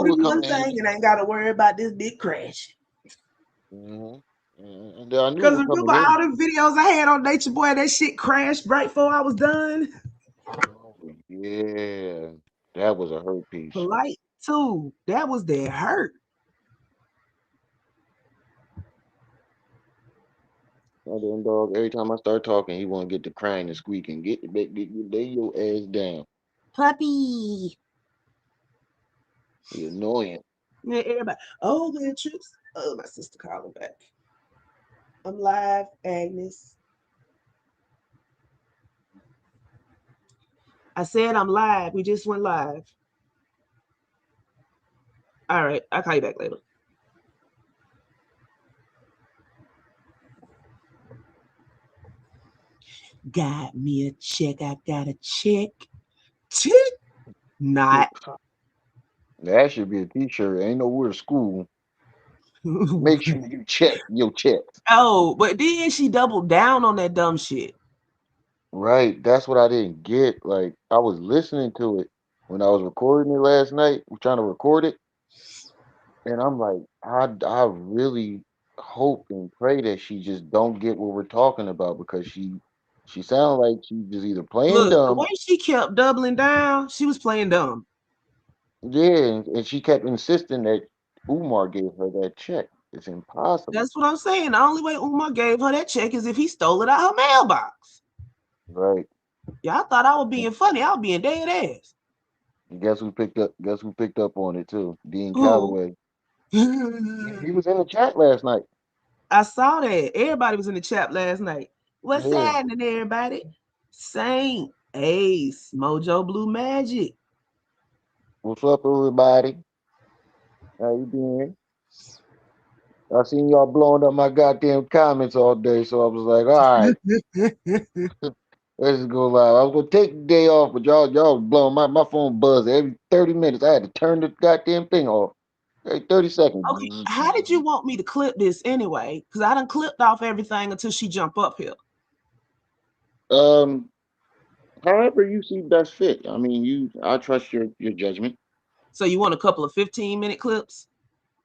knew do it one coming in thing handy. and ain't got to worry about this big crash. Mm-hmm. And then I knew it Because was coming remember in. all the videos I had on Nature Boy, that shit crashed right before I was done. Oh, yeah, that was a hurt piece. Polite too. That was their hurt. And then, dog, every time I start talking, he want to get to crying and squeaking. Lay your ass down. Puppy. You annoying. Yeah, everybody. Oh, man, trips. Oh, my sister calling back. I'm live, Agnes. I said I'm live. We just went live. All right. I'll call you back later. Got me a check. I got a check. Not. That should be a T-shirt. Ain't nowhere to school. Make sure you check your checks. Oh, but then she doubled down on that dumb shit. Right. That's what I didn't get. Like I was listening to it when I was recording it last night. We're trying to record it, and I'm like, I really hope and pray that she just don't get what we're talking about because she sounds like she's just either playing Look, the way dumb. she kept doubling down, she was playing dumb. Yeah, and she kept insisting that Umar gave her that check. It's impossible. That's what I'm saying. The only way Umar gave her that check is if he stole it out her mailbox. Right. Y'all thought I was being funny. I was being dead ass. And guess who picked up on it too? Dean Who? Calloway. He was in the chat last night. I saw that. Everybody was in the chat last night. What's Yeah. happening, everybody? Saint, Ace, Mojo Blue Magic. What's up, everybody? How you doing? I seen y'all blowing up my goddamn comments all day, so I was like, all right, let's just go live. I was gonna take the day off, but y'all was blowing my phone buzz every 30 minutes. I had to turn the goddamn thing off. Every 30 Okay, seconds. how did you want me to clip this anyway? Because I done clipped off everything until she jump up here. Um, however you see best fit. I mean, I trust your judgment. So you want a couple of 15-minute clips?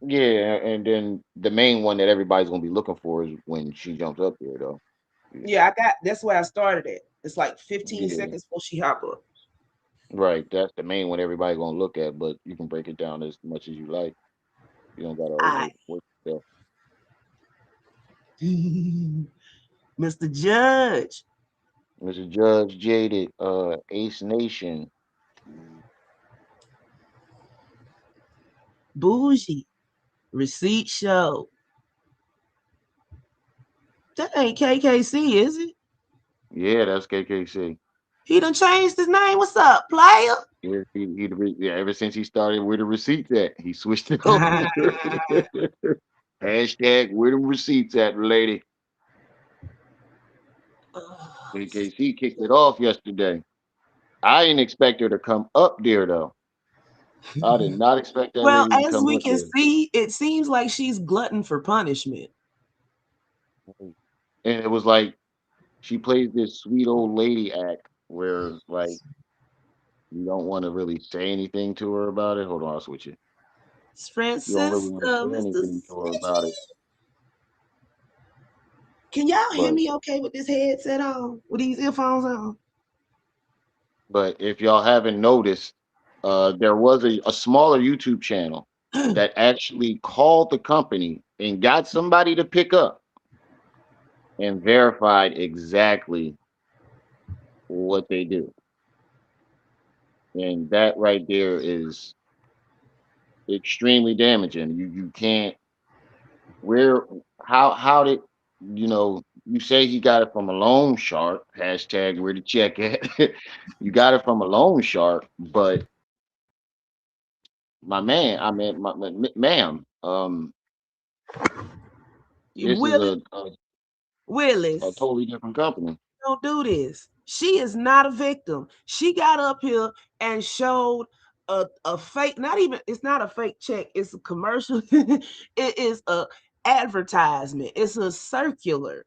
Yeah, and then the main one that everybody's gonna be looking for is when she jumps up there, though. Yeah, Yeah, I got that's where I started it. It's like 15 yeah, seconds before she hop up. right. That's the main one everybody's gonna look at, but you can break it down as much as you like. You don't gotta I overwork yourself. Mr. Judge. Mr. Judge Jaded, Ace Nation. Bougie. Receipt show. That ain't KKC, is it? Yeah, that's KKC. He done changed his name. What's up, player? Yeah, yeah, ever since he started where the receipts at, he switched it over. Hashtag where the receipts at, lady. KKC kicked it off yesterday. I didn't expect her to come up there though. I did not expect that Well, lady to as come we up can there. see, it seems like she's glutton for punishment. And it was like she plays this sweet old lady act where like you don't want to really say anything to her about it. Hold on, I'll switch it. It's You don't really Francisco, want to say Mr. anything to her about it. Can y'all hear But me okay with this headset on? With these earphones on? if y'all haven't noticed, there was a smaller YouTube channel that actually called the company and got somebody to pick up and verified exactly what they do. And that right there is extremely damaging. You can't where how did you say he got it from a loan shark, hashtag where the check at. You got it from a loan shark, but my man, I mean ma'am, this is Willis, a Willis, totally different company. don't do this. She is not a victim. She got up here and showed a fake, not even, it's not a fake check, it's a commercial. It is a advertisement, it's a circular.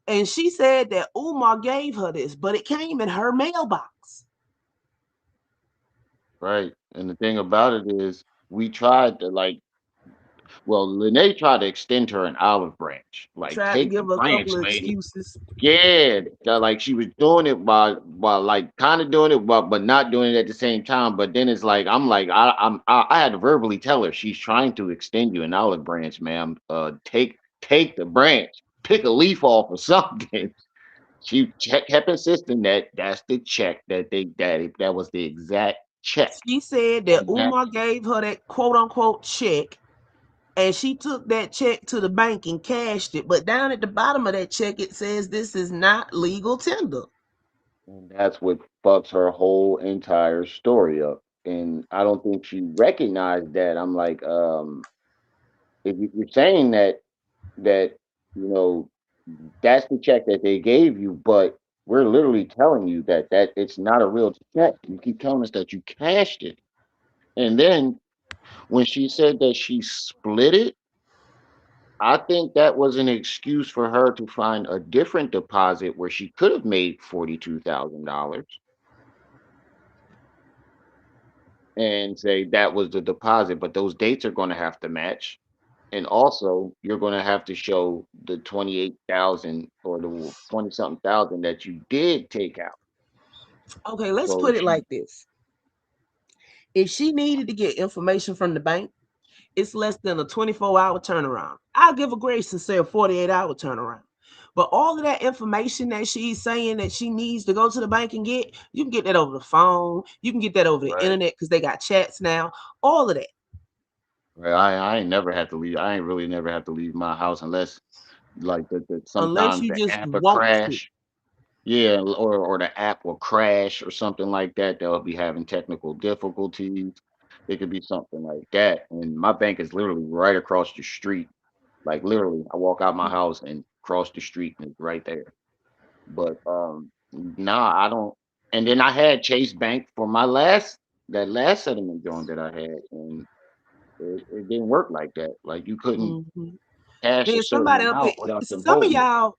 And she said that Umar gave her this, but it came in her mailbox. right. And the thing about it is, we tried to like, well, Lene tried to extend her an olive branch, like Tried to take give the her a couple branch, of lady. excuses. Yeah, like she was doing it while like kind of doing it, but not doing it at the same time. But then it's like I'm like I had to verbally tell her she's trying to extend you an olive branch, ma'am. Take the branch, pick a leaf off or something. Kept insisting that that's the check that was the exact check She said that on that. Umar gave her that quote unquote check, and she took that check to the bank and cashed it. But down at the bottom of that check, it says this is not legal tender. And that's what fucks her whole entire story up. And I don't think she recognized that. I'm like, if you're saying that you know that's the check that they gave you, but we're literally telling you that it's not a real check. You keep telling us that you cashed it, and then when she said that she split it, I think that was an excuse for her to find a different deposit where she could have made $42,000 and say that was the deposit, but those dates are going to have to match. And also, you're going to have to show the 28,000 or the 20 something thousand that you did take out. Okay, let's So put it she, like this. If she needed to get information from the bank, it's less than a 24-hour turnaround. I'll give a grace and say a 48-hour turnaround. But all of that information that she's saying that she needs to go to the bank and get, you can get that over the phone. You can get that over the right, internet because they got chats now. All of that. right. I ain't never had to leave. I ain't really never had to leave my house unless like Unless sometimes you the just app will want to. crash. Yeah, or the app will crash or something like that. They'll be having technical difficulties. It could be something like that. And my bank is literally right across the street. Like literally, I walk out my house and cross the street and it's right there. But nah, I don't. And then I had Chase Bank for my last settlement joint that I had, and it didn't work like that. Like you couldn't Mm-hmm. cash a Then certain somebody up here, amount without them some of holding it. y'all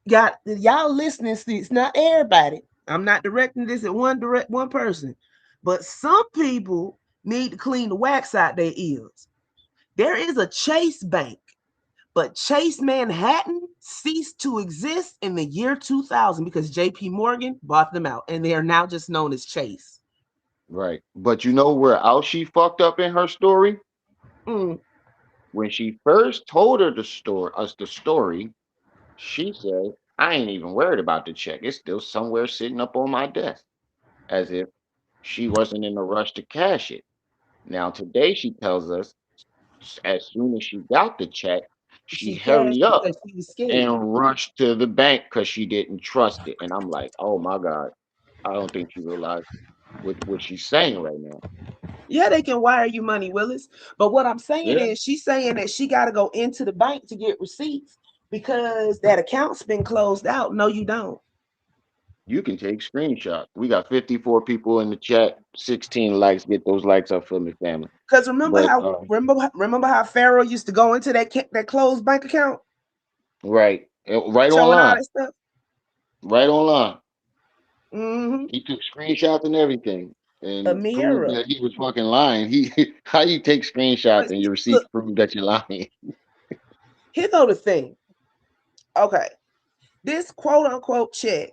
got y'all listening. See, it's not everybody. I'm not directing this at one person, but some people need to clean the wax out their ears. There is a Chase Bank, but Chase Manhattan ceased to exist in the year 2000 because JP Morgan bought them out and they are now just known as Chase. Right. But you know where else she fucked up in her story? Mm. When she first told us the story, she said, I ain't even worried about the check. It's still somewhere sitting up on my desk. As if she wasn't in a rush to cash it. Now today she tells us as soon as she got the check, she She cashed hurried it up because she was scared. and rushed to the bank because she didn't trust it. And I'm like, oh my God, I don't think she realized what she's saying right now. Yeah, they can wire you money, Willis. But what I'm saying Yeah, is, she's saying that she got to go into the bank to get receipts because that account's been closed out. No, you don't. you can take screenshots. We got 54 people in the chat, 16 likes. Get those likes up for me, family. Because remember But how remember how Pharaoh used to go into that closed bank account, right, right showing all online, that stuff. right online. Mm-hmm. He took screenshots and everything A and proved mirror. that he was fucking lying. He how you take screenshots But and your look, receipts prove that you're lying. here go the thing. Okay, this quote unquote check,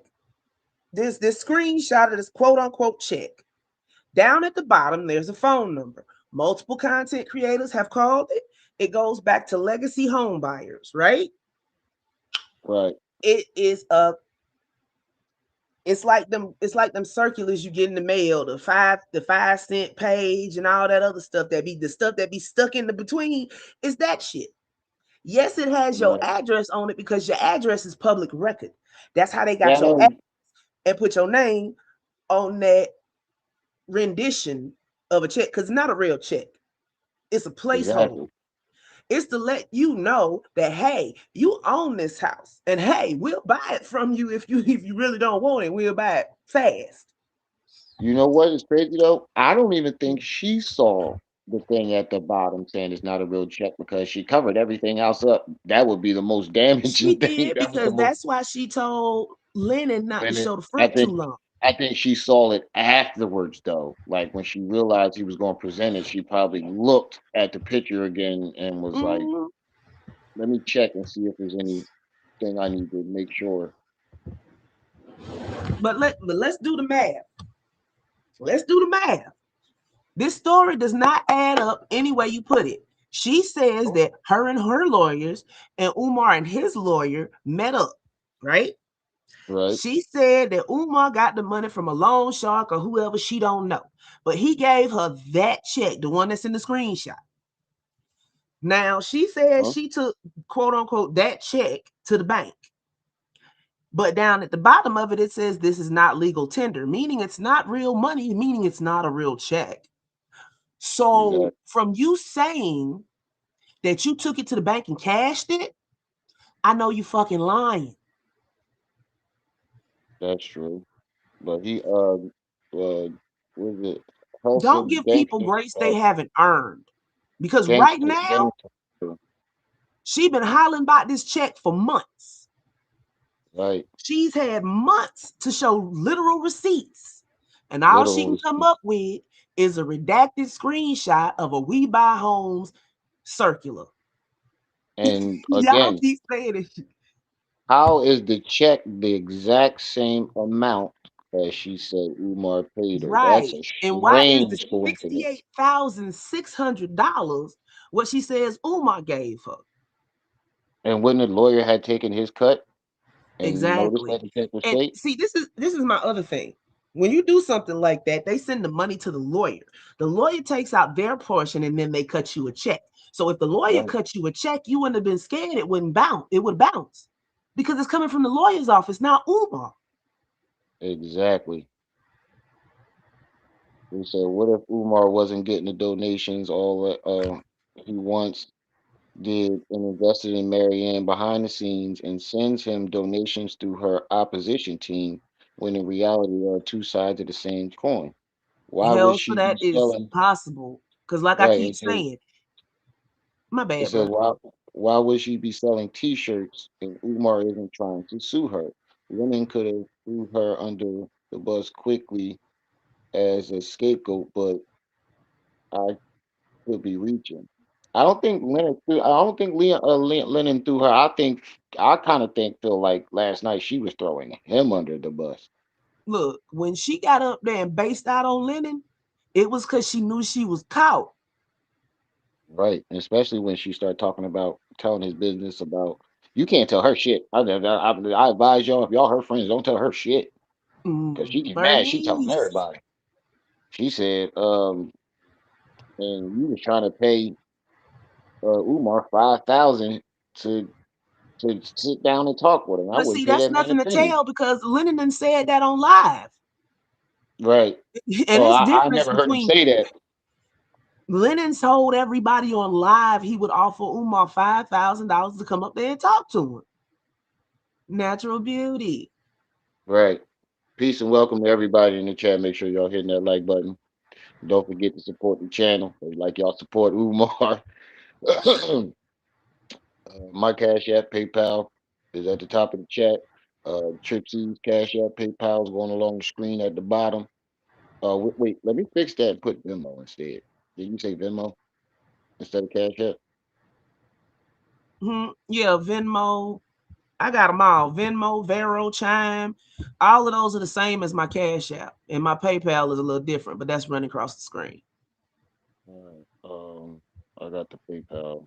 this screenshot of this quote unquote check. Down at the bottom, there's a phone number. Multiple content creators have called it. It goes back to legacy home buyers, right? Right. It is a it's like them circulars you get in the mail, the 5 cent page and all that other stuff that be the stuff that be stuck in the between. Is that shit. Yes, it has your Right. address on it because your address is public record. That's how they got That your address has and put your name on that rendition of a check because it's not a real check. It's a placeholder. exactly. It's to let you know that hey, you own this house, and hey, we'll buy it from you if you really don't want it. We'll buy it fast. You know what is crazy though? I don't even think she saw the thing at the bottom saying it's not a real check because she covered everything else up. That would be the most She damaging thing. did That was the because most that's why she told Lennon not to and show the I front too think long. I think she saw it afterwards, though. Like when she realized he was going to present it, she probably looked at the picture again and was like, Mhm. "Let me check and see if there's anything I need to make sure." But let's do the math. Let's do the math. This story does not add up any way you put it. She says that her and her lawyers and Umar and his lawyer met up, right? Right? She said that Umar got the money from a loan shark or whoever, she don't know. But he gave her that check, the one that's in the screenshot. Now she said Huh? she took quote unquote that check to the bank. But down at the bottom of it, it says this is not legal tender, meaning it's not real money, meaning it's not a real check. So Exactly. from you saying that you took it to the bank and cashed it, I know you fucking lying. That's true. But was it Don't hustled give people gangster, grace they haven't earned. Because right gangster, now, gangster, she been hollering about this check for months. right? She's had months to show literal receipts. And all she Literal can come receipt. up with is a redacted screenshot of a We Buy Homes circular. And Y'all again, keep saying it. how is the check the exact same amount as she said Umar paid her? That's Right. a And why is the strange coincidence. $68,600 what she says Umar gave her? And when the lawyer had taken his cut and noticed Exactly. that the check was And fake, see, this is my other thing. When you do something like that, they send the money to the lawyer. The lawyer takes out their portion and then they cut you a check. So if the lawyer right? cut you a check, you wouldn't have been scared it wouldn't bounce. It would bounce. Because it's coming from the lawyer's office, not Umar. Exactly. They said, what if Umar wasn't getting the donations all that he wants? Did and invested in Maryanne behind the scenes and sends him donations through her opposition team when in reality they are two sides of the same coin. Why would Hell, so she be that is selling? possible. Because like I Right. keep saying, my It bad, says bro. why would she be selling T-shirts if Umar isn't trying to sue her? Lennon could have threw her under the bus quickly as a scapegoat, but I could be reaching. I don't think Lennon threw. I don't think Lennon threw her. I kind of think feel like last night she was throwing him under the bus. Look, when she got up there and based out on Lennon, it was because she knew she was caught. Right. And especially when she started talking about telling his business about you can't tell her shit. I advise y'all if y'all her friends don't tell her shit because she get mad. She telling Bernice. everybody. She said, and you was trying to pay Umar 5,000 to sit down and talk with him. I But wouldn't see, pay that's that man a nothing to penny. tell because Lennon done said that on live. Right. And Oh, it's I difference never heard him between say that. Lennon told everybody on live he would offer Umar $5,000 to come up there and talk to him. Natural beauty. Right. Peace and welcome to everybody in the chat. Make sure y'all hitting that like button. Don't forget to support the channel. Like y'all support Umar. My Cash App, PayPal is at the top of the chat. Tripsy's Cash App, PayPal is going along the screen at the bottom. Wait, let me fix that and put Venmo instead. Did you say Venmo instead of Cash App? Yeah, Venmo. I got them all. Venmo, Vero, Chime. All of those are the same as my Cash App. And my PayPal is a little different, but that's running across the screen. All right. I got the PayPal,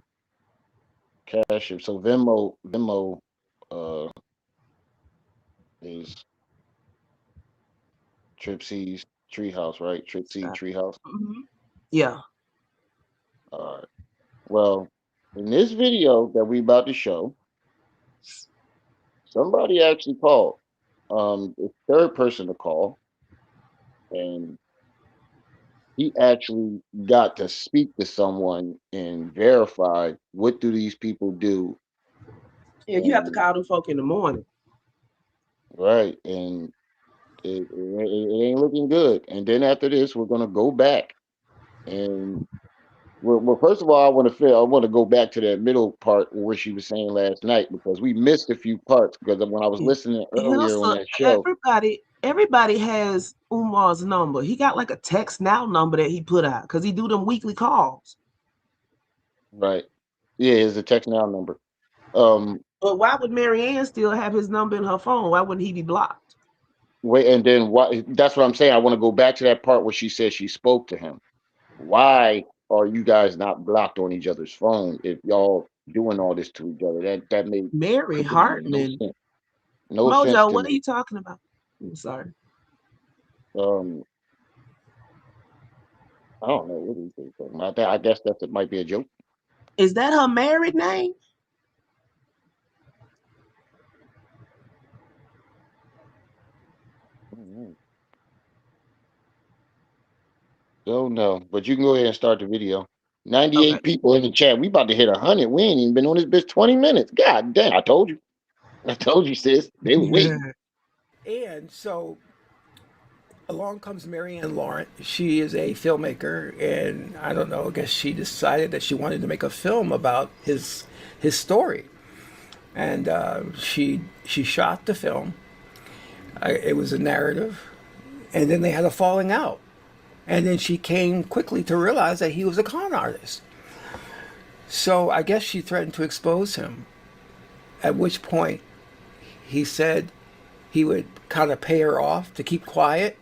Cash App. So Venmo, uh, is Tripsy's Treehouse, right? Tripsy Stop. Treehouse. Yeah. All right. Well, in this video that we about to show, somebody actually called. The third person to call, and he actually got to speak to someone and verify what do these people do, Yeah, you have to and call them folk in the morning. right, and it ain't looking good. And then after this, we're gonna go back and well, first of all, I want to go back to that middle part where she was saying last night because we missed a few parts because when I was Yeah. listening Here's earlier on for that show. everybody. Everybody has Umar's number. He got like a text now number that he put out because he do them weekly calls. Right. Yeah, it's a text now number. Um, But why would Maryanne still have his number in her phone? Why wouldn't he be blocked? wait, and then what? That's what I'm saying. I want to go back to that part where she said she spoke to him. Why are you guys not blocked on each other's phone if y'all doing all this to each other? That made Mary couldn't make no Hartman. sense. No sense Mojo, to what are me. you talking about? I'm sorry. Um, I don't know what he's talking about. I guess that might be a joke. Is that her married name? Mhm. Don't know, but you can go ahead and start the video. Okay. 98 people in the chat. We about to hit 100. We ain't even been on this bitch 20 minutes. God damn! I told you. I told you, sis. They was waiting. And so along comes Maryanne Lauren. She is a filmmaker, and I don't know. I guess she decided that she wanted to make a film about his story, and she shot the film. It was a narrative, and then they had a falling out, and then she came quickly to realize that he was a con artist. So I guess she threatened to expose him. At which point he said he would kind of pay her off to keep quiet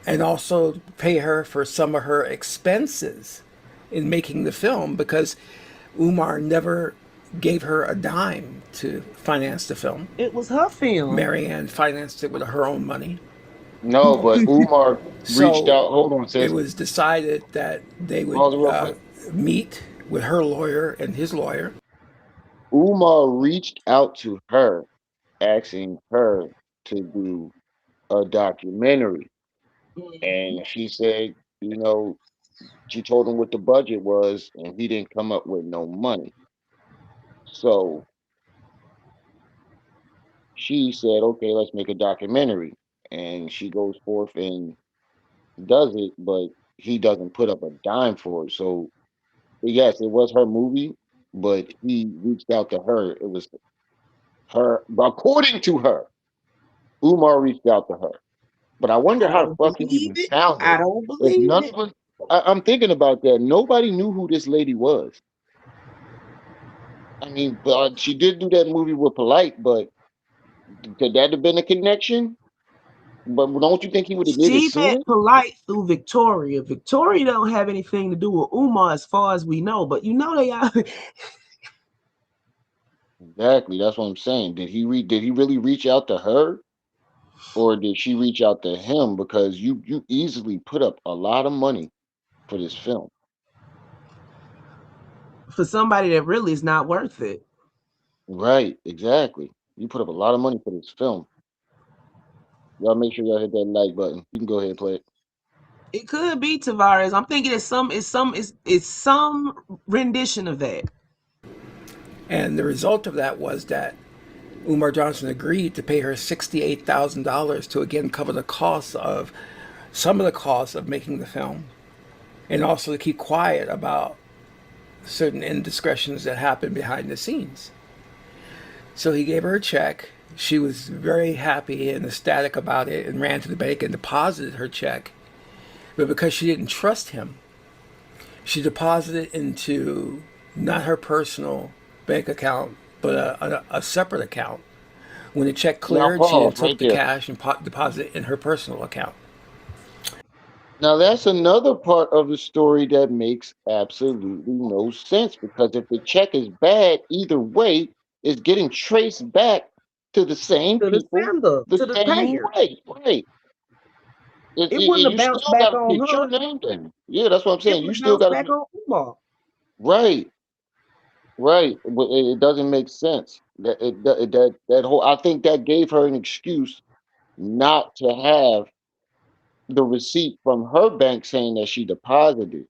and also pay her for some of her expenses in making the film because Umar never gave her a dime to finance the film. It was her film. Maryanne financed it with her own money. No, but Umar reached So out. Hold on, it sis. was decided that they would Pause it real quick. meet with her lawyer and his lawyer. Umar reached out to her, asking her to do a documentary, Mhm. and she said, you know, she told him what the budget was, and he didn't come up with no money. So she said, okay, let's make a documentary. And she goes forth and does it, but he doesn't put up a dime for it. So, yes, it was her movie, but he reached out to her. It was her, according to her, Umar reached out to her. But I wonder I how the don't fuck he believe even it. found I her. don't If believe none it. of us, I'm thinking about that. Nobody knew who this lady was. I mean, but she did do that movie with Polite, but could that have been a connection? But don't you think he would have did it She met sooner? Polite through Victoria. Victoria don't have anything to do with Umar as far as we know, but you know they are. Exactly. That's what I'm saying. Did he really reach out to her, or did she reach out to him? Because you easily put up a lot of money for this film. For somebody that really is not worth it. Right, exactly. You put up a lot of money for this film. Y'all make sure y'all hit that like button. You can go ahead and play it. It could be Tavares. I'm thinking it's some rendition of that. And the result of that was that Umar Johnson agreed to pay her $68,000 to again cover the costs of some of the costs of making the film and also to keep quiet about certain indiscretions that happened behind the scenes. So he gave her a check. She was very happy and ecstatic about it and ran to the bank and deposited her check. But because she didn't trust him, she deposited into not her personal bank account, but a separate account. When the check Now cleared, she then pause right took the there. cash and deposited it in her personal account. Now that's another part of the story that makes absolutely no sense because if the check is bad, either way, it's getting traced back to the same To the people sender, the to the same payer. way. Right. It wouldn't have You bounced still back got to on put your her. name there. Yeah, that's what I'm It saying. would You have still bounced got to back put on Umar. right, right. But it doesn't make sense. That whole. I think that gave her an excuse not to have the receipt from her bank saying that she deposited.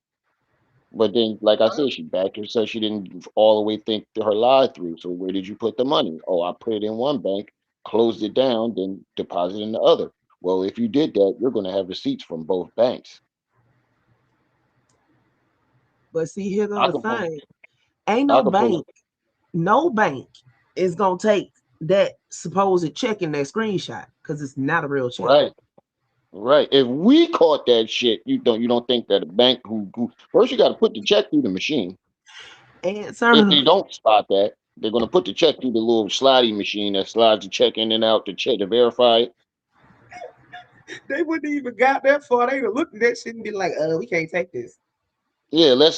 But then, like I said, she backed herself. She didn't all the way think her lie through. So where did you put the money? Oh, I put it in one bank, closed it down, then deposited in the other. Well, if you did that, you're going to have receipts from both banks. But see, here go I the can pull. thing. Ain't I no can pull. bank, no bank is gonna take that supposed check in that screenshot because it's not a real check. Right. Right. If we caught that shit, you don't think that a bank who first you got to put the check through the machine. And If sir, they don't spot that, they're gonna put the check through the little sliding machine that slides the check in and out to check to verify it. they wouldn't even got that far. They'd have looked at that shit and be like, we can't take this. Yeah, let's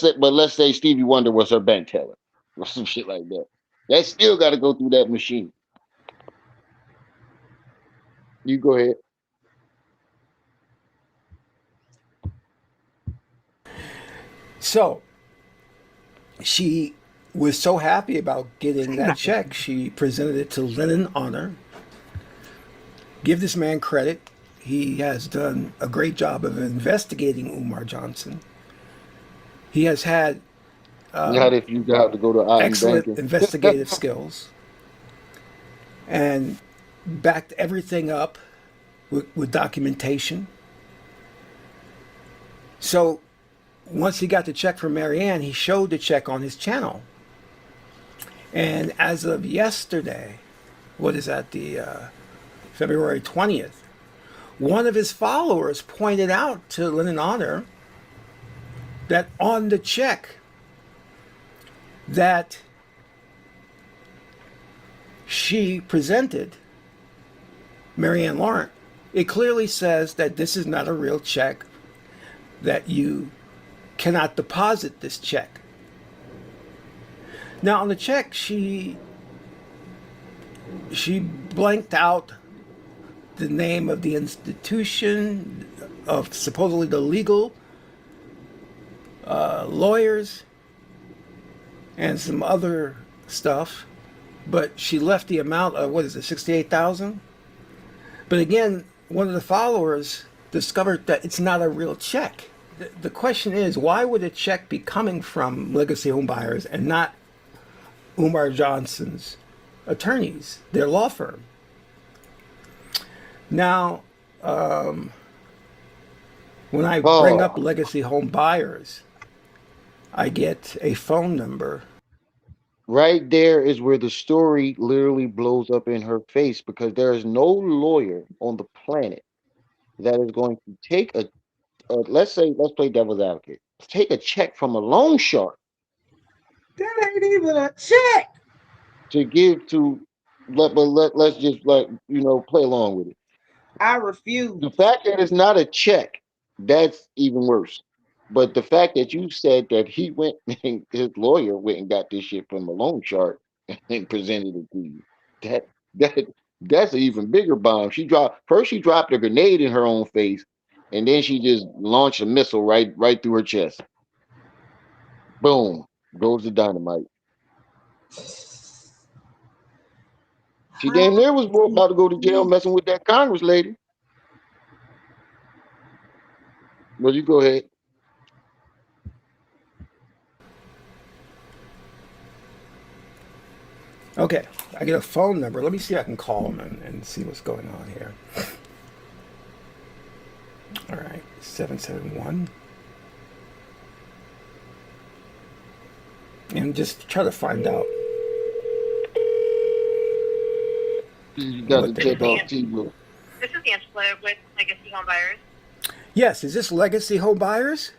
say Stevie Wonder was her bank teller or some shit like that. That still got to go through that machine. You go ahead. So she was so happy about getting that check, she presented it to Lenon Honor. Give this man credit. He has done a great job of investigating Umar Johnson. He has had Not if you have to go to Otten excellent banking. investigative skills and backed everything up with documentation. So once he got the check from Maryanne, he showed the check on his channel. And as of yesterday, what is that, the February 20th, one of his followers pointed out to Lenon Honor that on the check that she presented, Maryanne Lauren, it clearly says that this is not a real check, that you cannot deposit this check. Now on the check, she blanked out the name of the institution, of supposedly the legal lawyers, and some other stuff, but she left the amount of, what is it, 68,000? But again, one of the followers discovered that it's not a real check. The question is, why would a check be coming from Legacy Home Buyers and not Umar Johnson's attorneys, their law firm? Now, when I bring up Legacy Home Buyers, I get a phone number. Right there is where the story literally blows up in her face, because there is no lawyer on the planet that is going to take let's play devil's advocate, take a check from a loan shark That ain't even a check. to give to let's just play along with it. I refuse. The fact that it's not a check, that's even worse. But the fact that you said that he went and his lawyer went and got this shit from a loan shark and presented it to you, that that that's an even bigger bomb. She dropped a grenade in her own face, and then she just launched a missile right through her chest. Boom, goes the dynamite. She damn near was about to go to jail messing with that Congress lady. Well, you go ahead. Okay, I get a phone number. Let me see if I can call him and see what's going on here. All right, 771. And just try to find out. You got to check off T-Bill. This is Angela with Legacy Home Buyers. Yes, is this Legacy Home Buyers?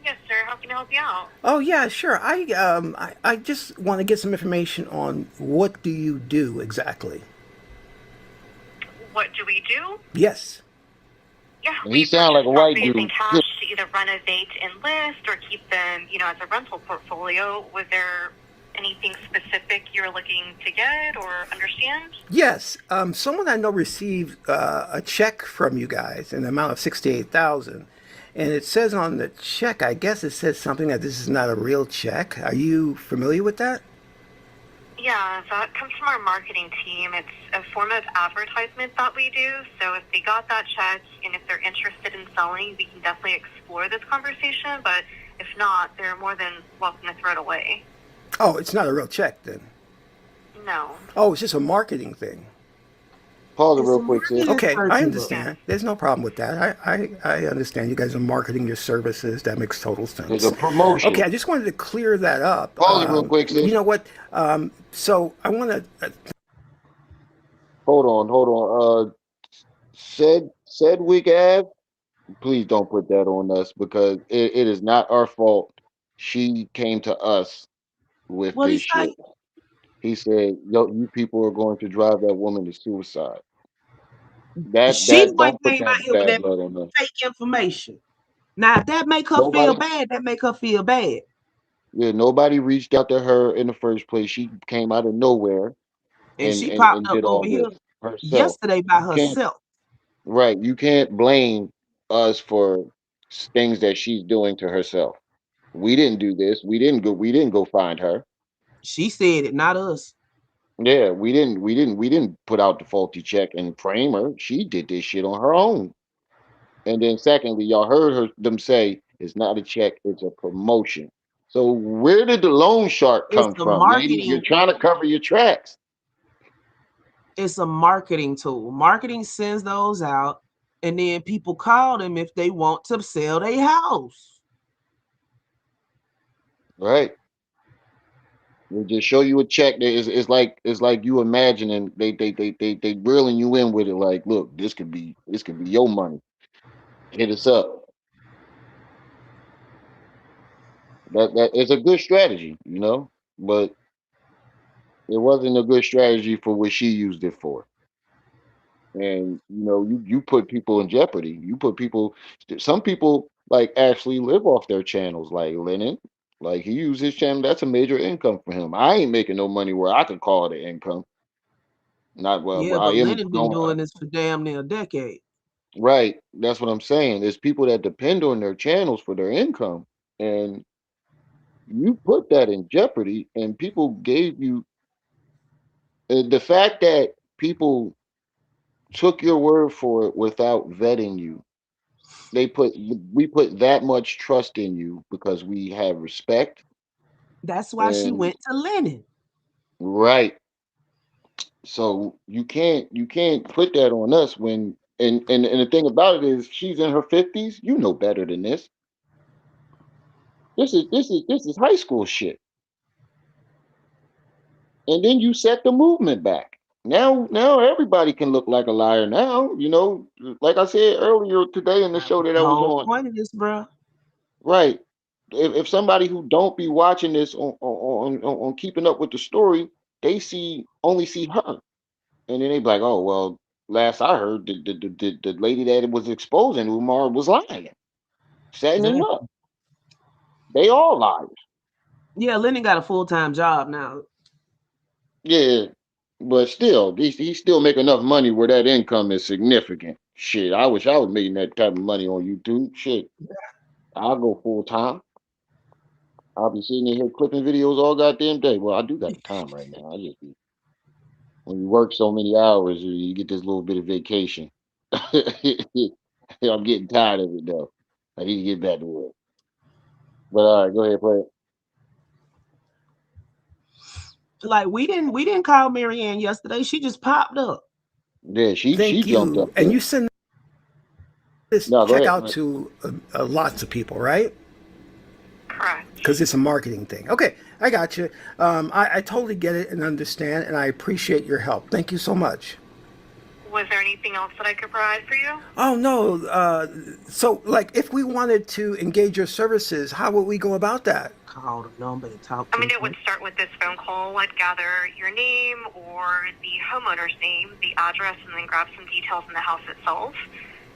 Yes, sir. How can I help you out? Oh yeah, sure. I just want to get some information on what do you do exactly. What do we do? Yes. Yeah, He sound like a white dude. In cash to either renovate and list, or keep them, as a rental portfolio. Was there anything specific you're looking to get or understand? Yes. Someone I know received a check from you guys in the amount of 68,000. And it says on the check, I guess it says something that this is not a real check. Are you familiar with that? Yeah, that comes from our marketing team. It's a form of advertisement that we do. So if they got that check and if they're interested in selling, we can definitely explore this conversation. But if not, they're more than welcome to throw it away. Oh, it's not a real check then? No. Oh, it's just a marketing thing. Pause it real quick, sis. Okay, I understand. There's no problem with that. I understand. You guys are marketing your services. That makes total sense. There's a promotion. Okay, I just wanted to clear that up. Pause it real quick, sis. You know what? So I want to... Hold on. Sedgwick Ave. Please don't put that on us because it is not our fault. She came to us with What he this say? shit. He said, "Yo, you people are going to drive that woman to suicide." She the That one don't put came out that here with bad that blood on us. fake information. Now, if that make her feel Nobody, bad, that make her feel bad. yeah, nobody reached out to her in the first place. She came out of nowhere And she popped and up did over all here this herself. yesterday by You can't, herself. right? You can't blame us for things that she's doing to herself. We didn't do this. We didn't go find her. She said it, not us. Yeah, we didn't put out the faulty check and frame her. She did this shit on her own. And then secondly, y'all heard them say it's not a check, it's a promotion. So where did the loan shark It's come a from, lady? You're marketing, trying to cover your tracks. it's a marketing tool. Marketing sends those out, and then people call them if they want to sell their house. Right. They just show you a check that is it's like you imagining they reeling you in with it like, look, this could be your money. Hit us up. That is a good strategy, you know, but it wasn't a good strategy for what she used it for. And you know, you put people in jeopardy. You put people. Some people like actually live off their channels, like Lennon. Like he used his channel. That's a major income for him. I ain't making no money where I could call it an income. Not well, Yeah, where I but am Lennon been going. doing this for damn near a decade. Right. That's what I'm saying. There's people that depend on their channels for their income, and you put that in jeopardy. And people gave you the fact that people took your word for it without vetting you. We put that much trust in you because we have respect That's why she and went to Lennon. right. So you can't put that on us when and the thing about it is she's in her 50s. You know better than this. This is high school shit. And then you set the movement back. Now everybody can look like a liar now, you know, like I said earlier today in the That show was that the I was whole on. point of this, bro. Right. If somebody who don't be watching this on keeping up with the story, they only see her, and then they be like, oh well. Last I heard, the lady that it was exposing Umar was lying, setting him up. Exactly. They all liars. Yeah, Lennon got a full-time job now. Yeah, but still, he still make enough money where that income is significant. Shit, I wish I was making that type of money on YouTube. Shit, I'll go full time. I'll be sitting in here clipping videos all goddamn day. Well, I do got the time right now. I just be when you work so many hours, you get this little bit of vacation. I'm getting tired of it though. I need to get back to work. But all right, go ahead, play it. Like we didn't call Maryanne yesterday. She just popped up. Yeah, she Thank jumped you. up And there. you send this No, go check ahead. out to lots of people, right? Correct. Because it's a marketing thing. Okay, I got you. I totally get it and understand, and I appreciate your help. Thank you so much. Was there anything else that I could provide for you? Oh no. So, like, if we wanted to engage your services, how would we go about that? Call the number and talk I to mean, the it would person. start with this phone call. I'd gather your name or the homeowner's name, the address, and then grab some details in the house itself.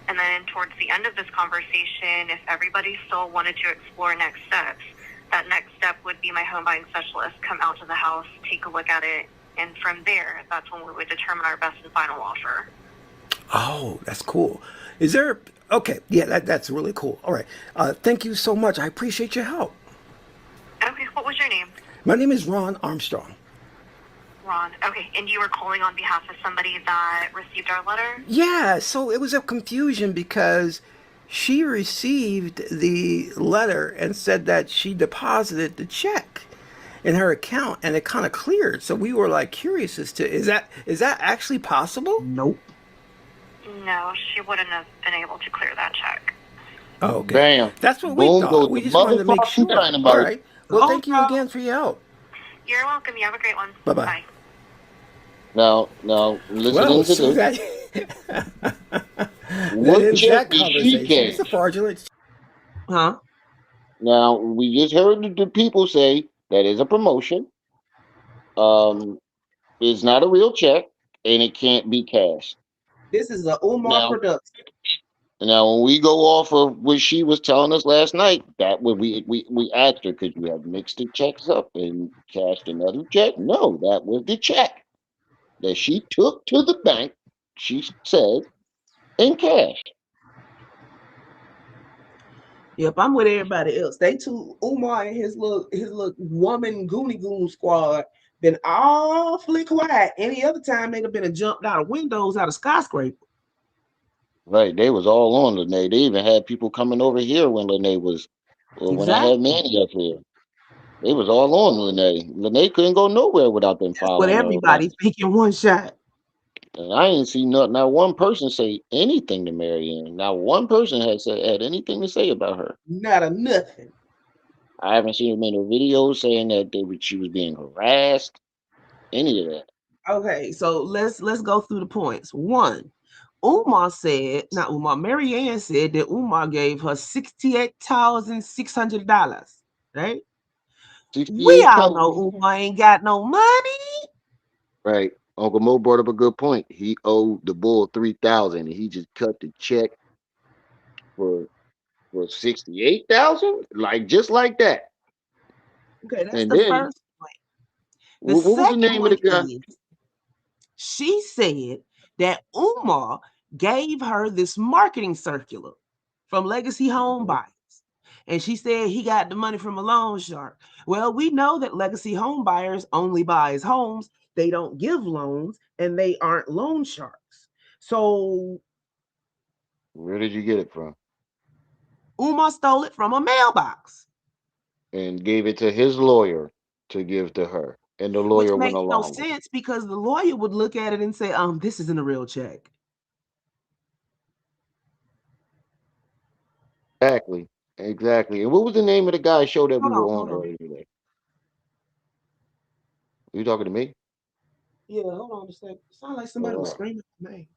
And then towards the end of this conversation, if everybody still wanted to explore next steps, that next step would be my home buying specialist come out to the house, take a look at it, and from there, that's when we would determine our best and final offer. Oh, that's cool. Is there? Okay, yeah, that's really cool. All right. Thank you so much. I appreciate your help. Okay, what was your name? My name is Ron Armstrong. Ron. Okay, and you were calling on behalf of somebody that received our letter? Yeah, so it was a confusion because she received the letter and said that she deposited the check in her account and it kind of cleared. So we were like curious as to is that actually possible? Nope. No, she wouldn't have been able to clear that check. Oh, okay. Bam. That's what we Boom thought. goes We the just wanted to make motherfucking sure. All dynamite. right. Well, Oh thank you no. again for your help. You're welcome. You have a great one. Bye bye. Bye. Now, Well, listening to so this, that that what ends check that did she conversation. It's a cash? fraudulent. Huh? Now, we just heard the people say that is a promotion. Um, it's not a real check, and it can't be cashed. This is a Umar Now, production. now, when we go off of what she was telling us last night, that when we asked her, could you have mixed the checks up and cashed another check? No, that was the check that she took to the bank. She said in cash. Yep, I'm with everybody else. They too Umar and his little woman Goonie Goon squad been awfully quiet. Any other time they'd have been a jumped out of windows out of skyscraper. Right, they was all on Lene. They even had people coming over here when Lene was, or when I had Exactly. Manny up here. They was all on Lene. Lene couldn't go nowhere without them That's what following her everybody around. thinking one shot. And I ain't seen not one person say anything to Maryanne. Not one person had anything to say about her. Not a nothing. I haven't seen her make no videos saying that she was being harassed. Any of that. Okay, so let's go through the points. One, Umar said, not Umar, Marianne said that Umar gave her $68,600. Right? We 68 all know thousand. Umar ain't got no money. Right. Uncle Mo brought up a good point. He owed the bull 3,000 and he just cut the check for 68,000, like just like that. Okay, that's And the then first point. The what was the second name of one the guy? is she said that Umar gave her this marketing circular from Legacy Home Mhm. Buyers. And she said he got the money from a loan shark. Well, we know that Legacy Home Buyers only buys homes. They don't give loans and they aren't loan sharks. So Where did you get it from? Umar stole it from a mailbox, And gave it to his lawyer to give to her. And the which lawyer went makes no along with it. sense because the lawyer would look at it and say, this isn't a real check. Exactly. Exactly. And what was the name of the guy show that we Hold were on, on hold on. earlier today? You talking to me? Yeah, hold on a second. Sound like somebody was Uh, screaming at me.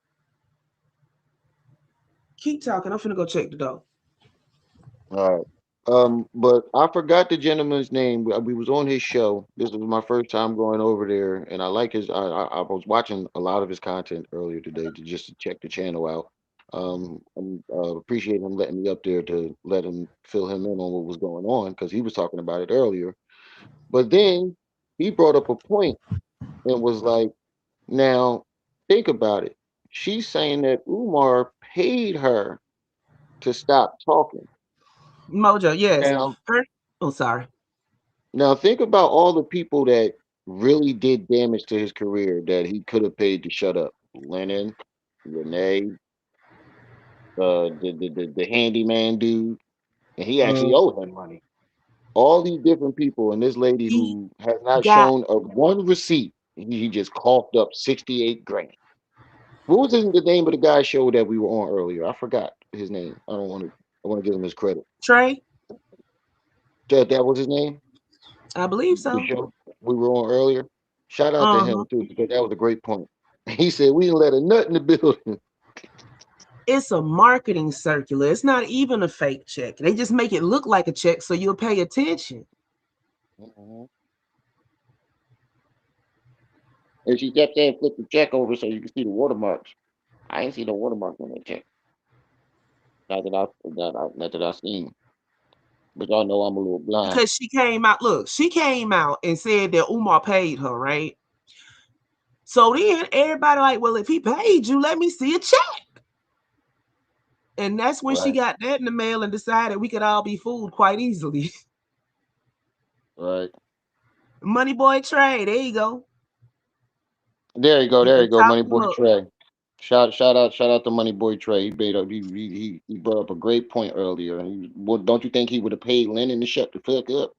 Keep talking. I'm finna go check the door. all right. But I forgot the gentleman's name. We was on his show. This was my first time going over there, and I like his. I was watching a lot of his content earlier today to just to check the channel out. Appreciate him letting me up there to let him fill him in on what was going on because he was talking about it earlier. But then he brought up a point and was like, "Now think about it. She's saying that Umar paid her to stop talking. Mojo, yes. Now, Her. Oh, sorry. now think about all the people that really did damage to his career that he could have paid to shut up. Lennon, Renee, the handyman dude, and he actually Uh, owed him money. All these different people, and this lady he who has not got shown a one receipt, he just coughed up 68 grand. What was the name of the guy show that we were on earlier? I forgot his name. I don't want to. I want to give him his credit. Trey. That was his name. I believe The so. show we were on earlier. Shout out to Uh huh. him too, because that was a great point. He said we didn't let a nut in the building. It's a marketing circular. It's not even a fake check. They just make it look like a check so you'll pay attention. Mhm. And she kept saying flip the check over so you can see the watermarks. I ain't see no watermarks on that check. Not that I seen. But y'all know I'm a little blind. Because she came out. Look, she came out and said that Umar paid her, right? So then everybody like, well, if he paid you, let me see a check. And that's when she Right, got that in the mail and decided we could all be fooled quite easily. right. Money boy Trey, there you go. You There can you go, talk Money him Boy up. Trey. Shout out to Money Boy Trey. He made up he brought up a great point earlier. Don't you think he would have paid Lennon to shut the fuck up?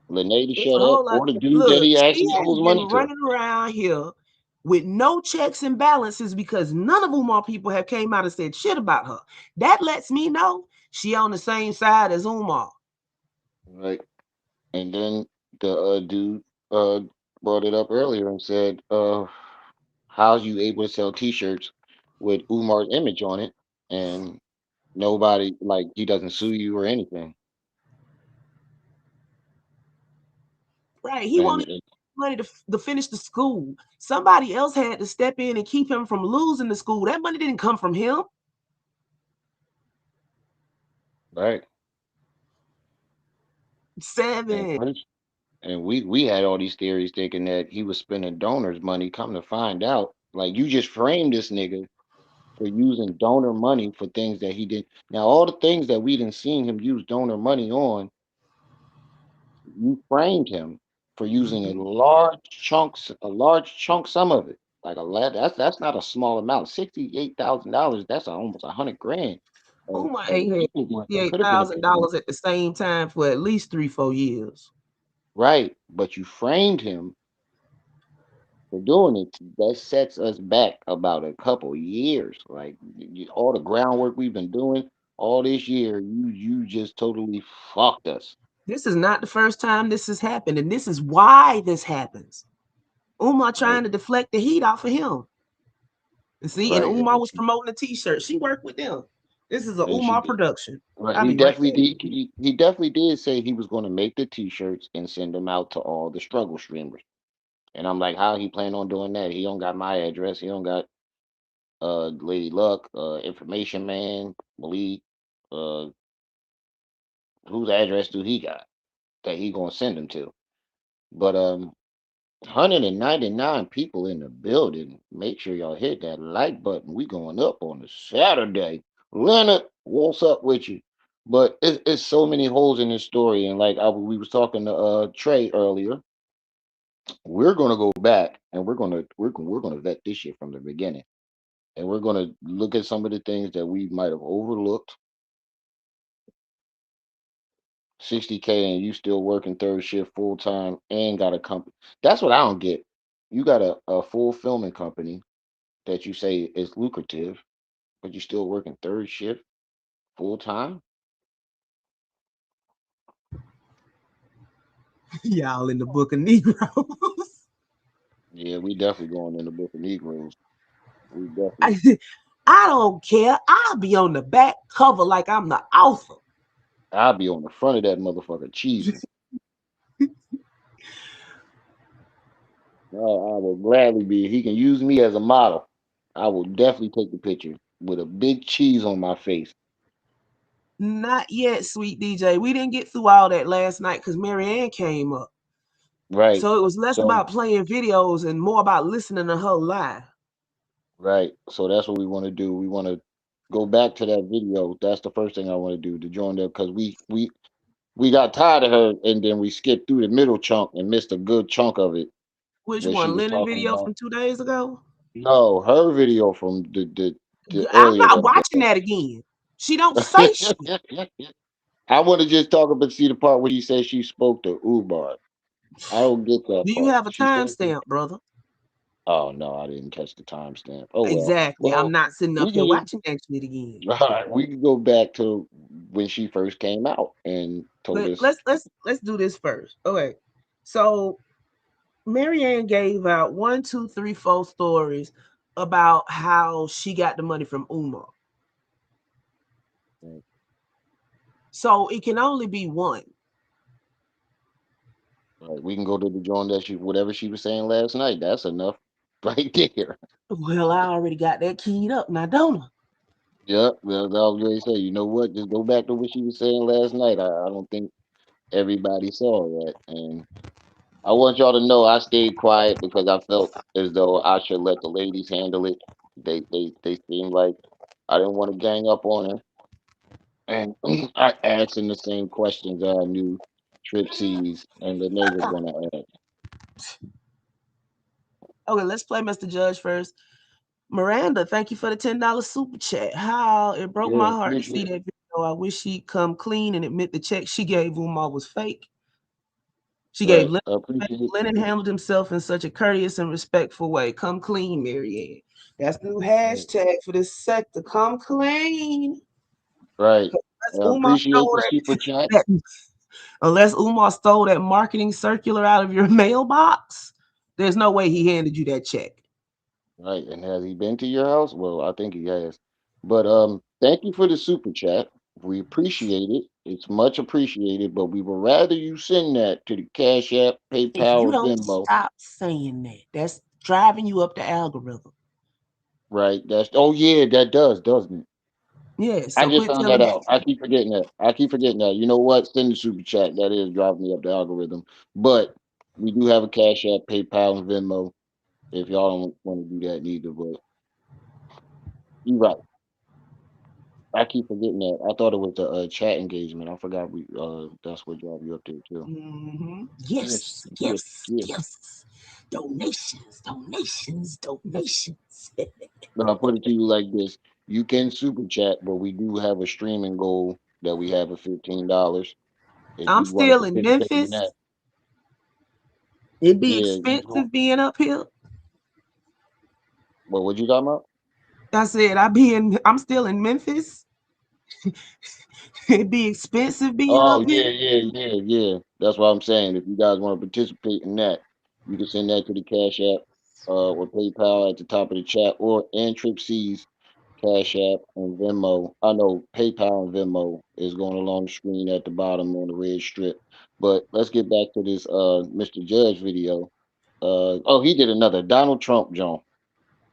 Lene to It's a shut up, whole lot. or the dude that Look, he she actually has owes been money to. running around here with no checks and balances because none of Umar people have came out and said shit about her. That lets me know she on the same side as Umar. Right. And then the dude uh brought it up earlier and said, how's you able to sell T-shirts with Umar's image on it, and nobody like he doesn't sue you or anything? Right. He And wanted money to finish the school. Somebody else had to step in and keep him from losing the school. That money didn't come from him. right, and 7. first, and we had all these theories thinking that he was spending donors' money. Come to find out, like you just framed this nigga for using donor money for things that he did. Now, all the things that we didn't seen him use donor money on, you framed him for using Mhm. a large chunk sum of it. Like a lot, that's not a small amount. $68,000. That's almost 100 grand Umar of ain't had people money that could have been paid. $58,000 at the same time for at least 3, 4 years. Right, but you framed him for doing it. That sets us back about a couple years. Like all the groundwork we've been doing all this year, you just totally fucked us. This is not the first time this has happened, and this is why this happens. Umar Right, trying to deflect the heat off of him. And see, and right, Umar was promoting a t-shirt. She worked with them. This is a and she Umar did. production. Right, I'll he be right definitely back. did. He definitely did say he was going to make the T-shirts and send them out to all the struggle streamers. And I'm like, how he plan on doing that? He don't got my address. He don't got Lady Luck, Information Man, Malik. Uh, whose address do he got that he gonna send them to? But 199 people in the building. Make sure y'all hit that like button. We going up on a Saturday. Leonard, what's up with you? But it's so many holes in this story, and like we was talking to Trey earlier, we're gonna go back and we're gonna vet this shit from the beginning, and we're gonna look at some of the things that we might have overlooked. 60K and you still working third shift full time and got a company. That's what I don't get. You got a full filming company that you say is lucrative, but you're still working third shift full time. Y'all in the book of Negroes. Yeah, we definitely going in the book of Negroes. We I, definitely. I don't care. I'll be on the back cover like I'm the author. I'll be on the front of that motherfucker cheesing. I will gladly be. He can use me as a model. I will definitely take the picture with a big cheese on my face. Not yet, sweet DJ. We didn't get through all that last night because Maryanne came up. Right. So it was less So about playing videos and more about listening to her live. right. So that's what we want to do. We want to go back to that video. That's the first thing I want to do to join there because we got tired of her and then we skipped through the middle chunk and missed a good chunk of it Which where she one? was Lennon talking video about from 2 days ago? no her video from the I'm earlier not that watching day. that again. She don't say shit. I want to just talk about see the part where she said she spoke to Ubar. I don't get that Do you part. have a She said, timestamp, brother? "Oh no, I didn't catch the timestamp." Oh well. Exactly. I'm Well, not sitting up we here can just watching that shit again. all right. We can go back to when she first came out and told But us. let's do this first. Okay. So Maryanne gave out 1, 2, 3, 4 stories about how she got the money from Umar. Mm, So it can only be one. all right, we can go to the joint that she whatever she was saying last night. That's enough, right there. Well, I already got that keyed up now, don't I? Yep. Well, I was going to say, you know what? Just go back to what she was saying last night. I don't think everybody saw that, and I want y'all to know I stayed quiet because I felt as though I should let the ladies handle it. They seemed like I didn't want to gang up on her, and I asked them the same questions that I knew Trip sees and Lene was gonna ask. Okay, let's play Mr. Judge first. Miranda, thank you for the $10 super chat. How it broke Yeah, my heart to see appreciate it. that video. I wish she'd come clean and admit the check she gave Umar was fake. She gave Right, Lennon I respect. appreciate it. Lennon handled himself in such a courteous and respectful way. Come clean, Maryanne. That's the new Right, hashtag for this sector. Come clean. right. Unless I Umar appreciate stole the super that, chats. unless Umar stole that marketing circular out of your mailbox, there's no way he handed you that check. Right. And has he been to your house? Well, I think he has. But thank you for the super chat. We appreciate it. It's much appreciated, but we would rather you send that to the Cash App, If PayPal, you or don't Venmo. stop saying that, that's driving you up the algorithm. Right. That's oh yeah, that does, doesn't it? Yeah, I so just quit found telling that me. out. I keep forgetting that. I keep forgetting that. You know what? Send the super chat. That is driving me up the algorithm. But we do have a Cash App, PayPal, and Venmo. If y'all don't want to do that neither, but you're right. I keep forgetting that. I thought it was the chat engagement. I forgot we that's what drive you up there too. Yes, Yes, yes, yes, yes. yes. Donations, donations, donations. But I'll put it to you like this. You can super chat, but we do have a streaming goal that we have of $15. If I'm you want to still in participate in Memphis. that, It'd be yeah, expensive being up here. what you talking about? I said I'm still in Memphis. It'd be expensive being up Oh here. yeah, yeah. That's what I'm saying. If you guys want to participate in that, you can send that to the Cash App or PayPal at the top of the chat or and Trip C's Cash App and Venmo. I know PayPal and Venmo is going along the screen at the bottom on the red strip. But let's get back to this Mr. Judge video. Oh, he did another Donald Trump joint.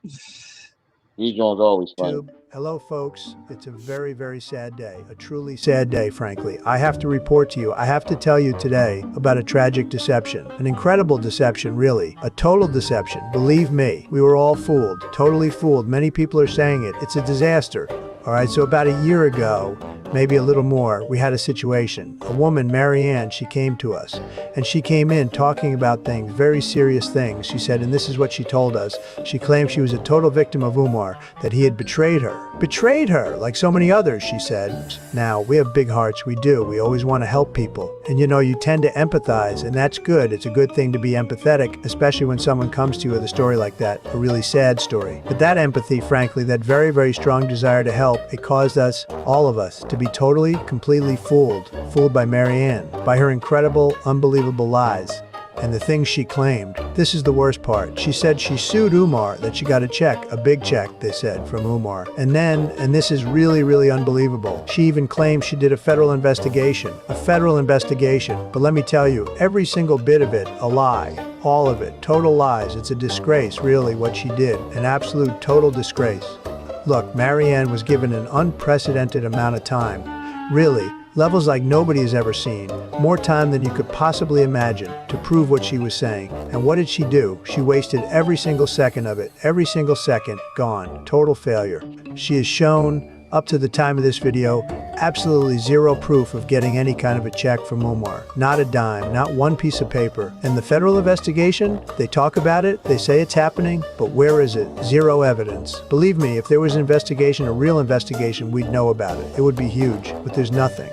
These joints always funny. Hello, folks. It's a very, very sad day. A truly sad day, frankly. I have to report to you, I have to tell you today about a tragic deception. An incredible deception, really. A total deception. Believe me, we were all fooled. Totally fooled. Many people are saying it. It's a disaster. All right, so about a year ago, maybe a little more, we had a situation. A woman, Maryanne, she came to us. And she came in talking about things, very serious things. She said, and this is what she told us. She claimed she was a total victim of Umar, that he had betrayed her. Betrayed her, like so many others, she said. Now, we have big hearts, we do. We always want to help people. And you know, you tend to empathize, and that's good. It's a good thing to be empathetic, especially when someone comes to you with a story like that, a really sad story. But that empathy, frankly, that very, very strong desire to help, it caused us, all of us, to be totally, completely fooled by Maryanne, by her incredible, unbelievable lies. And the things she claimed. This is the worst part. She said she sued Umar, that she got a check, a big check, they said, from Umar. And then, and this is really, really unbelievable, she even claimed she did a federal investigation. A federal investigation. But let me tell you, every single bit of it, a lie. All of it. Total lies. It's a disgrace, really, what she did. An absolute, total disgrace. Look, Maryanne was given an unprecedented amount of time. Really, levels like nobody has ever seen. More time than you could possibly imagine to prove what she was saying. And what did she do? She wasted every single second of it. Every single second, gone. Total failure. She has shown, up to the time of this video, absolutely zero proof of getting any kind of a check from Umar. Not a dime, not one piece of paper. And the federal investigation, they talk about it, they say it's happening, but where is it? Zero evidence. Believe me, if there was an investigation, a real investigation, we'd know about it. It would be huge, but there's nothing.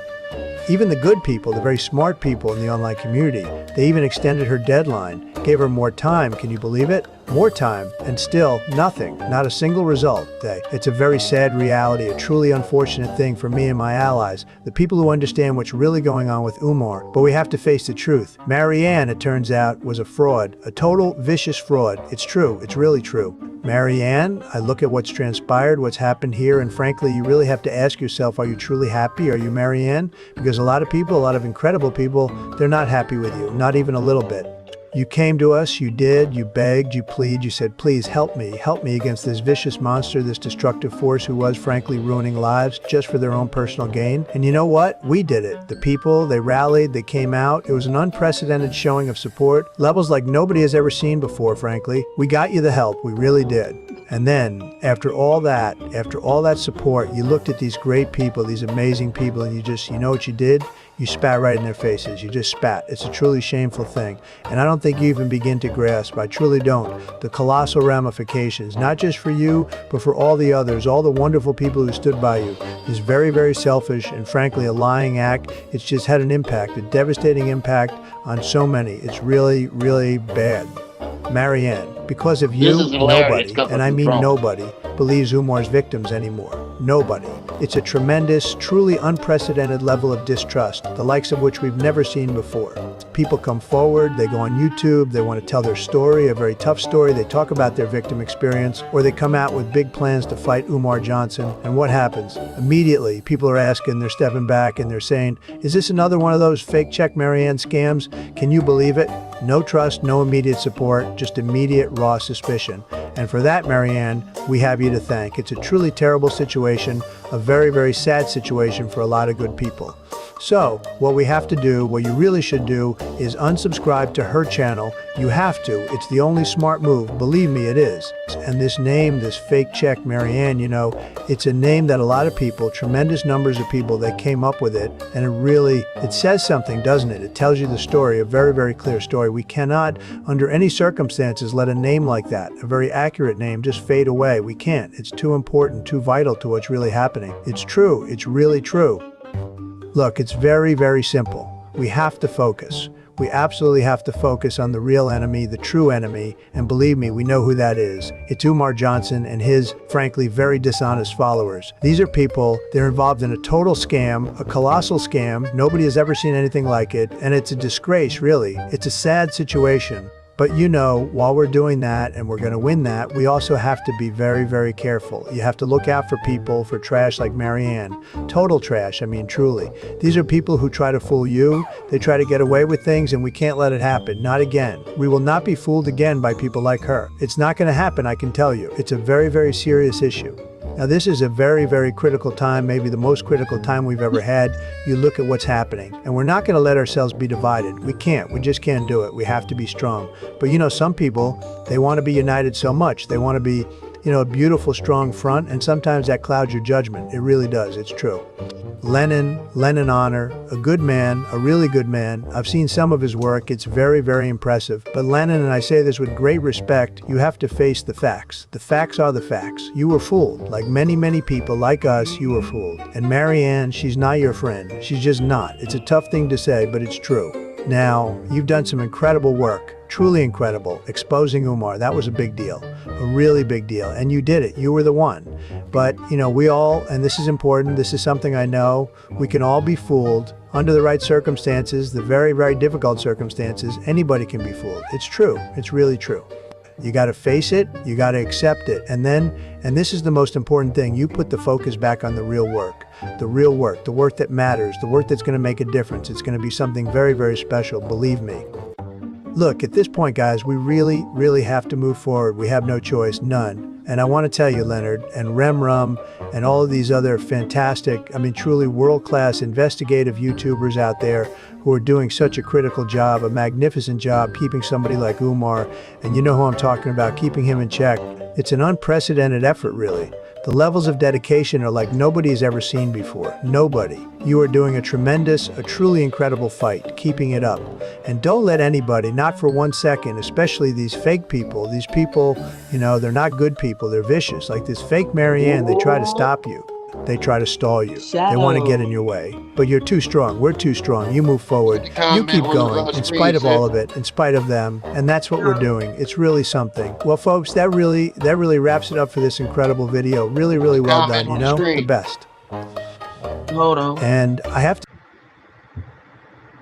Even the good people, the very smart people in the online community, they even extended her deadline, gave her more time, can you believe it? More time, and still nothing, not a single result. It's a very sad reality, a truly unfortunate thing for me and my allies, the people who understand what's really going on with Umar, but we have to face the truth. Maryanne, it turns out, was a fraud, a total vicious fraud. It's true, it's really true. Maryanne, I look at what's transpired, what's happened here, and frankly, you really have to ask yourself, are you truly happy? Are you Maryanne? Because a lot of people, a lot of incredible people, they're not happy with you, not even a little bit. You came to us, you did, you begged, you plead, you said, please help me against this vicious monster, this destructive force who was frankly ruining lives just for their own personal gain. And you know what? We did it. The people, they rallied, they came out. It was an unprecedented showing of support, levels like nobody has ever seen before, frankly. We got you the help, we really did. And then, after all that support, you looked at these great people, these amazing people, and you know what you did? You spat right in their faces. You just spat. It's a truly shameful thing. And I don't think you even begin to grasp, I truly don't, the colossal ramifications, not just for you, but for all the others, all the wonderful people who stood by you. This very, very selfish and frankly a lying act. It's just had an impact, a devastating impact on so many. It's really, really bad. Maryanne, because of you, nobody, and I mean nobody, believes Umar's victims anymore. Nobody. It's a tremendous, truly unprecedented level of distrust, the likes of which we've never seen before. People come forward, they go on YouTube, they want to tell their story, a very tough story, they talk about their victim experience, or they come out with big plans to fight Umar Johnson, and what happens? Immediately, people are asking, they're stepping back, and they're saying, is this another one of those fake check Maryanne scams? Can you believe it? No trust, no immediate support, just immediate raw suspicion. And for that, Maryanne, we have you to thank. It's a truly terrible situation, a very, very sad situation for a lot of good people. So, what we have to do, what you really should do, is unsubscribe to her channel. You have to. It's the only smart move. Believe me, it is. And this name, this fake check Maryanne, you know, it's a name that a lot of people, tremendous numbers of people, they came up with it. And it says something, doesn't it? It tells you the story, a very, very clear story. We cannot, under any circumstances, let a name like that, a very accurate name, just fade away. We can't. It's too important, too vital to what's really happening. It's true. It's really true. Look, it's very, very simple. We have to focus. We absolutely have to focus on the real enemy, the true enemy, and believe me, we know who that is. It's Umar Johnson and his, frankly, very dishonest followers. These are people, they're involved in a total scam, a colossal scam. Nobody has ever seen anything like it, and it's a disgrace, really. It's a sad situation. But you know, while we're doing that and we're going to win that, we also have to be very, very careful. You have to look out for people, for trash like Maryanne. Total trash, I mean, truly. These are people who try to fool you. They try to get away with things, and we can't let it happen. Not again. We will not be fooled again by people like her. It's not going to happen, I can tell you. It's a very, very serious issue. Now, this is a very, very critical time, maybe the most critical time we've ever had. You look at what's happening, and we're not going to let ourselves be divided. We can't. We just can't do it. We have to be strong. But you know, some people, they want to be united so much. They want to be, you know, a beautiful, strong front, and sometimes that clouds your judgment. It really does. It's true. Lenon Honor, a good man, a really good man. I've seen some of his work. It's very, very impressive. But Lennon, and I say this with great respect, you have to face the facts. The facts are the facts. You were fooled. Like many, many people like us, you were fooled. And Maryanne, she's not your friend. She's just not. It's a tough thing to say, but it's true. Now, you've done some incredible work. Truly incredible. Exposing Umar, that was a big deal. A really big deal. And you did it. You were the one. But, you know, we all, and this is important, this is something I know, we can all be fooled under the right circumstances, the very, very difficult circumstances. Anybody can be fooled. It's true. It's really true. You got to face it. You got to accept it. And this is the most important thing, you put the focus back on the real work, the work that matters, the work that's going to make a difference. It's going to be something very, very special. Believe me. Look, at this point, guys, we really, really have to move forward. We have no choice, none. And I want to tell you, Leonard, and Rum, and all of these other fantastic, I mean, truly world-class investigative YouTubers out there who are doing such a critical job, a magnificent job, keeping somebody like Umar, and you know who I'm talking about, keeping him in check. It's an unprecedented effort, really. The levels of dedication are like nobody has ever seen before. Nobody. You are doing a tremendous, a truly incredible fight, keeping it up. And don't let anybody, not for 1 second, especially these fake people, these people, you know, they're not good people, they're vicious. Like this fake Maryanne, they try to stop you. They try to stall you. They want to get in your way. But you're too strong. We're too strong. You move forward. You keep going in spite of all of it, in spite of them. And that's what we're doing. It's really something. Well, folks, that really wraps it up for this incredible video. Really, really well done. You know, the best. Hold on. And I have to.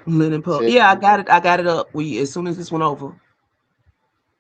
Lennon post. Yeah, I got it. I got it up. As soon as this went over.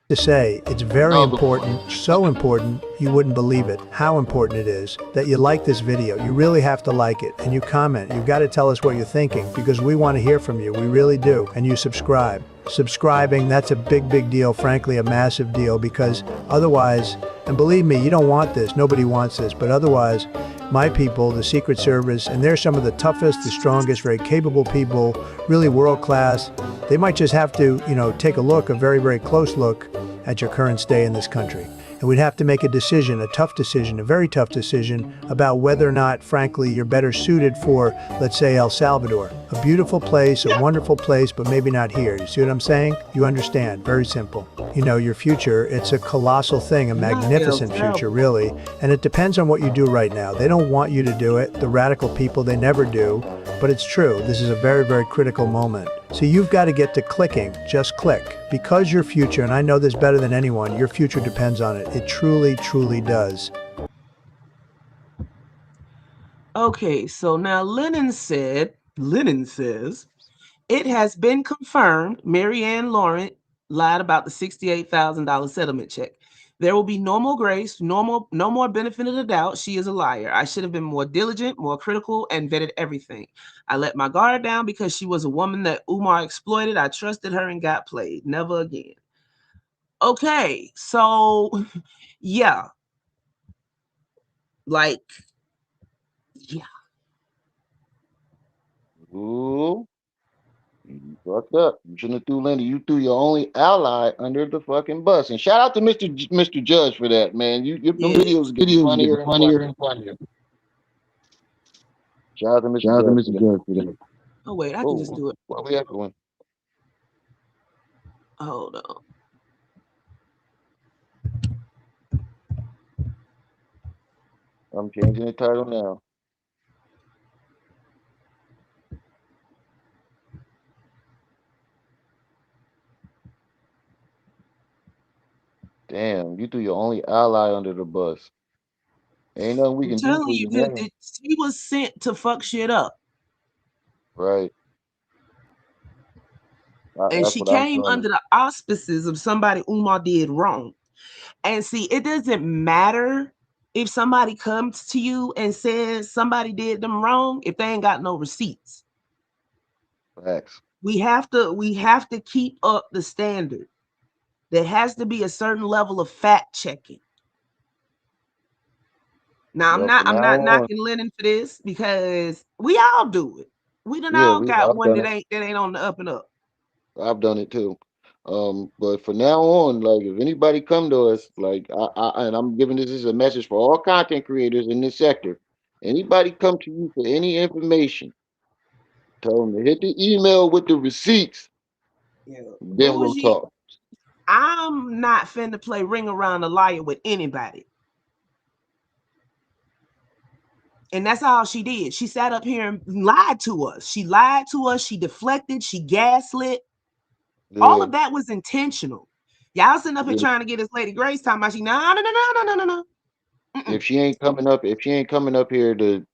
To say it's very important, so important you wouldn't believe it, how important it is that you like this video. You really have to like it, and you comment. You've got to tell us what you're thinking, because we want to hear from you. We really do. And you subscribe. Subscribing, that's a big, big deal, frankly, a massive deal, because otherwise, and believe me, you don't want this, nobody wants this, but otherwise, my people, the Secret Service, and they're some of the toughest, the strongest, very capable people, really world-class. They might just have to, you know, take a look, a very, very close look at your current stay in this country. And we'd have to make a decision, a tough decision, a very tough decision about whether or not, frankly, you're better suited for, let's say, El Salvador. A beautiful place, a wonderful place, but maybe not here. You see what I'm saying? You understand. Very simple. You know, your future, it's a colossal thing, a magnificent future, really. And it depends on what you do right now. They don't want you to do it. The radical people, they never do. But it's true. This is a very, very critical moment. So you've got to get to clicking. Just click. Because your future, and I know this better than anyone, your future depends on it. It truly, truly does. Okay, so now Lennon says, it has been confirmed Maryanne Lauren lied about the $68,000 settlement check. There will be no more grace, no more benefit of the doubt. She is a liar. I should have been more diligent, more critical, and vetted everything. I let my guard down because she was a woman that Umar exploited. I trusted her and got played. Never again. Okay, so yeah, like yeah. Ooh, you fucked up. You shouldn't have threw Linda. You threw your only ally under the fucking bus. And shout out to Mr. Judge for that, man. Them Yeah. videos are getting funnier and funnier. Shout out to Mr. Judge for that. Oh wait, I can just Oh, do it. why we echoing? Hold on. I'm changing the title now. Damn, you threw your only ally under the bus. Ain't nothing we I'm can do telling for you, you now. she was sent to fuck shit up. Right. And That's she what I'm came feeling. under the auspices of somebody Umar did wrong. And see, it doesn't matter if somebody comes to you and says somebody did them wrong if they ain't got no receipts. Facts. We have to keep up the standard. There has to be a certain level of fact checking. Now I'm Well, not for I'm now not on, knocking Lennon for this because we all do it. We done yeah, all we got I've one done that it. ain't on the up and up. I've done it too. But for now on, like if anybody come to us, like and I'm giving this as a message for all content creators in this sector. Anybody come to you for any information, tell them to hit the email with the receipts. Yeah. Then we'll Bougie, talk. I'm not finna play ring around the liar with anybody. And that's all she did. She sat up here and lied to us. She lied to us. She deflected. She gaslit. All Yeah. of that was intentional. Y'all sitting up here If, trying to get this Lady Grace talking about she no no no no no no no no. if she ain't coming up here to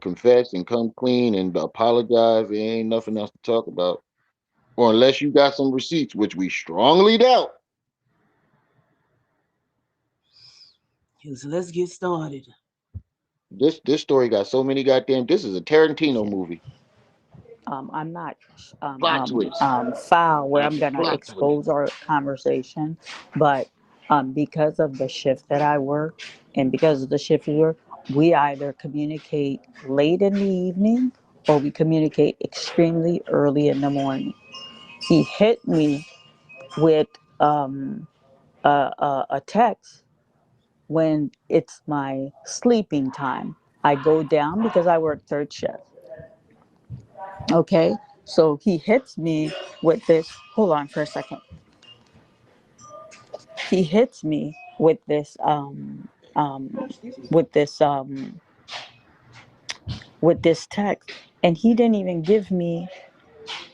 confess and come clean and apologize, there ain't nothing else to talk about. Or unless you got some receipts, which we strongly doubt. So let's get started. This story got so many goddamn. This is a Tarantino Yeah. movie. I'm not Plot twist. foul where I'm going to expose our conversation, but because of the shift that I work and because of the shift we work, we either communicate late in the evening or we communicate extremely early in the morning. He hit me with a text when it's my sleeping time. I go down because I work third shift. Okay, so he hits me with this. Hold on for a second. He hits me um with this with this text, and he didn't even give me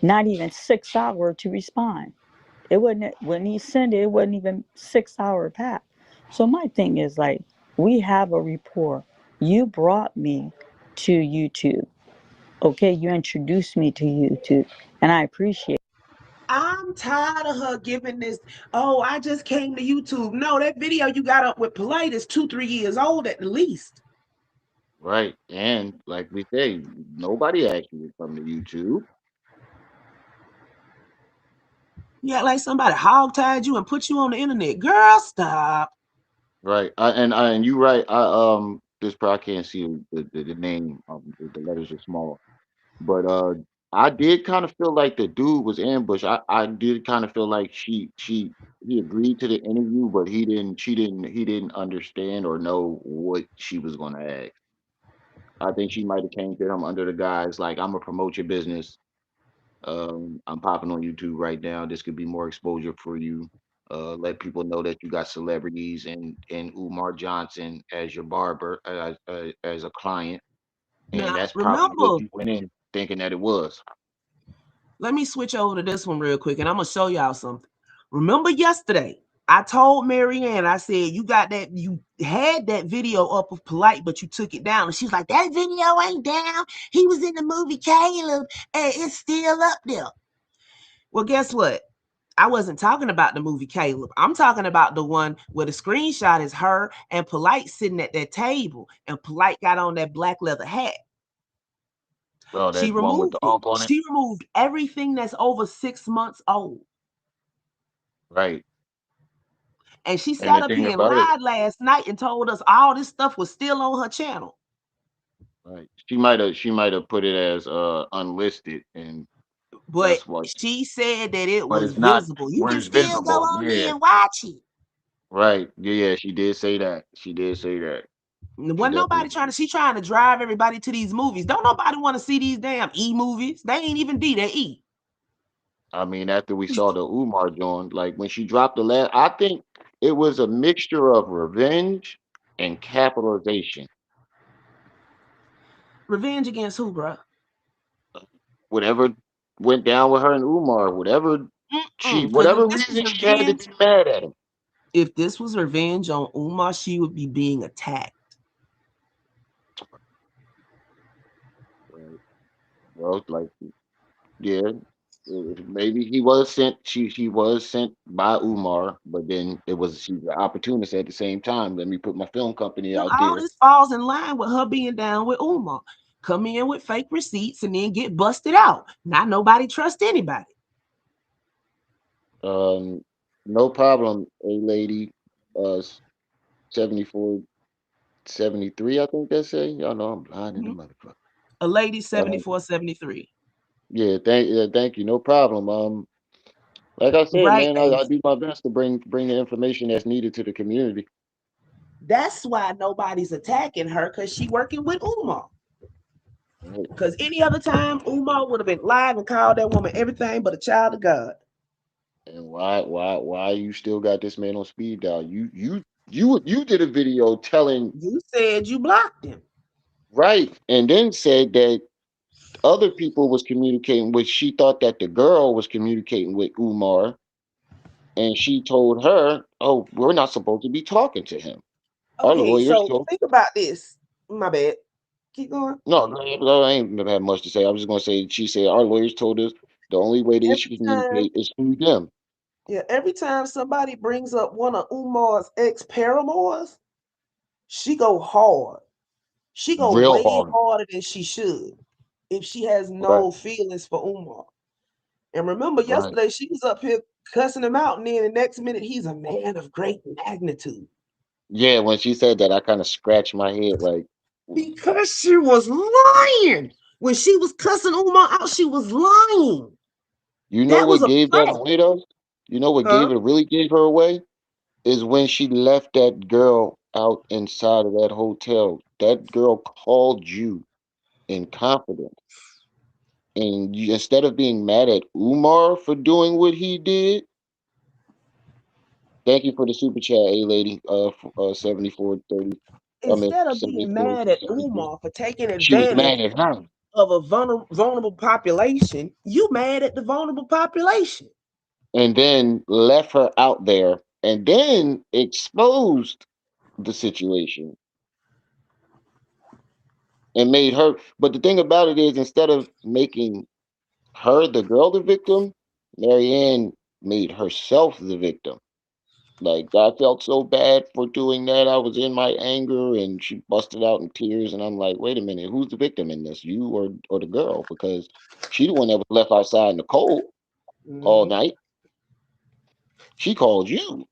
not even 6 hours to respond. It wasn't when he sent it. It wasn't even 6 hour pass. So my thing is like, we have a rapport. You brought me to YouTube. Okay, you introduced me to YouTube, and I appreciate. I'm tired of her giving this. Oh, I just came to YouTube. No, that video you got up with Polite is 2-3 years old at the least. Right. And like we say, nobody asked you to come to YouTube. Yeah, like somebody hogtied you and put you on the internet. Girl, stop. Right. And you right. This probably can't see the name. The letters are small. But I did kind of feel like the dude was ambushed. I did kind of feel like he agreed to the interview, but he didn't understand or know what she was gonna ask. I think she might have came to him under the guise like, I'm gonna promote your business. I'm popping on YouTube right now. This could be more exposure for you. Let people know that you got celebrities and Umar Johnson as your barber, as a client, and Now, that's probably what remember, you went in thinking that it was. let me switch over to this one real quick and I'm going to show y'all something. Remember yesterday? I told Maryanne, I said, you got that, you had that video up of Polite, but you took it down. And she was like, that video ain't down. He was in the movie Caleb, and it's still up there. Well, guess what? I wasn't talking about the movie Caleb. I'm talking about the one where the screenshot is her and Polite sitting at that table, and Polite got on that black leather hat. Oh, She that one with removed the it. unk on it. She removed everything that's over 6 months old. Right. And she And sat the up thing here and about it, lied last night and told us all this stuff was still on her channel. right? She might have put it as unlisted, and But that's what. she said that it But was it's not visible. You where can it's still go visible. on there Yeah. and watch it. Right. Yeah. Yeah. She did say that. She did say that. She Wasn't nobody definitely trying to, did. she trying to drive everybody to these movies. Don't nobody want to see these damn E movies. They ain't even D, they E. I mean, after we saw the Umar joint, like when she dropped the last, I think it was a mixture of revenge and capitalization. Revenge against who, bruh? Whatever went down with her and Umar, Because if whatever this was reason she had to revenge, be mad at him. if this was revenge on Umar, she would be being attacked. Right. Well, like, yeah, maybe he was sent. She was sent by Umar, but then she's an opportunist at the same time. Let me put my film company Look, out all there. this falls in line with her being down with Umar. Come in with fake receipts and then get busted out. Not nobody trust anybody. Um, no problem, a lady. 74, 73, I think they say. Y'all know I'm blind in the Mhm. motherfucker. A lady Uh, 74, 73. yeah, thank you. No problem. Like I said, Right, man, I Ace. do my best to bring the information that's needed to the community. That's why nobody's attacking her, because she working with Umar. Right. Because any other time, Umar would have been live and called that woman everything but a child of God. And why you still got this man on speed dial? You did a video telling You said you blocked him. right, and then said that other people was communicating with. She thought that the girl was communicating with Umar, and she told her, "Oh, we're not supposed to be talking to him. Our Okay, lawyers so told." think about this. My bad. Keep going. No, I ain't gonna have much to say. I was just gonna say she said our lawyers told us the only way they Every should time, communicate is through them. yeah, every time somebody brings up one of Umar's ex paramours, she go hard. She go Real way hard. harder than she should if she has Right, no feelings for Umar. And remember, right. yesterday she was up here cussing him out, and then the next minute he's a man of great magnitude. Yeah, when she said that, I kind of scratched my head like, Because she was lying. When she was cussing Umar out, she was lying. you know That was what a gave that fact. away though? You know what Huh? really gave her away? Is when she left that girl out inside of that hotel. That girl called you in confidence. And instead of being mad at Umar for doing what he did, thank you for the super chat, A lady. 7430. I mean Instead of being 74 mad at 73. Umar for taking She was advantage mad at him. of a vulnerable population, you mad at the vulnerable population. And then left her out there and then exposed the situation and made her. But the thing about it is, instead of making her the girl the victim, Maryanne made herself the victim. Like I felt so bad for doing that. I was in my anger and she busted out in tears and I'm like, wait a minute, who's the victim in this? You or the girl? Because she the one that was left outside in the cold all Mhm. night. She called you.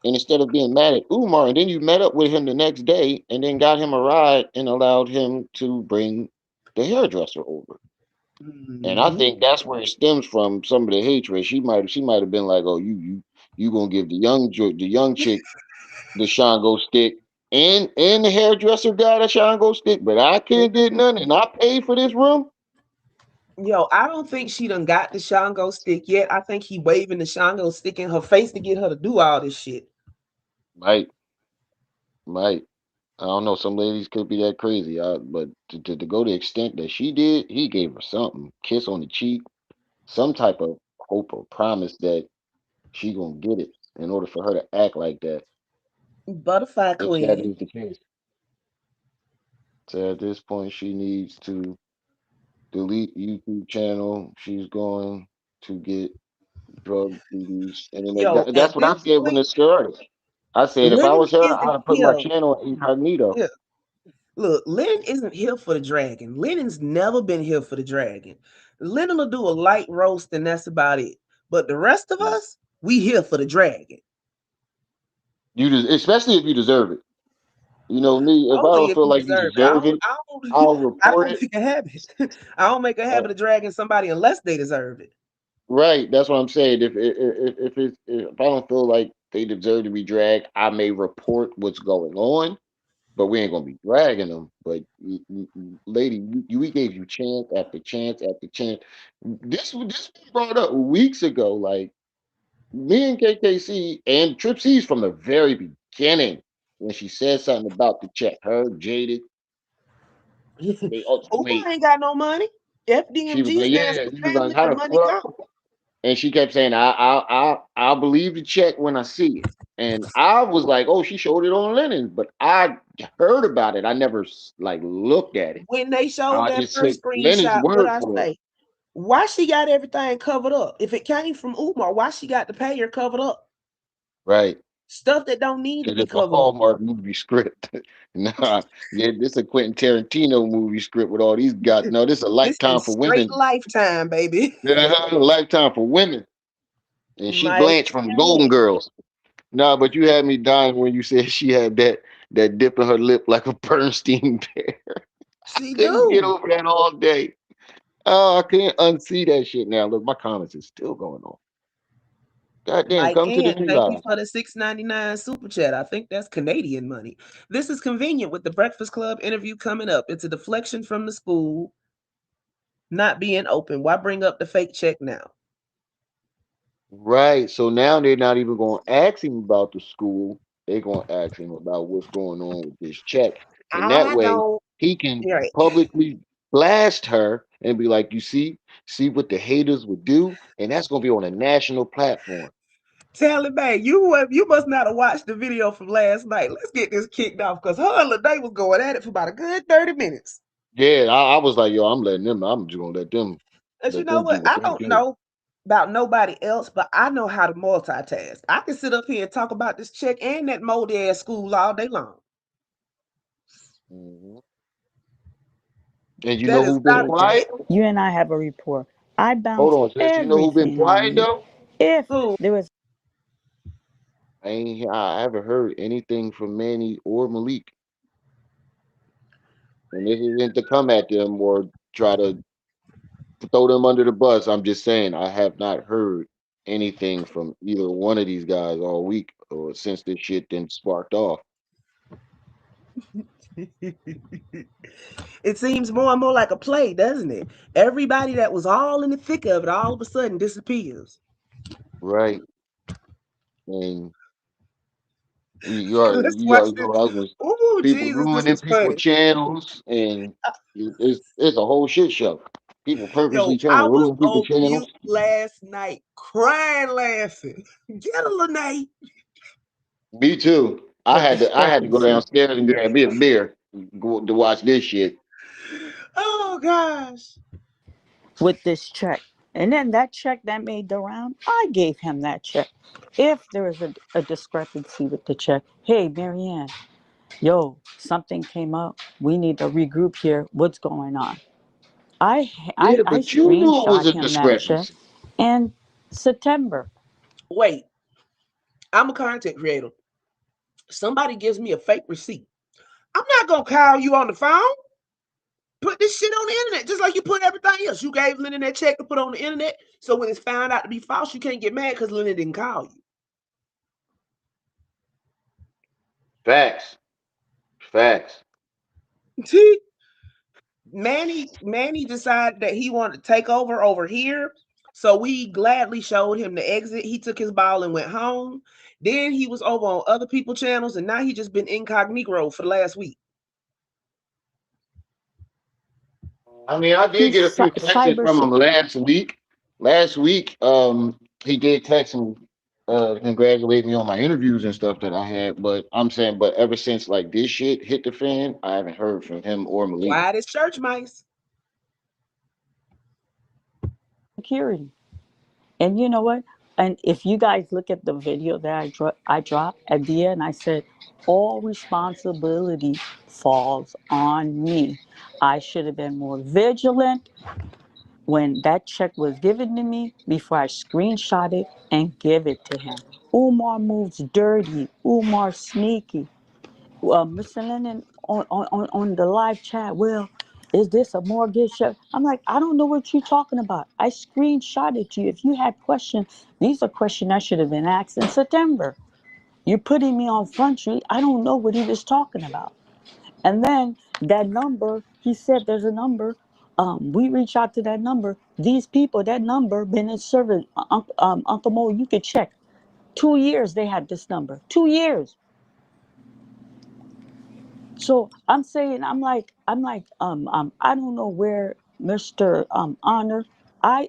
And instead of being mad at Umar, and then you met up with him the next day and then got him a ride and allowed him to bring the hairdresser over. And I Mhm. think that's where it stems from. Some of the hatred. She might have been like, "Oh, you gonna give the young chick the Shango stick and the hairdresser got a Shango stick, but I can't get none, and I paid for this room." Yo, I don't think she done got the Shango stick yet. I think he waving the Shango stick in her face to get her to do all this shit. Might, might. I don't know. Some ladies could be that crazy. But to go the extent that she did, he gave her something, kiss on the cheek, some type of hope or promise that she gonna get it. in order for her to act like that. Butterfly If that Queen. is the case. So at this point, she needs to delete YouTube channel. She's going to get drug abuse, and then Yo, at that's what I this said when point, it started. I said if I Lennon was her, isn't I'd put my here. channel incognito. Yeah. Look, Lennon isn't here for the dragon. Lennon's never been here for the dragon. Lennon will do a light roast, and that's about it. But the rest of us, we here for the dragon. Especially if you deserve it. You know me, if I Only don't if feel you like you deserve it. deserve it, I'll I report don't it. make a habit. I don't make a Uh, habit of dragging somebody unless they deserve it. right, that's what I'm saying. If I don't feel like they deserve to be dragged, I may report what's going on, but we ain't gonna be dragging them. But lady, we gave you chance after chance after chance. This was brought up weeks ago. Like me and KKC and Trip C's from the very beginning when she said something about the check. Her jaded. They Umar wait. ain't got no money. She was FDMG like, stands yeah. for She was like, family. how The the money fuck? come. And she kept saying, I'll believe the check when I see it. And I was like, oh, she showed it on Lennon, but I heard about it. I never like looked at it. When they showed I that just took first Lennon's screenshot, what word I for it. say? Why she got everything covered up? If it came from Umar, why she got the payer covered up? Right. Stuff that don't need to Because be it's a covered up. Hallmark movie script. Nah, yeah, this is a Quentin Tarantino movie script with all these guys. No, this is a This Lifetime is for straight Women. Lifetime, baby. Yeah, a Lifetime for Women. And she My Blanche from Golden Girls. No, but you had me dying when you said she had that dip in her lip like a Bernstein bear. she Couldn't get do. over that all day. Oh, I can't unsee that shit now. Look, my comments is still going on. God damn, Mike come to the Ann, new thank you live. for the 6.99 super chat. I think that's Canadian money. This is convenient with the Breakfast Club interview coming up. It's a deflection from the school not being open. Why bring up the fake check now? Right. So now they're not even going to ask him about the school. They're going to ask him about what's going on with this check. And that I way don't. he can Right. publicly blast her and be like, you see what the haters would do? And that's going to be on a national platform. Tell it back. You must not have watched the video from last night. Let's get this kicked off because her and Lene was going at it for about a good 30 minutes. Yeah, I was like, yo, I'm letting them, I'm just going to But you let know them do what? what I they don't do. know about nobody else, but I know how to multitask. I can sit up here and talk about this check and that moldy ass school all day long. Mhm. And you That know is who been not a drag. quiet? You and I have a rapport. I Hold bounce on, sis. You know who been everything on quiet you. though? If Who? there was I haven't heard anything from Manny or Malik. And this isn't to come at them or try to throw them under the bus. I'm just saying I have not heard anything from either one of these guys all week or since this shit then sparked off. It seems more and more like a play, doesn't it? Everybody that was all in the thick of it all of a sudden disappears. Right. And you are Let's watch this. I was Oh, people Jesus, this ruining was people funny. channels and it's a whole shit show. People Yo, purposely trying to I was ruin people's on mute channels. last night crying laughing. Get a Lene. Me too. a I had to go discrepancy downstairs and grab me a beer to watch this shit. Oh gosh. with this check, and then that check that made the round, I gave him that check. If there was a discrepancy with the check, hey, Maryanne, yo, something came up. We need to regroup here. What's going on? Yeah, I but you knew it was screenshot a him that check discrepancy. in September. Wait, I'm a content creator. Somebody gives me a fake receipt. I'm not gonna call you on the phone. Put this shit on the internet, just like you put everything else. You gave Lennon that check to put on the internet. So when it's found out to be false, you can't get mad because Lennon didn't call Facts. Facts. you. Manny decided that he wanted to take over here. So we gladly showed him the exit. He took his ball and went home. Then he was over on other people's channels, and now he just been incognito for the last week. I mean, I did He's get a few texts cyber from him last week. Last week, he did text me. congratulate me on my interviews and stuff that I had. But I'm saying, but ever since like this shit hit the fan, I haven't heard from him or Malik. Quiet as church mice. Security. And you know what? And if you guys look at the video that I dropped at the end, I said, all responsibility falls on me. I should have been more vigilant when that check was given to me before I screenshot it and give it to him. Umar moves dirty. Umar sneaky. Mr. Lennon on the live chat, well, is this a mortgage check? I'm like, I don't know what you're talking about. I screenshotted you. If you had questions, these are questions I should have been asked in September. You're putting me on Front Street. I don't know what he was talking about. And then that number, he said there's a number. We reach out to that number. These people, that number, been in service. Uncle Mo, you could check. 2 years they had this number. 2 years. So I'm saying, I don't know where Mr. Honor. I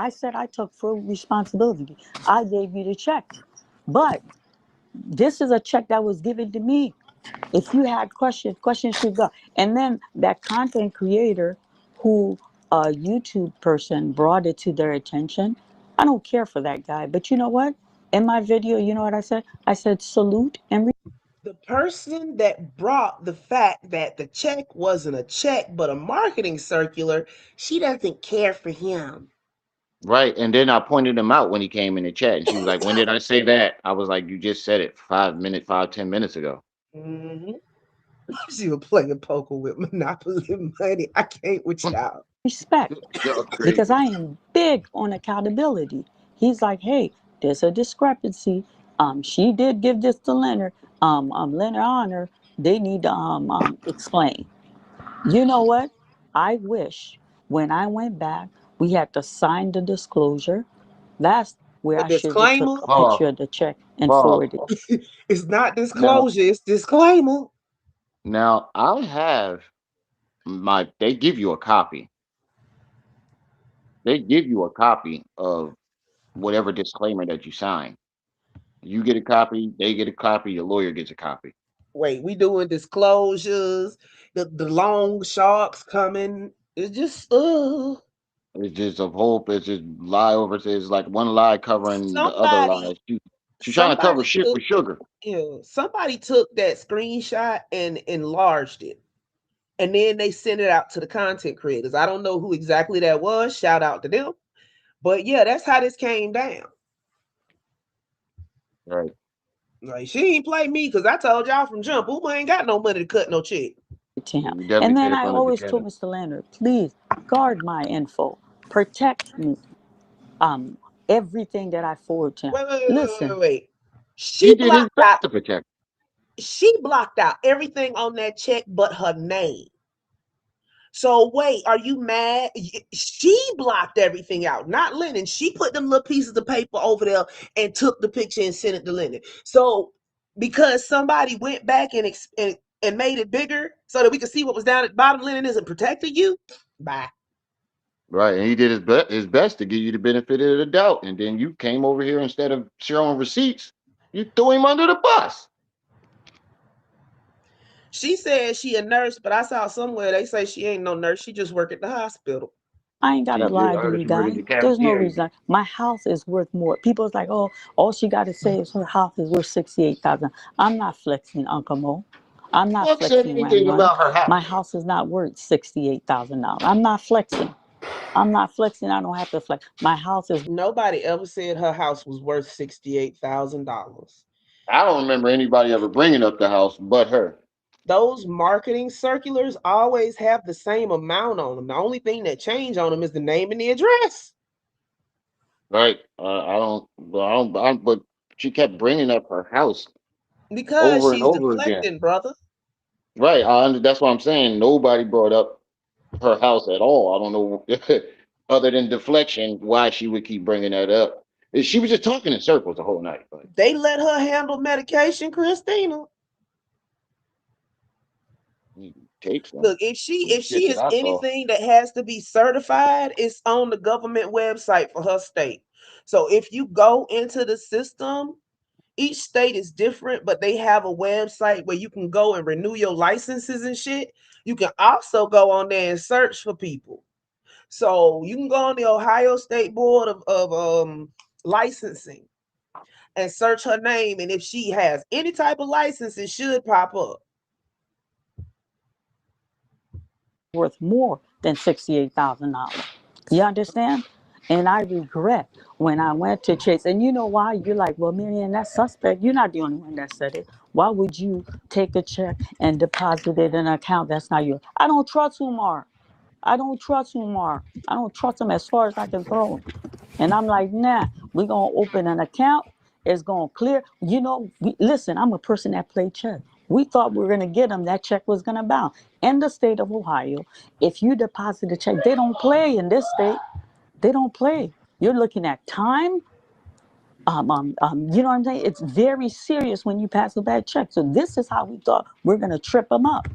said I took full responsibility. I gave you the check, but this is a check that was given to me. If you had questions should go. And then that content creator, who a YouTube person brought it to their attention. I don't care for that guy, but you know what? In my video, you know what I said? I said salute and The person that brought the fact that the check wasn't a check but a marketing circular, she doesn't care for him. Right. And then I pointed him out when he came in the chat, and she was like, "When did I say that?" I was like, "You just said it 5 minutes, 10 minutes ago." Mm-hmm. She was playing poker with Monopoly money. I can't with y'all. respect, Y'all because crazy. I am big on accountability. He's like, hey, there's a discrepancy. She did give this to Leonard. Leonard Honor. They need to explain. You know what? I wish when I went back, we had to sign the disclosure. That's where The I should have disclaimer, took a Pause. picture of the check and Pause. forwarded. it's not Now, disclosure, it's disclaimer. now I have my. They give you a copy. They give you a copy of whatever disclaimer that you sign. You get a copy. They get a copy. Your lawyer gets a copy. Wait, we doing disclosures. The long sharks coming. It's just It's just a whole. It's just lie over. It's like one lie covering the other somebody lies. She's trying to cover somebody shit took with sugar. somebody took that screenshot and enlarged it. And then they sent it out to the content creators. I don't know who exactly that was. Shout out to them. But yeah, that's how this came down. Right. Like she ain't play me because I told y'all from jump, Uber ain't got no money to cut no check. To him. You And definitely then said it I from the always beginning. told Mr. Leonard, please guard my info, protect me. Um, Everything that I forward to him. Listen, Wait. He did his best to protect. She blocked out everything on that check but her name. So wait, are you mad? She blocked everything out, not Lennon. She put them little pieces of paper over there and took the picture and sent it to Lennon. So because somebody went back and made it bigger so that we could see what was down at the bottom, Lennon isn't protecting you. Bye. Right, and he did his best to give you the benefit of the doubt, and then you came over here instead of showing receipts, you threw him under the bus. She said she a nurse, but I saw somewhere they say she ain't no nurse. She just work at the hospital. I ain't gotta I lie to heard you she worked in guys. the There's no cafeteria. reason. My house is worth more. People's like, oh, all she gotta say is her house is worth 68,000. I'm not flexing, Uncle Mo. I'm not Fuck said flexing, Ram anything Runner. about her My house. house is not worth $68,000. I'm not flexing. I'm not flexing. I don't have to flex. My house is. Nobody ever said her house was worth $68,000. I don't remember anybody ever bringing up the house but her. Those marketing circulars always have the same amount on them. The only thing that change on them is the name and the address. Right? But she kept bringing up her house Because over and she's over again. deflecting, brother. Right? That's what I'm saying. Nobody brought up her house at all. I don't know, other than deflection, why she would keep bringing that up. She was just talking in circles the whole night. Like, They let her handle medication, Christina. take some. Look, if she Shit that is I saw. anything that has to be certified, it's on the government website for her state. So if you go into the system, each state is different, but they have a website where you can go and renew your licenses and shit. You can also go on there and search for people. So you can go on the Ohio State Board of Licensing and search her name, and if she has any type of license, it should pop up. Worth more than $68,000. You understand? And I regret when I went to Chase. And you know why? You're like, well, Maryanne, that's suspect. You're not the only one that said it. Why would you take a check and deposit it in an account that's not yours? I don't trust Umar. I don't trust Umar. I don't trust him as far as I can throw him. And I'm like, nah, we're going to open an account. It's going to clear. Listen, I'm a person that played chess. We thought we were going to get him. That check was going to bounce. In the state of Ohio, if you deposit a check, they don't play in this state. They don't play. You're looking at time. You know what I'm saying? It's very serious when you pass a bad check. So this is how we thought we're going to trip them up.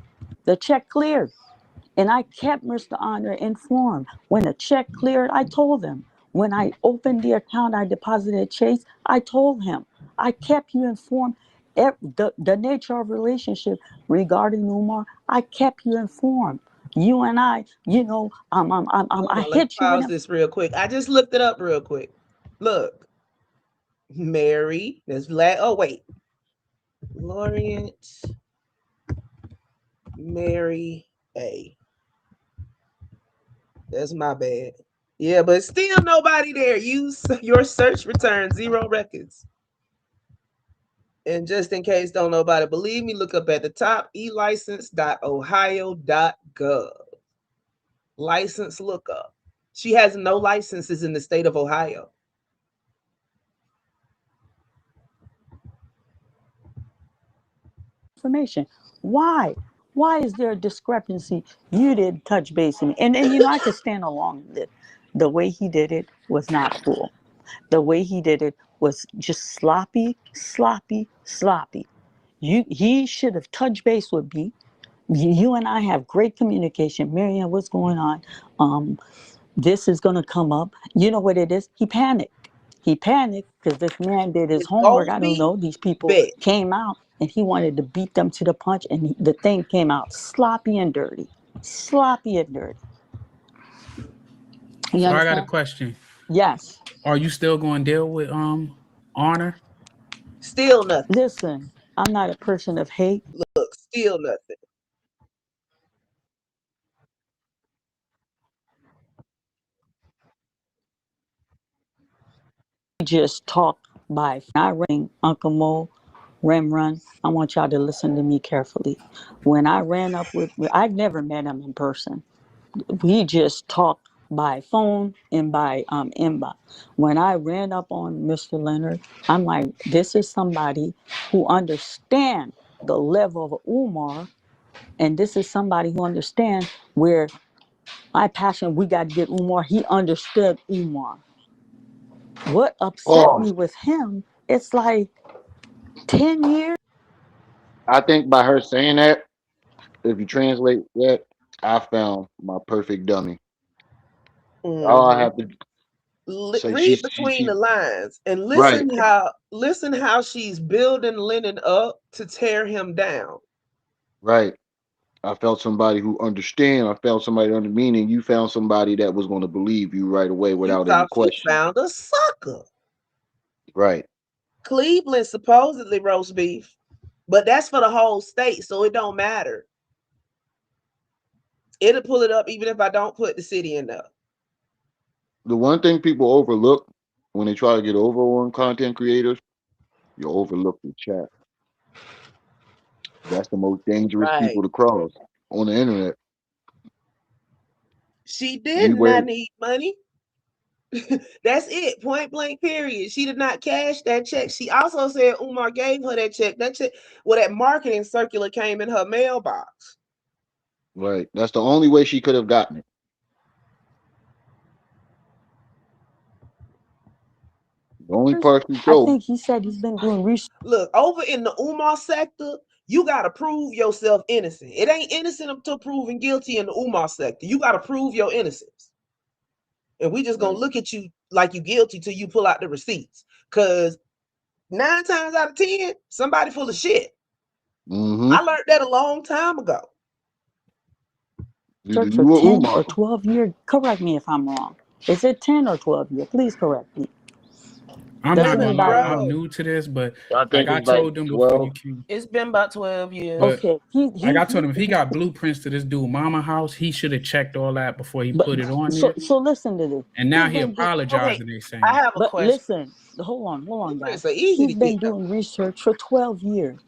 The check cleared. And I kept Mr. Honor informed. When the check cleared, I told him. When I opened the account, I deposited Chase, I told him. I kept you informed. The nature of relationship regarding Umar, I kept you informed. You and I, I Let me hit you with pause him. this real quick. I just looked it up real quick. Look, Mary. Wait, Lorient, Mary A. That's my bad. Yeah, but still nobody there. Your search returns 0 records. And just in case don't nobody believe me, look up at the top, elicense.ohio.gov. License lookup. She has no licenses in the state of Ohio. Information. Why? Why is there a discrepancy? You didn't touch base with me. And I could stand along with it. The way he did it was not cool. The way he did it was just sloppy, sloppy, sloppy. He should have touched base with me. You and I have great communication. Maryanne, what's going on? This is going to come up. You know what it is? He panicked. He panicked because this man did his It's homework. I don't Goldie know. These people Bet. came out and he wanted to beat them to the punch, and the thing came out sloppy and dirty. Sloppy and dirty. You So I got a understand? question. Yes. Are you still going to deal with Honor? Still nothing. Listen, I'm not a person of hate. Look, still nothing. Just talk by not ring Uncle Mo, Run. I want y'all to listen to me carefully. When I ran up with, I've never met him in person. We just talked by phone and by inbox. When I ran up on Mr. Leonard, I'm like, this is somebody who understands the level of Umar, and this is somebody who understands where my passion. We got to get Umar. He understood Umar. What upset Oh, me with him? It's like 10 years. I think by her saying that, if you translate that, I found my perfect dummy. All I Mm-hmm. have to say, Read between the lines and right, listen how she's building Lennon up to tear him down. right. I felt somebody who understand. I felt somebody under meaning. You found somebody that was going to believe you right away You without any thought you question. found a sucker. Right. Cleveland supposedly roast beef, but that's for the whole state, so it don't matter. It'll pull it up even if I don't put the city in there. The one thing people overlook when they try to get over on content creators, you overlook the chat. That's the most dangerous Right. people to cross on the internet. She did You not wait, need money. That's it. Point blank, period. She did not cash that check. She also said Umar gave her that check. That marketing circular came in her mailbox. right. That's the only way she could have gotten it. The only part she I told. think he said he's been doing research. Look, over in the Umar sector, you gotta prove yourself innocent. It ain't innocent until proven guilty in the Umar sector. You gotta prove your innocence. And we just gonna Right. look at you like you guilty till you pull out the receipts. Cause 9 times out of 10, somebody full of shit. Mm-hmm. I learned that a long time ago. Either For you or 10 or Umar. 12 years. Correct me if I'm wrong. Is it 10 or 12 years? Please correct me. I'm Does not Lennon, gonna lie, anybody I'm know? bro, new to this, but I like think I it's like told them before 12. you came, it's been about 12 years. but Okay, like I told him, if he got blueprints to this dude mama house, he should have checked all that before he but put it on so there. listen to this. And now He's he been do, Okay, apologizing. They I saying have a but question. listen, hold on, guys. Blueprints are easy He's to been get though. doing research for 12 years.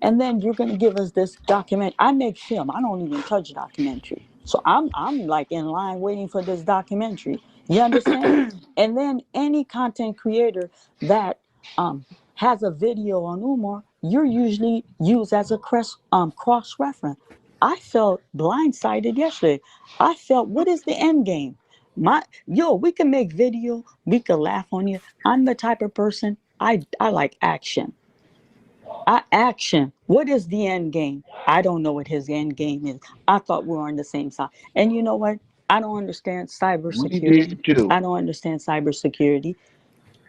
And then you're gonna give us this document. I make film. I don't even touch documentary. So I'm like in line waiting for this documentary. You understand? And then any content creator that has a video on Umar, you're usually used as a cross reference. I felt blindsided yesterday. I felt, what is the end game? We can make video, we can laugh on you. I'm the type of person, I like action. Action. What is the end game? I don't know what his end game is. I thought we were on the same side. And you know what? I don't understand We cybersecurity. did too. I don't understand cybersecurity.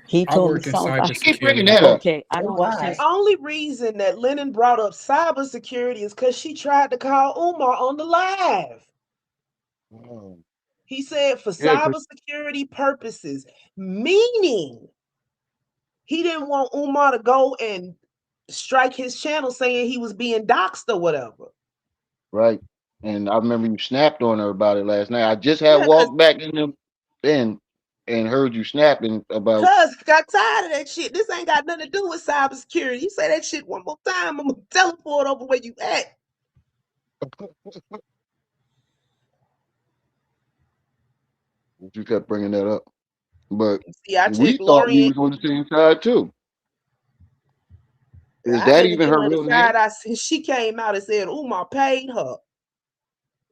He I told me work in something Why about, she keep bringing cybersecurity. that up? okay, I And don't understand. the only reason that Lennon brought up cybersecurity is because she tried to call Umar on the live. Oh. He said for Yeah, 'cause cybersecurity purposes, meaning he didn't want Umar to go and strike his channel saying he was being doxxed or whatever. right. And I remember you snapped on her about it last night. I just had Yeah, walked back in the in and heard you snapping about. cuz got tired of that shit. This ain't got nothing to do with cybersecurity. You say that shit one more time, I'm gonna teleport over where you at. You kept bringing that up, but See, I we checked thought we Lorient. was on the same side too. Is I that had to even give her her the real side. name? She came out and said Umar paid her.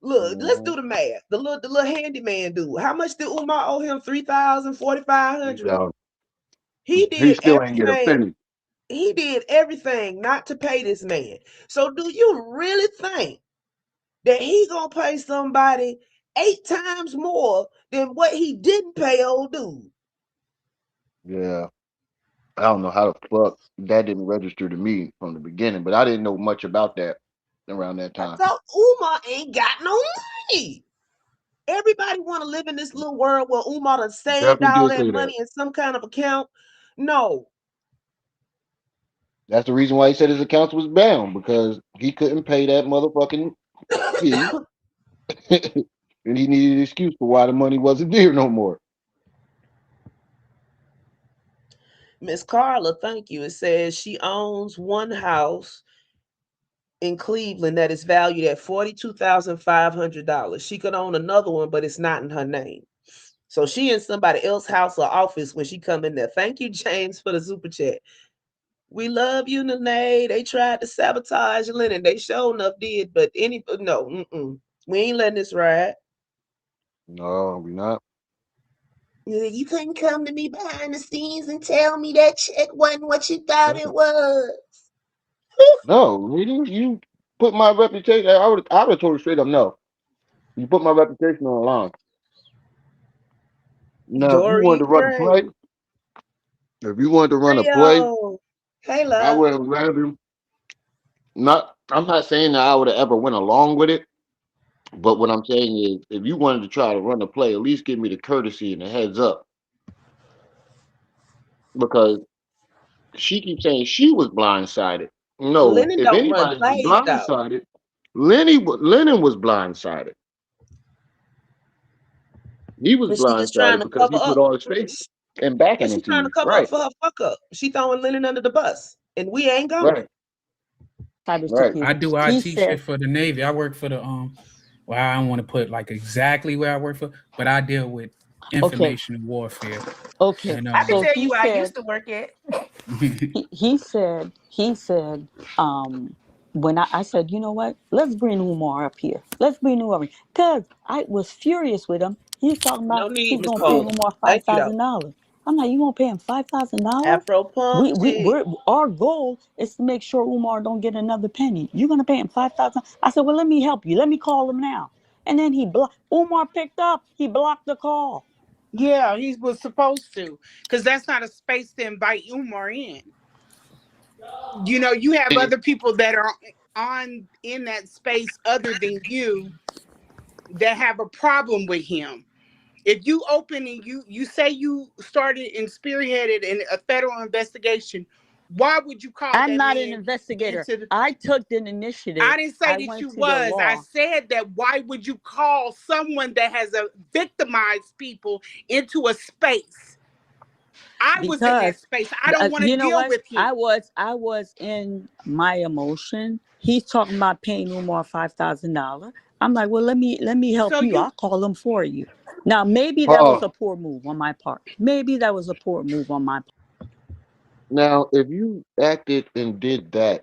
Look, let's Mm-hmm. do the math. The little handyman dude. How much did Umar owe him? 3,000, 4,500. He He did still ain't get a everything. penny. He did everything not to pay this man. So do you really think that he gonna pay somebody 8 times more than what he didn't pay old dude? Yeah, I don't know how the fuck that didn't register to me from the beginning, but I didn't know much about that around that I time. thought Umar ain't got no money. Everybody want to live in this little world where Umar done saved Definitely all did that say that. money in some kind of account. No, That's the reason why he said his accounts was bound because he couldn't pay that motherfucking fee, and he needed an excuse for why the money wasn't there no more. Miss Carla, thank you. It says she owns one house in Cleveland that is valued at $42,500. She could own another one, but it's not in her name. So she in somebody else's house or office when she come in there. Thank you, James, for the super chat. We love you, Nene. They tried to sabotage Lennon. They sure enough did, but we ain't letting this ride. No, we not. You couldn't come to me behind the scenes and tell me that check wasn't what you thought it was. No, you put my reputation. I would have told her straight up no. You put my reputation on the line. Now, if you wanted Doreen to run a Gray. play, if you wanted to run a Hey, play, yo. Hey, I love. would have rather not. I'm not saying that I would have ever went along with it, but what I'm saying is, if you wanted to try to run a play, at least give me the courtesy and the heads up, because she keeps saying she was blindsided. No, Lennon if don't run anybody was plays, though. blindsided, Lennon was blindsided. He was But she just trying blindsided to because cover he put up. all his faith and backing She into trying to you. cover up Right, for her fuck up. She throwing Lennon under the bus, and we ain't going. right, right. I Cybersecurity. do He IT shit said, for the Navy. I work for the well, I don't want to put like exactly where I work for, but I deal with okay, information warfare. okay. And I can So tell he you where I said, used to work at. he said, when I said, you know what, let's bring Umar up here. Let's bring Umar up, because I was furious with him. He's talking No about need, he's Miss gonna pay Paula. Umar five Thank you, though. thousand dollars. I'm like, you gonna pay him $5,000? Afro punk shit. We're our goal is to make sure Umar don't get another penny. You're gonna pay him 5,000. I said, well, let me help you. Let me call him now. And then Umar picked up. He blocked the call. Yeah, he was supposed to, because that's not a space to invite Umar in. You know, you have other people that are on in that space other than you that have a problem with him. If you open and you say you started and spearheaded a federal investigation, why would you call I'm that not an man investigator. into the? I took an initiative. I didn't say I that went you to the was. I law said that why would you call someone that has victimized people into a space? I was in that because space. I don't want to you know deal what? with him. I was in my emotion. He's talking about paying Umar $5,000. I'm like, well, let me help So you. you I'll call him for you. Now, maybe that was Pause. a poor move on my part. Maybe that was a poor move on my part. Now, if you acted and did that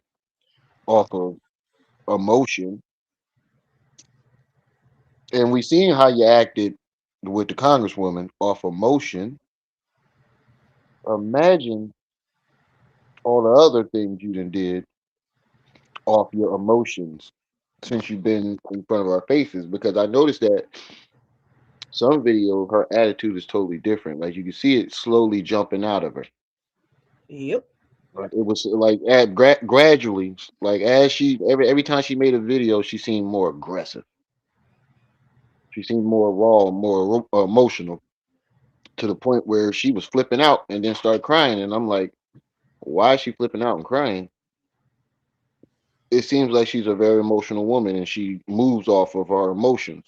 off of emotion, and we seen how you acted with the congresswoman off emotion, imagine all the other things you done did off your emotions since you've been in front of our faces. Because I noticed that some video, her attitude is totally different. Like you can see it slowly jumping out of her. Yep. Like it was like gradually, like as she every time she made a video, she seemed more aggressive. She seemed more raw, more emotional, to the point where she was flipping out and then started crying. And I'm like, why is she flipping out and crying? It seems like she's a very emotional woman and she moves off of her emotions.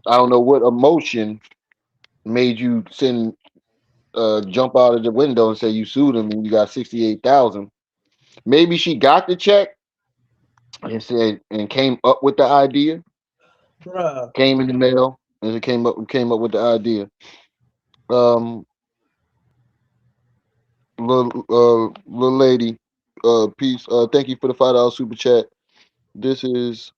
I don't know what emotion made you jump out of the window and say you sued him and you got 68,000. Maybe she got the check and said and came up with the idea, Bruh. came in the mail and it came up with the idea. Um, little lady, peace. Thank you for the $5 super chat. This is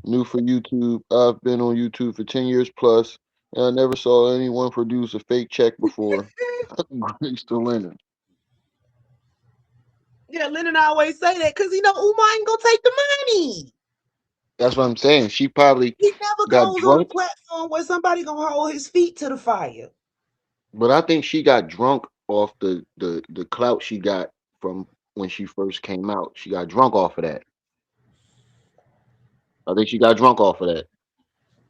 new for YouTube. I've been on YouTube for 10 years plus, and I never saw anyone produce a fake check before. Grace to Lennon. Yeah, Lennon always say that because he know Umar ain't gonna take the money. That's what I'm saying. She probably He never got goes on a drunk, platform where somebody gonna hold his feet to the fire. but I think she got drunk off the clout she got from when she first came out. She got drunk off of that. I think she got drunk off of that,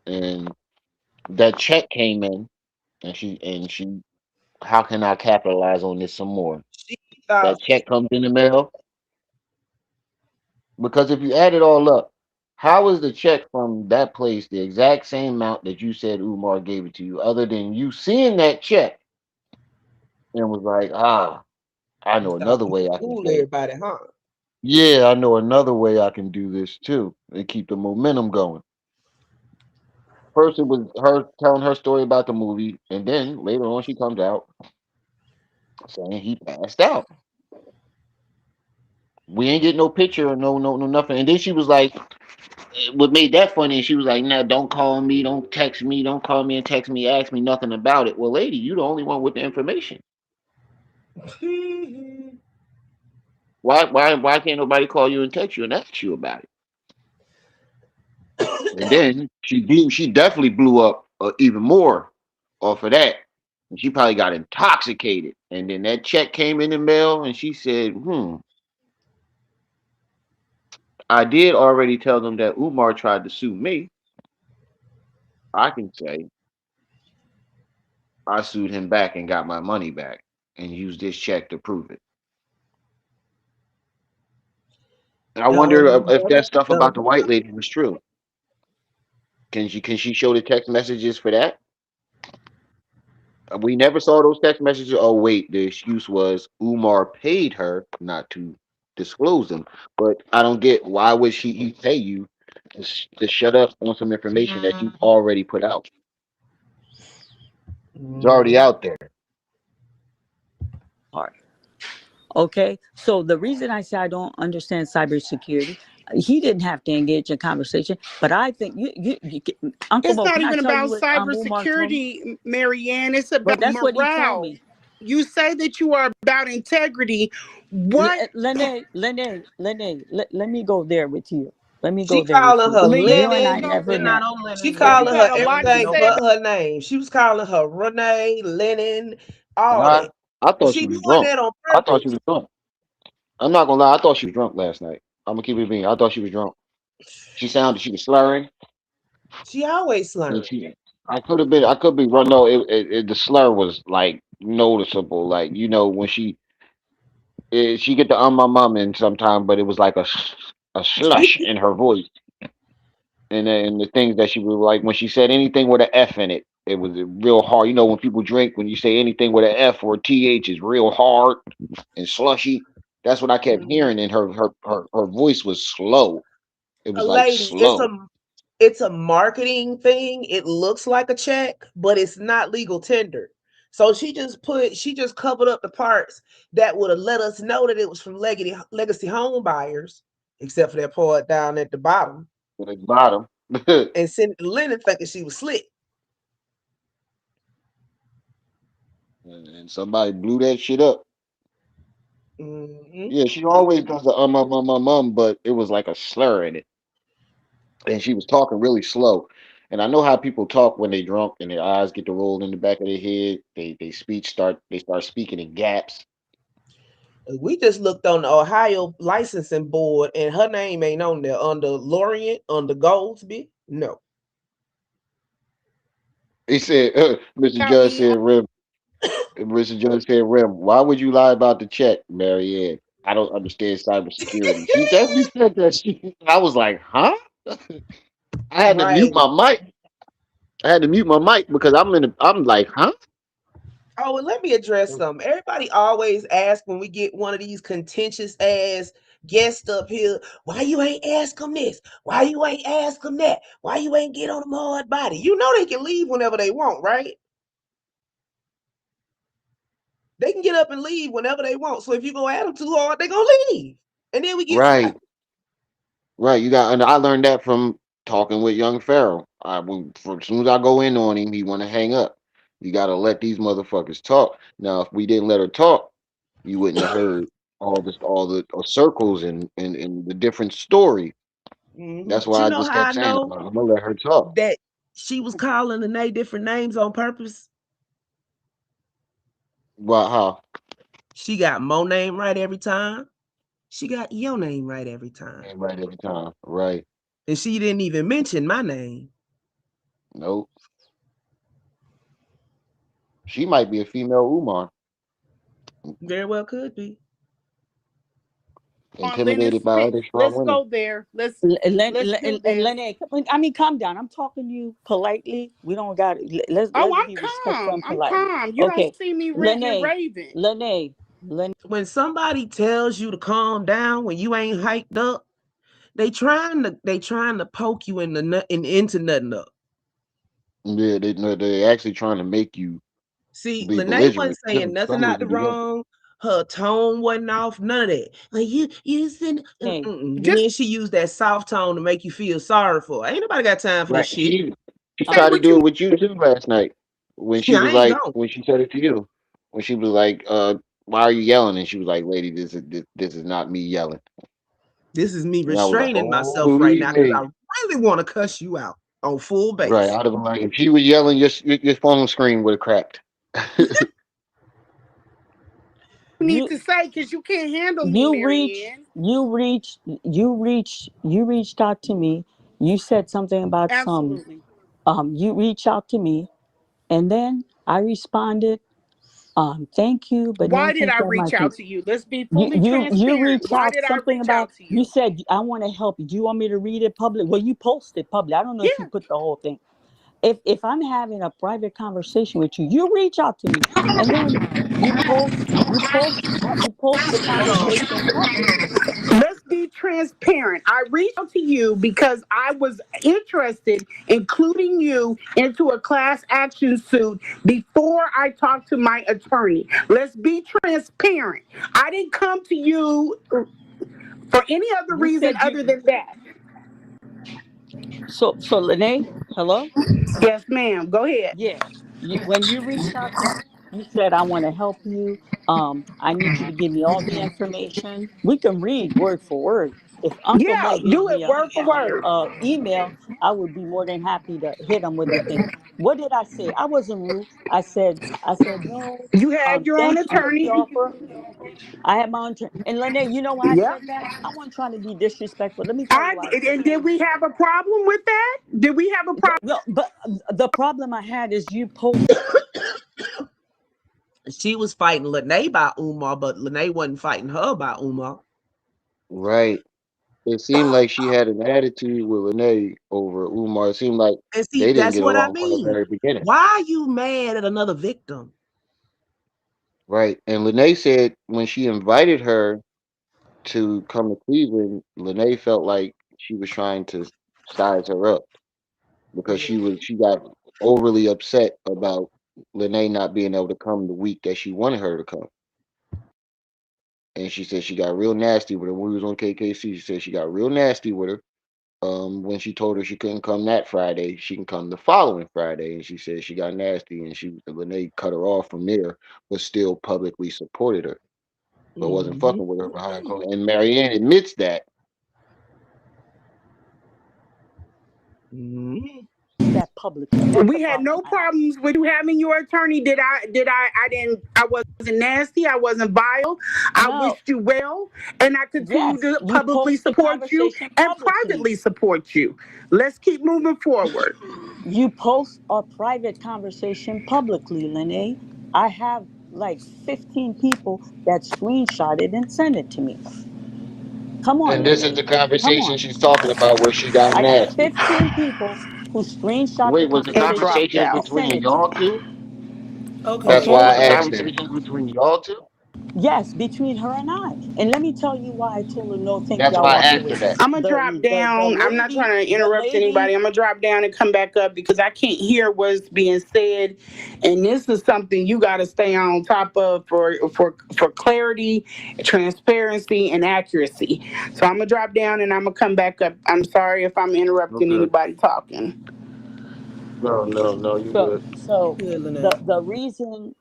and that check came in, and she. How can I capitalize on this some more? She thought That check comes in the mail. Because if you add it all up, how is the check from that place the exact same amount that you said Umar gave it to you, other than you seeing that check and was like, I he know thought another he way could I can fool pay. everybody, huh? Yeah, I know another way I can do this too and keep the momentum going. First, it was her telling her story about the movie, and then later on, she comes out saying he passed out. We ain't get no picture or no nothing. And then she was like, what made that funny? She was like, "No, don't call me, don't text me, don't call me and text me, ask me nothing about it." Well, lady, you the only one with the information. Why can't nobody call you and text you and ask you about it? And then she definitely blew up even more off of that. And she probably got intoxicated. And then that check came in the mail, and she said, I did already tell them that Umar tried to sue me. I can say I sued him back and got my money back and used this check to prove it. And I wonder Dum, if that stuff about the dum. white lady was true. Can she show the text messages for that? We never saw those text messages. Oh wait, the excuse was Umar paid her not to disclose them. But I don't get why would she pay you to shut up on some information that you've already put out? It's already Mhm. out there. Part. Okay, so the reason I say I don't understand cybersecurity, he didn't have to engage in conversation, but I think Uncle It's Bo, not can I even tell you about what Umar told me? cybersecurity, Maryanne. It's But about that's what he told morale. me. You say that you are about integrity. What? Lene, let me go there with you. Let me She go there with calling you. her You and I Lenin. Lenon, never We're not met. on you Lenin got level. you She got a calling lot to everything say but about. her name. She was calling her Renee, Lenin, And all that. I And thought she she was doing drunk. that on I thought she purpose. was drunk. I'm not gonna lie. I thought she was drunk last night. I'm gonna keep it being. I thought she was drunk. She was slurring. She always And slurring. she, I could have been. I could be wrong. No, the slur was like noticeable. Like when she get the my mom in sometime, but it was like a slush in her voice. And then the things that she was like when she said anything with an F in it, it was real hard. When people drink, when you say anything with an F or a TH, is real hard and slushy. That's what I kept Mhm. hearing, and her voice was slow. It A was like lady, slow. it's a marketing thing. It looks like a check, but it's not legal tender. So she just covered up the parts that would have let us know that it was from legacy home buyers, except for that part down at the bottom, At the bottom, and sent it to Lennon thinking she was slick. and somebody blew that shit up. Hmm. Yeah, she always does the but it was like a slur in it, and she was talking really slow. And I know how people talk when they drunk and their eyes get to roll in the back of their head. They start speaking in gaps. We just looked on the Ohio licensing board, and her name ain't on there under Lorient, under Goldsby. No. He said, Mr. Got Judge me. said, Mr. Judge said, Rem, why would you lie about the check, Maryanne? I don't understand cybersecurity. She definitely said that. I was like, huh? I had to mute Right. my mic. I had to mute my mic because I'm like, huh? Oh, and let me address something. Everybody always asks when we get one of these contentious ass guests up here, why you ain't ask them this? Why you ain't ask them that? Why you ain't get on them hard body? You know they can leave whenever they want, right? They can get up and leave whenever they want. So if you go at them too hard, they gonna leave. And then we get Right, silent. right. And I learned that from talking with young Pharaoh. As soon as I go in on him, he want to hang up. You got to let these motherfuckers talk. Now, if we didn't let her talk, you wouldn't have heard all the circles and the different story. That's But why you I know just how kept I saying, know I'm gonna let her talk. that she was calling the different names on purpose? Well, how? She got Mo name right every time. She got your name right every time. And right every time. Right. And she didn't even mention my name. Nope. She might be a female Umar, Very well could be. On Lennon intimidated by Street. other strong Let's women. go there. Let's do this. Lene, I mean, calm down. I'm talking to you politely. We don't got Oh, let's I'm be respectful calm. and I'm polite. calm. You don't Okay, see me ranting and Lene, raving. Lene. When somebody tells you to calm down when you ain't hyped up, they trying to poke you in the into nothing up. Yeah, they're actually trying to make you See, be Lene wasn't belligerent. saying nothing Some of out them the do that. wrong. Her tone wasn't off. None of that. Like you said, Lene, and Just then she used that soft tone to make you feel sorry for her. Ain't nobody got time for this Right. shit. She say tried to what do you it with you too last night when she I was ain't like gone. when she said it to you. When she was like, why are you yelling? And she was like, lady, this is not me yelling. This is me And I was like, restraining oh, myself right believe now because I me. really want to cuss you out on full Right. base. I'd have been like, if she was yelling, your phone screen would have cracked. need you to say because you can't handle me, you reach Maryanne. you reached out to me. You said something about some Absolutely. you reach out to me, and then I responded, thank you, but no Why did thank I you, reach Mikey. out to you? Let's be You fully you you transparent. reach Why out did I something reach about out to you you? said I want to help you. Do you want me to read it public? Well, you posted public. I don't know if you Yeah. put the whole thing. If I'm having a private conversation with you, you reach out to me, and then you post the Hold on. conversation public. Let's be transparent. I reached out to you because I was interested in including you into a class action suit before I talked to my attorney. Let's be transparent. I didn't come to you for any other You reason said other you than that. so Lene, hello? Yes, ma'am. Go ahead. Yeah. When you reached out to me. You said I want to help you. I need you to give me all the information. We can read word for word. If Uncle Yeah, Mike gave do me it word for word. a email, I would be more than happy to hit him with the thing. What did I say? I wasn't rude. I said no. You had your own Thank you for the attorney. offer. I had my own turn. And Lene, you know why I Yeah. said that? I wasn't trying to be disrespectful. Let me tell you I why I said and that. did we have a problem with that? Did we have a problem? No, but the problem I had is you post. She was fighting Lene about Umar, but Lene wasn't fighting her about Umar. Right. It seemed like she had an attitude with Renee over Umar. It seemed like And see, they didn't that's get what I along from the mean. very beginning. Why are you mad at another victim? Right. And Lene said when she invited her to come to Cleveland, Lene felt like she was trying to size her up because she got overly upset about Lene not being able to come the week that she wanted her to come. And she said she got real nasty with her when we was on KKC. She said she got real nasty with her. When she told her she couldn't come that Friday, she can come the following Friday. And she said she got nasty and Lene cut her off from there, but still publicly supported her, but wasn't Mm-hmm. fucking with her behind closed. And Maryanne admits that. Mm-hmm. That publicly. That's the We had no problem I have. problems with you having your attorney. I wasn't nasty, I wasn't vile. I No, wished you well, and I continue yes, to you publicly post the support you conversation and publicly. privately support you. Let's keep moving forward. You post our private conversation publicly, Lene. I have like 15 people that screenshot it and send it to me. Come on, And this is Lene. the Come conversation on. she's talking about where she got I got nasty. 15 people who screenshot the Wait, was the And conversation dropped conversation and out. send between it to y'all me. two? That's Okay. Okay? why Was I the asked that. conversation Between y'all two? Yes, between her and I. And let me tell you why I told her no, thank That's y'all, why I walk asked her away. that. I'm gonna drop The down. I'm not lady, trying to the interrupt anybody. lady, I'm gonna drop down and come back up because I can't hear what's being said, and this is something you got to stay on top of for clarity, transparency, and accuracy. So I'm gonna drop down and I'm gonna come back up. I'm sorry if I'm interrupting Okay. anybody talking. No, no, no, you so good. so Good, Lene.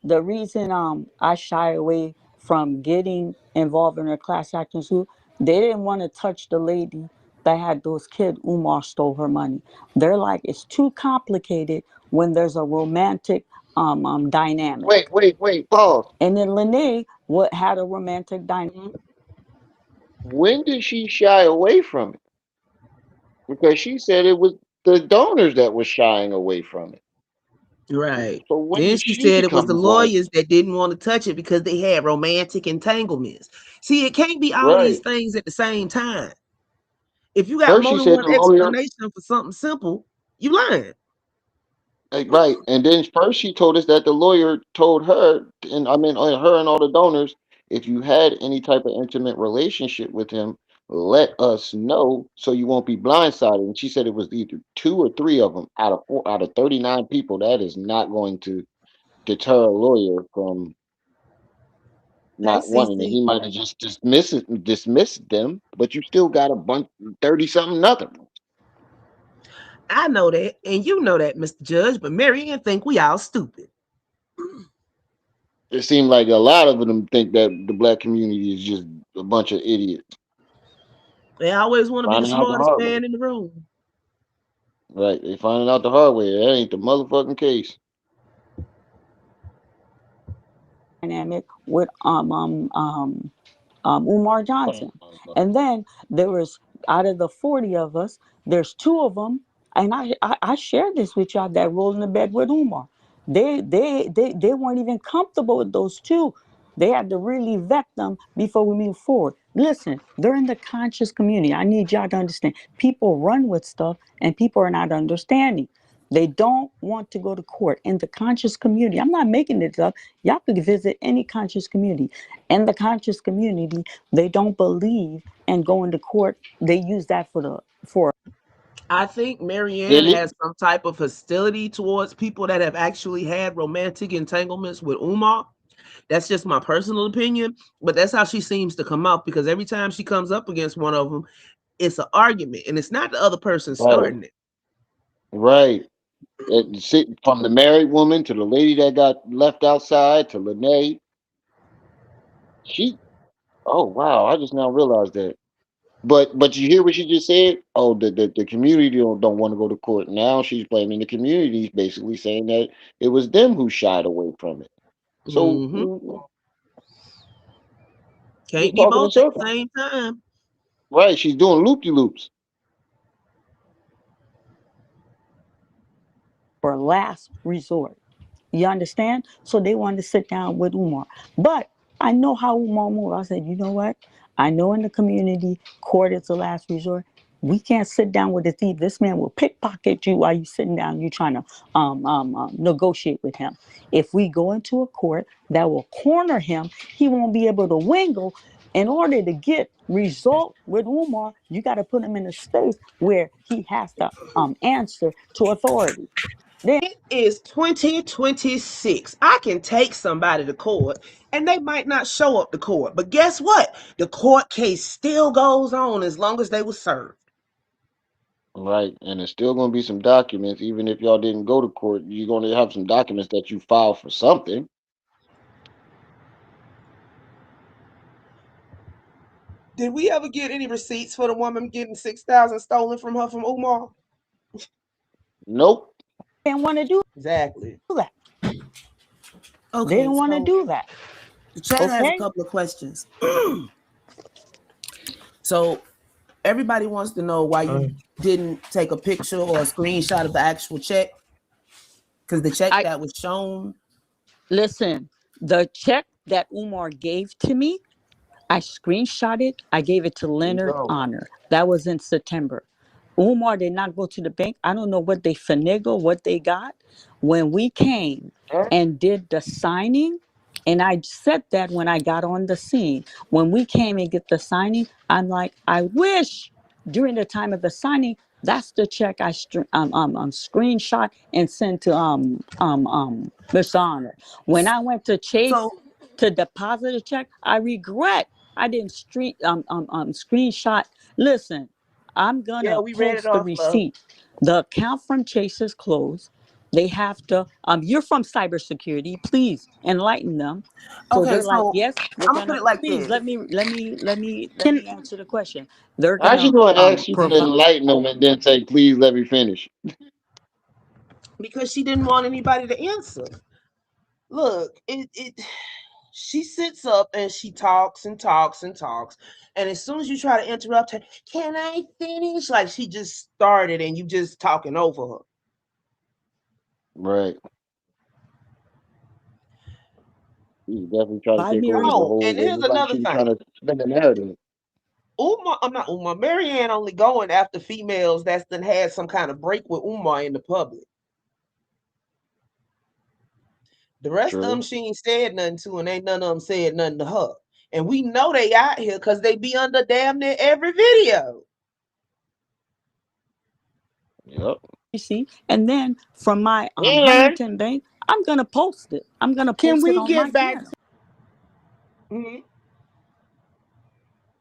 the reason I shy away from getting involved in a class action suit, they didn't want to touch the lady that had those kids. Umar stole her money. They're like, it's too complicated when there's a romantic dynamic. Wait, pause. And then Lene what had a romantic dynamic. Mhm. When did she shy away from it? Because she said it was the donors that was shying away from it. Right. So when Then did she she said it was become the blind? lawyers that didn't want to touch it because they had romantic entanglements. See, it can't be all these Right. things at the same time. If you got First more she than said one the lawyer. explanation for something simple, you lying. Right, and then first she told us that the lawyer told her, and I mean her and all the donors, if you had any type of intimate relationship with him, let us know so you won't be blindsided. And she said it was either two or three of them out of 39 people. That is not going to deter a lawyer from Okay, not wanting it. CC. He might have just dismissed them, but you still got a bunch 30 something nothing. I know that, and you know that, Mr. Judge, but Maryanne think we all stupid. It seemed like a lot of them think that the black community is just a bunch of idiots. They always want to be the Finding out the smartest hard way. man in the room. Right. They finding out the hard way. That ain't the motherfucking case. Dynamic with Umar Johnson. And then there was, out of the 40 of us, there's two of them, and I shared this with y'all, that rolled in the bed with Umar. They weren't even comfortable with those two. They had to really vet them before we move forward. Listen, they're in the conscious community. I need y'all to understand. People run with stuff and people are not understanding. They don't want to go to court in the conscious community. I'm not making it up. Y'all could visit any conscious community. In the conscious community, they don't believe in going to court. They use that for. I think Maryanne Silly. has some type of hostility towards people that have actually had romantic entanglements with Umar. That's just my personal opinion, but that's how she seems to come out because every time she comes up against one of them, it's an argument, and it's not the other person Right. starting it. Right. From the married woman to the lady that got left outside to Lene. She. Oh wow! I just now realized that. But you hear what she just said? Oh, the community don't want to go to court. Now she's blaming the community, basically saying that it was them who shied away from it. So she's Can't be talking in both at the circles. same time. Right, she's doing loop de loops. For last resort. You understand? So they wanted to sit down with Umar. But I know how Umar moved. I said, you know what? I know in the community, court is the last resort. We can't sit down with a thief. This man will pickpocket you while you sitting down. You trying to negotiate with him. If we go into a court that will corner him, he won't be able to wingle. In order to get result with Umar, you got to put him in a space where he has to answer to authority. It is 2026. I can take somebody to court and they might not show up to court. But guess what? The court case still goes on as long as they were served. Right, and there's still going to be some documents, even if y'all didn't go to court. You're going to have some documents that you filed for something. Did we ever get any receipts for the woman getting 6,000 stolen from her from Umar? Nope. They didn't want to do Exactly. that. Okay, They didn't want to so do that. the chat has a Okay? couple of questions. So everybody wants to know why you didn't take a picture or a screenshot of the actual check, because the check that was shown. Listen, the check that Umar gave to me, I screenshot it. I gave it to There you Lenon go. Honor. That was in September. Umar did not go to the bank. I don't know what they finagle, what they got. When we came and did the signing, and I said that when I got on the scene, when we came and get the signing, I'm like, I wish during the time of the signing, that's the check I screenshot and sent to Mr. Honor. When I went to Chase So to deposit a check, I regret I didn't screenshot. Listen, I'm yeah, gonna we read it post the off, love. receipt. The account from Chase is closed. They have to. You're from cybersecurity. Please enlighten them. So Okay, they're like, so yes, we're I'm gonna put gonna. it like Please this. let me answer the question. They're How's she gonna going to ask you to provide. enlighten them and then say, please let me finish? Because she didn't want anybody to answer. Look, she sits up and she talks and talks and talks. And as soon as you try to interrupt her, can I finish? Like she just started and you just talking over her. Right. She definitely trying to By take me, over the Oh, whole. and It here's looked like another she was thing. trying to spin the narrative. Umar, I'm not Umar. Maryanne only going after females that's then had some kind of break with Umar in the public. The rest of them True. she ain't said nothing to, and ain't none of them said nothing to her. And we know they out here because they be under damn near every video. Yep. receipt, and then from my And Huntington Bank, I'm gonna post it. I'm gonna Can post it we on my get back channel. Mhm.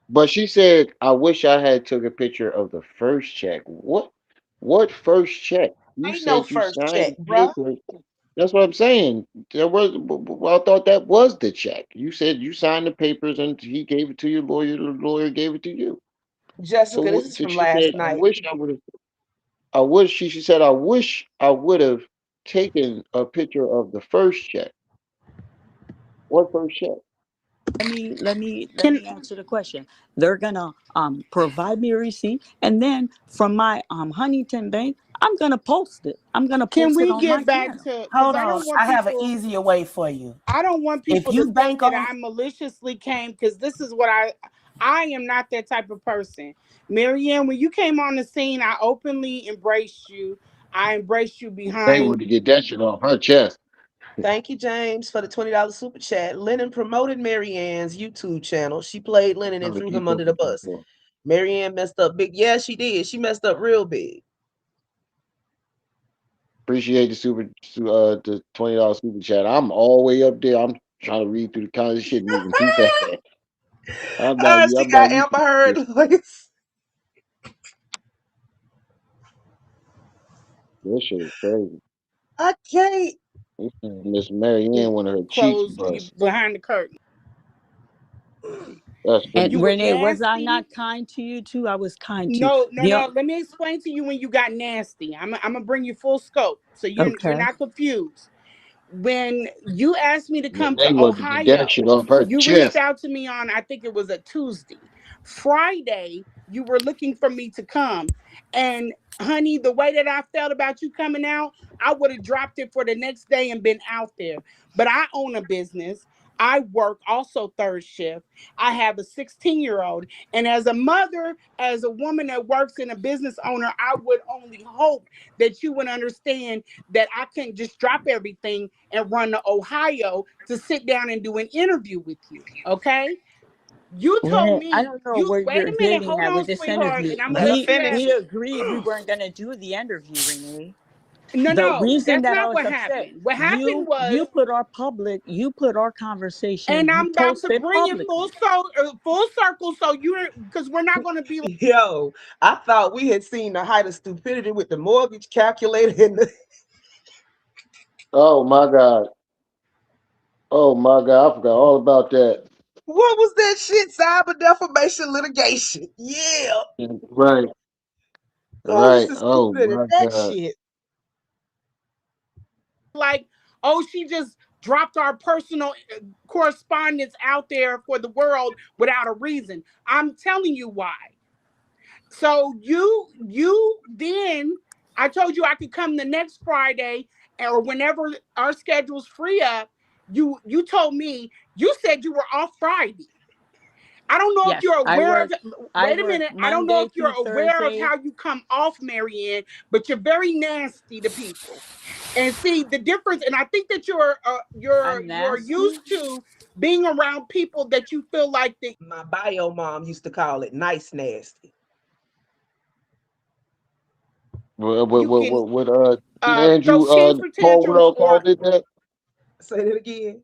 but she said, I wish I had took a picture of the first check. What first check? You Ain't no said you first signed check, the bruh. papers. That's what I'm saying. There was I thought that was the check. You said you signed the papers and he gave it to your lawyer, the lawyer gave it to you. So Jessica, this is from she last said, I night. wish I would have I wish she said I wish I would have taken a picture of the first check. What first check? Let me answer the question. They're gonna provide me a receipt, and then from my Huntington Bank, I'm gonna post it. I'm gonna can post it we on my get back channel. to, because Hold on. I have an easier way for you. I don't want If people to you think bank that on I maliciously came, because this is what I am not that type of person. Maryanne, when you came on the scene, I openly embraced you. I embraced you They behind. would to get that shit off her chest. Thank you, James, for the $20 super chat. Lennon promoted Maryanne's YouTube channel. She played Lennon and Other threw him people under the bus. Maryanne messed up big. Yeah, she did. She messed up real big. appreciate the $20 super chat. I'm all the way up there. I'm trying to read through the comments. Shit moving too fast. She I'm not got used Amber to Heard this. voice. This shit is crazy. I can't. Miss Maryanne wanted her cheeks Close bust. behind the curtain. That's And You crazy. were Renee, was I nasty. not kind to you too? I was kind to you. No, no, The, no. Let me explain to you when you got nasty. I'm gonna bring you full scope so you're okay. not confused. When you asked me to come to Renee wanted to get that Ohio, shit off her you reached chest. out to me on, I think it was a Tuesday. Friday, you were looking for me to come. And honey, the way that I felt about you coming out, I would have dropped it for the next day and been out there. But I own a business. I work also third shift. I have a 16-year-old. And as a mother, as a woman that works in a business owner, I would only hope that you would understand that I can't just drop everything and run to Ohio to sit down and do an interview with you. Okay? You told Renee, I me, don't know you where wait you're a minute, getting hold at on, with this sweetheart, interview. and I'm gonna Let her let We you finish. we have it. agreed we weren't gonna do the interview, Renee. No, The no, reason that's that I not was what upset, happened. What happened was, you put our conversation, and you I'm about to posted bring it publicly. full circle, so you're because we're not gonna be like, Yo, I thought we had seen the height of stupidity with the mortgage calculator and the Oh my God. Oh my God. I forgot all about that. what was that shit? Cyber defamation litigation. Yeah. Right. Oh, this Right. is Oh stupider than my that God. shit. oh, she just dropped our personal correspondence out there for the world without a reason. I'm telling you why. So you then I told you I could come the next Friday or whenever our schedules free up. You told me you said you were off Friday. I don't know if Yes, you're aware of. I Wait a work minute. I don't know Monday if you're through aware of Thursday. how you come off, Maryanne, but you're very nasty to people. And see the difference. And I think that I'm you're nasty. used to being around people that you feel like that My bio mom used to call it nice nasty. you can What throw Andrew temper tantrums Caldwell or called it that? Say that again.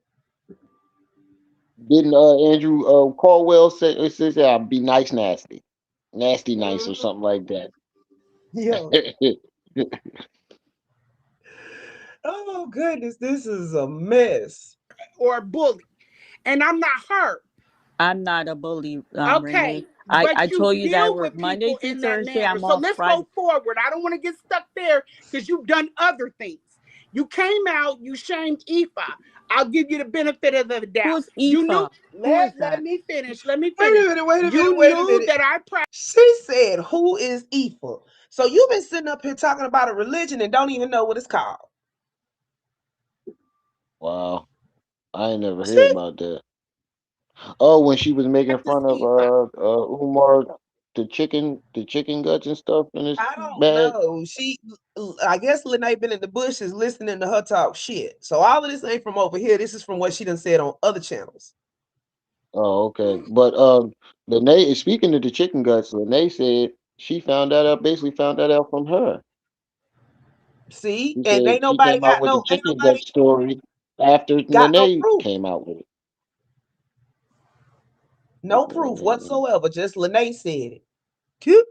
Didn't Andrew Caldwell say it says be nice nasty. Nasty nice or Mhm. something like that. Yeah. Oh goodness, this is a mess. bully. And I'm not her. I'm not a bully, Renee. Okay. I But you told you that I deal work with Monday people through in that Thursday. manner. I'm So off let's Friday. go forward. I don't want to get stuck there because you've done other things. You came out, you shamed Ifa. I'll give you the benefit of the doubt. Who's You knew Aoife? Who is let that? me finish. Let me Wait a finish. minute, wait a minute, You wait a knew minute. that I She said, who is Aoife? So you've been sitting up here talking about a religion and don't even know what it's called. Wow. I ain't never heard See? about that. Oh, when she was making practice fun of Ifa. Umar, the chicken guts and stuff in his I don't bag. know. I guess Lene been in the bushes listening to her talk shit. So all of this ain't from over here. This is from what she done said on other channels. Oh, okay. But Lene, speaking of the chicken guts, Lene said she found that out, basically found that out from her. See? She And said she came out with the ain't chicken gut nobody story after got no Lene proof. came out with No proof it. whatsoever. Just Lene said it. Cute.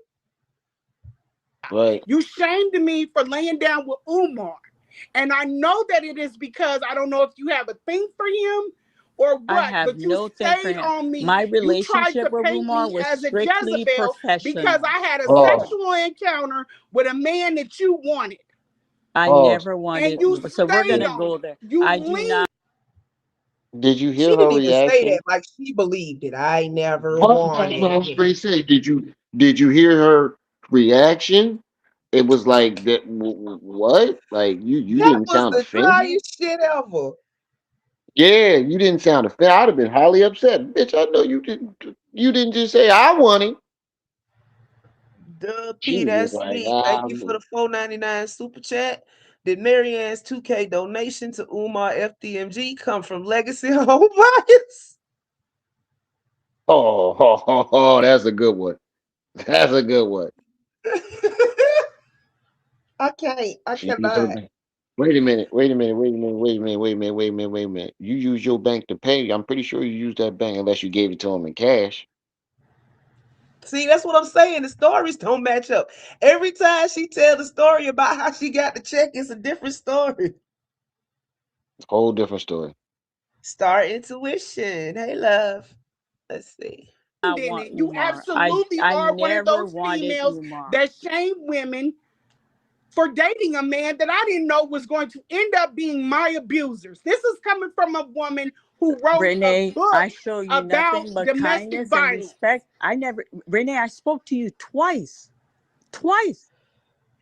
Right. You shamed me for laying down with Umar. And I know that it is because I don't know if you have a thing for him or I what, have but you no thing for stayed him. on me. My You tried relationship to with paint Umar me was as a strictly Jezebel because professional. I had a Oh, sexual encounter with a man that you wanted. I oh. never And wanted. you So we're stayed gonna on go it. there. You I do leaned. not. Did you hear She her didn't even say reaction? that like she believed it. I never That's what I wanted was him. going to say. Did you hear her reaction? It was like that. What? Like you That didn't was sound the offended? driest shit ever. Yeah, you didn't sound offended. I'd have been highly upset, bitch. I know you didn't. You didn't just say I want him. Duh, She P, was just that's like, me. Thank you for the 4.99 super chat. Did Marianne's 2K donation to Umar FDMG come from Legacy Home Buyers? oh, oh, oh, oh, that's a good one. That's a good one. I can't. I She used her cannot. bank. Wait a minute. Wait a minute. Wait a minute. Wait a minute. Wait a minute. Wait a minute. Wait a minute. You use your bank to pay. I'm pretty sure you used that bank unless you gave it to him in cash. See, that's what I'm saying. The stories don't match up. Every time she tell the story about how she got the check, it's a different story. Whole different story. Star intuition. Hey, love. Let's see. I In want it. You Umar. absolutely I are one of never those wanted females Umar. that shame women for dating a man that I didn't know was going to end up being my abusers. This is coming from a woman who wrote a Renee, book I show you about nothing but domestic kindness and violence. respect. I never, Renee, I spoke to you twice. Twice.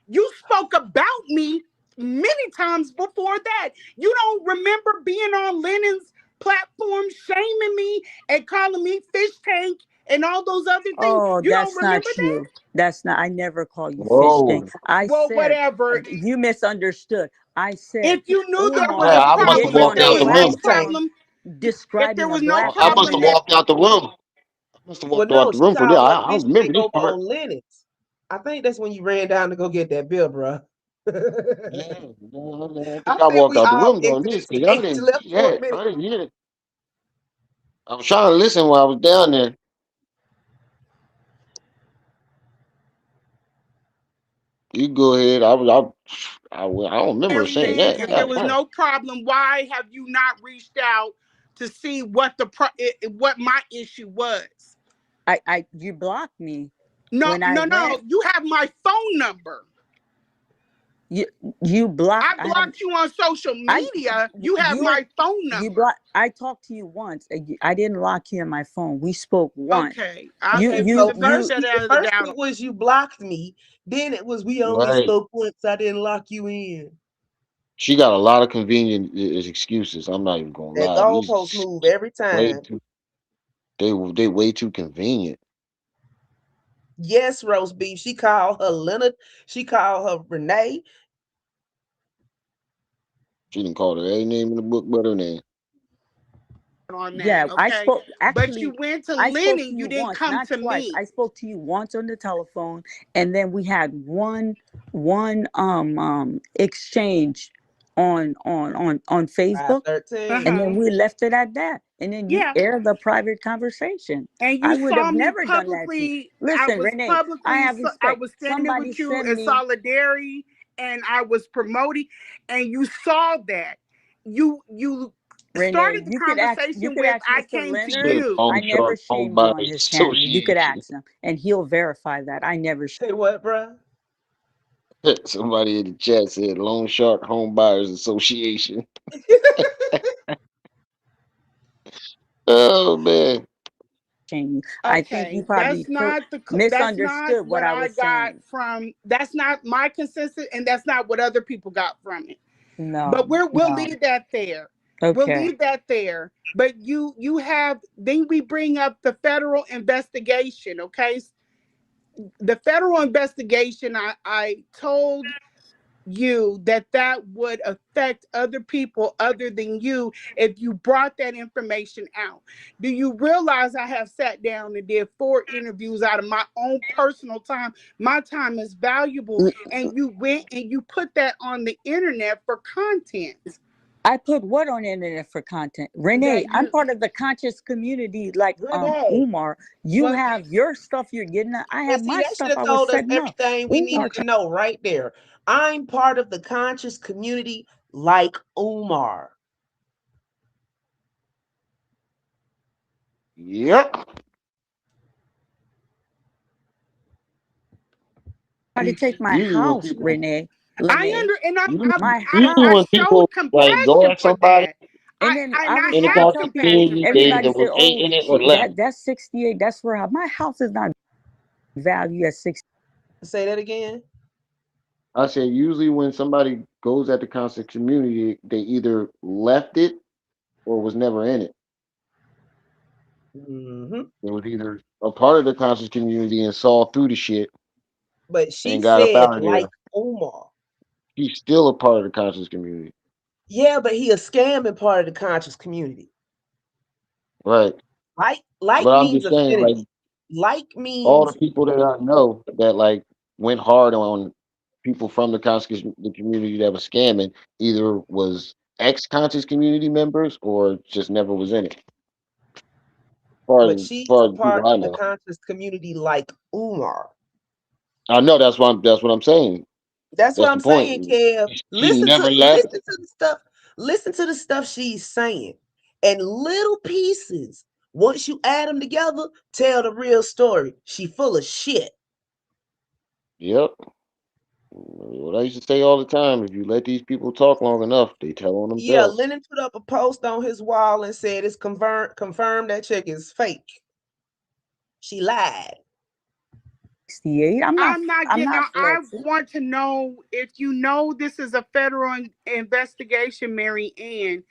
You spoke about me many times before that. You don't remember being on Lennon's platform shaming me and calling me fish tank and all those other things. Oh, You don't that's not remember that? true. That's not, I never call you fish tank. Whoa. I Well, said, whatever. you misunderstood. I said, If you knew there was Hey, a Umar I must have problem, getting if on walked there a out was the no room. platform problem, if there describing a was no black I must problem have woman. that walked out the room. I must have Well, walked out no, the she room for that. called her I fish remember tank this over part. on Lennox. I think that's when you ran down to go get that bill, bro. Yeah, I I think I think walked we out the all room doing exited this because y'all stage didn't. left for Yeah, a minute. I didn't hear it. I was trying to listen while I was down there. You go ahead. I don't remember saying Marianne, that. if there God, was damn. no problem, why have you not reached out to see what what my issue was? You blocked me No, when I no, went. no. You have my phone number. You you blocked. I blocked you on social I media. You have you were my phone you number. block. I talked to you once. I didn't lock you in my phone. We spoke once. Okay, I'll You Okay, give you so the you you. benefit of the first doubt. it was you blocked me. Then it was we only Right. spoke once. I didn't lock you in. She got a lot of convenient excuses. I'm not even gonna That lie. goalpost These move every way time. too. They way too convenient. Yes, roast beef. She called her Leonard. She called her Renee. She didn't call her every name in the book but her name. On that, Yeah, I okay? spoke. But you Actually, went to I spoke to Lennon. You you didn't once, come not to twice. me. I spoke to you once on the telephone, and then we had one exchange on Facebook, Uh 513. and then huh. we left it at that. And then you Yeah. aired the private conversation. And I you would saw have me never done that to you. publicly. I Listen, was Renee, I publicly. have I respect. was standing Somebody with you sent in me. solidarity, and I was promoting. And you saw that. You Renee, started the you conversation could with ask "I Mr. came to Leonard. Said you." I Long never Shark Home shamed you on Buyers his channel. You could Association. ask him, and he'll verify that. I never. Say what, bruh? Somebody in the chat said Long Shark Home Buyers Association. Oh man. Shame you. I think you Okay, probably that's not misunderstood what what I I was got saying. from. That's not my consensus, and that's not what other people got from it. But No, we'll no. leave that there. We'll Okay. leave that there. But you have, then we bring up the federal investigation. Okay, the federal investigation. I told you that that would affect other people other than you if you brought that information out. Do you realize I have sat down and did 4 interviews out of my own personal time? My time is valuable, and you went and you put that on the internet for content I put what on the internet for content? Renee, that I'm you part of the conscious community like Renee. Umar. You Well, have your stuff you're getting. I well, have see, my that should stuff have I was told us setting up. everything we Umar needed to know right there. I'm part of the conscious community like Umar. Yep. tried to take my Usually when house, people Renee. I Renee, under and usually my usually I when house. showed people like go compassion at for somebody that. And then I I was in the trying to have tell conscious people, compassion community, for that. they everybody was said, ain't oh, in it or left. that's 68. That's for her. My house is not valued at 60. Say that again. I said usually when somebody goes at the conscious community, they either left it or was never in it. Hmm. It was either a part of the conscious community and saw through the shit But she and got up said out of like there. Umar. He's still a part of the conscious community. Yeah, but he a scamming part of the conscious community. Right. Like But I'm means just saying, like, affinity. Like all the means people that I know that like went hard on people from the conscious the community that was scamming either was ex conscious community members or just never was in it. far but as she's far a as people part I of the know. conscious community like Umar. I know that's what I'm saying. That's what That's the I'm saying, point. Kev. She never left. Listen to the stuff. Listen to the stuff she's saying. And little pieces. Once you add them together, tell the real story. She full of shit. Yep. What I used to say all the time, if you let these people talk long enough, they tell on Yeah, themselves. Lennon put up a post on his wall and said it's confirmed that chick is fake. She lied. 68. I'm not. I'm not I'm getting not out. I flexing. want to know if you know this is a federal investigation, Mary Ann.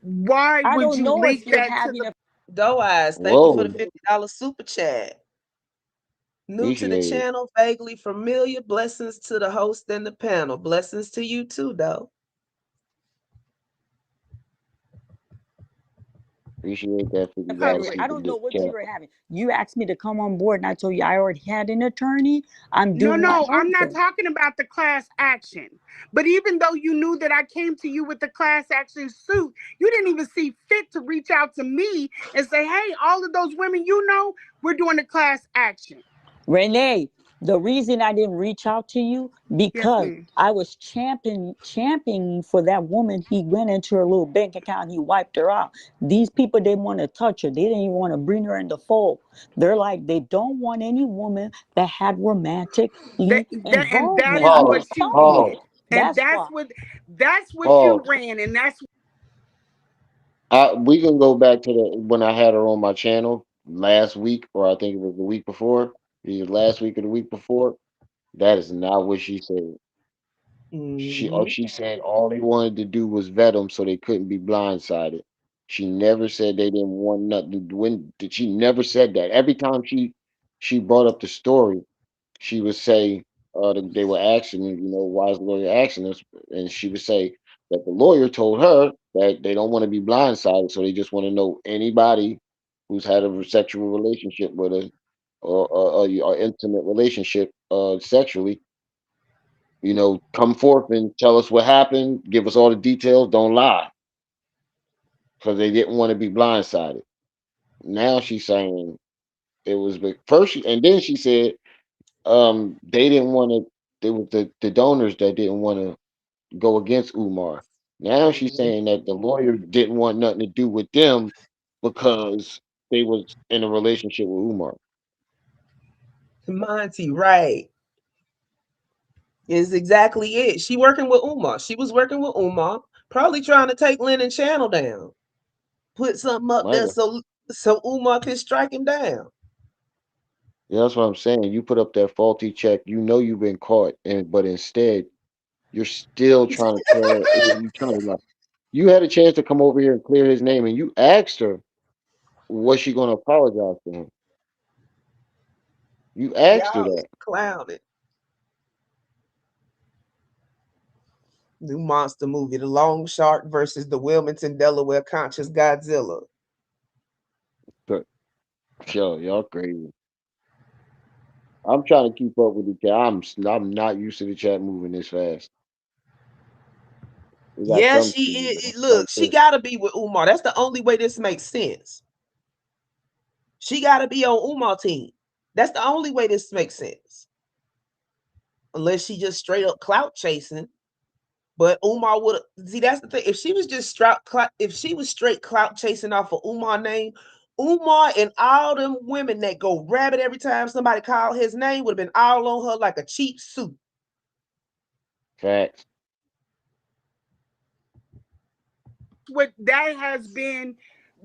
Why I would don't you know if link you're that to having the? a. Doe Eyes, thank you for the Whoa, $50 super chat. New to the appreciate it. channel, vaguely familiar. Blessings to the host and the panel. Blessings to you too, though. Appreciate that $50 Public. I super don't know what chat. you're having. You asked me to come on board, and I told you I already had an attorney. I'm No, doing my no, I'm own not thing. talking about the class action. But even though you knew that I came to you with the class action suit, you didn't even see fit to reach out to me and say, hey, all of those women you know, we're doing the class action. Renee, the reason I didn't reach out to you Yes, because ma'am. I was championing for that woman. He went into her little bank account. He wiped her out. These people didn't want to touch her. They didn't even want to bring her in the fold. They're like they don't want any woman that had romantically And that involvement. is I'm what Pause. just you telling you. did. Pause. And That's why. that's what you Pause. ran. And that's We can go back to the when I had her on my channel last week, or I think it was the week before. Either last week or the week before. That is not what she said. Mm-hmm. She said all they wanted to do was vet them so they couldn't be blindsided. She never said they didn't want nothing. When did she never said that? Every time she brought up the story, she would say they were asking, why is the lawyer asking us? And she would say that the lawyer told her that they don't want to be blindsided, so they just want to know anybody who's had a sexual relationship with her or intimate relationship sexually, come forth and tell us what happened, give us all the details, don't lie, because they didn't want to be blindsided. Now she's saying it was first, and then she said they didn't want to. It was the donors that didn't want to go against Umar. Now she's Mm-hmm. saying that the lawyer didn't want nothing to do with them because they was in a relationship with Umar. Monty, right. Is exactly it. She working with Umar. She was working with Umar, probably trying to take Lennon channel down. Put something up Might there have. so Umar can strike him down. Yeah, that's what I'm saying. You put up that faulty check. You know you've been caught, and but instead you're still trying to clear. You trying to like you had a chance to come over here and clear his name, and you asked her was she going to apologize to him. You asked her Y'all that. is clowning. New monster movie, The Long Shark versus the Wilmington, Delaware conscious Godzilla. But yo, y'all crazy. I'm trying to keep up with the chat. I'm not used to the chat moving this fast. We got Yeah, some she speed, but not look, like she this. gotta be with Umar. That's the only way this makes sense. She gotta be on Umar team. That's the only way this makes sense. Unless she just straight up clout chasing. But Umar would see that's the thing. If she was just straight clout chasing off of Umar name, Umar and all them women that go rabbit every time somebody called his name would have been all on her like a cheap suit. Facts. what that has been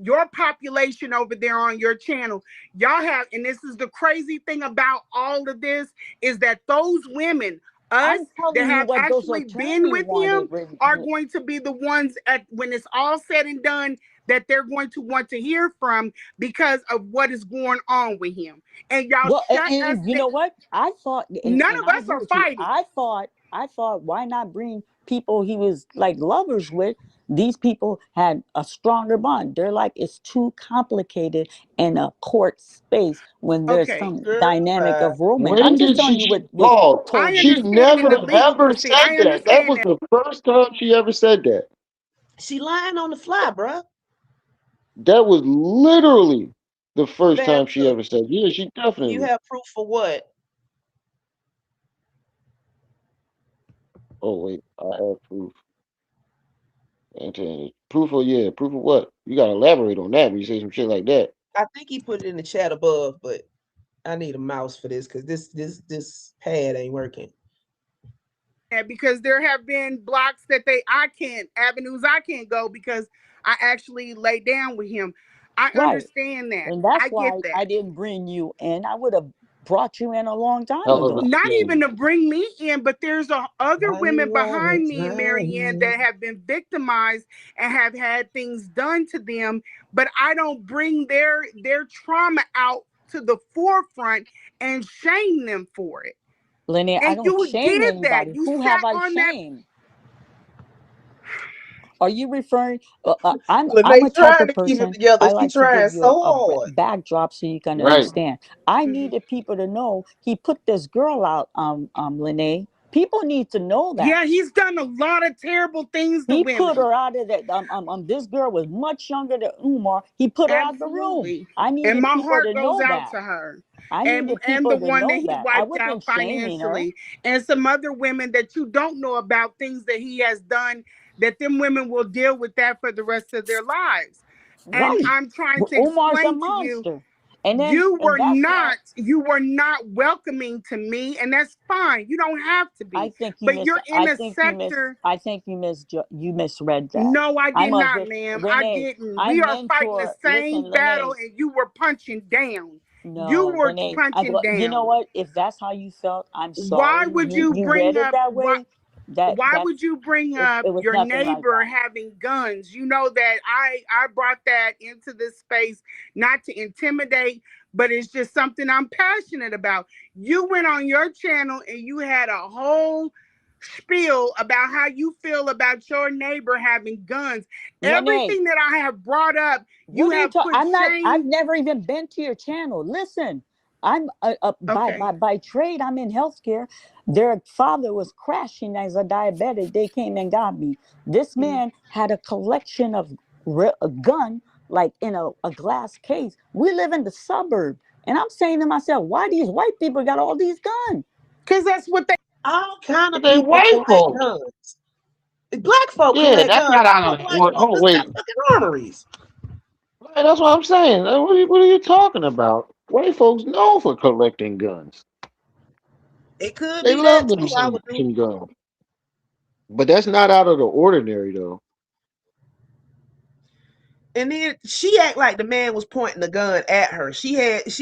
your population over there on your channel. Y'all have, and this is the crazy thing about all of this, is that those women, us I'm that telling you have what those actually been attorney with him, wanted. are going to be the ones at when it's all said and done that they're going to want to hear from because of what is going on with him. And y'all Well, shut us and you down. know what? I thought, None and of I us agree are with you. fighting. I thought, why not bring people he was like lovers with? These people had a stronger bond. They're like it's too complicated in a court space when there's Okay, some Girl, dynamic of romance. I'm When just did telling she you what was Paul? I told to She me. understand in never the legal ever proceeding. said I that. That understand was that. the first time she ever said that. she lying on the fly, bruh. That was literally. The first time she Banter. ever said, yeah, she You definitely. have proof for what? Oh wait, I have proof. And proof of yeah, proof of what? You gotta elaborate on that when you say some shit like that. I think he put it in the chat above, but I need a mouse for this because this pad ain't working. Because there have been blocks that avenues I can't go because I actually lay down with him. I Right. understand that. And that's I get why I that. didn't bring you in. I would have brought you in a long time Hell of a ago. Not even shame. to bring me in, but there's other Why you women wanna behind me, Maryanne, try? that have been victimized and have had things done to them. But I don't bring their trauma out to the forefront and shame them for it. Lynette, I And don't you shame did that. anybody. You Who have sat I on that. shamed? Are you referring? I'm a Lene type trying of to keep it person. together. I She like to trying give you so a hard. backdrop so you can Right. understand. I Mhm. needed people to know he put this girl out. Lene. People need to know that Yeah, he's done a lot of terrible things to he put women. her out of that. This girl was much younger than Umar. He put her out the room. Absolutely. I And needed my people to heart goes know out that. to her. I And needed and the people to one that know he that. I wiped out wasn't shaming her. financially, and some other women that you don't know about, things that he has done, that them women will deal with that for the rest of their lives. And Right. I'm trying But to Umar's a explain to you, monster. And that's why you were not welcoming to me, and that's fine. You don't have to I be. think you But miss. you're in I a think you miss. sector. I think you misread that. No, I I'm did a not, ma'am. I Renee. didn't. I We are fighting the mentor. same Listen, battle, Renee. and you were punching down. You No, were Renee. punching You know down. what? If that's how you felt, I'm Why sorry. would you You bring read it up that way. why would you bring up It was your nothing like neighbor that. having guns? You know that I brought that into this space not to intimidate, but it's just something I'm passionate about. You went on your channel and you had a whole spiel about how you feel about your neighbor having guns. Renee, Everything that I have brought up, you what are you have talking? put I'm not. I've shame. never even been to your channel. Listen, I'm Okay. by trade. I'm in healthcare. Their father was crashing as a diabetic. They came and got me. This Mhm. man had a collection of a gun like in a glass case. We live in the suburb, and I'm saying to myself, why these white people got all these guns? Cause that's what they All kind of But they people white collect folks. guns. Black folk Yeah, collect that's guns. not I out know of black what folk oh just got wait. fucking arteries. Right, that's what I'm saying. What are you talking about? White folks known for collecting guns. It could They be that love them too. I would do. some guns. But that's not out of the ordinary though. And then she act like the man was pointing the gun at her. She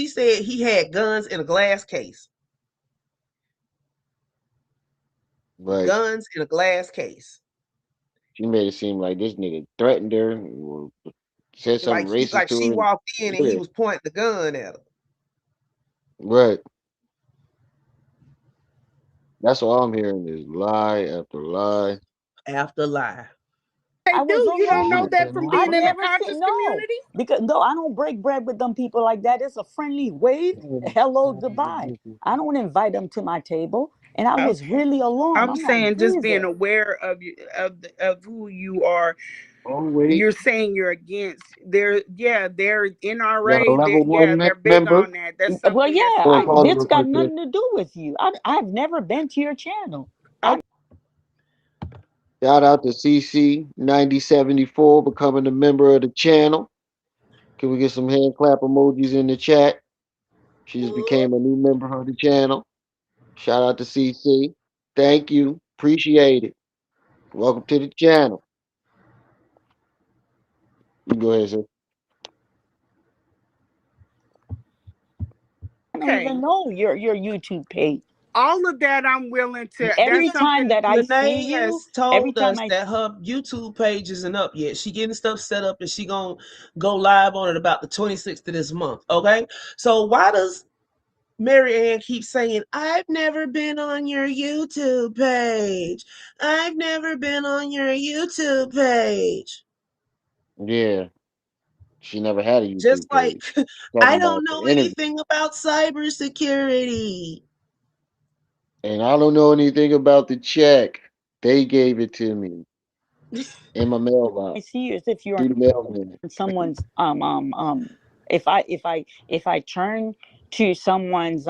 said he had guns in a glass case. Right. Guns in a glass case. She made it seem like this nigga threatened her or said something racist Like to she her. walked in and he Yeah. was pointing the gun at her. Right. That's all I'm hearing is lie after lie. After lie. they I was do. You don't know around. that from I've being in the never seen conscious no community? because no, I don't break bread with them people like that. It's a friendly wave. Hello, goodbye. I don't invite them to my table. And I was Okay. really alarmed. I'm I'm like, saying just being Jesus. aware of you of who you are. Oh wait. You're saying you're against. They're Got a NRA. level one They're big member. on that. That's Well, something that's yeah, Hold on, pause serious. it this real got quick there. nothing to do with you. I've never been to your channel. I Okay. Shout out to CC 9074 becoming a member of the channel. Can we get some hand clap emojis in the chat? She just became a new member of the channel. Shout out to CC. Thank you. Appreciate it. Welcome to the channel. You go ahead, sir. don't even Okay. know your YouTube page. All of that I'm willing to. Every That's time something. that I see Lene you, has every told time us I that her YouTube page isn't up yet. She getting stuff set up and she gonna go live on it about the 26th of this month. Okay. So why does Maryanne keeps saying, I've never been on your YouTube page. I've never been on your YouTube page. Yeah, she never had a Just YouTube like, page. Talking I about don't the know interview. anything about cybersecurity. And I don't know anything about the check. They gave it to me in my mailbox see you is if you're through the mailman. in someone's If I turn to someone's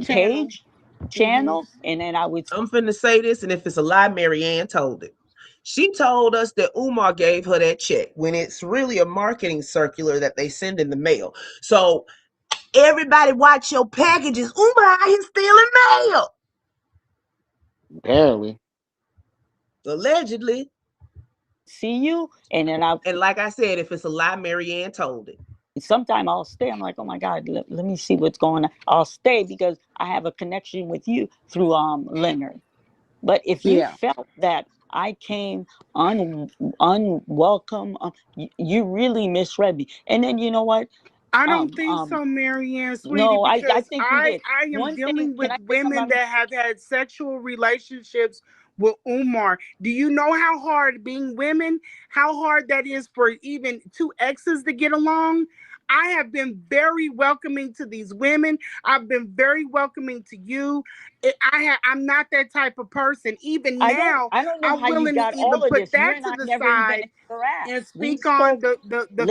page channel, and then I would. I'm finna say this, and if it's a lie, Maryanne told it. She told us that Umar gave her that check when it's really a marketing circular that they send in the mail. So everybody watch your packages. Umar is stealing mail. Apparently. Allegedly. See you, and then and like I said, if it's a lie, Maryanne told it. Sometime I'll stay. I'm like, oh my God, let me see what's going on. I'll stay because I have a connection with you through Leonard. But if you felt that I came unwelcome, you really misread me. And then you know what? I don't think so, Maryanne, sweetie. No, because I think you did. I am dealing with women that have had sexual relationships with Umar. Do you know how hard being women, how hard that is for even two exes to get along? I have been very welcoming to these women. I've been very welcoming to you. I'm not that type of person. Even now, I don't know I'm how you willing to got even all of put this. You that and to I the never even side interact. and speak on the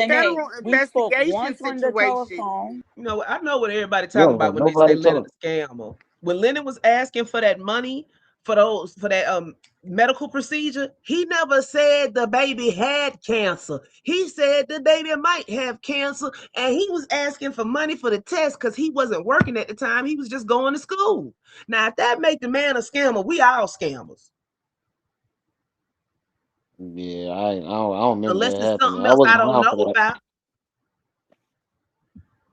federal we spoke investigation once on the situation. telephone. You know, I know what everybody talking about when they say Lennon a scammer. When Lennon was asking for that money for that medical procedure, he never said the baby had cancer. He said the baby might have cancer, and he was asking for money for the test because he wasn't working at the time. He was just going to school. Now, if that make the man a scammer, we all scammers. Yeah, I don't remember unless that it's happening. something I else I wasn't don't around know for that. about.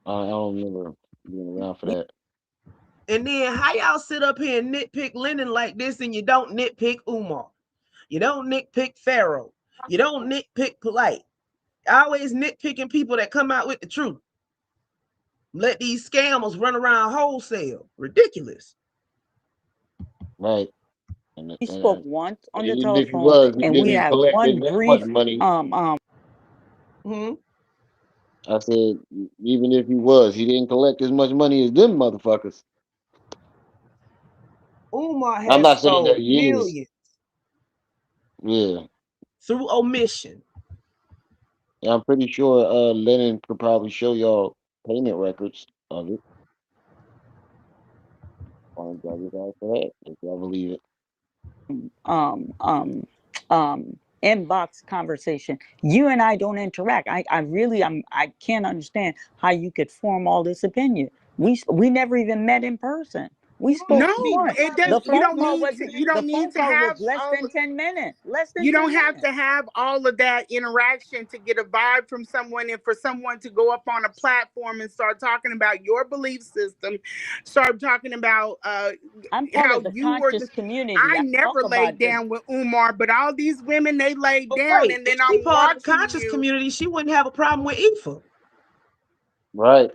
I don't remember being around for that. And then how y'all sit up here and nitpick Lennon like this, and you don't nitpick Umar? You don't nitpick Pharaoh. You don't nitpick Polite. Always nitpicking people that come out with the truth. Let these scammers run around wholesale. Ridiculous. Right. We spoke once on the Even if he telephone, was, he and we didn't had collect one that brief much money. Hmm? I said, even if he was, he didn't collect as much money as them motherfuckers. Umar I'm has not saying that stole he is. millions Yeah. through omission. I'm pretty sure Lennon could probably show y'all payment records of it. Why don't y'all get out for that if y'all believe it? um um inbox conversation. You and I don't interact. I can't understand how you could form all this opinion. We never even met in person. We spoke No, once. it does. The You phone don't call need wasn't. to. You The don't need phone to call was have less all. than 10 minutes. Less than You 10 don't have minutes. to have all of that interaction to get a vibe from someone, and for someone to go up on a platform and start talking about your belief system, start talking about I'm part how of the you were. conscious community. I I talk never laid about this. down with Umar, but all these women, they laid But down, wait, and if then she I'm part of the watching conscious you. community, she wouldn't have a problem with Ifa. Right.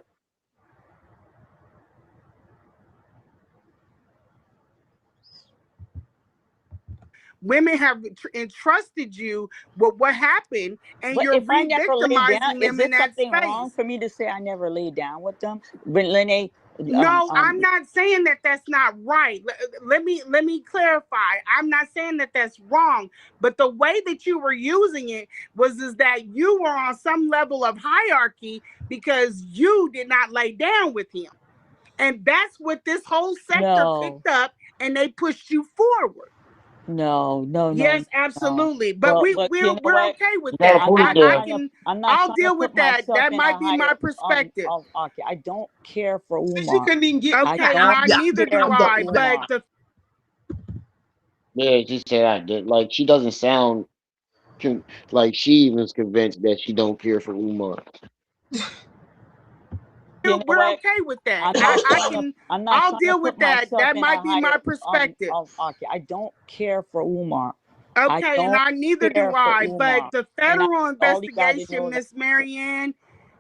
Women have entrusted you with what happened, and But you're if I never laid down, re-victimizing is them in this that something wrong space. for me to say I never laid down with them? When Lene, No, I'm not saying that that's not right. Let me clarify. I'm not saying that that's wrong, but the way that you were using it is that you were on some level of hierarchy because you did not lay down with him. And that's what this whole sector picked up, and they pushed you forward. No. Yes, absolutely. But Well, we're what? okay with You gotta that. put it there. I'll Trying to deal with put that. myself That in a might be my higher. perspective. Okay, I don't care for She Umar. couldn't even get. Okay, neither do I. But Yeah, she said I did. Like she doesn't sound like she even's convinced that she don't care for Umar. we're okay with that. I'm not I'll trying to deal put with that. myself That in a might be my higher. perspective. Okay, I don't care for Umar. Okay, and neither do care for I. But Umar. the federal All you gotta know investigation, Miss Maryanne,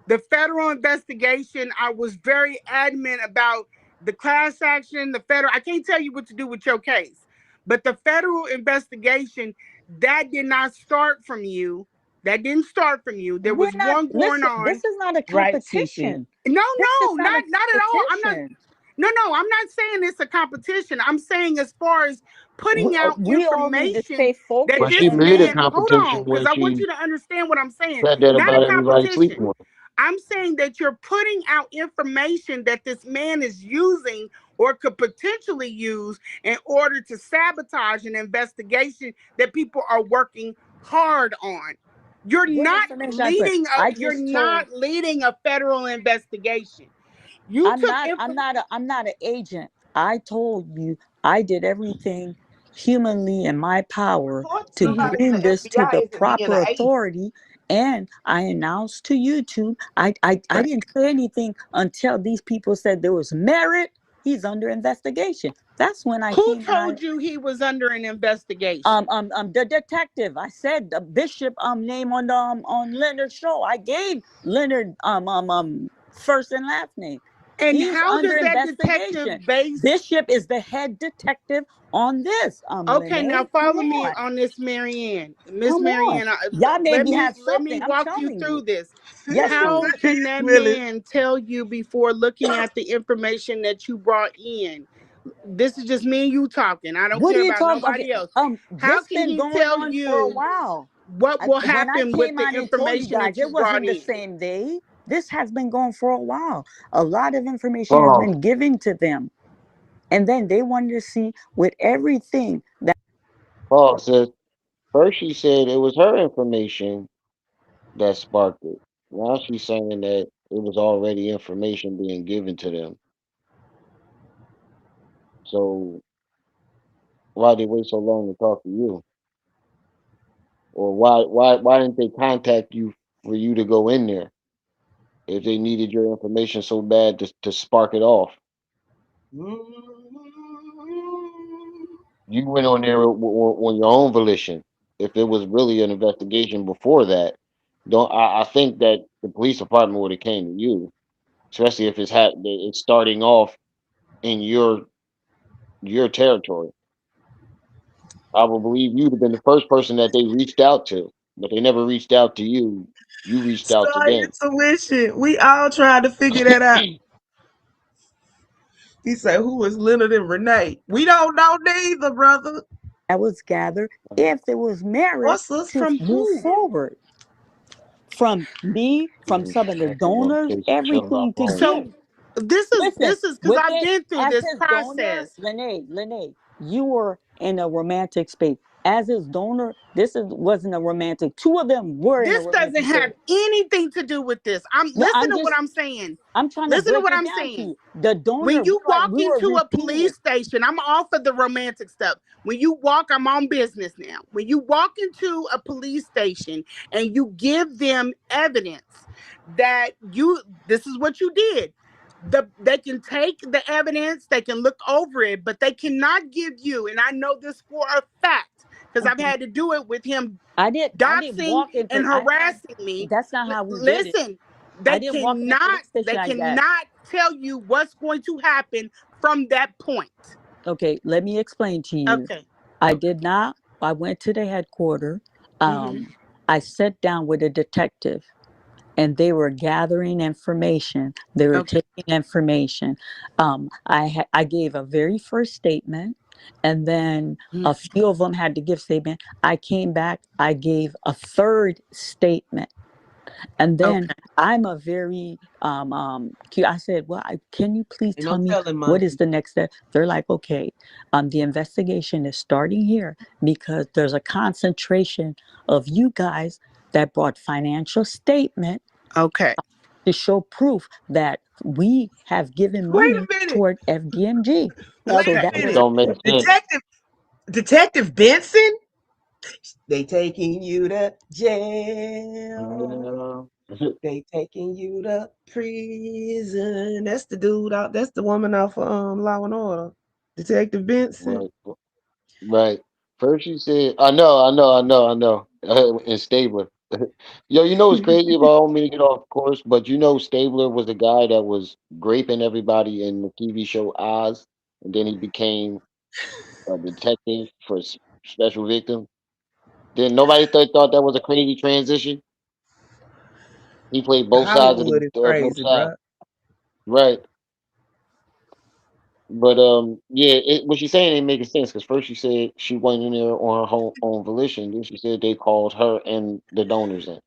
the federal investigation, I was very adamant about the class action, the federal. I can't tell you what to do with your case, but the federal investigation, that did not start from you. That didn't start from you. There was one going on. This is not a competition. No, not at all. I'm not. No, I'm not saying it's a competition. I'm saying as far as putting out We all need to information stay focused. that But this she made a man. Hold competition on, because when I want she you to understand what I'm saying. said that Not about a everybody competition. sleeping with her. I'm saying that you're putting out information that this man is using or could potentially use in order to sabotage an investigation that people are working hard on. You're What not information I put? leading I you're just told. not leading a federal investigation. You I'm took not. I'm information. not. I'm not an agent. I told you I did everything humanly in my power Report to somebody to bring the this to FBI the isn't being an proper agent. authority, and I announced to YouTube. I didn't say anything until these people said there was merit. He's under investigation. That's when I Who came and I told you he was under an investigation? the detective. I said the bishop name on Leonard's show. I gave Leonard first and last name. And He's how under does that investigation. detective base? Bishop is the head detective on this. Okay, now Lene, come follow me on, on this, Maryanne. Miss come on. Maryanne, Y'all let maybe me have let me something. I'm walk you telling through you. this. Yes, How ma'am. can that Willis. man tell you before looking at the information that you brought in? This is just me and you talking. I don't What are care you about talking? Okay, nobody else. How this can been he going tell on for a you while. what will When I happen with came the on and told you information guys, that you it brought wasn't the in? same day. This has been going for a while. A lot of information has Pause. been given to them. And then they wanted to see with everything that Pause. Says first she said it was her information that sparked it. Now she's saying that it was already information being given to them. So why did they wait so long to talk to you? Or why didn't they contact you for you to go in there if they needed your information so bad to spark it off? You went on there on your own volition. If it was really an investigation before that, don't I think that the police department would have came to you, especially if it's starting off in your territory. I would believe you'd have been the first person that they reached out to, but they never reached out to you. You reached out to Start them. your tuition. We all trying to figure that out. He said, "Who is Leonard and Renee?" We don't know neither, brother. was gathered, if there was merit What's us to from move who? forward from me, from some of the That's one donors, case of shut up everything to on. give. So this is Listen, because with I've it been through as this his donor, process. Lene, you were in a romantic space. As his donor, wasn't a romantic. Two of them were in a This doesn't romantic space. have anything to do with this. I'm No, listen to what I'm saying. I'm trying to Listen to break what it I'm down to saying. you. The When donor, you walk we were into a repeating police it. station, I'm off of the romantic stuff. When you walk, I'm on business now. When you walk into a police station and you give them evidence that this is what you did. They can take the evidence, they can look over it, but they cannot give you, and I know this for a fact, because I've Okay. had to do it with him I didn't doxing walk into and I had harassing me. That's not how we did it. Listen, I they didn't walk in the cannot police station they like that. cannot tell you what's going to happen from that point. Okay, let me explain to you. Okay. I Okay. did not. I went to the headquarters. Mm-hmm. I sat down with a detective, and they were gathering information. They were Okay. taking information. I gave a very first statement, and then a Mm. few of them had to give statement. I came back. I gave a third statement. And then Okay. I'm a very I said, well, can you please Ain't tell no me telling, what is monkey. the next step? They're like, okay, the investigation is starting here because there's a concentration of you guys that brought financial statement Okay. to show proof that we have given Wait money a minute. toward FDMG. Wait So Okay. a that That was minute. don't make sense. Detective Benson? They taking you to jail. Yeah. They taking you to prison. That's the dude out. That's the woman out for Law and Order. Detective Benson. Right. Right. First you said, I know. And Stabler. Yo, you know what's crazy about I don't mean to get off course, but you know Stabler was the guy that was raping everybody in the TV show Oz, and then he became a detective for special victim. Then nobody thought that was a crazy transition. He played both sides of Hollywood is both crazy, sides. bro. Right. But yeah, what she's saying ain't making sense because first she said she went in there on her own volition, then she said they called her and the donors in.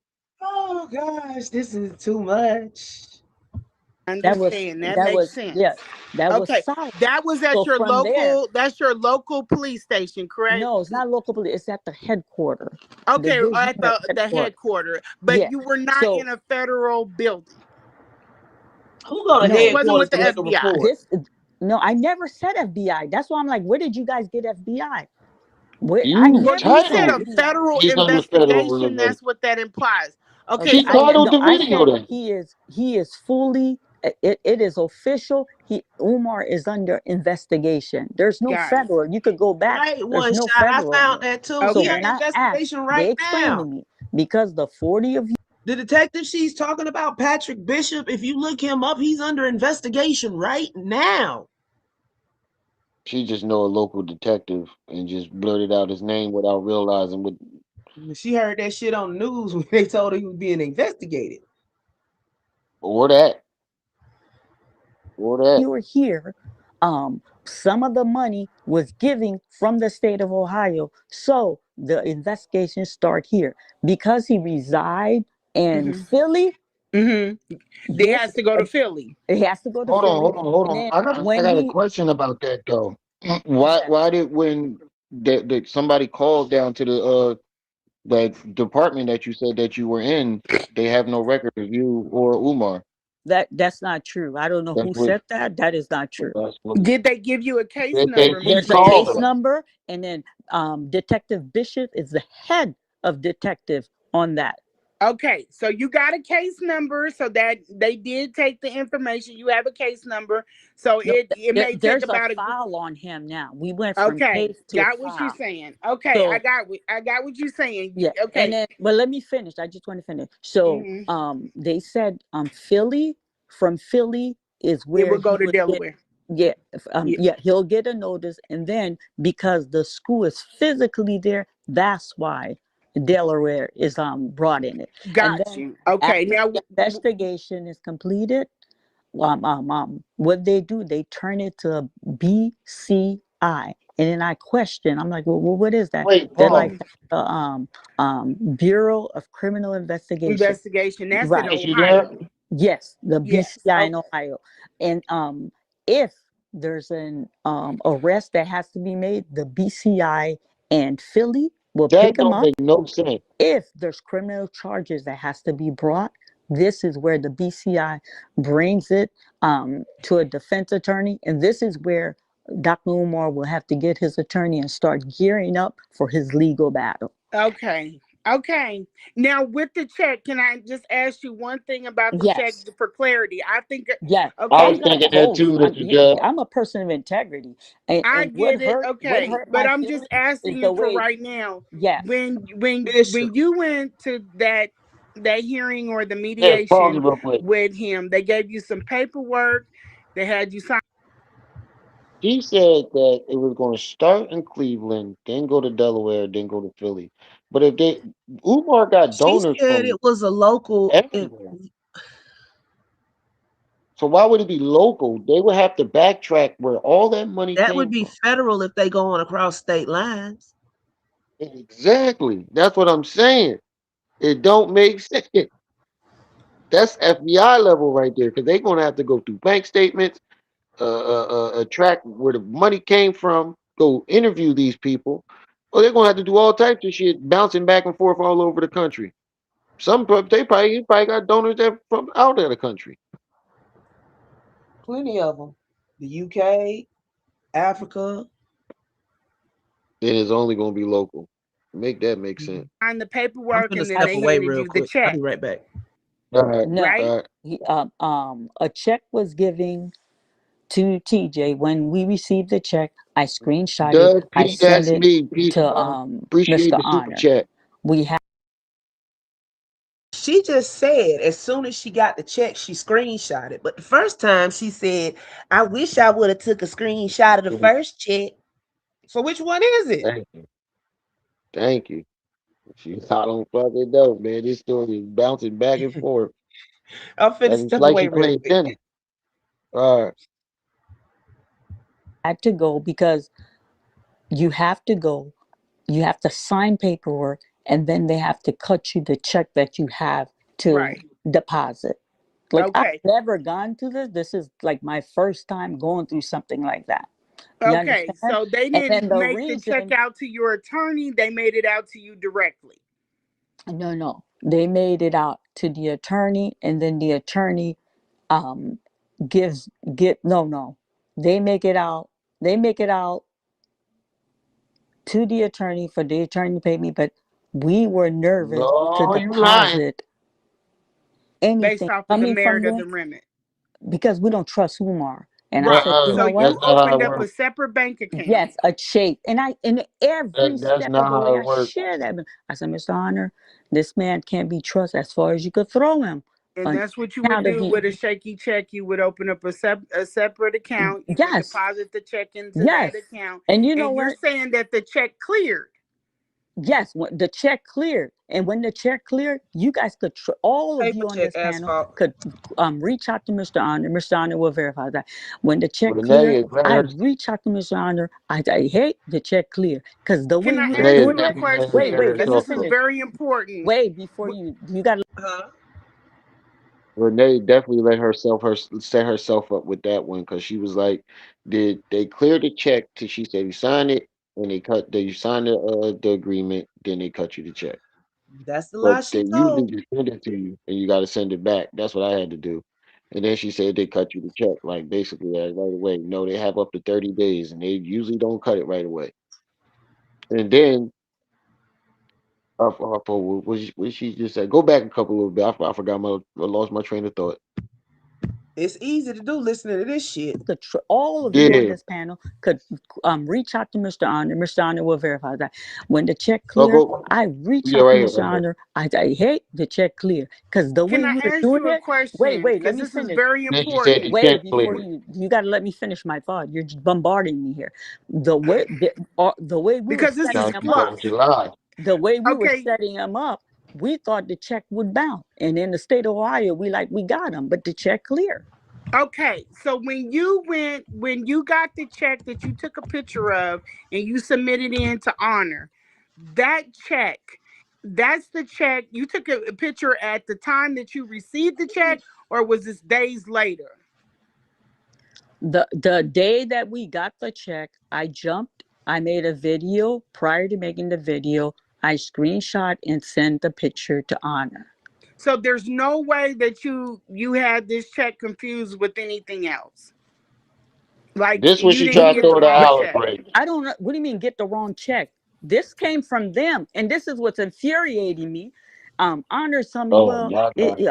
Oh gosh, this is too much. That was Understand. That makes sense. yeah, that was Okay. South. That was at So your from there, local, that's your local police station, correct? no, it's not local police. It's at the headquarters, Okay, division at the headquarters. headquarters. But Yeah. you were not So in a federal building. Who go to no, You wasn't headquarters with the to make a FBI. report? no, I never said FBI. That's why I'm like, where did you guys get FBI? Where I You Well, never you said said titled a it. FBI. federal He's under federal investigation. investigation. That's what that implies. Okay, Okay, She titled the I video said then. he is fully. It is official. Umar is under investigation. There's no got it. federal. You could go back. Right, There's one no shot. I federal found there. that too. So He Okay. when under I asked, investigation they right explained to now. me because the 40 of you. The detective she's talking about, Patrick Bishop, if you look him up, he's under investigation right now. She just know a local detective and just blurted out his name without realizing what. She heard that shit on the news when they told her he was being investigated. Or that. Or that. You were here, some of the money was giving from the state of Ohio. So the investigation start here because he reside in Mm-hmm. Philly. Mm-hmm. They This has to go to Philly. it has to go to Hold on, Philly, hold on, hold and on. then I when got a he question about that though. Why yeah, why did when somebody called down to the that department that you said that you were in, they have no record of you or Umar? that's not true. I don't know That's who what said that. That is not true. that's what Did they give you a case they number, she Miss There's a called case her. Lenon? number, and then Detective Bishop is the head of detective on that. Okay, so you got a case number, so that they did take the information. You have a case number, so No, it may take there's a about a. file on him now. We went from Okay, case to a got what you're file. saying. Okay, So I got what you're saying. yeah, and Okay. then but let me finish. I just want to finish. So Hmm. they said Philly, from Philly is It where will go he to would get, Delaware. yeah, Yeah, yeah, he'll get a notice, and then because the school is physically there, that's why Delaware is brought in it. And got then you. Okay, after now the investigation is completed, what they do, they turn it to a BCI. And then I question, I'm like, well, what is that? Wait, They're like, pause. mhm, the Bureau of Criminal Investigation. investigation. That's in Right. Is she there? Ohio. Yes, the Yes. BCI in Okay. Ohio. And if there's an arrest that has to be made, the BCI and Philly will pick That them don't up. make no sense. If there's criminal charges that has to be brought, this is where the BCI brings it to a defense attorney, and this is where Dr. Umar will have to get his attorney and start gearing up for his legal battle. Okay. Okay. Now with the check, can I just ask you one thing about the check Yes, for clarity? I think. yes. I I'm was Okay. gonna thinking that hold. too, Mr. Yeah, Judge. I'm a person of integrity, and I what get it. hurt Okay, but my I'm just feelings is asking the you for way. right now. Yes, Bishop. When you went to that hearing or the Yes, pause it mediation real quick. with him, they gave you some paperwork. They had you sign. She said that it was going to start in Cleveland, then go to Delaware, then go to Philly. But if they Umar got She donors said from it was a local. everywhere, so why would it be local? They would have to backtrack where all that money That would came be from. federal if they go on across state lines. Exactly. That's what I'm saying. It don't make sense. That's FBI level right there, because they're going to have to go through bank statements, track where the money came from, go interview these people. Or they're going to have to do all types of shit, bouncing back and forth all over the country. They probably he probably got donors that from out of the country. Plenty of them. The UK, Africa. Then it's only going to be local. Make that make sense. The I'm paperwork, gonna and then step they away handed real you the quick. I'll check, be right back. All right, no. right? all right. A check was giving to TJ. When we received the check, I screenshot it. Doug I P, sent that's it me. Peace, to bro. Appreciate Mr. the super Honor. chat. We have She just said as soon as she got the check, she screenshot it. But the first time she said, I wish I would have took a screenshot of the first check. So which one is it? Thank you. Thank you. She I don't fucking know, man. This story is bouncing back and forth. I'm finna And it's step like away she real playing quick. tennis. All right. had to go because you have to go. You have to sign paperwork, and then they have to cut you the check that you have to deposit. Like I've Okay. never gone through this. This is like my first time going through something like that. You Okay. understand? So they And didn't then the make the check reason, out to your attorney, they made it out to you directly. no, they made it out to the attorney, and then the attorney um gives get no, they make it out. They make it out to the attorney for the attorney to pay me, but we were nervous to No, you lying. deposit Based anything off of the coming from merit of them the remit. because we don't trust Umar. And I said, you Right. So know you what? That's not how opened it up a works. separate bank account. Yes, a check. And I, in every That's step of not the how way, it I works. share that. I said, Mr. Honor, this man can't be trusted as far as you could throw him. And On that's what you would account of do he, with a shaky check. You would open up a separate account. You would yes, deposit the check into that yes. account. And you know And you're what? saying that the check cleared. Yes, when the check cleared, and when the check cleared, you guys could, all of Paper you on check, this panel asphalt. could reach out to Mr. Honor. Mr. Honor will verify that. When the check cleared, Renee, let I her, reach out to Mr. Honor. I say, hey, the check cleared. Because the way Can I we was ask Renee you doing a it, definitely let her wait, question? set wait, let Because me herself this is up. finish. very important. Wait, before you got to Huh? Renee definitely let herself her set herself up with that one because she was like, "Did they clear the check?" Till she said he signed it, and they cut. They signed the agreement, then they cut you the check. That's the lie But she they usually told. just send it to you, and you got to send it back. That's what I had to do. And then she said they cut you the check, like basically right away. No, they have up to 30 days, and they usually don't cut it right away. And then what she just said, go back a couple little bit. I forgot I lost my train of thought. It's easy to do listening to this shit. all of you on Yeah. this panel could reach out to Mr. Honor. Mr. Honor will verify that. When the check So cleared, go. I reach Yeah, out to right here, Mr. right here. Honor. I say, hey, the check cleared. Because the Can way I we was ask doing you a it, wait, question? let Because me this is finish. very Then she said the important. check Wait, before cleared. you got to let me finish my thought. You're just bombarding me here. The way we were Because this setting is Trying to them keep up up, with your fluff. lies. the way we were Okay. setting them up, we thought the check would bounce. And in the state of Ohio, we got them, but the check cleared. Okay, so when you got the check that you took a picture of and you submitted in to Honor, that check, that's the check you took a picture at the time that you received the check, or was this days later? The day that we got the check, I jumped. I made a video. Prior to making the video, I screenshot and sent the picture to Honor. So there's no way that you had this check confused with anything else. Like This what you she didn't tried to get the throw the wrong olive check. break. I don't know. What do you mean get the wrong check? This came from them, and this is what's infuriating me. Honor told me, Oh, well, y'all got it.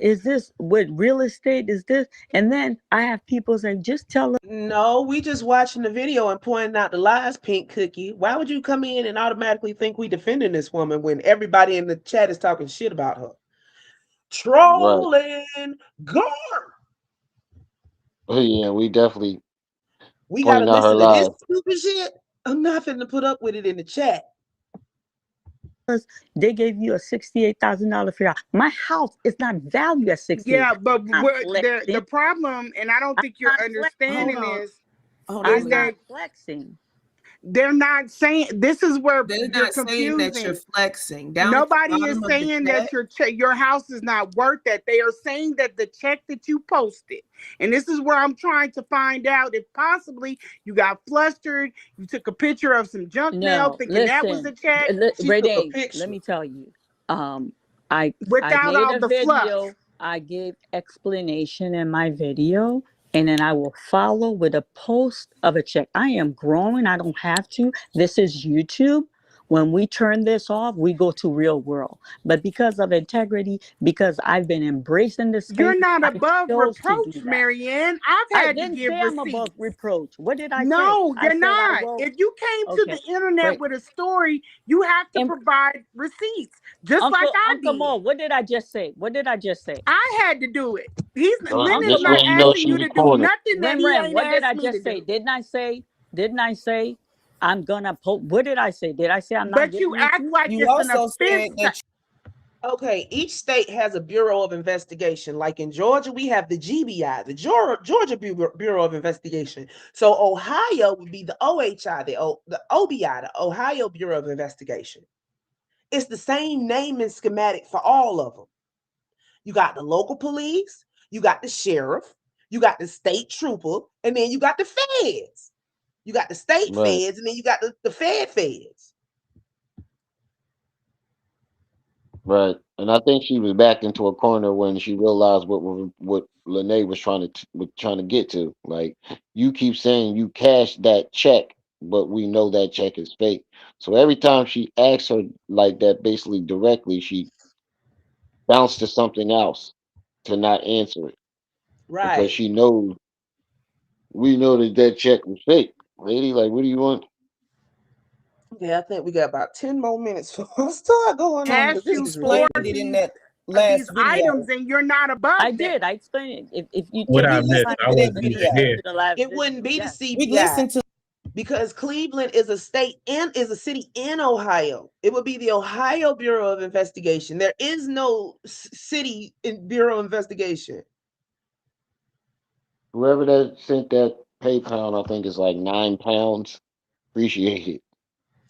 is this what real estate is this? And then I have people say, just tell us. No, we just watching the video and pointing out the lies, Pink Cookie. Why would you come in and automatically think we defending this woman when everybody in the chat is talking shit about her? Right. Trolling, gar. Oh, yeah, we definitely We gotta pointing out her listen to this lies. stupid shit. I'm not finna put up with it in the chat. They gave you a $68,000 fee. My house is not valued at 68. Yeah, but I'm not the flexing. problem, and I don't I'm think you're not flexing. understanding Hold is I'm on. not that flexing. they're not saying this is where They're you're not saying that you're confusing. flexing. Down at the Nobody is bottom of the saying that chat, your house is not worth that. They are saying that the check that you posted, and this is where I'm trying to find out if possibly you got flustered, you took a picture of some junk mail No, thinking that was the listen, check She Ray took a Day, let picture. me tell you. Um, I without made all a the fluff. video. I gave explanation in my video, and then I will follow with a post of a check. I am growing. I don't have to. This is YouTube. When we turn this off, we go to real world. But because of integrity, because I've been embracing this space, You're not I above chose to do reproach, that. Maryanne. I've I had to didn't give say I'm above receipts. reproach. What did I say? No, I you're said I not. will. If you came to Okay, the internet wait. with a story, you have to And provide receipts, just like I Uncle did. Mo, what did I just say? What did I just say? I had to do it. Uncle Lennon's This not way Mo, you know asking she you was to do cornered. nothing that Rim he Rim, ain't what did asked I me to just say? do. Didn't I say I'm gonna post? What did I say? Did I say I'm not But you giving act receipts? like you it's an also offense said to. that Okay, each state has a Bureau of Investigation. Like in Georgia, we have the GBI, the Georgia Bureau of Investigation. So Ohio would be the OHI, the OBI, the Ohio Bureau of Investigation. It's the same name and schematic for all of them. You got the local police, you got the sheriff, you got the state trooper, and then you got the feds. You got the state feds, and then you got the feds. Right. And I think she was backed into a corner when she realized what Lene was trying to get to. Like, you keep saying you cashed that check, but we know that check is fake. So every time she asks her like that, basically directly, she bounced to something else to not answer it because Right. she knows we know that check was fake. Lady, like, what do you want? Yeah, I think we got about 10 more minutes for us to start going on Ask because this you is for ridiculous. It in that last these video. items, and you're not above I them. did. I explained it. If you What take I the missed, time I to wasn't listen even here. to the last It video, wouldn't be the yes. CPI. We listened to because Cleveland is a state and is a city in Ohio. It would be the Ohio Bureau of Investigation. There is no city in Bureau of Investigation. Whoever that sent that PayPal, I think is like £9. Appreciate it.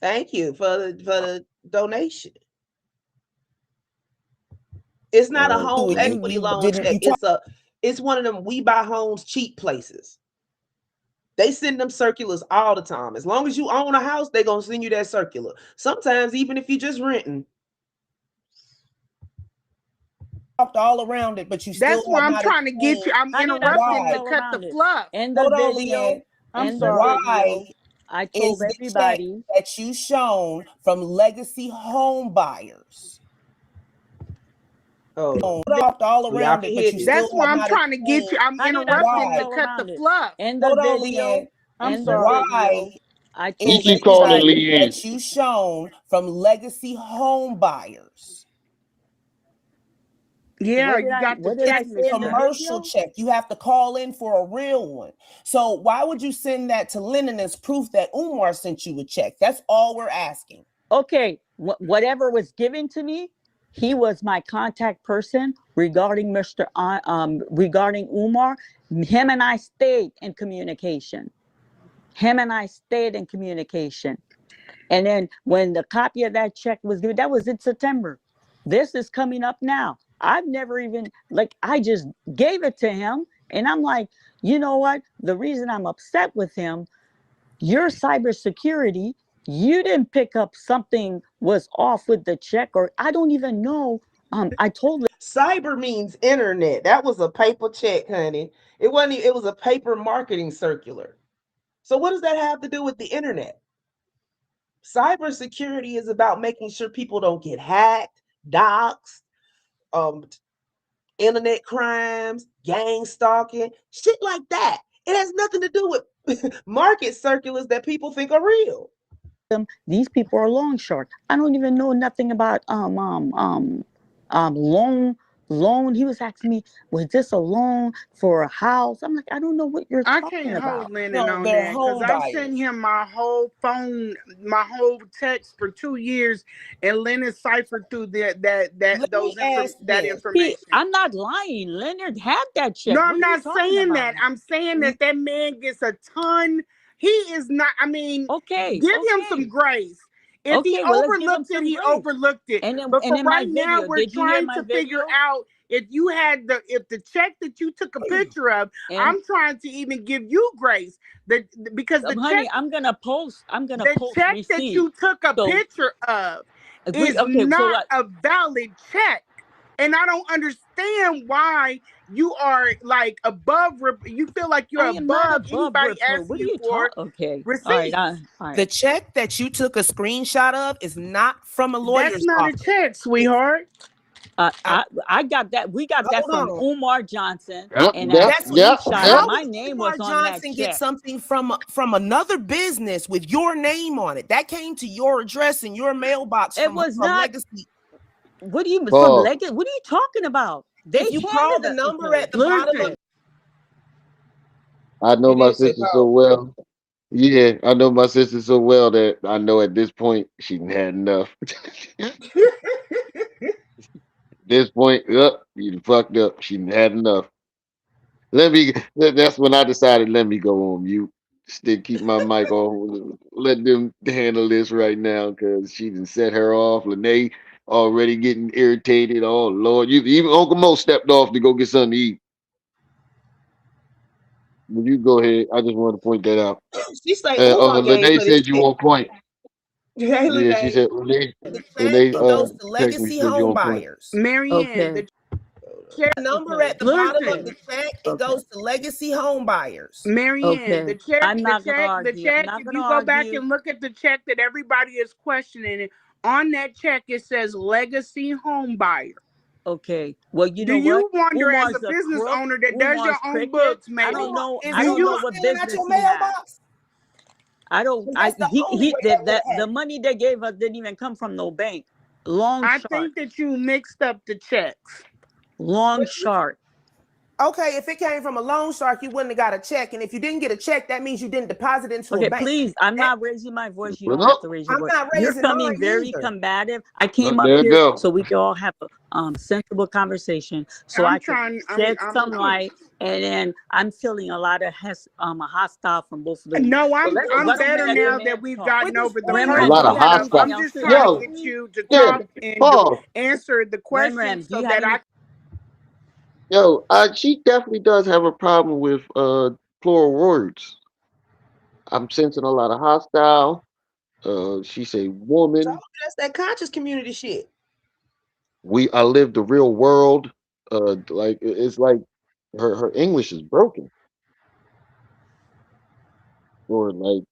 Thank you for the donation. It's not a home it. equity You loan didn't. check. You It's one of them we buy homes cheap places. They send them circulars all the time. As long as you own a house, they're gonna send you that circular. Sometimes even if you just renting. talked all around it, but you still That's why have I'm not trying to get you. explained I'm How did I interrupting why. to talk all cut the around it? fluff. In the Hold on, video, Leanne. I'm in the sorry. video, Why I is told the check everybody. that you shown from legacy home buyers? Oh, Talked all well, y'all around can it, but hear you me. still That's why have I'm not trying to get you. explained I'm How did I interrupting talk why. to all cut the around it? fluff. In the Hold on, video, Leanne. I'm in the sorry. Why video, I You told is the keep calling her check everybody. Leanne. that you shown from legacy home buyers? Yeah, you got the What did I check, It's say a in the Michelle. commercial video? check. You have to call in for a real one. So why would you send that to Lennon as proof that Umar sent you a check? That's all we're asking. Okay, whatever was given to me, he was my contact person regarding regarding Umar. Him and I stayed in communication. And then when the copy of that check was given, that was in September. This is coming up now. I've never even, like, I just gave it to him. And I'm like, you know what? The reason I'm upset with him, your cybersecurity, you didn't pick up something was off with the check, or I don't even know. I told Cyber means internet. That was a paper check, honey. It wasn't. It was a paper marketing circular. So what does that have to do with the internet? Cybersecurity is about making sure people don't get hacked, doxxed, um, internet crimes, gang stalking, shit like that. It has nothing to do with market circulars that people think are real. them these people are loan shark. I don't even know nothing about loan. He was asking me, was this a loan for a house? I'm like, I don't know what you're I talking can't hold about. Lennon No, on they're that because home I've sent buyers. him my whole phone, my whole text for 2 years, and Lennon ciphered through Let me ask that this. information. I'm not lying. Leonard had that check. No, What I'm are you not talking saying about? that. I'm saying that that man gets a ton. He is not. I mean, Okay, give him some grace. If he okay. Well, let's give him overlooked it, some he grace. overlooked it. And But for in my right now, video, we're did you hear trying my to figure video? out if you had if the check that you took a picture of. And I'm trying to even give you grace that because the honey, check I'm gonna post the check that receipt. you took a So picture of agree. is Okay, so not a valid check. And I don't understand why you are like you feel like you're I am not above above anybody repro. asking What are you you for talking? Okay, all right, receipts. all right. The check that you took a screenshot of is not from a That's lawyer's not a office. check, sweetheart. I got that. We got that Hold from on. Umar Johnson, Yep, and I yep, That's what. yep, screenshot it. yep. How My would name Umar was on that Johnson get check. something from another business with your name on it? That came to your address in your mailbox It from was a not. legacy. What do you from Pause. Leggett? What are you talking about? They If you call handed the it. number Okay. at the bottom of Listen, I know You my did say sister so well. Yeah, I know my sister so well that I know at this point she done had enough. This point, up, you done fucked up. She done had enough. That's when I decided let me go on mute. Still keep my mic on. Let them handle this right now because she done set her off. Lene, already getting irritated. Oh Lord, even Uncle Mo stepped off to go get something to eat. But you go ahead. I just wanted to point that out. She say Umar gave Lene her this said you check. on point. Hey, Yeah, she Lene. said The check, Lene it goes to text me. She legacy said you home on point. buyers. Maryanne, Okay. the check. Number Okay. at the bottom of Listen. the check, it Okay. goes to legacy home buyers. Maryanne, Okay. I'm not gonna argue. I'm not if gonna you go back argue. and look at the check that everybody is questioning it, on that check it says legacy home buyer. Okay. Well, you Do know what? you wonder as a Umar's a business crook. owner that does your Umar's own cricket. books, I maybe? don't know. Is I Do don't you know Umar what filling out business your he has. mailbox? I don't. That's the only way that would That the happen. money they gave us didn't even come from no bank. Long I shot. think that you mixed up the checks. Long shot. Okay, if it came from a loan shark, you wouldn't have got a check. And if you didn't get a check, that means you didn't deposit into a Okay, bank. please. I'm not raising my voice. You Well, don't have to raise your I'm voice. not You're raising coming mine very either. combative. I came up there you here go. so we can all have a sensible conversation, so I can shed some light. And then I'm feeling a lot of hostile from both of them. No, So I'm let the better man, let the now man that we've talk. gotten over the Ram A Ram, lot do of you have anything hostile. I'm else just to trying add? to Yo, get you to yeah, talk and Paul. answer the Ram questions do so you have that any? Yo, she definitely does have a problem with plural words. I'm sensing a lot of hostile. She say woman. That's that conscious community shit. I live the real world. Like it's like her English is broken, or like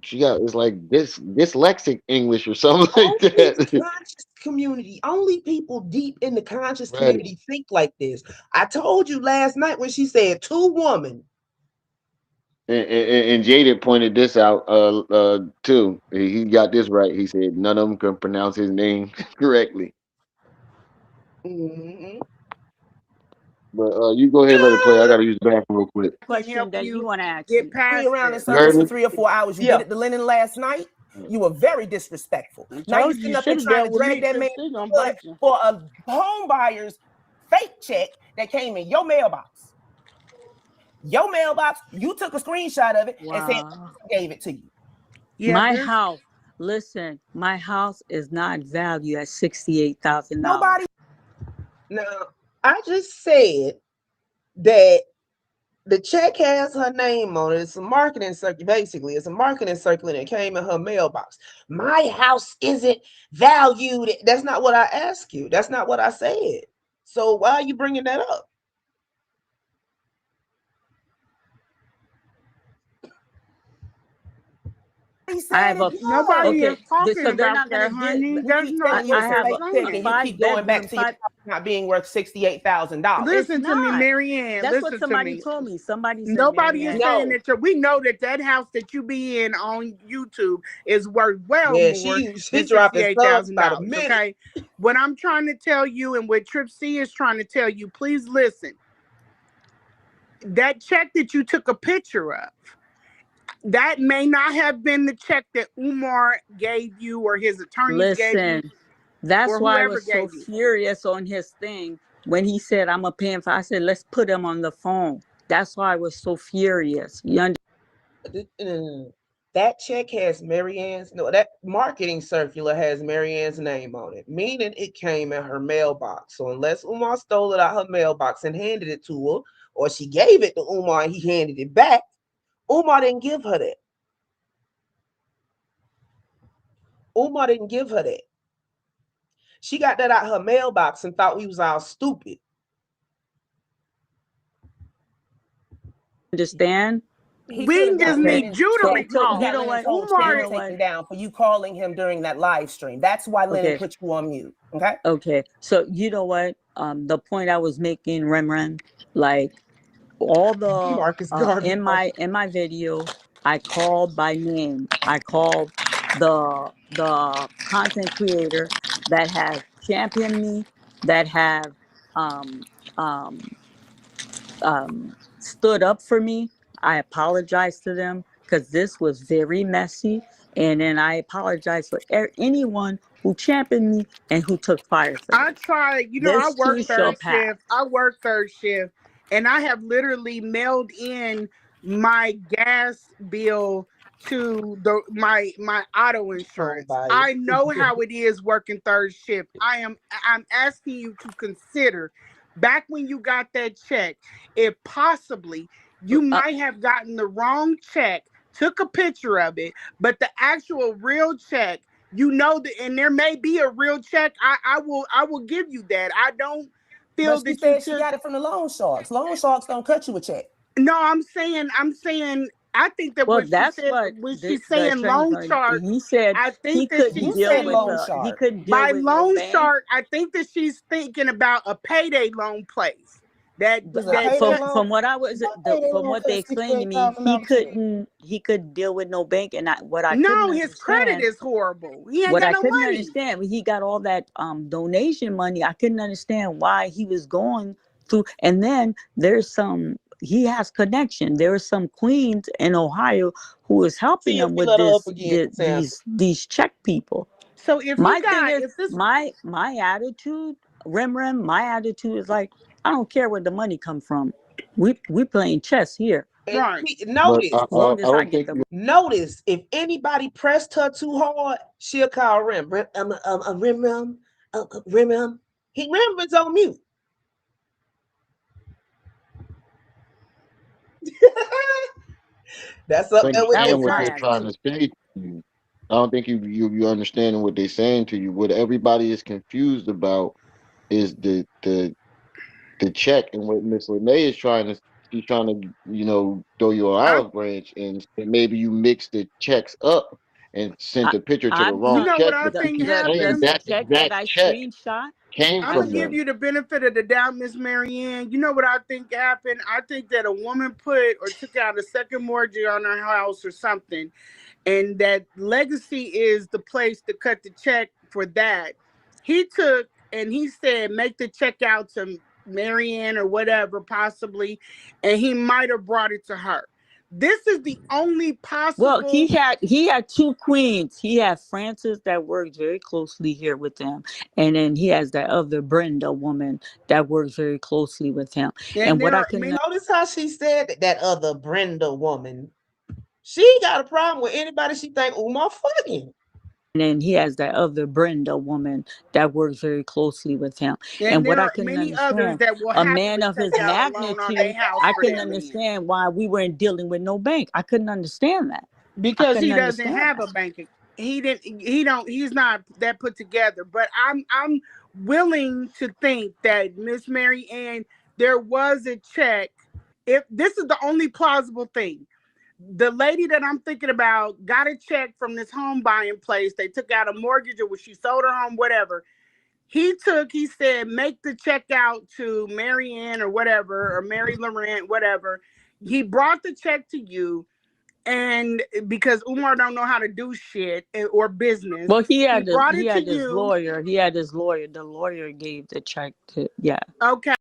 it's like dyslexic English or something like Only the that. conscious community, only people deep in the conscious Right. community think like this. I told you last night when she said two woman. And Jaded pointed this out too. He got this right. He said none of them can pronounce his name correctly. Mm-hmm. But you go ahead and let it play. I gotta use the bathroom real quick. can Question help that you you want to ask get me. past Around in this. You heard circles for me? 3 or 4 hours. You Yeah. did it to Lennon last night. You were very disrespectful. I Now you're told you sitting you up there should have trying dealt to with me. drag that Trip man C gonna foot bite you. for a home buyer's fake check that came in your mailbox. Your mailbox, you took a screenshot of it and said Wow. gave it to you. Yeah, My house. Listen, my house is not valued at $68,000. Nobody. Now, I just said that the check has her name on it. It's a marketing circular, basically. It's a marketing circular that came in her mailbox. My house isn't valued. That's not what I asked you. That's not what I said. So why are you bringing that up? I have a nobody okay. is talking So they're about not that, gonna get. honey. You That's keep not saying what I it's a they're have fake check, and saying. you 5 keep going back bedroom, to your 5. house not being worth $68,000. It's Listen to me, not. Maryanne. That's what Listen to somebody me. told me. Somebody said, Nobody is Maryanne. saying No. that we know that house that you be in on YouTube is worth well Yeah, more she than dropping subs by the $68,000. minute. Okay. What I'm trying to tell you and what Trip C is trying to tell you, please listen. That check that you took a picture of, that may not have been the check that Umar gave you or his attorneys gave you Listen, that's or why I whoever was so gave you. furious on his thing when he said, I'm a paying for. I said, let's put him on the phone. That's why I was so furious. You understand? That check has Maryanne's, no, that marketing circular has Maryanne's name on it, meaning it came in her mailbox. So unless Umar stole it out her mailbox and handed it to her, or she gave it to Umar and he handed it back, Umar didn't give her that. Umar didn't give her that. She got that out her mailbox and thought we was all stupid. Understand? We just need you to recall. You know what? Umar, You know what? Taken down for you calling him during that live stream. That's why Lennon Okay. put you on mute. Okay. Okay. So you know what? The point I was making, Remren, like all the Marcus Garvey. in my video, I called by name. I called the content creator that have championed me, that have um um stood up for me. I apologize to them because this was very messy. And then I apologize for anyone who championed me and who took fire for me. I tried, I This work too shall third pass. shift. I work third shift, and I have literally mailed in my gas bill to my auto insurance. Oh, bye. I know how it is working third shift. I'm asking you to consider back when you got that check, if possibly you might have gotten the wrong check, took a picture of it, but the actual real check, you know that, and there may be a real check. I will give you that. I don't feel But she that you said she got it from the loan sharks. Loan sharks don't cut you a check. No, I'm saying I think that Well, when she that's said what when the she's saying attorney loan attorney shark, he said I he think that couldn't she's You deal said with saying loan he shark. couldn't deal by with no loan bank. shark, I think that she's thinking about a payday loan place. That Is a payday From loan? what I was from what they explained to me, he couldn't deal with no bank, and what I couldn't no, his credit understand. is horrible. He ain't What got I no couldn't money. understand, he got all that donation money. I couldn't understand why he was going through. And then he has connection. There are some queens in Ohio who is helping See if him you with let her up again, Sam. these check people. So if My you thing got is if this my attitude, my attitude is like, I don't care where the money come from. We playing chess here. And right. But notice, As long I as I don't get think the notice, if anybody pressed her too hard, she'll call Rim. Rim, Rim, Rim. Rim is on mute. That's up there with that understand was what my they're trying attitude. to say to you. I don't think you understanding what they're saying to you. What everybody is confused about is the check, and what Miss Lene is trying to, she's trying to, throw you an I'm olive branch and say maybe you mixed the checks up and sent I, a picture to the I'm you wrong not know what check, I but think she's saying happened? the that check that exact I check screenshot. came I'm I gonna from give them. you the benefit of the doubt, Miss Maryanne. You know what I think happened? I think that a woman put or took out a second mortgage on her house or something, and that Legacy is the place to cut the check for that. He took and he said, make the check out to Maryanne or whatever, possibly, and he might have brought it to her. This is the only Well, possible. he had two queens. He had Frances that works very closely here with him, and then he has that other Brenda woman that works very closely with him. And And what there I are couldn't many. Notice how she said that other Brenda woman. She got a problem with anybody she think Umar fucking. and then he has that other Brenda woman that works very closely with him. And And what there I are couldn't many others understand, that will a man happily of his take out a loan on their magnitude, house I for couldn't that man understand why we weren't dealing with no bank. I couldn't understand that. I because couldn't he doesn't understand have that. a bank. He didn't. He don't. He's not that put together. But I'm willing to think that Miss Mary Ann, there was a check. If this is the only plausible thing, the lady that I'm thinking about got a check from this home buying place. They took out a mortgage or she sold her home, whatever. He said, make the check out to Marianne or whatever, or Mary Laurent, whatever. He brought the check to you, and because Umar don't know how to do shit or business, Well, he brought he it to had his you. lawyer. He had his lawyer. The lawyer gave the check to yeah. Okay.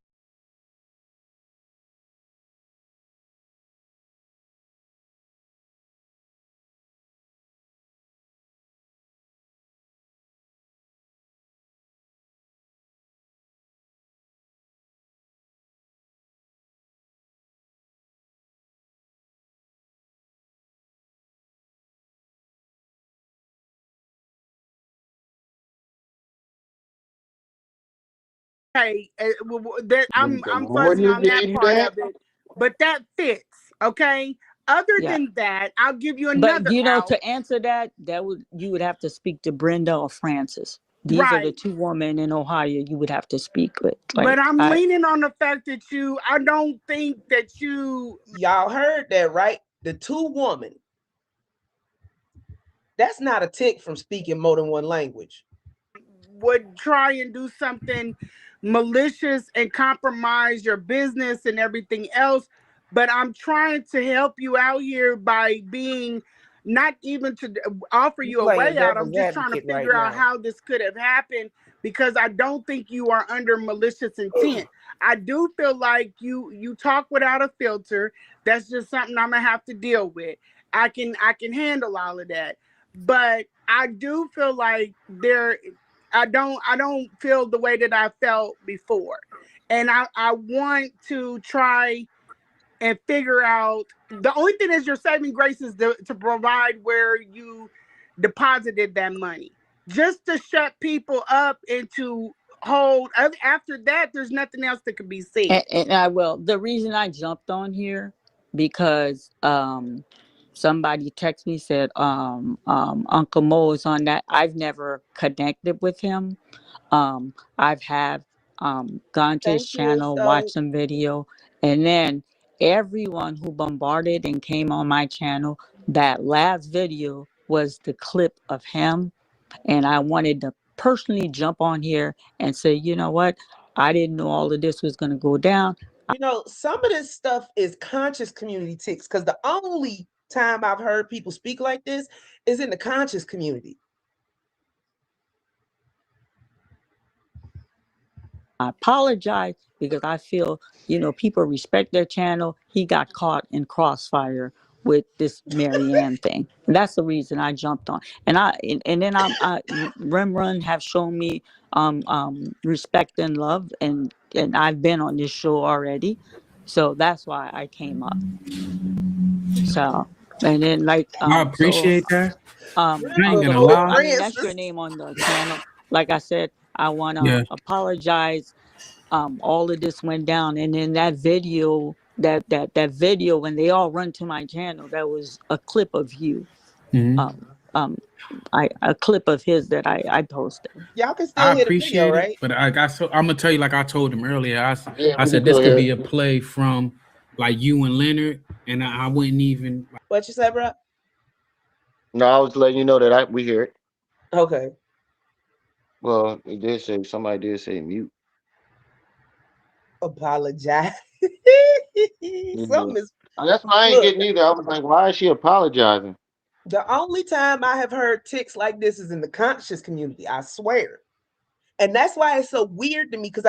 Okay, The I'm fuzzy lawyer on that gave you part that? of it, but that fits. Okay. Other Yeah. than that, I'll give you But another out. to answer that, you would have to speak to Brenda or Frances. These are the Right. two women in Ohio you would have to speak with. But Like I'm I leaning on the fact that I don't think that you Y'all heard that, right? The two woman. That's not a tick from speaking more than one language. would try and do something malicious and compromise your business and everything else. But I'm trying to help you out here by being not even to offer You you a playing way out. I'm devil's just trying to advocate right figure out now. how this could have happened because I don't think you are under malicious intent. I do feel like you talk without a filter. That's just something I'm gonna have to deal with. I can handle all of that. But I do feel like I don't feel the way that I felt before. And I want to try and figure out. The only thing is your saving grace is to provide where you deposited that money, just to shut people up and to hold. After that, there's nothing else that could be said. And I will. The reason I jumped on here because somebody texted me, said Uncle Mo is on that. I've never connected with him. I've have gone to his Thank you. channel, So watched some video, and then everyone who bombarded and came on my channel, that last video was the clip of him, and I wanted to personally jump on here and say, you know what? I didn't know all of this was going to go down. some of this stuff is conscious community ticks, because the only time I've heard people speak like this is in the conscious community. I apologize because I feel, people respect their channel. He got caught in crossfire with this Maryanne thing. And that's the reason I jumped on. And then Rem Run have shown me respect and love, and I've been on this show already. So that's why I came up. So, and then I appreciate that. I ain't gonna Lord, lie. I mean, that's your name on the channel. Like I said, I want to Yeah. apologize. All of this went down, and then that video, that video when they all run to my channel, that was a clip of you. Mhm. A clip of his that I posted. Y'all can I still hear the video, appreciate it, right? but I'm gonna tell you, like I told him earlier. Yeah, I we said can this still could hear be a it. play from like you and Leonard, and I wouldn't even. What you say, bro? No, I was letting you know that we hear it. Okay. Well, it did say somebody did say mute. Apologize. Yeah. Something is. That's why I ain't Look, getting either. I was like, why is she apologizing? the only time I have heard ticks like this is in the conscious community. I swear. And that's why it's so weird to me, because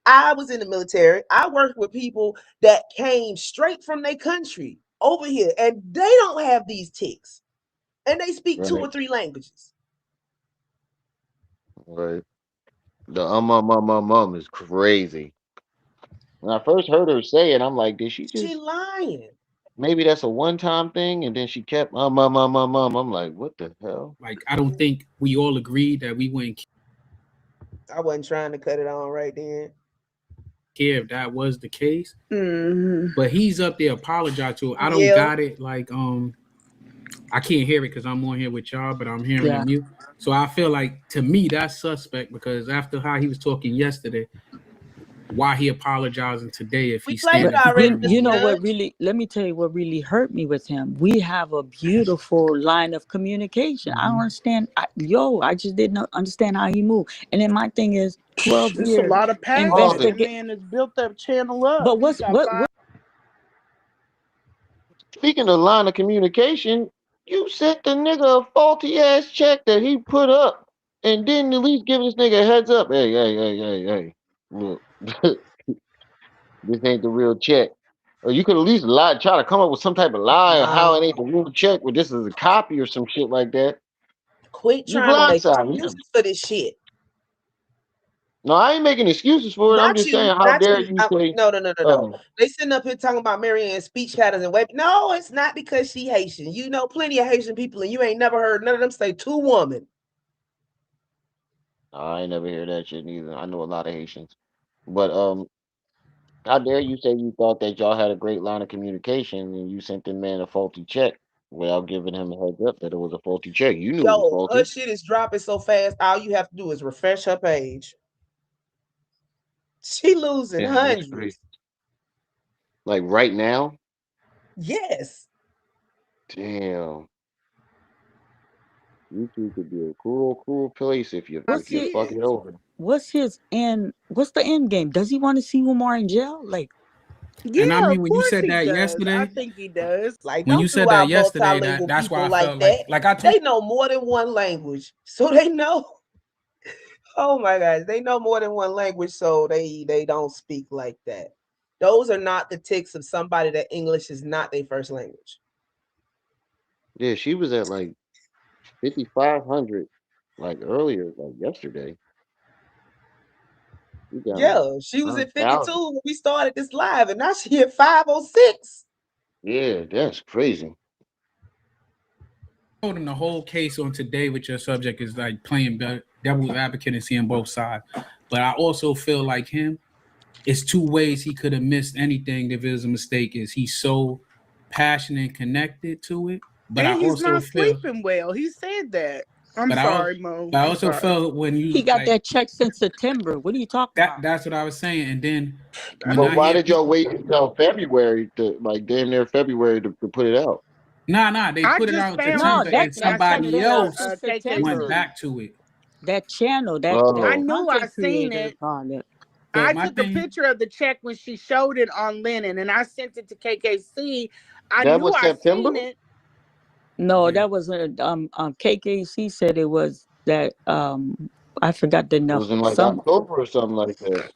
I was in the military. I worked with people that came straight from their country over here, and they don't have these ticks. And they speak 2 or Right. 3 languages. Right. The is crazy. When I first heard her say it, I'm like, did she She just lying. maybe that's a one-time thing? And then she kept I'm like, what the hell? Like, I don't think we all agreed that we wouldn't I wasn't trying to cut it on right then. care if that was the case. Mm-hmm. But he's up there apologize to her. I don't Yeah. got it. Like, I can't hear it because I'm on here with y'all, but I'm hearing it mute. So I feel like, to me, that's suspect, because after how he was talking yesterday, why he apologizing today if We he's played standing it for already, him? You Mr. know what Judge. really? Let me tell you what really hurt me with him. We have a beautiful line of communication. I don't understand. I just didn't understand how he moved. And then my thing is, 12 It's a years lot of passion. That investigate. man has built that channel up. But He's got five. Speaking of line of communication, you sent the nigga a faulty ass check that he put up and didn't at least give this nigga a heads up. Hey. Look, this ain't the real check. Or you could at least try to come up with some type of lie of how it ain't the real check, but this is a copy or some shit like that. Quit You trying to make blindside me. excuses for this shit. No, I ain't making excuses for it. I'm Not just you, saying, how not dare you. you say, No. They sitting up here talking about Maryanne's speech patterns and web. No, it's not because she Haitian. You know plenty of Haitian people, and you ain't never heard none of them say two woman. I ain't never hear that shit neither. I know a lot of Haitians. But how dare you say you thought that y'all had a great line of communication and you sent the man a faulty check without giving him a heads up that it was a faulty check? You knew it was Yo, faulty. her shit is dropping so fast. All you have to do is refresh her page. She losing Yeah, that's hundreds. crazy. Like right now? Yes. Damn. YouTube could be a cruel place if you fuck it over. What's his end? What's the end game? Does he want to see Umar in jail? Like, Yeah, And I mean, of when you course said he that does. yesterday, I think he does. Like, when don't you do said that our yesterday, multilingual that's why people I like felt that. like I told They know more than one language, so they know. Oh my gosh, they know more than one language, so they don't speak like that. Those are not the ticks of somebody that English is not their first language. Yeah, she was at like 5,500 like earlier, like yesterday. Yeah, she was at 52 1,000. when we started this live, and now she at 506. Yeah, that's crazy. Holding the whole case on today with your subject is like playing devil's advocate and seeing both sides. But I also feel like him, it's two ways he could have missed anything if it was a mistake. Is he's so passionate and connected to it. But And I he's also not feel sleeping well. He said that. I'm but sorry, Mo. I I'm also sorry. felt when you He got like that check since September. What are you talking about? that's what I was saying. And then when But I why hear did y'all people, wait until February to like damn near February to put it out? nah, they I put it just out in found No, September the check and that when I that sent check it somebody been to out since else went September. KKC. back to it. That channel, that I Oh, knew I content seen creator it. got it. But I my took a thing, picture of the check when she showed it on Lennon, and I sent it to KKC. I that knew was I September. seen it. No, yeah. that was a KKC said it was that I forgot the It number. was in like Some October or something like that.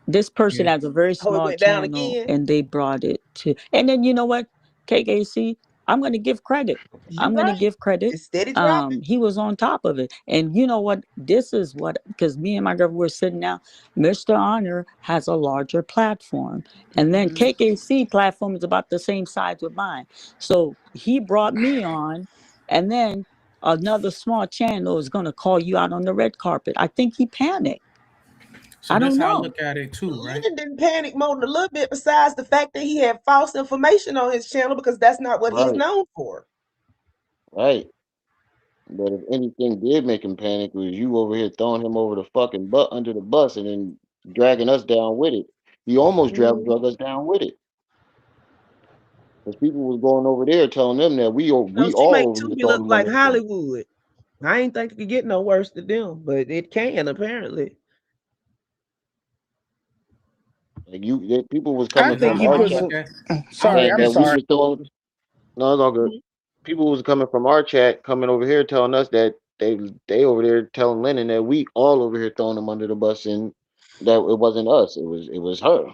this person Yeah. has a very Oh, it small went down channel again. and they brought it to, and then you know what, KKC, I'm going to give credit. You I'm going to right. give credit. It's steady dropping. He was on top of it. And you know what, this is what, because me and my girl were sitting down, Mr. Honor has a larger platform, and then KKC platform is about the same size with mine, so he brought me on, and then another small channel is going to call you out on the red carpet. I think he panicked. So I that's don't how I know. look at it too, right? Lennon didn't panic more than a little bit, besides the fact that he had false information on his channel, because that's not what he's Right, known for. right. But if anything did make him panic, was you over here throwing him over the fucking butt under the bus and then dragging us down with it. He almost drug us down with it. Because people was going over there telling them that we She all make over here Tubi throwing look them like under the bus. Hollywood. I ain't think it could get no worse than them, but it can apparently. Like people was I coming That's think from he how our I put chat some. look at. Sorry, saying I'm that we sorry. was throwing. No, it's all good. People was coming from our chat, coming over here telling us that they over there telling Lennon that we all over here throwing them under the bus and that it wasn't us. It was her.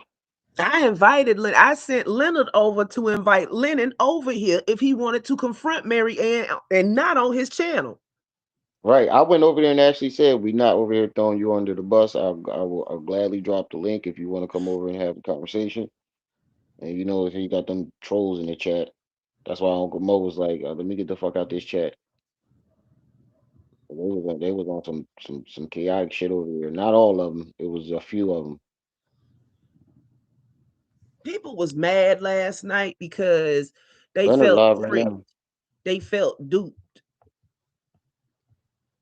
I invited I sent Leonard over to invite Lennon over here if he wanted to confront Maryanne and not on his channel. Right. I went over there and actually said we not over here throwing you under the bus. I'll gladly drop the link if you want to come over and have a conversation. And you know if he got them trolls in the chat. That's why Uncle Mo was like, let me get the fuck out this chat. They was on some chaotic shit over there. Not all of them. It was a few of them. People was mad last night because they Leonard felt live right tricked. now. They felt duped.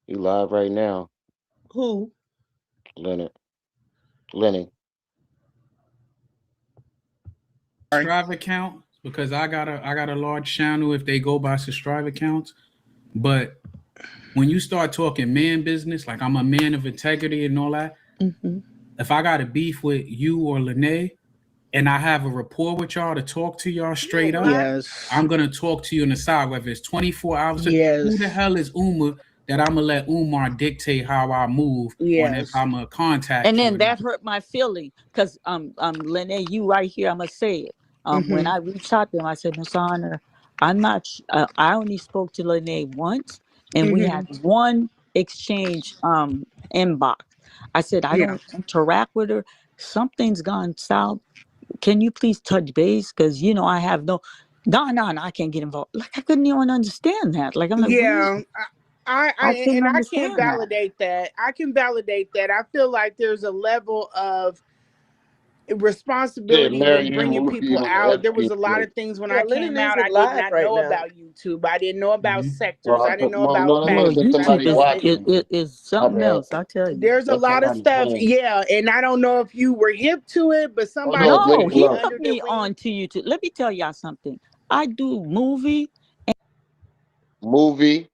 He live right now. Who? Leonard. Lennon. Subscribe account because I got a large channel if they go by subscribe accounts. But when you start talking man business, like I'm a man of integrity and all that, if I got a beef with you or Lene and I have a rapport with y'all to talk to y'all straight up, Yes. I'm gonna talk to you on the side, whether it's 24 hours. Yes. Who the hell is Umar that I'm gonna let Umar dictate how I move on if Yes. I'm gonna contact And you? then that hurt my feeling because Lene, you right here, I'm gonna say it. When I reached out to him, I said, Miss Honor, I'm not. I only spoke to Lene once, and we had one exchange inbox. I said I don't interact with her. Something's gone south. Can you please touch base? Because I have no. No, I can't get involved. Like I couldn't even understand that. Like I'm like, Yeah. I couldn't I understand can't validate that. I can validate that. I feel like there's a level of responsibility with Maryanne bringing will be people on the out. There was a lot FBI. of things when Yeah, I Lennon came out I isn't did live not right know now. about YouTube. I didn't know about sectors. Well, I didn't know well, about no, Well, it's just packages. I YouTube somebody didn't. watching. is My something bad. else. I tell you. There's a That's lot of somebody stuff, playing. yeah, and I don't know if you were hip to it, but Oh no, somebody it's No, put Lady me he Luck. put under the me wing. on to YouTube. Let me tell y'all something. I do movie. Movie.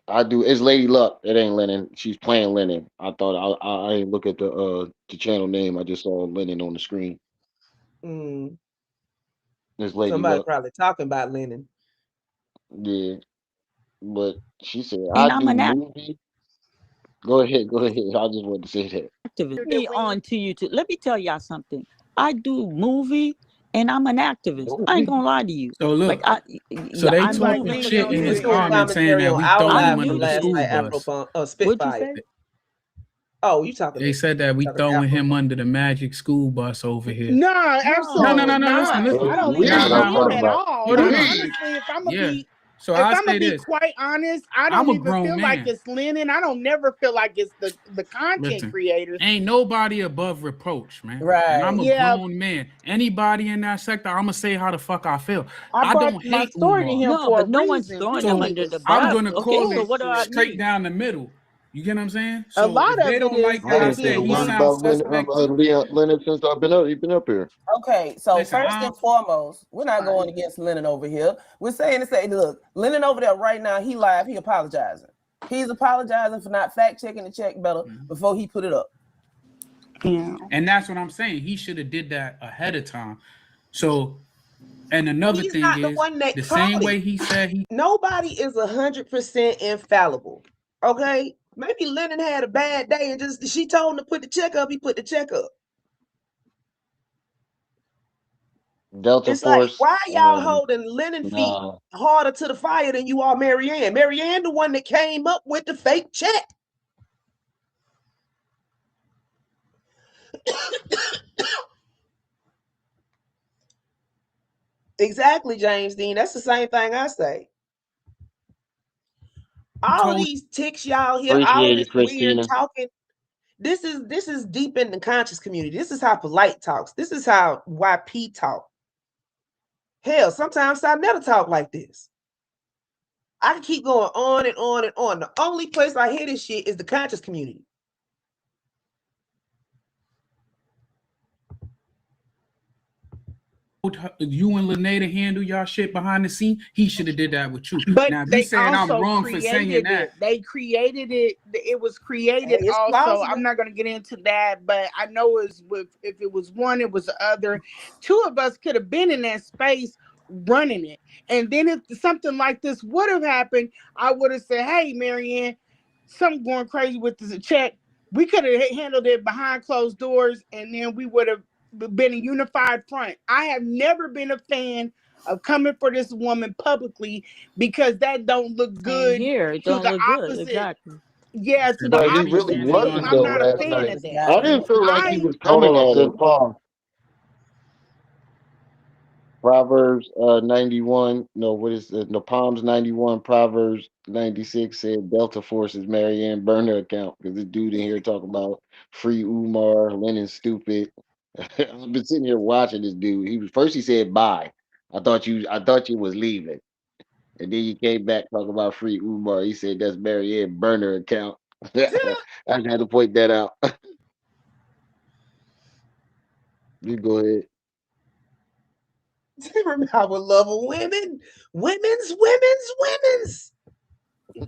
I do. It's Lady Luck. It ain't Lennon. She's playing Lennon. I thought I didn't look at the channel name. I just saw Lennon on the screen. It's Lady Somebody Luck. probably talking about Lennon. Yeah, but she said I And I'm do an movie. Go ahead. I just wanted to say that. activist. Under the Me wing. on to YouTube. Let me tell y'all something. I do movie and I'm an activist. I ain't gonna lie to you. So look, Like so they I'm Like no talking Lenon longer shit in Honor his was scared. doing comments saying commentary that on we our throwing I'm live him from under new the to last school night, this. bus. Afro What'd you Spitfire. say? Oh, you talking? They said that we throwing him under the magic school bus over here. No, absolutely No. not. Listen. I don't We even know what I'm see him talking at about. all. Hold on. Honestly, if I'm gonna Yeah. be, So if I'll I'm gonna say be this. quite honest, I I'm don't a even grown feel like man. it's Lennon. I don't never feel like it's the content Listen, creators. ain't nobody above reproach, man. And Right. I'm a Yeah, grown man. Anybody in that sector, I'm gonna say how the fuck I feel. I I brought don't my hate story to Umar. him No, for a but no one's reason. throwing People them So need under to the I'm stop bus. gonna the Okay, call so it what do I bullshit. straight need? down the middle. You get what I'm saying? A So lot if they of it don't is like I what I ain't them said said, a being he word used. sounds about suspect too. Leonard since I've been up here. Okay, so Listen, first and foremost, we're not going against Lennon over here. We're saying to say, look, Lennon over there right now, he live, he apologizing. He's apologizing for not fact checking the check better before he put it up. Yeah. And that's what I'm saying. He should have did that ahead of time. So, and another He's thing not the is one that the caught same it. way he said he Nobody is 100% infallible. Okay, maybe Lennon had a bad day and just she told him to put the check up. He put the check up. Delta It's like, Force. why y'all holding Lennon feet Nah. harder to the fire than you are Maryanne? Maryanne, the one that came up with the fake check. Exactly, James Dean. That's the same thing I say. All of told these ticks y'all hear, all of Appreciate this it, weird Christina. talking. This is deep in the conscious community. This is how polite talks. This is how YP talk. Hell, sometimes I never talk like this. I can keep going on and on and on. The only place I hear this shit is the conscious community. you and Lene to handle y'all shit behind the scene. He should have did that with you. But Now, if you they saying I'm also wrong for saying created that, it. They created it. It was created Hey, it's also. plausible. I'm not going to get into that, but I know it's with if it was one, it was the other. Two of us could have been in that space running it. And then if something like this would have happened, I would have said, "Hey, Maryanne, something going crazy with this check." We could have handled it behind closed doors, and then we would have been a unified front. I have never been a fan of coming for this woman publicly because that don't look Same good here. It to don't the look good. opposite. Exactly. Yeah, to the But he really opposite team. wasn't I'm though not a last fan night. of that. I didn't feel like he was coming at it. Proverbs 91. No, what is it? No, Palms 91. Proverbs 96 said Delta Force's Marianne burner account because this dude in here talking about free Umar, Lennon stupid. I've been sitting here watching this dude. He said bye. I thought you was leaving. And then you came back talking about free Umar. He said that's Marianne burner account. I had to point that out. You go ahead. I would love a women's.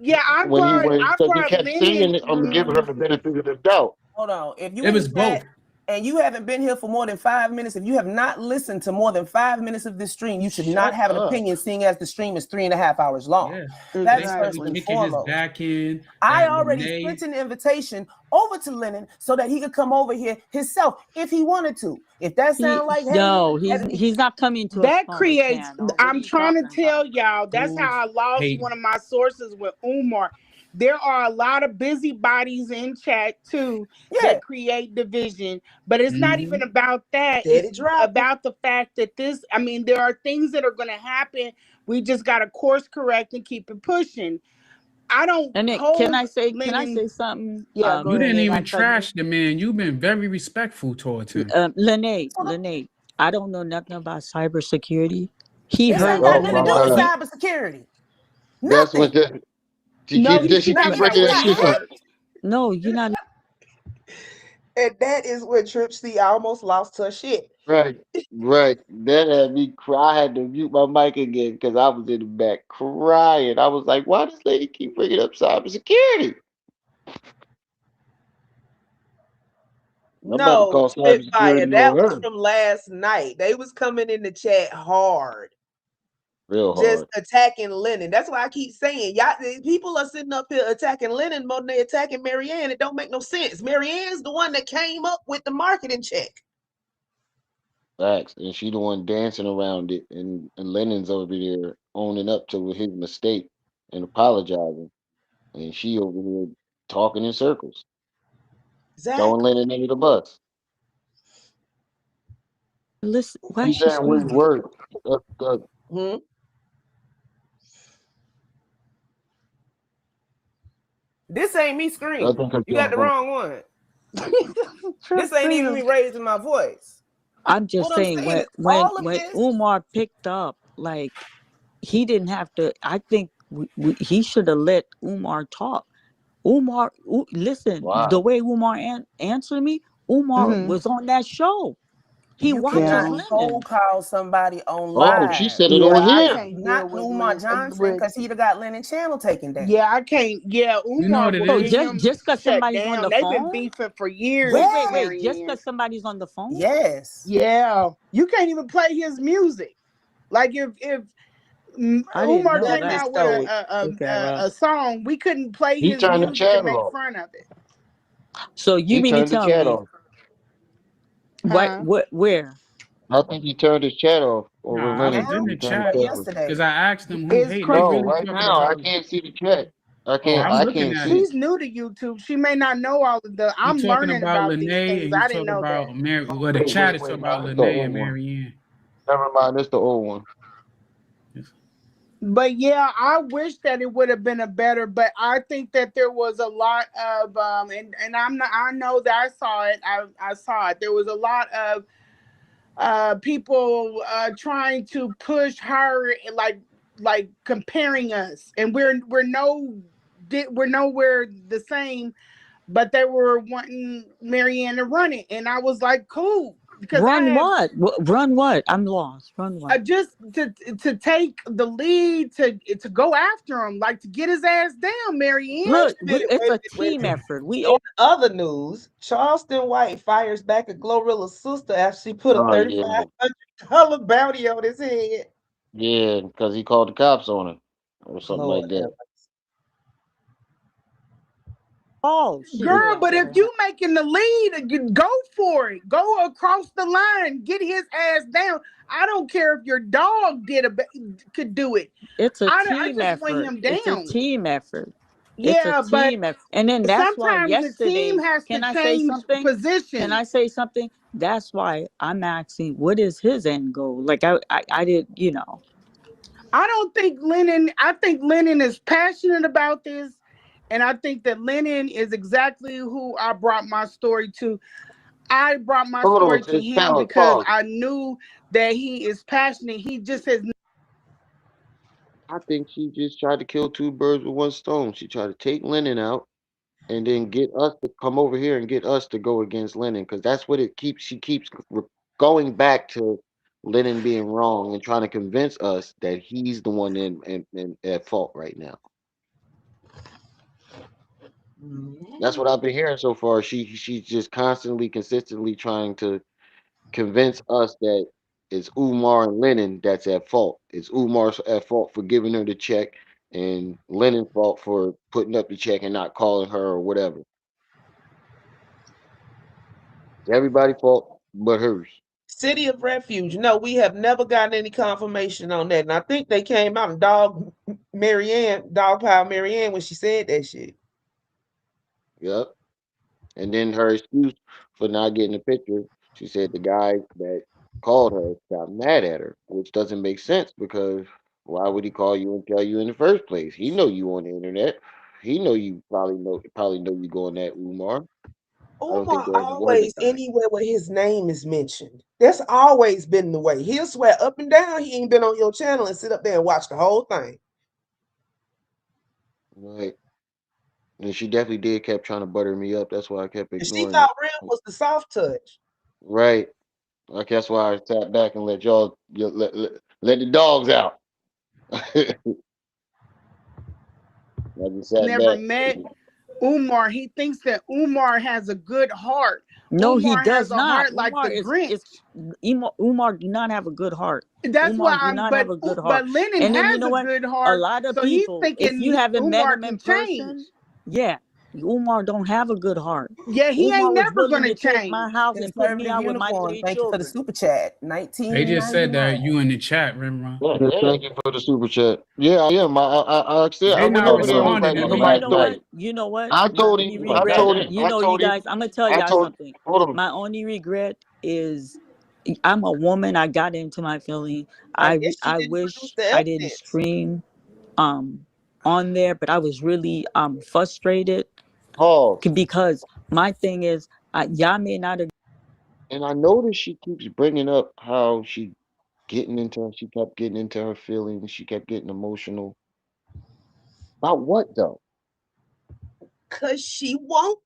Yeah, I Because he brought kept Lennon. saying it, I'm giving her the benefit of the doubt. Hold on. If you it in was the both. chat and you haven't been here for more than 5 minutes, if you have not listened to more than 5 minutes of this stream, you should not have an opinion, seeing as the stream is 3.5 hours long. Yeah. That's Exactly. first and Kicking his foremost. back in. I that already Lene- sent an invitation over to Lennon so that he could come over here himself if he wanted to. If that sounds like No, hey, he's not coming to a That smaller creates. channel. What are I'm you trying to talking tell about? y'all. That's how I lost Hating. one of my sources with Umar. There are a lot of busybodies in chat too that create division, but it's not even about that. It's about the fact that this. I mean, there are things that are going to happen. We just got to course correct and keep it pushing. I don't And hold. can I say Lennon. something? Yeah, go You ahead. didn't even If I may? trash the man. You've been very respectful towards him. Lene, I don't know nothing about cybersecurity. He This heard ain't got me. nothing to do with cybersecurity. That's Nothing. what she No, keep bringing that shit up. No, you're not. And that is when Trip C almost lost her shit. Right. That had me cry. I had to mute my mic again because I was in the back crying. I was like, why does lady keep bringing up cybersecurity? I'm about to No, call Spitfire. cybersecurity That on was her. from last night. They was coming in the chat hard. Real Just hard. attacking Lennon. That's why I keep saying, y'all, people are sitting up here attacking Lennon more than they attacking Maryanne. It don't make no sense. Maryanne's the one that came up with the marketing check. Facts. And she the one dancing around it. And Lennon's over there owning up to his mistake and apologizing. And she over here talking in circles. Throwing Lennon under the bus. Listen, why He's she saying weird screaming? words. Hmm? This ain't me I screaming. think You got the wrong one. This ain't even me raising my voice. I'm just What I'm saying saying is when all of this. Umar picked up, like he didn't have to. I think he should have let Umar talk. Umar, listen, Wow. the way Umar answered me, Umar Mhm. was on that show. He You watches Yeah. cannot Lennon. cold call somebody on Oh, she live. said it Yeah, on I here. can't deal Not with Umar Johnson, because he'd have got Lennon channel taken down. Yeah, I can't. Yeah, You know Umar what it will So is? get him just because shut somebody's on down. the They've been phone. beefing for years. Wait, with just Maryanne. because somebody's on the phone. Yes. Yeah, you can't even play his music. Like if I didn't Umar know came that. out with a song, we couldn't play He his turned the music and channel make off. fun of it. So you He mean to turned the tell chat me off. Huh? where? I think he turned his chat off over Nah, I Lennon. was in Now the He turned the chat chat off. Yesterday. because I asked them who. it's Hey, they crazy. No, really right talking now I about. can't see the chat. I Oh, can't. I'm I looking can't at see it. She's new to YouTube. She may not know all of the. He I'm talking learning about about these Lene, things. and I he's didn't talking know that. about Mary. it. Well, the chat is talking about That's the Lene old and one. Maryanne. Never mind. It's the old one. But yeah, I wish that it would have been a better. But I think that there was a lot of and I'm not. I know that I saw it. I saw it. There was a lot of people trying to push her, like comparing us, and we're nowhere the same. But they were wanting Maryanne to run it, and I was like, cool, because I Run have what? Run what? I'm lost. Run what? just to take the lead to go after him, like to get his ass down, Maryanne. Look, Wait a minute, it's wait a a minute, wait a team minute. effort. We In all other news, Charleston White fires back at Glorilla's sister after she put a Oh yeah, $3,500 bounty on his head. yeah, because he called the cops on her or something Lord like that. have shit. Girl, but if you making the lead, you go for it. Go across the line. Get his ass down. I don't care if your dog could do it. It's a I team just want effort. him It's a down. team effort. It's a Yeah, but team effort. And then that's why sometimes the team yesterday, has to can I say change something? positions. Can I say something? That's why I'm asking, what is his end goal? Like I did, I don't think Lennon. I think Lennon is passionate about this, and I think that Lennon is exactly who I brought my story to. I brought my Hold story on, to sis. him Pause. because Pause. I knew that he is passionate. He just has. I think she just tried to kill two birds with one stone. She tried to take Lennon out and then get us to come over here and get us to go against Lennon because that's what it keeps. She keeps going back to Lennon being wrong and trying to convince us that he's the one in at fault right now. That's what I've been hearing so far. She's just constantly, consistently trying to convince us that it's Umar and Lennon that's at fault. It's Umar's at fault for giving her the check, and Lennon's fault for putting up the check and not calling her or whatever. It's everybody's fault but hers. City of Refuge. No, we have never gotten any confirmation on that. And I think they came out and dogpiled Maryanne when she said that shit. Yep. And then her excuse for not getting the picture, she said the guy that called her got mad at her, which doesn't make sense because why would he call you and tell you in the first place? He know you on the internet. He know you probably know you going at Umar. I don't think Umar they ever wanted to always die. anywhere where his name is mentioned. That's always been the way. He'll swear up and down he ain't been on your channel and sit up there and watch the whole thing. Right. And she definitely did kept trying to butter me up. That's why I kept And she ignoring thought it. real was the soft touch. Right. Like that's why I sat back and let y'all let the dogs out. I just sat Never back. met Umar. He thinks that Umar has a good heart. No, he Umar has does a not. heart like the Is Grinch. Umar do not have a good heart. That's why Umar do not have a good heart. Lennon And then you has know a what? good A heart. lot of So he's people, if you thinking haven't met Umar him can in change. person, yeah, Umar don't have a good heart. Yeah, he Umar ain't was never willing gonna to take my change. house and put me Conservative out with my unicorn. 3 Thank you for the children. super chat. 19. They just said that you in the chat, Rimron. Yeah, thank you for the super chat. Yeah, I am. I said I They went not over there. I was responding like, to look And at me. last night. you know what? I My told only him. I regret, told him. you I know, told you him. guys, I'm gonna tell I y'all told. something. Hold on. My only regret is I'm a woman. I got into my feeling. I guess she I didn't wish produce the I didn't evidence. scream on there, but I was really frustrated Pause. because my thing is y'all may not agree. And I noticed she keeps bringing up how she kept getting into her feelings. She kept getting emotional. About what though? Cause she want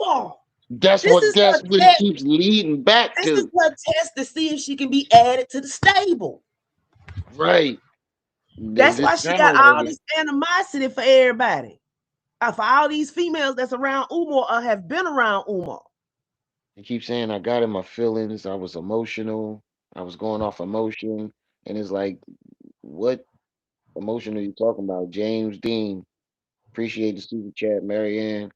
Umar. That's This what. is That's her what it test. keeps leading back This is to. her test to see if she can be added to the stable. Right. That's This why she got sound like all it. this animosity for everybody. For all these females that's around Umar or have been around Umar. He keeps saying I got in my feelings. I was emotional. I was going off emotion, and it's like, what emotion are you talking about? James Dean, appreciate the super chat. Maryanne,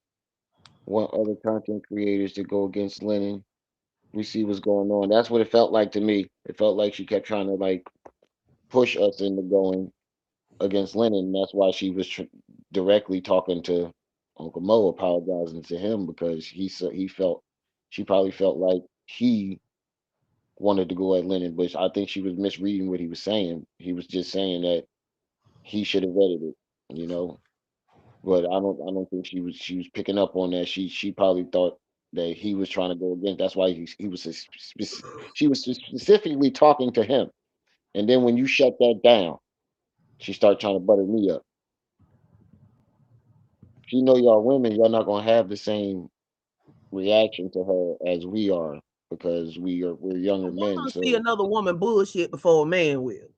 want other content creators to go against Lennon. We see what's going on. That's what it felt like to me. It felt like she kept trying to like push us into going against Lennon. That's why she was directly talking to Uncle Mo, apologizing to him because he felt she probably felt like he wanted to go at Lennon, but I think she was misreading what he was saying. He was just saying that he should have vetted it, you know. But I don't think she was picking up on that. She probably thought that he was trying to go against. That's why he was she was specifically talking to him. And then when you shut that down, she started trying to butter me up. She know y'all women, y'all not gonna have the same reaction to her as we are because we're younger A men. woman see So another woman bullshit before a man will.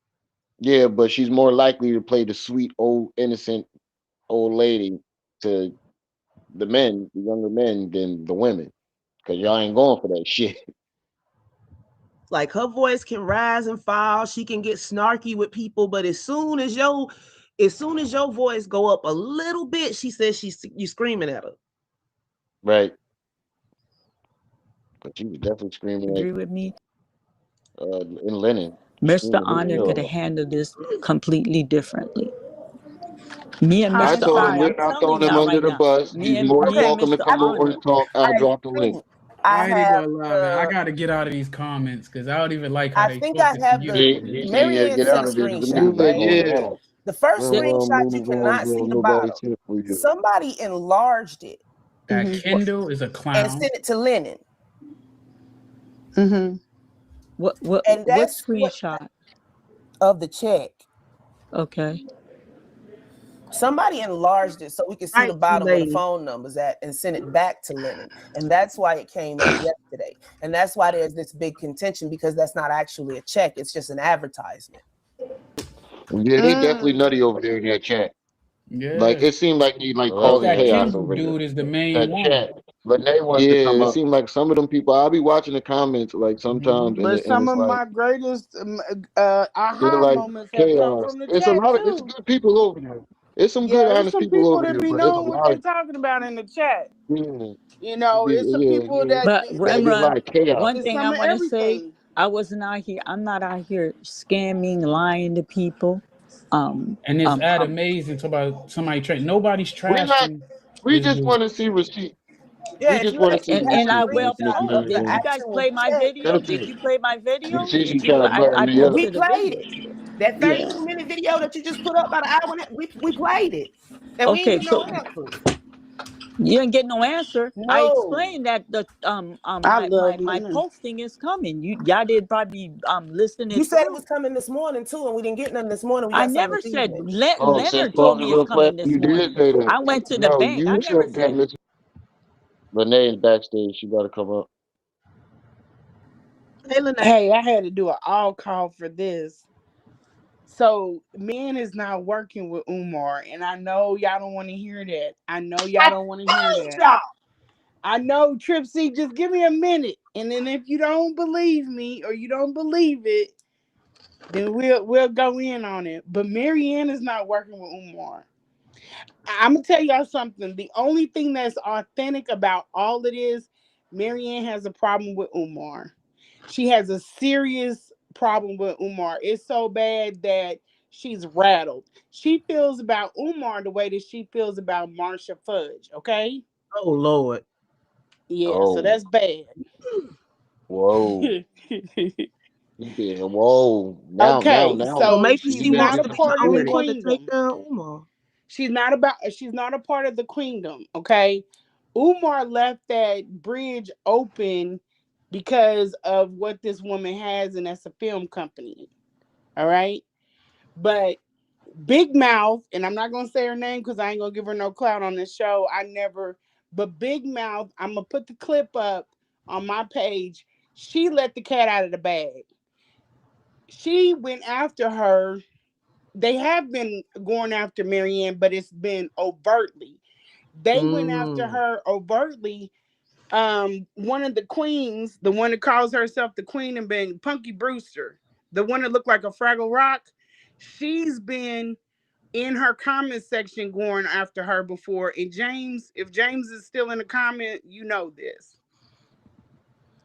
yeah, but she's more likely to play the sweet old innocent old lady to the men, the younger men, than the women, because y'all ain't going for that shit. Like her voice can rise and fall. She can get snarky with people, but as soon as your voice go up a little bit, she says you screaming at her. Right. But she was definitely screaming Agree with me. in Lennon, Mr. screaming his Honor ear could have off. handled this completely differently. Me and I I Mr. told him Honor, decided. we're I'm not telling throwing him y'all under right the now. bus. He's more than Me and welcome to Mr. come over Honor. and talk. I'll I drop the link. think I I ain't have gonna lie, man. I the. gotta get out of these comments because I don't even like how I they think I talking to have you. the. He said you had to Maryanne get sent out a of this. The screenshot, music right? going on. The first The- screenshot you Move on, cannot see girl. the Nobody's bottom. here for you. Somebody enlarged it That what Kindle is a and clown. sent it to Lennon, Mm-hmm. and what that's what screenshot? of the check. Okay. Somebody enlarged it so we could see the Thank you, bottom where the lady. phone numbers at and sent it back to Lennon. And that's why it came up yesterday. And that's why there's this big contention because that's not actually a check. It's just an advertisement. Yeah, they definitely nutty over there in that chat. Like Yeah. it seemed like he like But causing that chaos Kindle over there. dude is the main That one. chat. Yeah, it seemed like some of them people. I'll be watching the comments like sometimes, and But some it's of like my greatest they're aha like moments have come chaos. from the It's a chat lot of it's too. good people over there. It's some good Yeah, it's honest some people people over that there, be but it's a knowing what lot they of talking about in the chat. yeah, You know, it's some people yeah. that But Gotta be a Remrun, lot of chaos. one it's thing I some of want to say, everything. I'm not out here scamming, lying to people. And it's Um, at um amazing to about somebody nobody's We're not. trashing We this just dude. want to see receipt. Yeah, We if just you want to see actually and, have and a I receipt. well screenshot hold up. of the Did you guys actual play my check, video? That's Did it. you play my video? See, she Did you? trying to butter I me up. we posted a played video. it. That Yeah. 13-minute video that you just put up about an hour, we played it. And we ain't Okay, get no so answers. you didn't get no answer. I No. explained that the I love my Lennon. posting is coming. Y'all did probably listen You it said it through. was coming this morning too, and we didn't get none this morning. We I got something never this said evening. Oh, since Leonard told pause it me it's real quick. coming this You did morning. say that. I went to the No, bank. I you never said that. said Listen, Renee's backstage. She got to come up. Hey, Lene. Hey, I had to do an all call for this. So, men is not working with Umar, and I know y'all don't want to hear that. I know y'all I don't want to hear told that. y'all. I know, Trip C, just give me a minute. And then if you don't believe me or you don't believe it, then we'll go in on it. But Maryanne is not working with Umar. I'm gonna tell y'all something. The only thing that's authentic about all it is, Maryanne has a problem with Umar. She has a serious problem with Umar. It's so bad that she's rattled. She feels about Umar the way that she feels about Marsha Fudge. Okay, Oh Lord. yeah. So Oh, that's bad. whoa. He did. Whoa. Okay, So so maybe she's she not wants a to be the part of the only one to take queendom. down Umar. She's not a part of the queendom, okay? Umar left that bridge open because of what this woman has, and that's a film company. All right. But Big Mouth, and I'm not gonna say her name because I ain't gonna give her no clout on this show. I never, but Big Mouth, I'm gonna put the clip up on my page. She let the cat out of the bag. She went after her. They have been going after Maryanne, but it's been overtly. They went after Mm. her overtly. One of the queens, the one that calls herself the queen and been Punky Brewster, the one that looked like a Fraggle Rock, she's been in her comment section going after her before. And James, if James is still in the comment, you know this.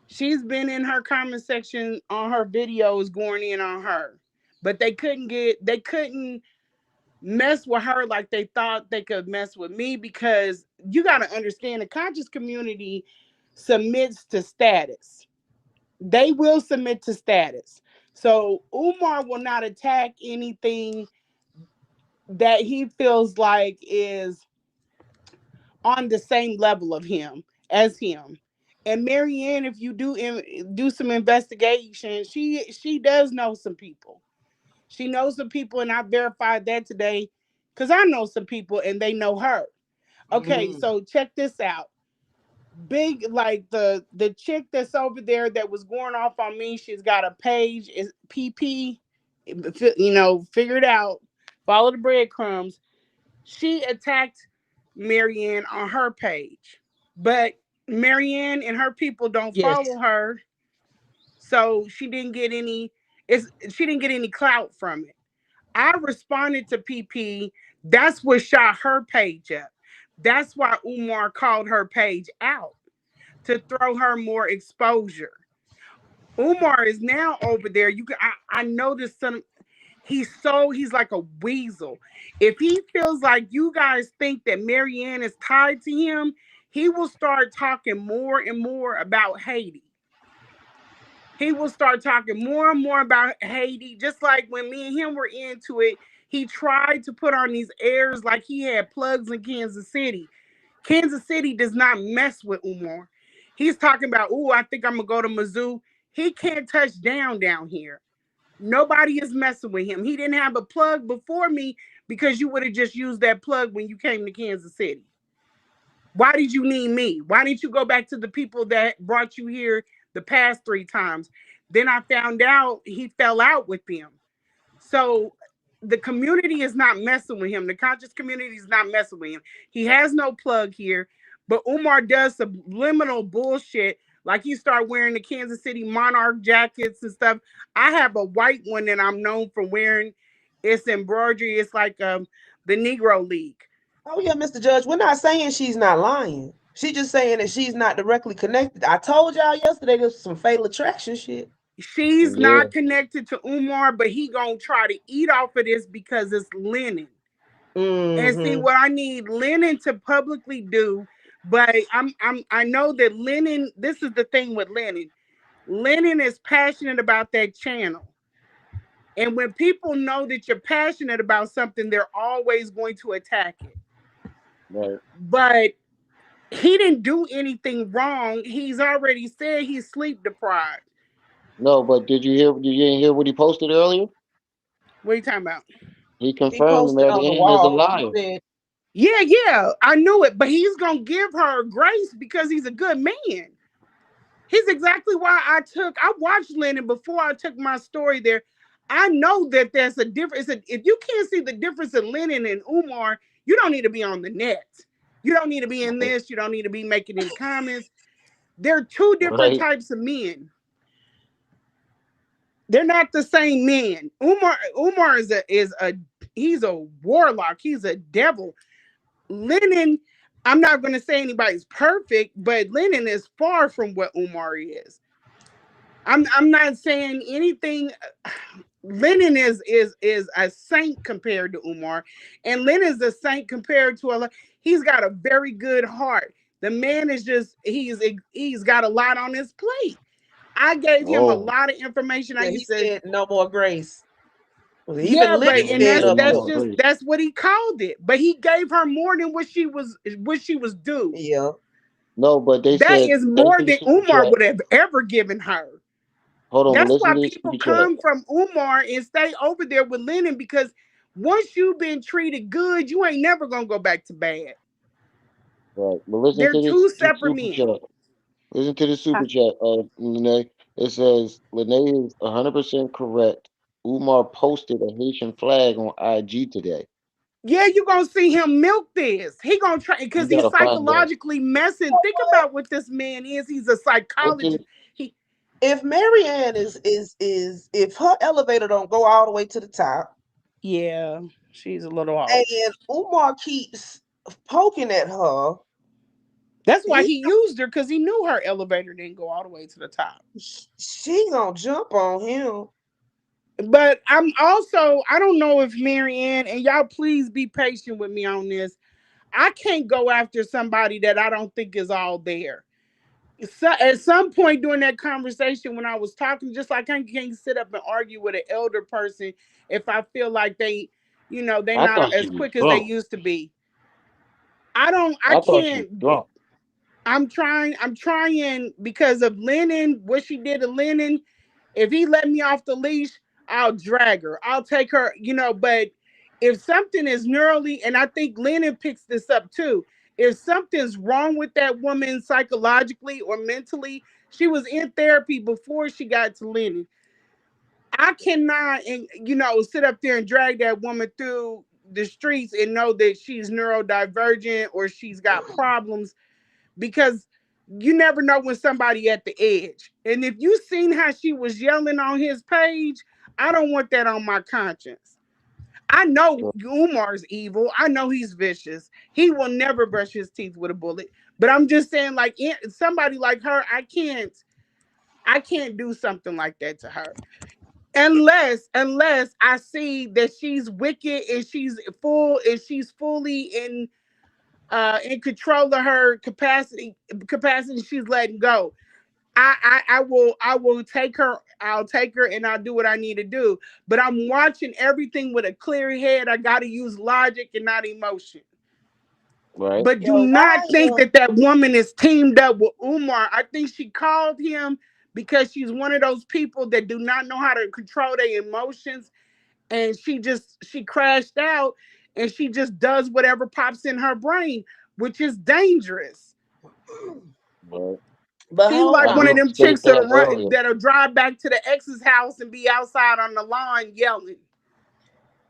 She's been in her comment section on her videos going in on her. But they couldn't mess with her like they thought they could mess with me, because you got to understand the conscious community submits to status. They will submit to status. So Umar will not attack anything that he feels like is on the same level of him as him. And Maryanne, if you do some investigation, she does know some people. She knows some people, and I verified that today because I know some people and they know her. Okay, Mm. so check this out. Big, like the chick that's over there that was going off on me, she's got a page, is PP, figure it out, follow the breadcrumbs. She attacked Maryanne on her page, but Maryanne and her people don't Yes. follow her, so she didn't get any clout from it. I responded to PP. That's what shot her page up. That's why Umar called her page out, to throw her more exposure. Umar is now over there. I noticed some. He's like a weasel. If he feels like you guys think that Maryanne is tied to him, he will start talking more and more about Haiti. He will start talking more and more about Haiti. Just like when me and him were into it, he tried to put on these airs like he had plugs in Kansas City. Kansas City does not mess with Umar. He's talking about, oh, I think I'm gonna go to Mizzou. He can't touch down here. Nobody is messing with him. He didn't have a plug before me because you would have just used that plug when you came to Kansas City. Why did you need me? Why didn't you go back to the people that brought you here the past 3 times? Then I found out he fell out with them. So the community is not messing with him. The conscious community is not messing with him. He has no plug here, but Umar does subliminal bullshit. Like he started wearing the Kansas City Monarch jackets and stuff. I have a white one that I'm known for wearing. It's embroidery. It's like the Negro League. Oh yeah, Mr. Judge, we're not saying she's not lying. She's just saying that she's not directly connected. I told y'all yesterday there's some fatal attraction shit. She's Yeah. not connected to Umar, but he gonna try to eat off of this because it's Lennon. And see Mm-hmm. what I need Lennon to publicly do, but I know that Lennon, this is the thing with Lennon. Lennon is passionate about that channel. And when people know that you're passionate about something, they're always going to attack it. Right. But he didn't do anything wrong. He's already said he's sleep deprived. No, but did you hear? You didn't hear what he posted earlier? What are you talking about? He He confirmed posted on the Marianne is wall. He alive. said, Yeah, I knew it. But he's going to give her grace because he's a good man. He's exactly why I watched Lennon before I took my story there. I know that there's a difference. If you can't see the difference in Lennon and Umar, you don't need to be on the net. You don't need to be in this. You don't need to be making any comments. They're two different Right. types of men. They're not the same men. Umar is a he's a warlock. He's a devil. Lennon, I'm not going to say anybody's perfect, but Lennon is far from what Umar is. I'm not saying anything. Lennon is a saint compared to Umar, and Lennon's a saint compared to a. He's got a very good heart. The man is just he's got a lot on his plate. I gave him a Oh, lot of information. I Yeah, he used to, said no more grace. Well, even yeah, but Lennon no, and he said that's said no no that's more more. just grace. that's what he called it. But he gave her more than what she was due. Yeah. No, but they That said, is listen more to the than super Umar chat. would have ever given her. Hold on, but That's listen why to the people super chat. come from Umar and stay over there with Lennon because once you've been treated good, you ain't never gonna go back to bad. Right, but listen They're to this two the separate super men. chat. Listen to the Huh. super chat, Lene. It says Lene is 100% correct. Umar posted a Haitian flag on IG today. Yeah, you're gonna see him milk this. He gonna try You because he's gotta find that. psychologically messing. Think about what this man is. He's a What did psychologist. He If Maryanne is if her elevator don't go all the way to the top, yeah, she's a little off. and Umar keeps poking at her, That's why he he used her because he knew her elevator didn't go all the way to the top. she gonna jump on him. But I don't know if Maryanne, and y'all please be patient with me on this. I can't go after somebody that I don't think is all there. So at some point during that conversation when I was talking, just like I can't sit up and argue with an elder person if I feel like they're I not thought she as was quick as they drunk. used to be. I I thought she was can't drunk. I'm trying because of Lennon, what she did to Lennon. If he let me off the leash, I'll drag her. I'll take her, but if something is neurally, and I think Lennon picks this up too, if something's wrong with that woman psychologically or mentally, she was in therapy before she got to Lennon. I cannot, and sit up there and drag that woman through the streets and know that she's neurodivergent or she's got problems because you never know when somebody at the edge. And if you seen how she was yelling on his page, I don't want that on my conscience. I know Umar's evil. I know he's vicious. He will never brush his teeth with a bullet. But I'm just saying, like somebody like her, I can't do something like that to her. Unless I see that she's wicked and she's fully in control of her capacity she's letting go. I will take her. I'll take her and I'll do what I need to do. But I'm watching everything with a clear head. I got to use logic and not emotion. Right. But do Yo, why not think him? that that woman is teamed up with Umar. I think she called him because she's one of those people that do not know how to control their emotions, and she crashed out, and she just does whatever pops in her brain, which is dangerous. Right. But She's hold like I one on. of did them state chicks that that'll earlier. drive back to the ex's house and be outside on the lawn yelling.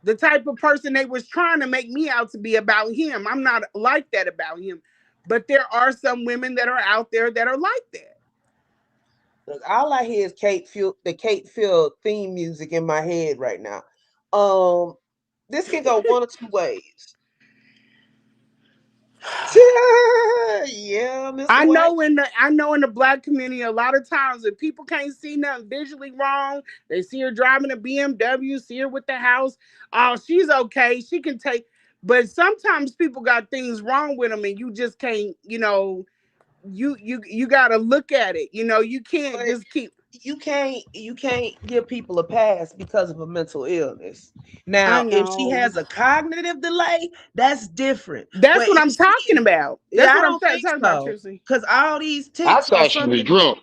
The type of person they was trying to make me out to be about him. I'm not like that about him. But there are some women that are out there that are like that. Look, all I hear is the Kate Field theme music in my head right now. This can go one or two ways. Yeah, Mr. White. I know in the black community, a lot of times if people can't see nothing visually wrong, they see her driving a BMW, see her with the house. Oh, she's okay. She can take. But sometimes people got things wrong with them, and you just can't. You got to look at it. You can't But just keep. you can't give people a pass because of a mental illness. I Now, if she know. has a cognitive delay, that's different. That's But what if I'm talking about. yeah, That's I what I'm don't think talking about, so. Trissy. Because all these I ticks are thought she was something. drunk.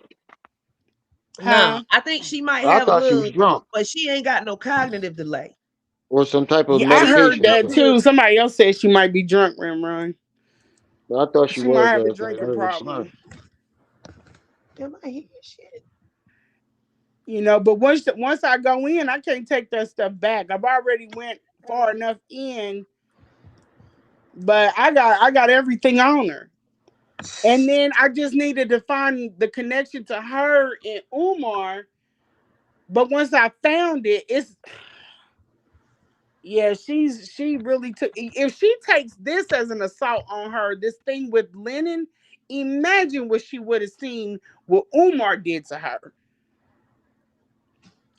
No, Huh? I think she might I have a thought she was little, drunk but she ain't got no cognitive delay. or some type of Yeah, I She heard medication or that something. too. Somebody else said she might be drunk, Rim. But I thought she She might was have a last night. I drinking heard her snoring. problem. am I hearing shit? But once I go in, I can't take that stuff back. I've already went far enough in, but I got everything on her. And then I just needed to find the connection to her and Umar. But once I found it, Yeah, she really took. If she takes this as an assault on her, this thing with Lennon, imagine what she would have seen what Umar did to her.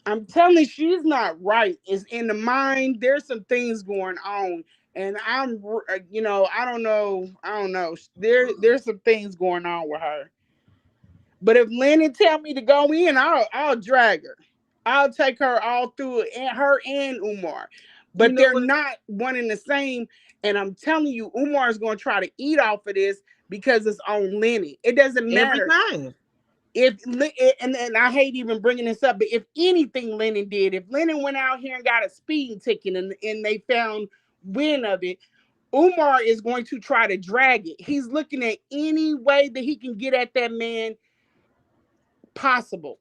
I'm telling you, she's not right. It's in the mind. There's some things going on, and I don't know. I don't know. There's some things going on with her. But if Lennon tell me to go in, I'll drag her. I'll take her all through it, and her and Umar. You But know they're what? not one and the same. And I'm telling you, Umar is going to try to eat off of this because it's on Lennon. It doesn't Every matter time. and I hate even bringing this up, but if anything Lennon did, if Lennon went out here and got a speeding ticket and they found wind of it, Umar is going to try to drag it. He's looking at any way that he can get at that man possible.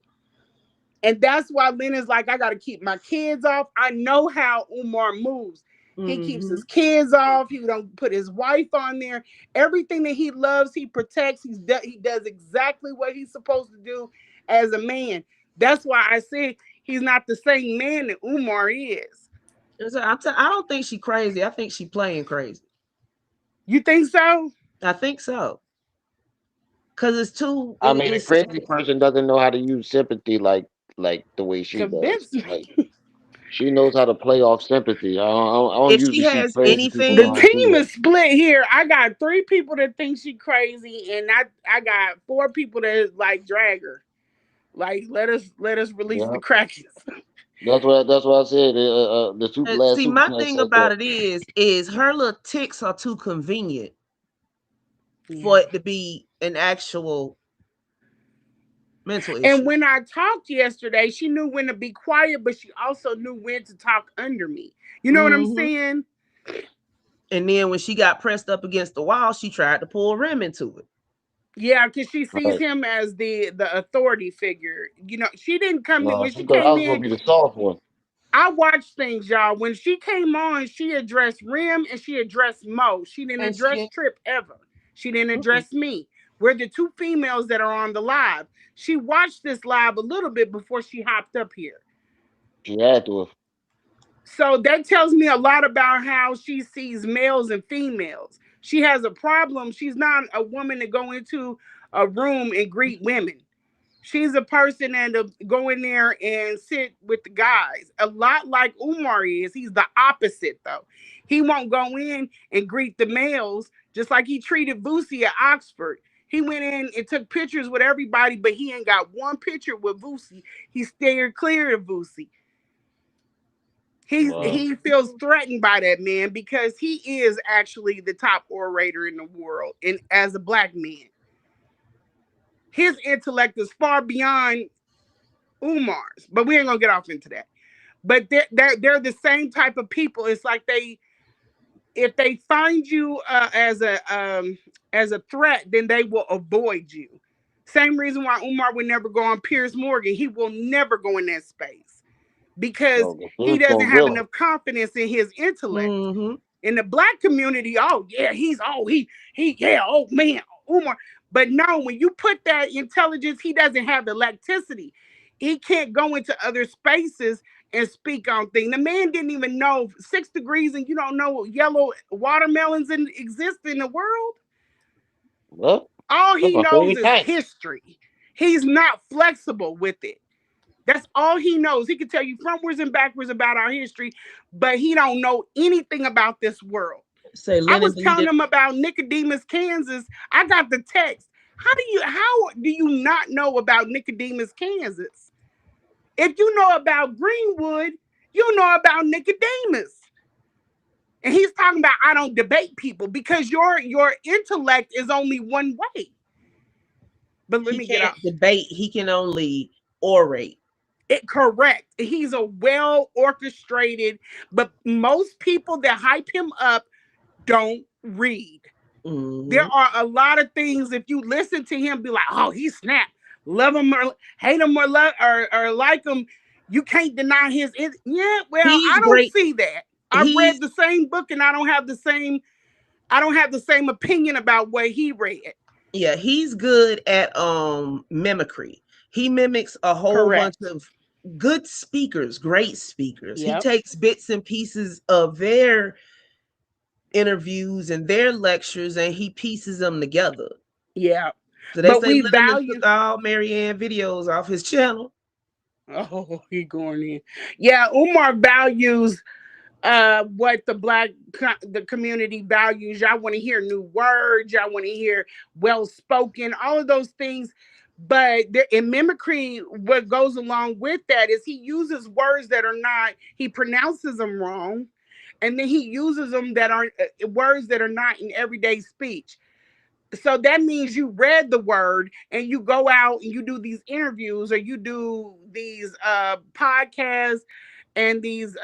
And that's why Lennon's like, I got to keep my kids off. I know how Umar moves. He keeps his kids off. He don't put his wife on there. Everything that he loves, he protects. He does exactly what he's supposed to do as a man. That's why I say he's not the same man that Umar is. I don't think she's crazy. I think she's playing crazy. You think so? I think so. Cause it's too. I mean, a crazy person doesn't know how to use sympathy like the way she does. Convince me. Like she knows how to play off sympathy. I don't If she usually see has crazy people The anything, around too team much. is split here. I got 3 people that think she crazy, and I got 4 people that like drag her. Like let us release the Yeah, crackers. that's what I said. The last see, super my chat thing said about that. it is her little ticks are too convenient for Yeah. it to be an actual mental And issue. when I talked yesterday, she knew when to be quiet, but she also knew when to talk under me. You know what I'm saying? And then when she got pressed up against the wall, she tried to pull Rem into it. Yeah, because she sees Right. him as the authority figure. You know, she didn't come in No, when she she thought I came was gonna in. be the soft one. I watched things, y'all. When she came on, she addressed Rim and she addressed Mo. She didn't And address she Trip ever. She didn't address me. We're the 2 females that are on the live. She watched this live a little bit before she hopped up here. She had to have. So that tells me a lot about how she sees males and females. She has a problem. She's not a woman to go into a room and greet women. She's a person that'll go in there and sit with the guys. A lot like Umar is. He's the opposite though. He won't go in and greet the males just like he treated Vusi at Oxford. He went in and took pictures with everybody, but he ain't got one picture with Vusi. He steered clear of Vusi. Wow. He feels threatened by that man because he is actually the top orator in the world, and as a black man, his intellect is far beyond Umar's. But we ain't gonna get off into that. But they're the same type of people. It's like if they find you as a threat, then they will avoid you. Same reason why Umar would never go on Piers Morgan. He will never go in that space because No, he the doesn't gonna have grill him. enough confidence in his intellect. In the black community, oh yeah, he yeah, oh man, Umar. But no, when you put that intelligence, he doesn't have the electricity. He can't go into other spaces and speak on things. The man didn't even know 6 degrees, and you don't know yellow watermelons exist in the world. Well, All that's he my knows favorite is type. history. He's not flexible with it. That's all he knows. He can tell you frontwards and backwards about our history, but he don't know anything about this world. say I Lennon was telling deleted. him about Nicodemus, Kansas. I got the text. How do you not know about Nicodemus, Kansas? If you know about Greenwood, you know about Nicodemus. And he's talking about I don't debate people because your intellect is only one way. But let He me get can't off. debate. He can only orate. It correct. He's a well orchestrated, but most people that hype him up don't read. There are a lot of things. If you listen to him, be like, "Oh, he snapped. Love him or hate him or like him." You can't deny his. Yeah, well, He's I don't great. see that. I've He's read the same book, and I don't have the same. I don't have the same opinion about what he read. he's good at mimicry. He mimics a whole bunch Correct. of good speakers, great speakers. Yep. He takes bits and pieces of their interviews and their lectures and he pieces them together. Yeah. So they But say we Lennon value took all Maryanne videos off his channel. Oh, he going in. Yeah, Umar values what the community values. Y'all want to hear new words, y'all want to hear well spoken, all of those things. But in mimicry, what goes along with that is he uses words that are not, he pronounces them wrong, and then he uses them that are words that are not in everyday speech. So that means you read the word and you go out and you do these interviews or you do these podcasts and these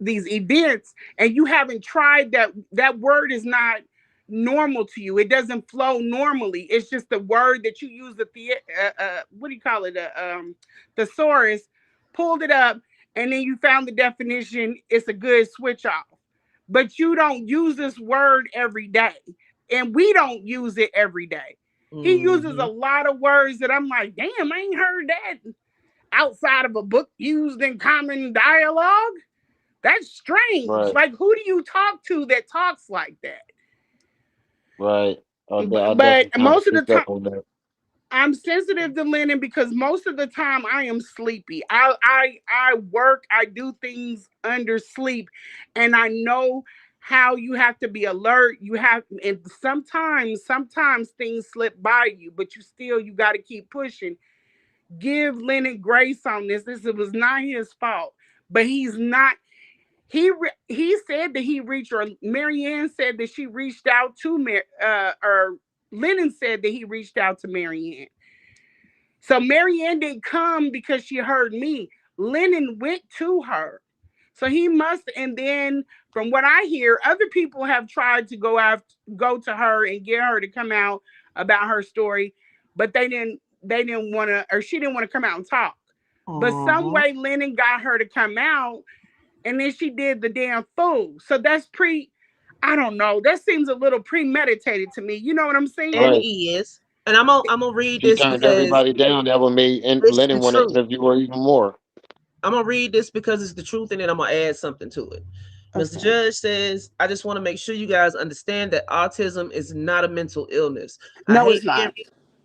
events, and you haven't tried that word is not normal to you. It doesn't flow normally. It's just the word that you use what do you call it, thesaurus, pulled it up, and then you found the definition. It's a good switch off, but you don't use this word every day, and we don't use it every day. He uses a lot of words that I'm like, damn, I ain't heard that outside of a book used in common dialogue. That's strange. Right. Like, who do you talk to that talks like that? Right. I But definitely kind of most of the picked time, up on that. I'm sensitive to Lennon because most of the time I am sleepy. I work, I do things under sleep, and I know how you have to be alert. You have, and sometimes things slip by you, but you got to keep pushing. Give Lennon grace on this. This was not his fault, but he's not. He said that he reached, or Maryanne said that she reached out to or Lennon said that he reached out to Maryanne. So Maryanne didn't come because she heard me. Lennon went to her. So he must, and then from what I hear, other people have tried to go to her and get her to come out about her story, but they didn't want to, or she didn't want to come out and talk. But some way Lennon got her to come out, and then she did the damn fool. So that's I don't know. That seems a little premeditated to me. You know what I'm saying? And Right. he is. And I'm gonna read She this turned because everybody down. That would made it's the Lennon want to truth. interview her even more. I'm gonna read this because it's the truth, and then I'm gonna add something to it. Mr. Okay. Judge says, I just want to make sure you guys understand that autism is not a mental illness. No, it's not.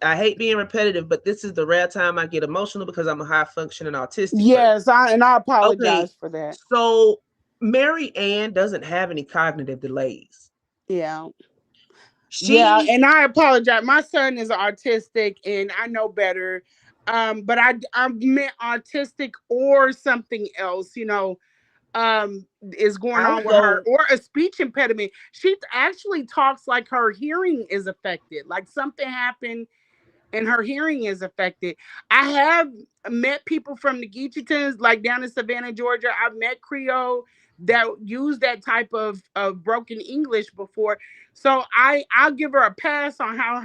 I hate being repetitive, but this is the rare time I get emotional because I'm a high functioning autistic person. Yes, I Okay, apologize for that. so Maryanne doesn't have any cognitive delays. Yeah. Yeah, She and I apologize. My son is autistic, and I know better. But I meant autistic or something else. Is going on with her, also or a speech impediment. She actually talks like her hearing is affected, like something happened and her hearing is affected. I have met people from the Geechitons, like down in Savannah, Georgia. I've met Creole that use that type of broken English before. So I'll give her a pass on how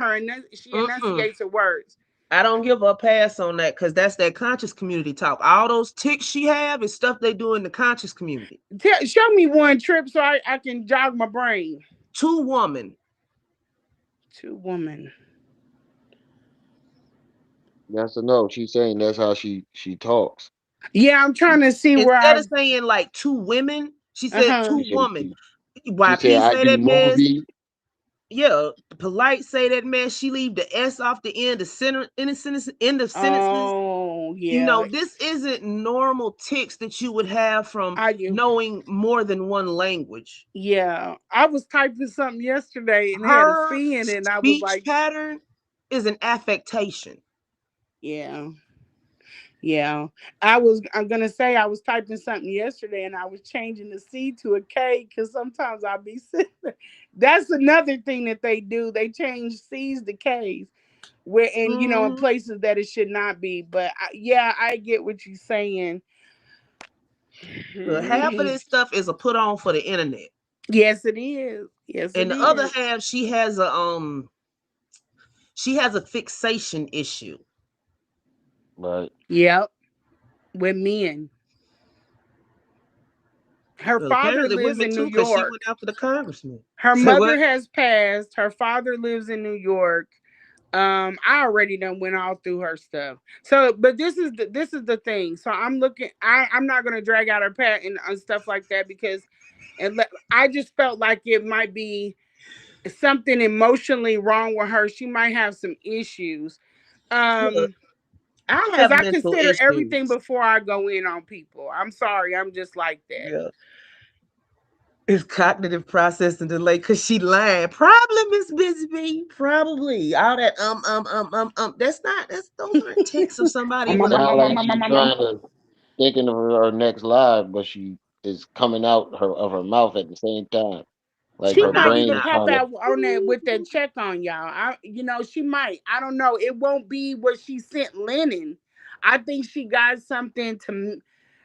she enunciates her words. I don't give her a pass on that because that's that conscious community talk. All those tics she have is stuff they do in the conscious community. Show me one trip so I can jog my brain. Two woman. That's a no. She's saying that's how she talks. Yeah, I'm trying to see where Instead of saying like two women, she said two woman. She said YP I say do that mess. movie. Yeah, polite say that mess. She leave the S off the end, in the sentences. Oh, yeah. This isn't normal tics that you would have from knowing more than one language. Yeah, I was typing something yesterday and had a Her C in it, and I was speech like, pattern is an affectation. Yeah. I'm gonna say I was typing something yesterday and I was changing the C to a K because sometimes I'll be sitting there. That's another thing that they do. They change C's to K's where in places that it should not be. But I get what you're saying. Half of this stuff is a put on for the internet. Yes, it is. Yes, and it the is. other half, she has a fixation issue. Right. Yep. With men. Her father lives in New York. She went after the congressman. Her mother has passed. Her father lives in New York. I already done went all through her stuff. So, but this is the thing. So I'm looking. I'm not gonna drag out her patent and stuff like that because, I just felt like it might be something emotionally wrong with her. She might have some issues. Look, I Because have I mental consider everything issues. before I go in on people. I'm sorry, I'm just like that. Yeah. It's cognitive processing delay because she lying. Probably, Miss Busy Bee. Probably. All that those aren't texts of somebody It with a sounds like she's trying to thinking of her next live, but she is coming out of her mouth at the same time. Like She her no, might you're brain even is not. pop trying to. out on that with that check on y'all. She might. I don't know. It won't be what she sent Lennon. I think she got something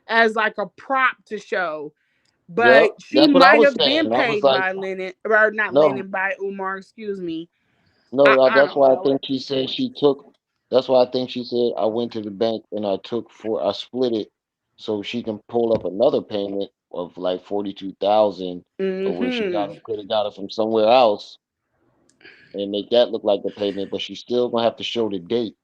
as like a prop to show. But Yep, she that's what I might was have been saying. I was paid like, by Lennon, or not no, Lennon, by Umar. Excuse me. no. I That's don't why I know think it. she said she took. That's why I think she said I went to the bank and I split it, so she can pull up another payment of like 42,000, of where she Hmm. could have got it from somewhere else and make that look like the payment, but she's still gonna have to show the date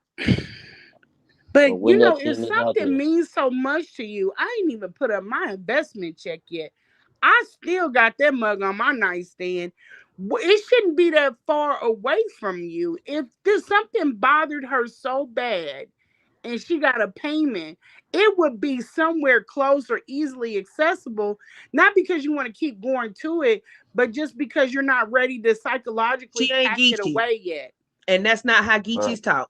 But of when that if payment got something there. means so much to you, I ain't even put up my investment check yet. I still got that mug on my nightstand. It shouldn't be that far away from you. If there's something bothered her so bad and she got a payment, it would be somewhere close or easily accessible. Not because you want to keep going to it, but just because you're not ready to She psychologically ain't pack it Geechee. away yet. And that's not how Right. Geechees talk.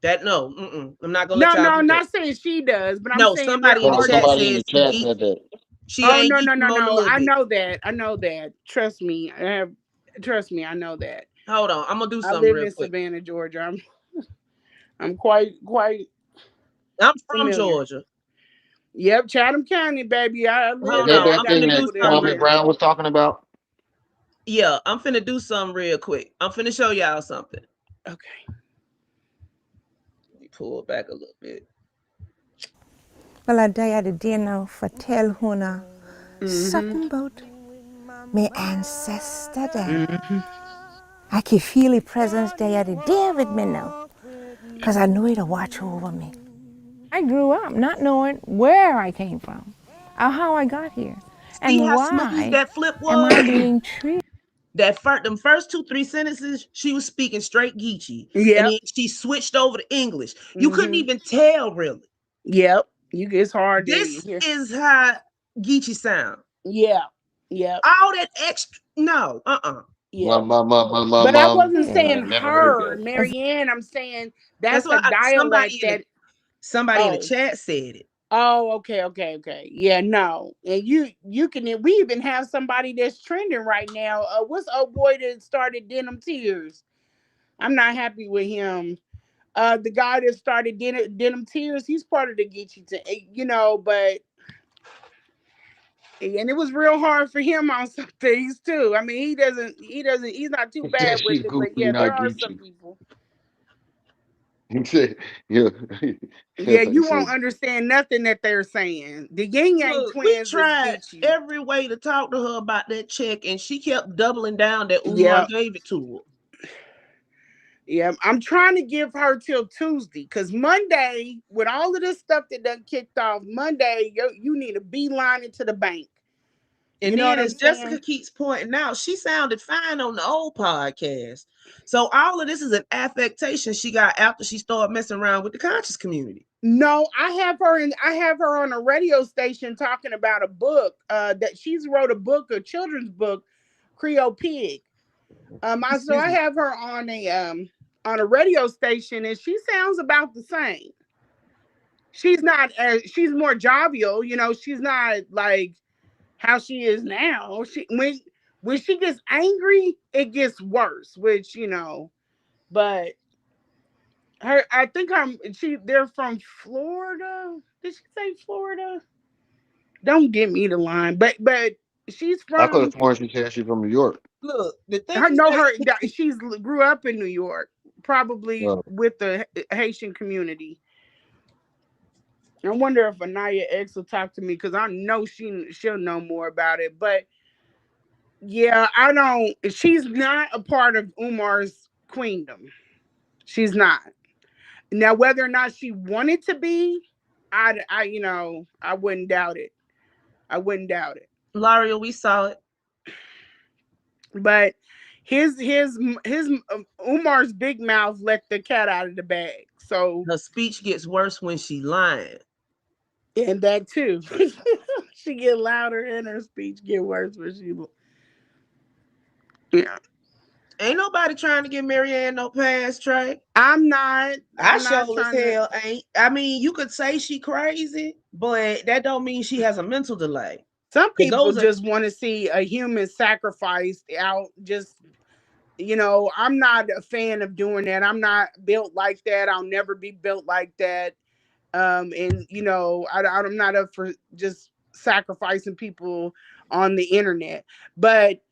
That no, I'm not gonna let No, y'all no, do I'm that. not saying she does, but I'm No, saying there somebody in the No, are chat somebody in says the she chat geek. said that. She Oh ain't no, no, geeky no, more than a no! little I bit. know that. I know that. Trust me. Trust me. I know that. Hold on, I'm gonna do I something live real in quick. Savannah, Georgia. I'm quite I'm from familiar. Georgia. Yep, Chatham County, baby. I live Is Hold that there. on, I that I'm got thing finna that do people something Kwame real. everywhere. Brown was talking about? Yeah, I'm finna do something real quick. I'm finna show y'all something. Okay. Let me pull back a little bit. Well, I day the dinner fortell huna Mm-hmm. something about my ancestor day. Mm-hmm. I can feel his presence day the day with me now, because I know it'll watch over me. I grew up not knowing where I came from, or how I got here, See and how smooth why that flip am I was? being treated. Them first 2-3 sentences, she was speaking straight Geechee, and Yep. then she switched over to English. You couldn't Mm-hmm. even tell really. Yep. It's hard to This hear. is how Geechee sound. Yeah. Yep. All that extra, no, Yeah. But I Mom. wasn't I saying never heard her, that. Marianne. I'm saying That's that's a what dialect that. somebody in the Oh. chat said it. Oh, okay. Yeah, no. And you can we even have somebody that's trending right now. What's old boy that started Denim Tears? I'm not happy with him. The guy that started Denim Tears, he's part of the Geechee but and it was real hard for him on some things too. I mean, he's not too He said bad with she's it, but goofy, yeah, there not are some Geechee. people. He said, yeah. Yeah, He you won't said, understand nothing that they're saying. The Yin Yang Look, we twins is tried Geechee. every way to talk to her about that check, and she kept doubling down that Umar Yeah. gave it to her. Yeah, I'm trying to give her till Tuesday because Monday, with all of this stuff that done kicked off, Monday, you need to beeline it to the bank. You And know then, what I'm as Jessica saying? keeps pointing out, she sounded fine on the old podcast. So all of this is an affectation she got after she started messing around with the conscious community. No, I have her on a radio station talking about a book that she's wrote a children's book, Creole Pig. I have her on a radio station and she sounds about the same. She's more jovial, she's not like how she is now. When she gets angry, it gets worse, which, but I think they're from Florida. Did she say Florida? Don't give me the line, but she's I could have from sworn she said she's from New York. Look, the thing her. is No, that she's grew up in New York, probably Well, with the Haitian community. I wonder if Anaya X will talk to me because I know she'll know more about it. But yeah, I don't. She's not a part of Umar's queendom. She's not. Now, whether or not she wanted to be, I wouldn't doubt it. I wouldn't doubt it. L'Oreal, we saw it. But his Umar's big mouth let the cat out of the bag. So her speech gets worse when she lying. And that too. She get louder and her speech get worse when she. Yeah. Ain't nobody trying to give Maryanne no pass, Trey. I'm not sure as trying hell ain't. I mean, you could say she crazy, but that don't mean she has a mental delay. Some people just want to see a human sacrificed out. Just, I'm not a fan of doing that. I'm not built like that. I'll never be built like that. And I'm not up for just sacrificing people on the internet. But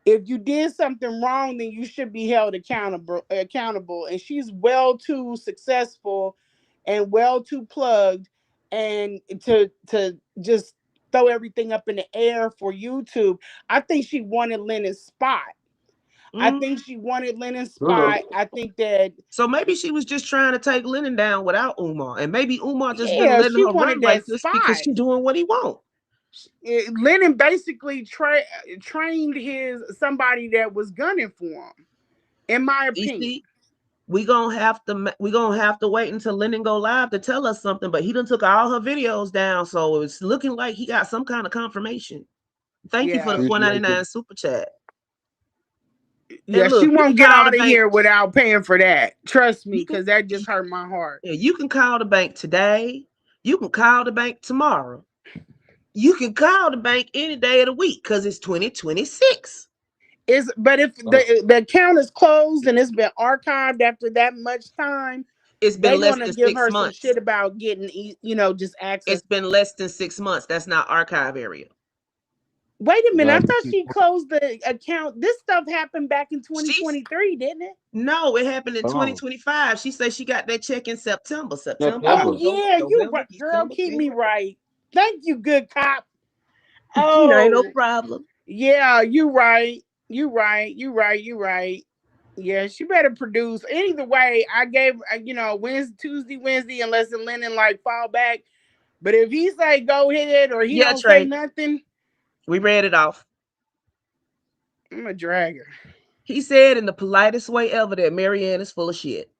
if you did something wrong, then you should be held accountable. And she's well too successful and well too plugged, and to just throw everything up in the air for YouTube. I think she wanted Lennon's spot. I think she wanted Lennon's spot. I think that. So maybe she was just trying to take Lennon down without Umar, and maybe Umar just been letting her run like this because she's doing what he wants. Lennon basically trained somebody that was gunning for him, in my opinion. We gonna have to wait until Lennon go live to tell us something. But he done took all her videos down, so it's looking like he got some kind of confirmation. Thank you for the $4.99 super chat. Yeah, look, she won't get out of here without paying for that. Trust me, because that just hurt my heart. Yeah, you can call the bank today. You can call the bank tomorrow. You can call the bank any day of the week because it's 2026. But if the account is closed and it's been archived after that much time, it's been less than 6 months. Give her some shit about getting, just access. It's been less than 6 months. That's not archive area. Wait a minute. I thought she closed the account. This stuff happened back in 2023, didn't it? No, it happened in 2025. She said she got that check in September. Oh, yeah. You right, girl. Keep me right. Thank you, good cop. Oh, ain't no problem. Yeah, you right. You right. Yeah, she better produce. Either way, I gave, Tuesday, unless Lennon fall back. But if he say go ahead or he don't say nothing. We read it off. I'm a dragger. He said in the politest way ever that Maryanne is full of shit.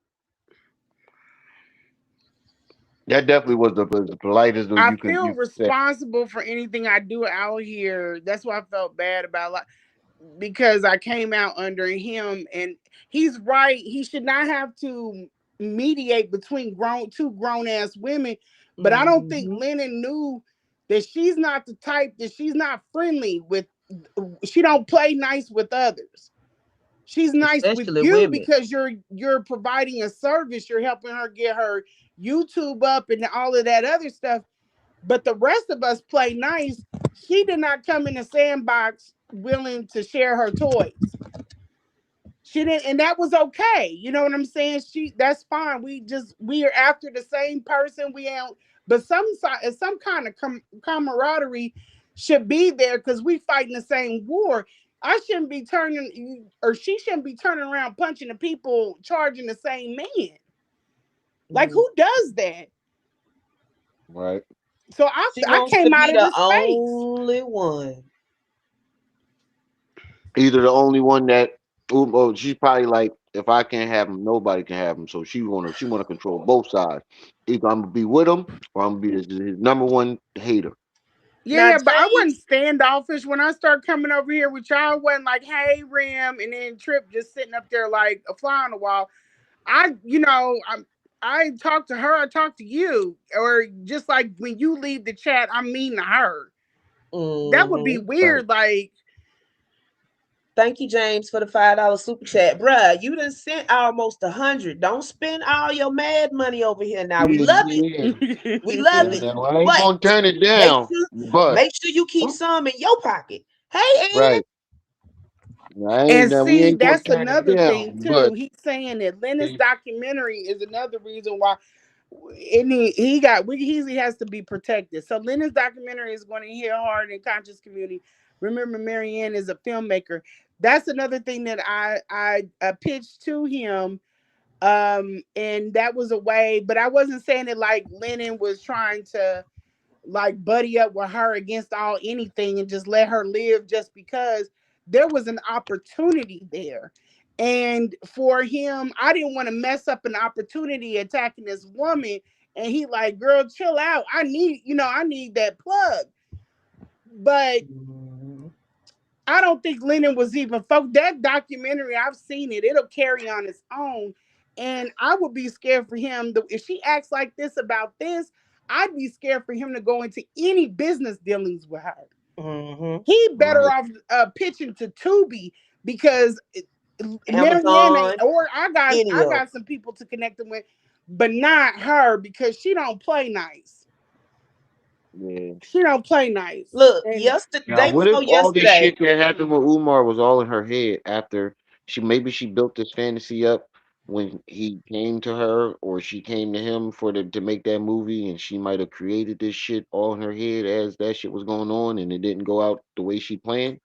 That definitely was the politest. I feel responsible for anything I do out here. That's why I felt bad about because I came out under him, and he's right. He should not have to mediate between two grown ass women. But I don't think Lennon knew that she's not the type, that she's not friendly with. She don't play nice with others. She's nice with you because you're providing a service. You're helping her get her YouTube up and all of that other stuff. But the rest of us play nice. She did not come in the sandbox willing to share her toys. She didn't, and that was okay. You know what I'm saying? That's fine. We are after the same person. But some kind of camaraderie should be there because we fighting the same war. I shouldn't be she shouldn't be turning around punching the people charging the same man. Like, who does that? Right. So I came out of the space. Only one. Either the only one that she's probably like, if I can't have him, nobody can have him. So she wanna control both sides. Either I'm gonna be with him or I'm gonna be his number one hater. Yeah, but I wasn't standoffish when I started coming over here with y'all. I wasn't like, hey, Rim, and then Trip just sitting up there like a fly on the wall. I talk to her, I talk to you, or just like when you leave the chat, I'm mean to her. That would be weird. Like, thank you, James, for the $5 super chat, bruh. You done sent almost 100. Don't spend all your mad money over here now. We love it. We love it. Well, I ain't gonna turn it down. Make sure you keep some in your pocket. Hey, right. And see, that's another thing too. He's saying that Lennon's documentary is another reason why, and he has to be protected. So Lennon's documentary is going to hit hard in conscious community. Remember, Maryanne is a filmmaker. That's another thing that I pitched to him. And that was a way, but I wasn't saying it like Lennon was trying to like buddy up with her against all anything and just let her live just because there was an opportunity there. And for him, I didn't want to mess up an opportunity attacking this woman. And he like, girl, chill out. I need that plug. But I don't think Lennon was even that documentary. I've seen it. It'll carry on its own. And I would be scared for him. If she acts like this about this, I'd be scared for him to go into any business dealings with her. He better off pitching to Tubi because Maryanne Amazon, or any I of got some people to connect them with, but not her because she don't play nice. Yeah. She don't play nice. Look, And yesterday, Now, day what if before all this yesterday. shit that happened with Umar was all in her head after she built this fantasy up when he came to her or she came to him to make that movie and she might have created this shit all in her head as that shit was going on and it didn't go out the way she planned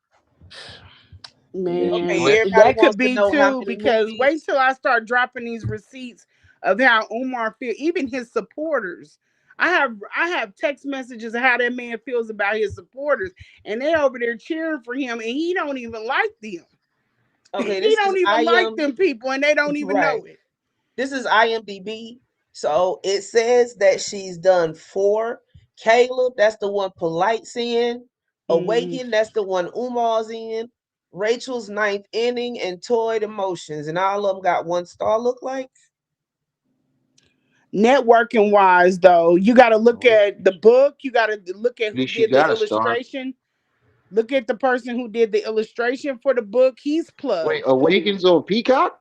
and then she man, Okay, flipped. everybody that could wants to be know how too many because wait movies. till I start dropping these receipts of how Umar feel, even his supporters. I have text messages of how that man feels about his supporters, and they over there cheering for him, and he don't even like them. Okay, He this is don't even like them people, and they don't even right. know it. This is IMDb. So it says that she's done 4. Caleb, that's the one Polite's in. Mm. Awaken, that's the one Umar's in. Rachel's Ninth Inning and Toyed Emotions, and all of them got 1 star. Look like. Networking wise, though, you got to look Oh, at the book. You got to look at at who least she did the got a star. illustration. Look at the person who did the illustration for the book. He's Wait, plugged. Awakens on Peacock?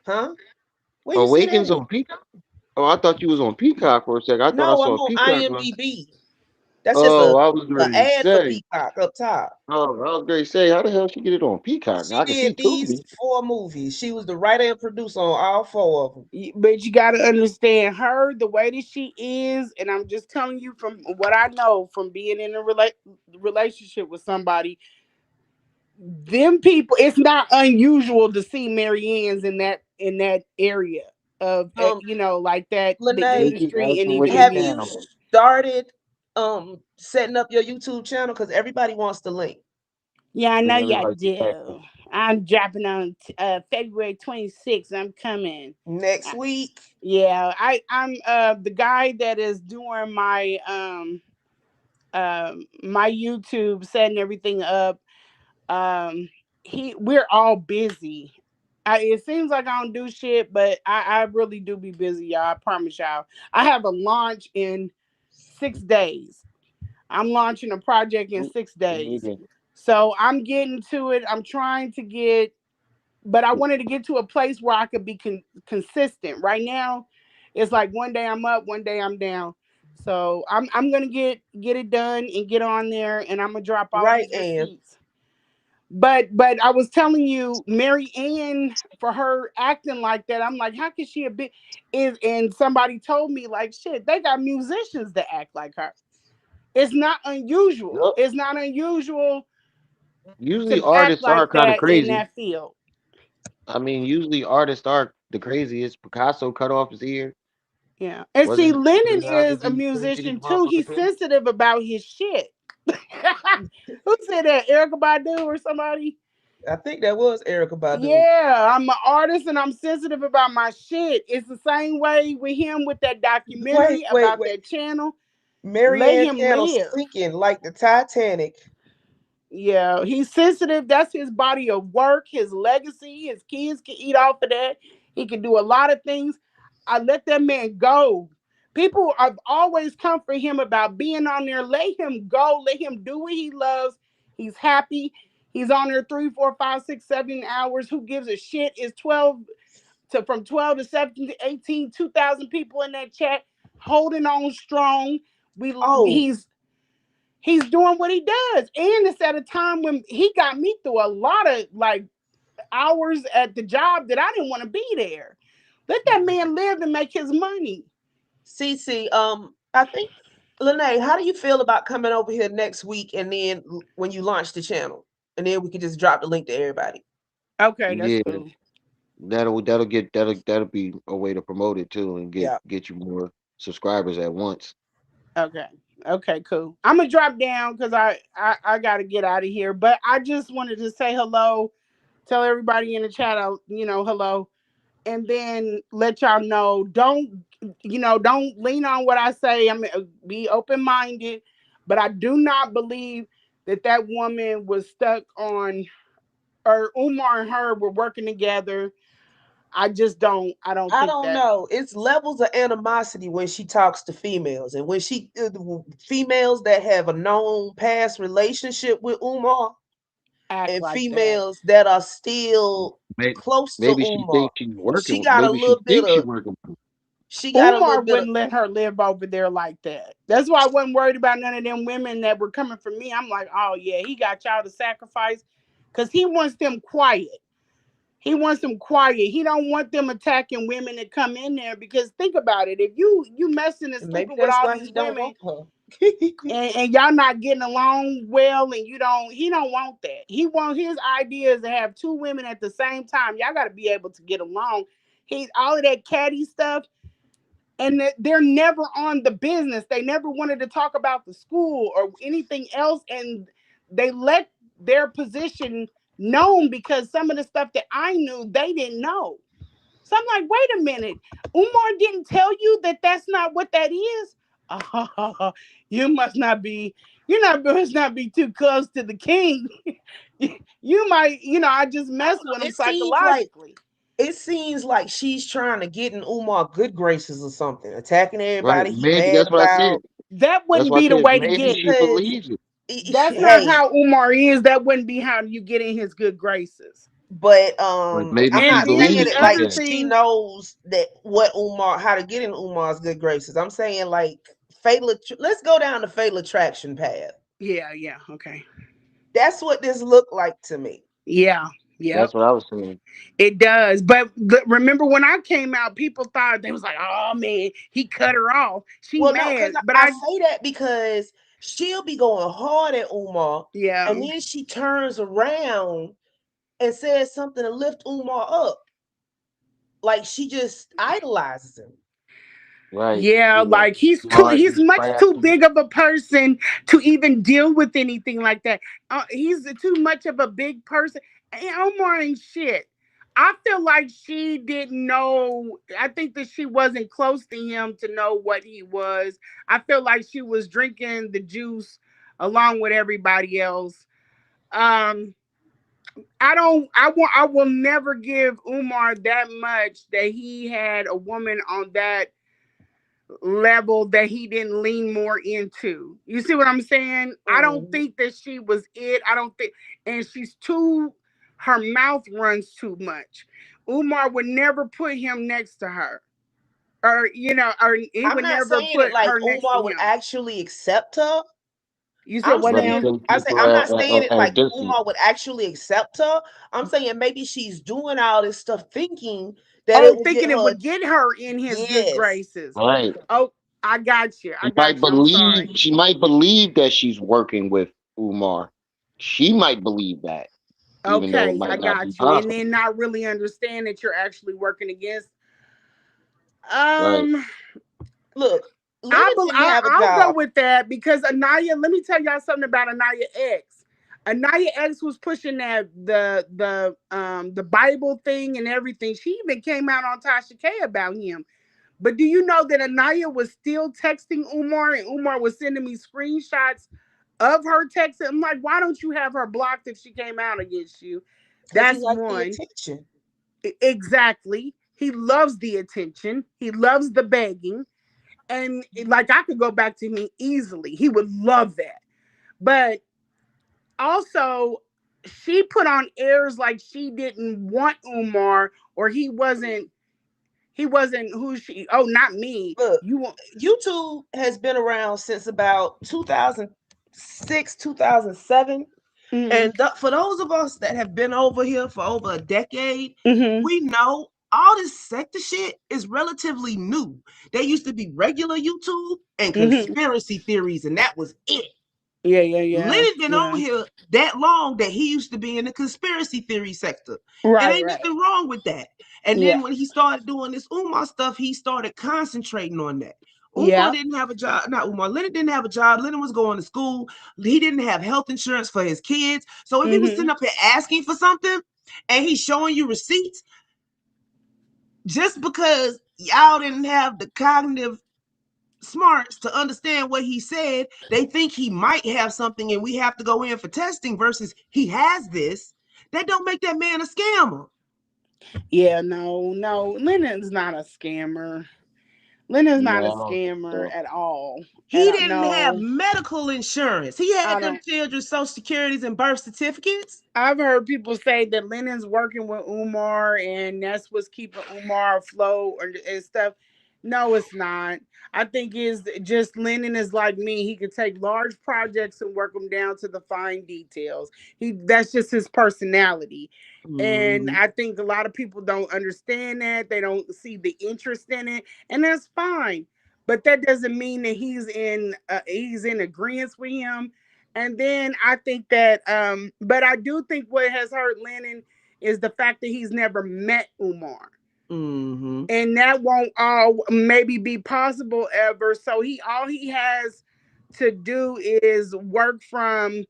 Huh? Where you see Awakens that at? on Peacock? Oh, I thought you was on Peacock for a second. I thought I No, I'm saw on Peacock. IMDb. That's just Oh, I was a ready to ad for say. Peacock up top. Oh, I was ready to say, how the hell she get it on Peacock? Now She I can see did these Tubi. 4 movies. She was the writer and producer on all 4 of them. But you got to understand her, the way that she is. And I'm just telling you from what I know from being in a relationship with somebody. Them people, it's not unusual to see Marianne's in that area of Um, like that, the Lene, Wicked, industry and Allison even Wicked in have you music. Channel. started setting up your YouTube channel? Because everybody wants the link Yeah, I know Bring y'all everybody back. do. I'm dropping on February 26th. I'm coming. next Uh, week. Yeah, I'm the guy that is doing my YouTube, setting everything up. Um, we're all busy. It seems like I don't do shit, but I really do be busy, y'all. I promise y'all. I have a launch in 6 days. I'm launching a project in Me 6 days. neither. So I'm getting to it. I'm trying to but I wanted to get to a place where I could be consistent. Right now, it's like one day I'm up, one day I'm down. So I'm gonna get it done and get on there, and I'm gonna drop all Right, these and receipts. But I was telling you, Mary Ann, for her acting like that, I'm like, how could she have been? And somebody told me like, shit, they got musicians that act like her. It's not unusual. Yup. It's not unusual Usually to act artists are like kind of that in crazy. that field. I mean, usually artists are the craziest. Picasso cut off his ear. Yeah. And see, Wasn't Lennon is a Leonardo DiCaprio musician too. motherfucker He's too? sensitive about his shit. Who said that? Erica Badu or somebody? I think that was Erica Badu. Yeah, I'm an artist and I'm sensitive about my shit. It's the same way with him with that Wait, documentary wait, about wait. that channel. Let Marianne him channel live. sinking like the Titanic. Yeah, he's sensitive. That's his body of work, his legacy. His kids can eat off of that. He can do a lot of things. I let that man go. People have always come for him about being on there. Let him go. Let him do what he loves. He's happy. He's on there 3, 4, 5, 6, 7 hours. Who gives a shit? It's 12 to from 12 to 17 to 18, 2,000 people in that chat holding on strong. We Oh, he's doing what he does. And it's at a time when he got me through a lot of like hours at the job that I didn't want to be there. Let that man live and make his money. Cece, I think Lene, how do you feel about coming over here next week and then when you launch the channel? and then we can just drop the link to everybody. Okay, that's Yeah, cool. that'll be a way to promote it too and Yeah. get you more subscribers at once. Okay. Okay, cool. I'm gonna drop down because I gotta get out of here. But I just wanted to say hello, tell everybody in the chat, hello, and then let y'all know. Don't lean on what I say. I'm be open minded, but I do not believe that woman was stuck on, or Umar and her were working together. I just don't. I don't I think don't that. know. It's levels of animosity when she talks to females, and when females that have a known past relationship with Umar, Act and like that. females that are still Maybe, close to maybe she Umar. thinks she's working. She got a Maybe she little bit thinks she's of. working. She got a Umar little bit of. wouldn't let her live over there like that. That's why I wasn't worried about none of them women that were coming for me. I'm like, oh yeah, he got y'all to sacrifice because he wants them quiet. He wants them quiet. He don't want them attacking women that come in there, because think about it. If you messing and Maybe sleeping with that's all why these he don't women, want her. and y'all not getting along well, and he don't want that. He want his ideas to have two women at the same time. Y'all got to be able to get along. He's all of that catty stuff, and they're never on the business. They never wanted to talk about the school or anything else, and they let their position known because some of the stuff that I knew they didn't know. So I'm like, wait a minute, Umar didn't tell you that that's not what that is. You must not be. Must not be too close to the king. You might, I just mess with him It seems like psychologically. she's trying to get in Umar good graces or something, attacking Right? everybody he Maybe mad that's what I said. about. That That's wouldn't why I be the said way to maybe get him. she Because believes it. That's not hey, how Umar is. That wouldn't be how you get in his good graces. but Like maybe I'm she And not then saying believes the it she like other can. she thing, knows that how to get in Umar's good graces. I'm saying like let's go down the fatal attraction path. yeah, okay. That's what this looked like to me. Yeah, yep. That's what I was saying. It does. But remember when I came out, people thought, they was like, oh man, he cut her off. She Well, no, because mad. But I say that because she'll be going hard at Umar, yeah. and then she turns around and says something to lift Umar up. Like she just idolizes him. Right. Yeah, You know, like he's smart, he's he's much too crafty. big of a person to even deal with anything like that. He's too much of a big person. And Omar ain't shit. I feel like she didn't know. I think that she wasn't close to him to know what he was. I feel like she was drinking the juice along with everybody else. Um, I don't. I will never give Umar that much that he had a woman on that level that he didn't lean more into. You see what I'm saying? I don't Mm-hmm. think that she was it. I don't think, and she's too, her mouth runs too much. Umar would never put him next to her. Or he I'm would not never saying it put like her next to Umar would him. actually accept her. You said I'm what But he now? saying couldn't I keep say her I'm not saying it at a like distance. Umar would actually accept her. I'm saying maybe she's doing all this stuff thinking that it Oh, will get thinking it her. would get her in his good Yes, graces. Right. Oh, I got you. I She might got you. I'm believe sorry. she might believe that she's working with Umar. She might believe that, even though it Okay, I might not be got you. And possible. then not really understand that you're actually working against. Right. Um, look, Lennon didn't have a I'll go job. with that because Anaya. Let me tell y'all something about Anaya X. Anaya X was pushing that the Bible thing and everything. She even came out on Tasha K about him. But do you know that Anaya was still texting Umar, and Umar was sending me screenshots of her texting? I'm like, why don't you have her blocked if she came out against you? Because he That's liked the one. attention. Exactly. He loves the attention. He loves the begging. And like I could go back to him easily. He would love that. But also, she put on airs like she didn't want Umar, or he wasn't who she, oh, not me. Look, You want YouTube has been around since about 2006, 2007. mm-hmm, And for those of us that have been over here for over a decade, mm-hmm, we know all this sector shit is relatively new. There used to be regular YouTube and mm-hmm. conspiracy theories, and that was it. Yeah. Lennon been on here that long that he used to be in the conspiracy theory sector. Right, It ain't nothing wrong with that. And then when he started doing this Umar stuff, he started concentrating on that. Umar didn't have a job. Not Umar. Lennon didn't have a job. Lennon was going to school. He didn't have health insurance for his kids. So if he was sitting up here asking for something and he's showing you receipts, just because y'all didn't have the cognitive smarts to understand what he said, they think he might have something and we have to go in for testing versus he has this. That don't make that man a scammer. Yeah, no. Lennon's not a scammer. Lennon's not a scammer at all. He didn't have medical insurance. He had them children's social securities and birth certificates. I've heard people say that Lennon's working with Umar and that's what's keeping Umar afloat and stuff. No, it's not. I think is just Lennon is like me. He can take large projects and work them down to the fine details. That's just his personality. And I think a lot of people don't understand that. They don't see the interest in it, and that's fine. But that doesn't mean that he's in agreement with him. And then I think that, but I do think what has hurt Lennon is the fact that he's never met Umar. And that won't maybe be possible ever. So all he has to do is work from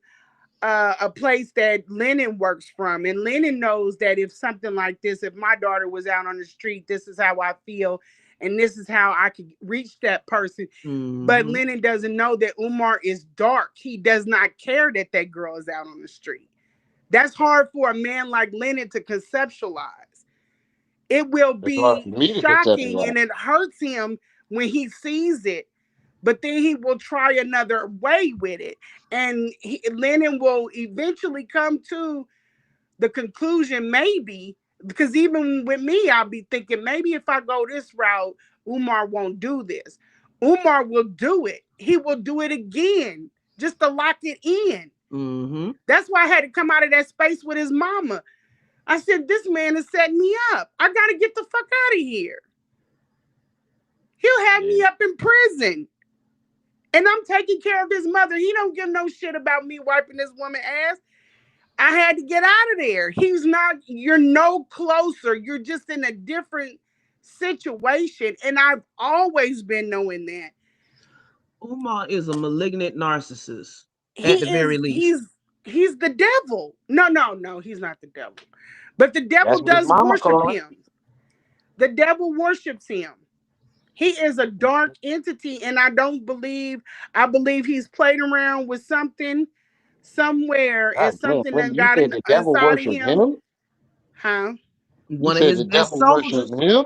a place that Lennon works from. And Lennon knows that if something like this, if my daughter was out on the street, this is how I feel. And this is how I could reach that person. But Lennon doesn't know that Umar is dark. He does not care that that girl is out on the street. That's hard for a man like Lennon to conceptualize. It will be shocking and it hurts him when he sees it. But then he will try another way with it. And Lennon will eventually come to the conclusion, maybe, because even with me, I'll be thinking, maybe if I go this route, Umar won't do this. Umar will do it. He will do it again, just to lock it in. That's why I had to come out of that space with his mama. I said, this man is setting me up. I got to get the fuck out of here. He'll have me up in prison. And I'm taking care of his mother. He don't give no shit about me wiping this woman's ass. I had to get out of there. You're no closer. You're just in a different situation. And I've always been knowing that. Umar is a malignant narcissist at the very least. He's the devil. No, he's not the devil. But the devil does worship him. The devil worships him. He is a dark entity, and I believe he's played around with something somewhere. It's something that got inside of him. Huh? One of his best soldiers. Him?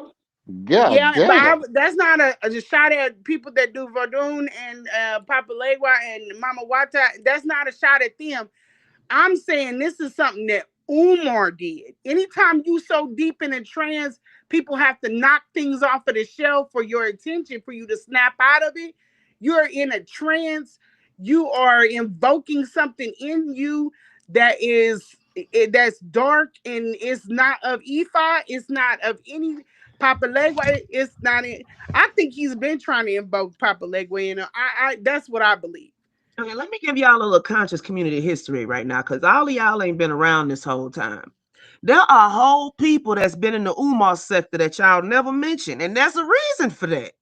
Yeah, but that's not a shot at people that do Verdun and Papa Legua and Mama Wata. That's not a shot at them. I'm saying this is something that Umar did. Anytime you so deep in a trance, people have to knock things off of the shelf for your attention, for you to snap out of it. You're in a trance. You are invoking something in you that's dark, and it's not of Ifa. It's not of any Papa Legua. It's not. I think he's been trying to invoke Papa Legua, and that's what I believe. Okay, let me give y'all a little conscious community history right now, because all of y'all ain't been around this whole time. There are whole people that's been in the Umar sector that y'all never mentioned, and there's a reason for that.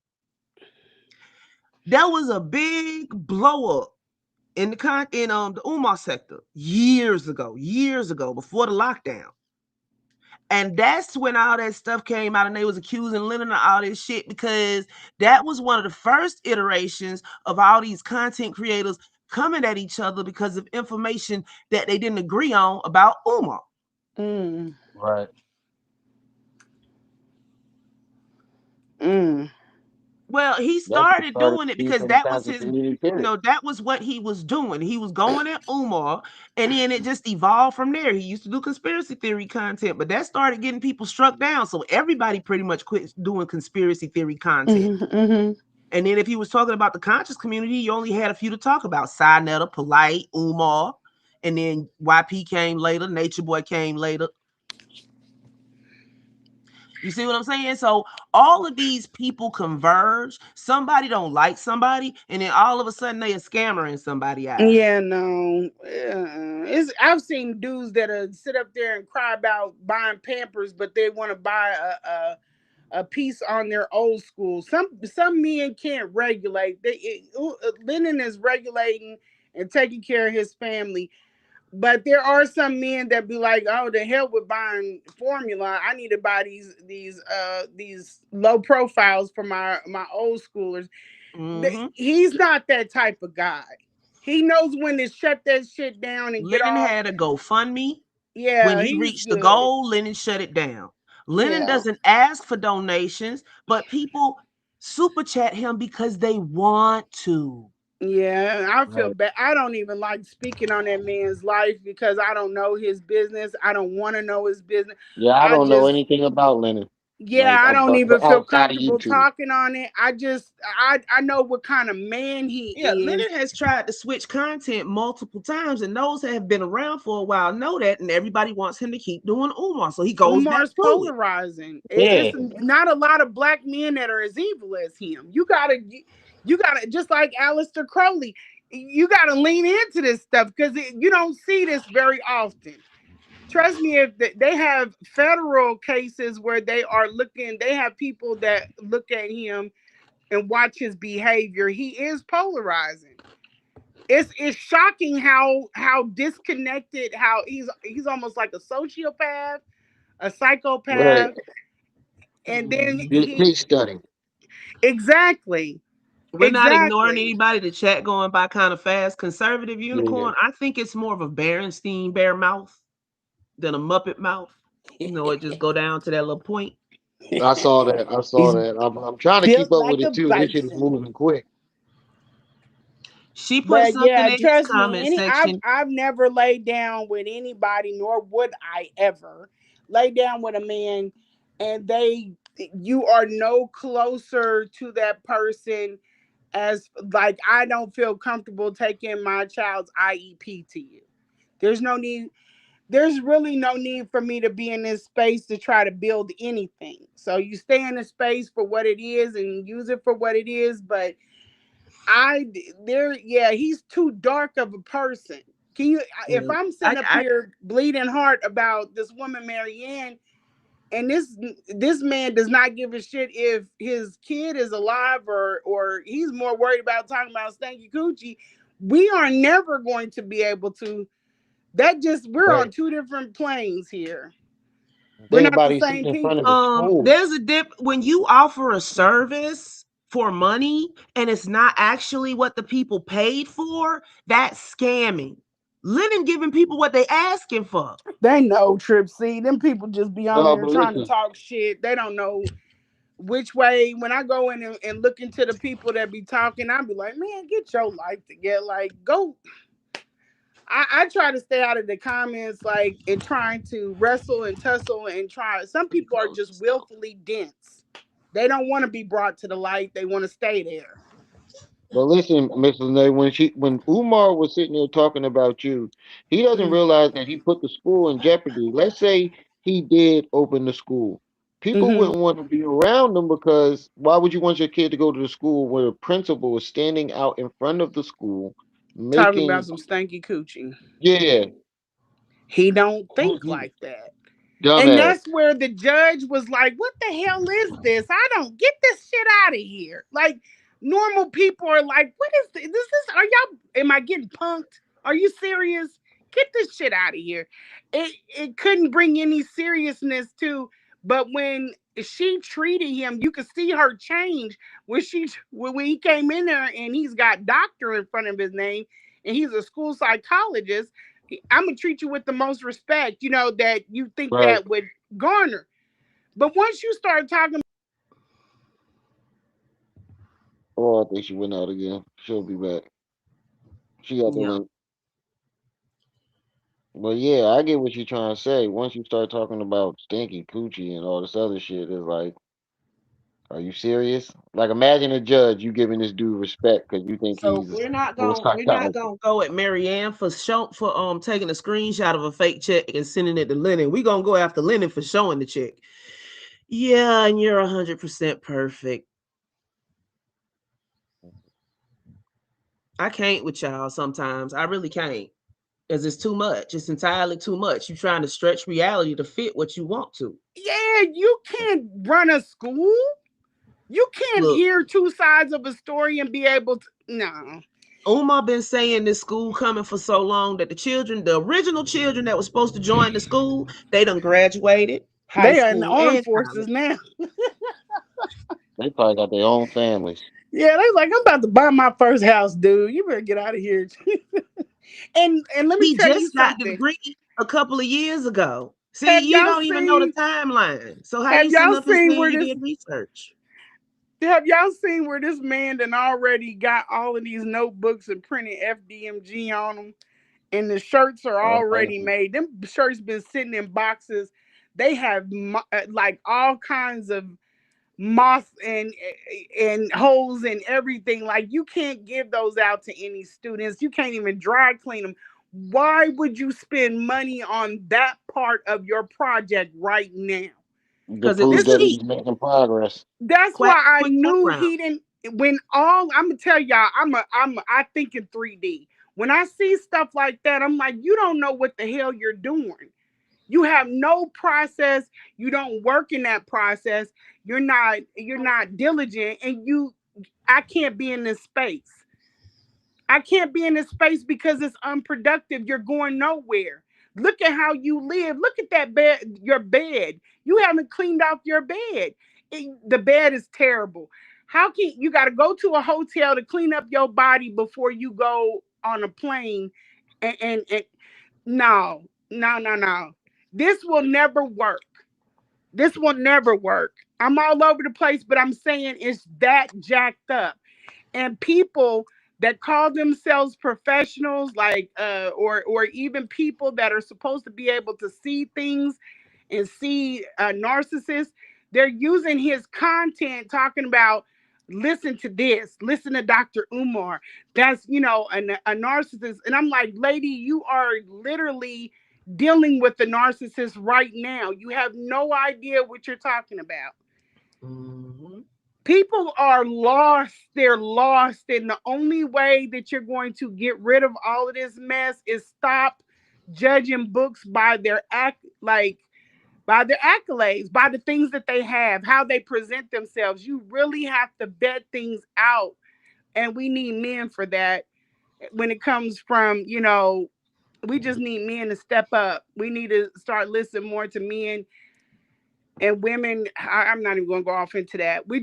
There was a big blow up in the Umar sector years ago, before the lockdown. And that's when all that stuff came out and they was accusing Lennon of all this shit, because that was one of the first iterations of all these content creators coming at each other because of information that they didn't agree on about Umar. Right. Well, he started doing it because that was his, that was what he was doing. He was going at Umar, and then it just evolved from there. He used to do conspiracy theory content, but that started getting people struck down. So everybody pretty much quit doing conspiracy theory content. And then if he was talking about the conscious community, you only had a few to talk about: Sinetta, Polite, Umar, and then YP came later, Nature Boy came later. You see what I'm saying? So all of these people converge. Somebody don't like somebody, and then all of a sudden they a scammer in somebody's eyes. Yeah, no. It's I've seen dudes that sit up there and cry about buying Pampers, but they want to buy a piece on their old school. Some men can't regulate. Lennon is regulating and taking care of his family. But there are some men that be like, "Oh, the hell with buying formula. I need to buy these low profiles for my old schoolers." Mm-hmm. He's not that type of guy. He knows when to shut that shit down and get Lennon off. had a GoFundMe. When Yeah, he he's reached the good. goal, Lennon shut it down. Lennon Yeah. doesn't ask for donations, but people super chat him because they want to. Yeah, I feel Right. bad. I don't even like speaking on that man's life because I don't know his business. I don't want to know his business. Yeah, I I don't know just, anything about Lennon. yeah, Like I don't even feel outside of comfortable YouTube. talking on it. I know what kind of man he Yeah, is. Lennon has tried to switch content multiple times, and those that have been around for a while know that, and everybody wants him to keep doing Umar, so he goes back Umar's to it. polarizing. Yeah. It's not a lot of black men that are as evil as him. You gotta just like Aleister Crowley. You gotta lean into this stuff because you don't see this very often. Trust me, if they have federal cases where they have people that look at him and watch his behavior. He is polarizing. It's shocking how disconnected, how he's almost like a sociopath, a Right. psychopath, and then Good case study. exactly, We're not ignoring exactly. anybody. The chat going by kind of fast. Conservative Yeah. Unicorn, I think it's more of a Berenstein bear mouth than a Muppet mouth. It just go down to that little point. I saw that. I saw He's that. I'm trying to built keep up like with a it too. This shit is bison. moving quick. She put But something yeah, in his trust me, comment section. I've never laid down with anybody, nor would I ever lay down with a man, and you are no closer to that person as like I don't feel comfortable taking my child's IEP to you. There's no need. There's really no need for me to be in this space to try to build anything. So you stay in the space for what it is and use it for what it is, but I there yeah, he's too dark of a person. Can you if Mm, I'm sitting up I here bleeding heart about this woman Maryanne and this man does not give a shit if his kid is alive or he's more worried about talking about stanky coochie, we are never going to be able to we're on Right. two different planes here. We're Think not about the it sitting same in front of people. the school. there's a dip when you offer a service for money and it's not actually what the people paid for, that's scamming. Lennon giving people what they asking for. They know Trip C. Them people just be on No, there but trying to listen. talk shit. They don't know which way. When I go in and look into the people that be talking, I be like, man, get your life together. Like, go. I try to stay out of the comments, like, and trying to wrestle and tussle and try. Some people are just willfully dense. They don't want to be brought to the light. They want to stay there. But listen, Miss Lene, when Umar was sitting there talking about you, he doesn't realize that he put the school in jeopardy. Let's say he did open the school. People Mm-hmm. wouldn't want to be around him because why would you want your kid to go to the school where the principal is standing out in front of the school Talking about making some stanky coochie. yeah, He don't think like that. And dumbass. that's where the judge was like, what the hell is this? I don't get this shit out of here. Like, normal people are like, what is this? Are y'all, am I getting punked? Are you serious? Get this shit out of here. It couldn't bring any seriousness to, but when she treated him, you could see her change when he came in there and he's got doctor in front of his name and he's a school psychologist. I'm gonna treat you with the most respect, that you think Right. that would garner. But once you start talking, Oh, I think she went out again. She'll be back. She got the Yeah. link. But yeah, I get what you're trying to say. Once you start talking about stinky coochie and all this other shit, it's like, are you serious? Like, imagine a judge you giving this dude respect because you think So he's a we're not school going we're not psychologist. gonna go at Maryanne for taking a screenshot of a fake check and sending it to Lennon. We're gonna go after Lennon for showing the check. Yeah, and you're 100% perfect. I can't with y'all sometimes. I really can't. Because it's too much. It's entirely too much. You're trying to stretch reality to fit what you want to. Yeah, you can't run a school. You can't Look, hear two sides of a story and be able to. No. Umar been saying this school coming for so long that the original children that was supposed to join the school, they done graduated high They are in the school armed and forces college. now. They probably got their own families. Yeah, they like, I'm about to buy my first house, dude. You better get out of here. And let me He tell you just got the something. degree a couple of years ago. See, Have you y'all don't even know the seen timeline. So how have you sitting y'all up and seen saying where you this did research? have y'all seen where this man done already got all of these notebooks and printed FDMG on them? And the shirts are already made. Them shirts been sitting in boxes. They have like all kinds of moss and holes and everything. Like, you can't give those out to any students. You can't even dry clean them. Why would you spend money on that part of your project right now? To Because it prove was This that is he's cheap. making progress. that's why I Quick knew background. he didn't. When all I'm gonna tell y'all, I think in 3D. When I see stuff like that, I'm like, you don't know what the hell you're doing. You have no process. You don't work in that process. You're not diligent, and I can't be in this space. I can't be in this space because it's unproductive. You're going nowhere. Look at how you live. Look at that bed, your bed. You haven't cleaned off your bed. The bed is terrible. How can you got to go to a hotel to clean up your body before you go on a plane? And no, no, no, no. This will never work. This will never work. I'm all over the place, but I'm saying it's that jacked up. And people that call themselves professionals, like or even people that are supposed to be able to see things and see narcissists, they're using his content talking about, listen to this, listen to Dr. Umar. That's, a narcissist. And I'm like, lady, you are literally dealing with the narcissist right now. You have no idea what you're talking about. Mm-hmm. People are lost. They're lost. And the only way that you're going to get rid of all of this mess is stop judging books by their by their accolades, by the things that they have, how they present themselves. You really have to vet things out. And we need men for that. When it comes from, we just need men to step up. We need to start listening more to men and women. I'm not even going to go off into that. We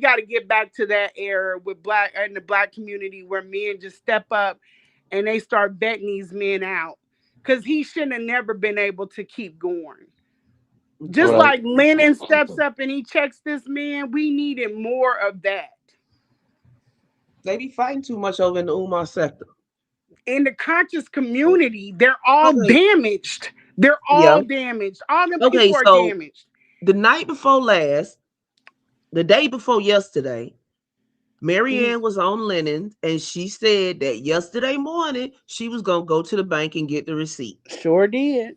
got to get back to that era with black and the black community where men just step up and they start vetting these men out. Because he shouldn't have never been able to keep going. Just Right. like Lennon steps up and he checks this man, we needed more of that. They be fighting too much over in the Umar sector. In the conscious community, they're all Okay. damaged. They're Yeah. all damaged. All them Okay, people are so damaged. the night before last, the day before yesterday, Mhm. Maryanne was on Lennon and she said that yesterday morning she was going to go to the bank and get the receipt. Sure did.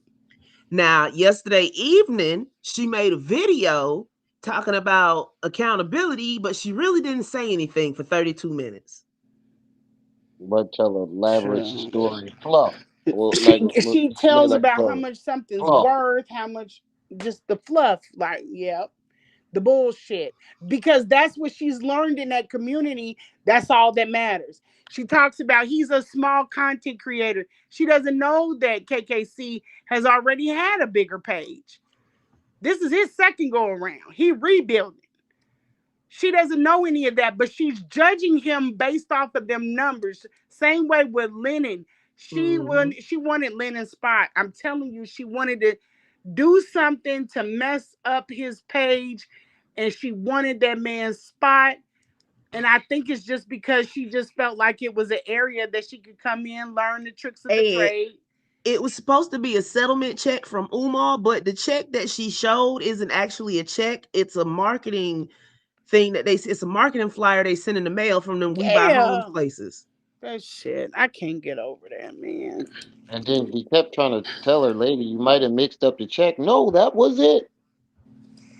Now, yesterday evening, she made a video talking about accountability, but she really didn't say anything for 32 minutes. But tell an elaborate Sure. story. Fluff. Well, like She made tells like about how a much something's fluff. worth, how much, just the fluff, like, yeah, the bullshit. Because that's what she's learned in that community. That's all that matters. She talks about he's a small content creator. She doesn't know that KKC has already had a bigger page. This is his second go around. He rebuilding. She doesn't know any of that, but she's judging him based off of them numbers. Same way with Lennon. Mm-hmm. She wanted Lennon's spot. I'm telling you, she wanted to do something to mess up his page, and she wanted that man's spot. And I think it's just because she just felt like it was an area that she could come in, learn the tricks of the And trade. it was supposed to be a settlement check from Umar, but the check that she showed isn't actually a check. It's a marketing thing it's a marketing flyer they send in the mail from them We Buy Homes Yeah, places. that shit. I can't get over that, man. And then he kept trying to tell her, lady, you might have mixed up the check. No, that was it.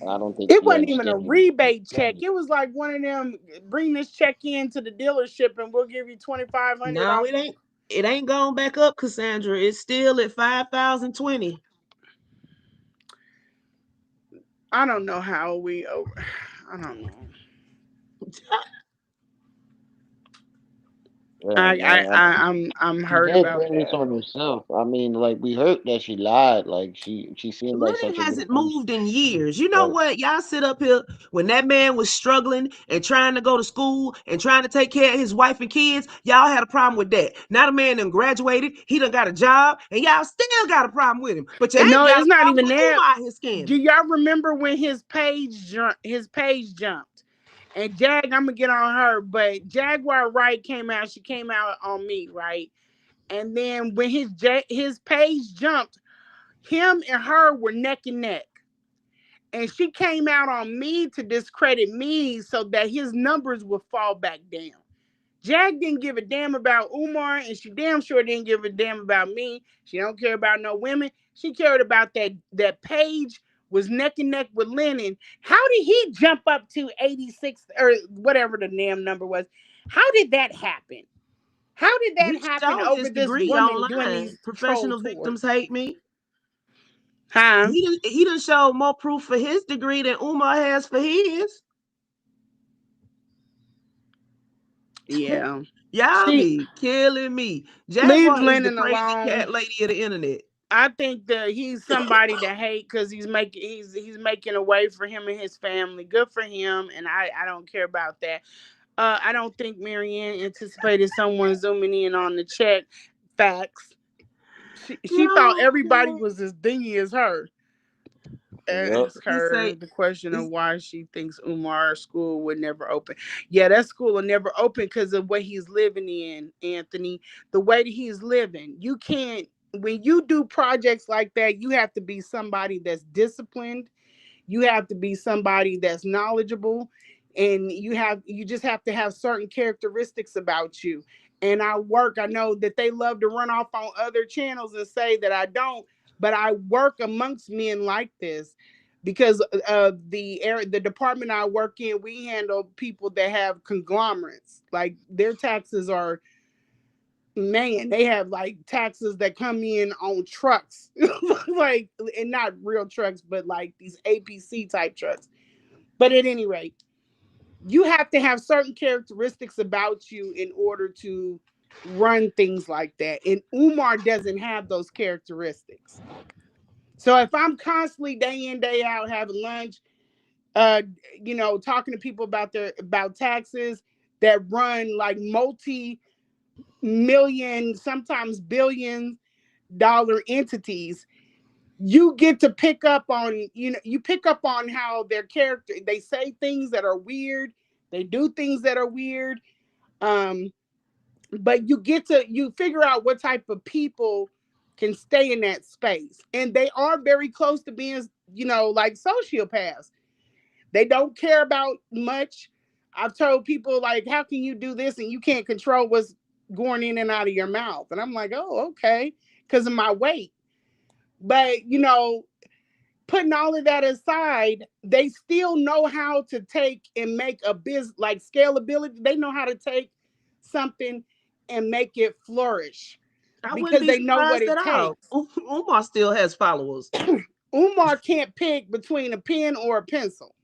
I don't think It she wasn't even a understands. rebate check. It was like one of them, bring this check in to the dealership and we'll give you 2,500 No, off. it ain't. It ain't gone back up, Cassandra. It's still at 5,020. I don't know how we over. I don't know. Yeah, man. I'm She hurt did about bring this that. on herself. I mean, like we heard that she lied. Like she seemed like Lennon such a good hasn't person. moved in years. You know Right. what? Y'all sit up here when that man was struggling and trying to go to school and trying to take care of his wife and kids. Y'all had a problem with that. Now the man done graduated. He done got a job, and y'all still got a problem with him. But you ain't No, got it's a not problem even with that. Umar his skin. Do y'all remember when his page jumped? And Jag, I'm gonna get on her, but Jaguar Wright came out. She came out on me, right? And then when his page jumped, him and her were neck and neck. And she came out on me to discredit me so that his numbers would fall back down. Jag didn't give a damn about Umar, and she damn sure didn't give a damn about me. She don't care about no women. She cared about that Page was neck and neck with Lennon. How did he jump up to 86 or whatever the damn number was? How did that happen? How did that He happen showed over his this degree woman doing online. these troll Professional tours? victims hate me. Huh? He done showed more proof for his degree than Umar has for his. Yeah. Y'all She be killing me. leave Jaguar is the Lennon crazy alone. cat lady of the internet. I think that he's somebody to hate because he's making a way for him and his family. Good for him, and I don't care about that. I don't think Maryanne anticipated someone zooming in on the check. Facts. She thought No, everybody was as dingy as her. Yep. Ask he her say the question of why she thinks Umar's school would never open. Yeah, that school will never open because of what he's living in, Anthony. The way that he's living. You can't, when you do projects like that, you have to be somebody that's disciplined. You have to be somebody that's knowledgeable, and you just have to have certain characteristics about you. And I know that they love to run off on other channels and say that I don't, but I work amongst men like this because the department I work in, we handle people that have conglomerates. Like their taxes are, man, they have like taxes that come in on trucks, like, and not real trucks, but like these APC type trucks. But at any rate, you have to have certain characteristics about you in order to run things like that. And Umar doesn't have those characteristics. So if I'm constantly day in, day out having lunch, uh, talking to people about taxes that run like multi-million, sometimes $billion entities, you get to pick up on, you pick up on how their character, they say things that are weird, they do things that are weird. Um, but you figure out what type of people can stay in that space. And they are very close to being, like sociopaths. They don't care about much. I've told people, like, how can you do this and you can't control what's going in and out of your mouth? And I'm like, oh, okay, because of my weight. But, putting all of that aside, they still know how to take and make a business, like scalability. They know how to take something and make it flourish I wouldn't because be they know what surprised it at all. takes. Umar still has followers. Umar can't pick between a pen or a pencil.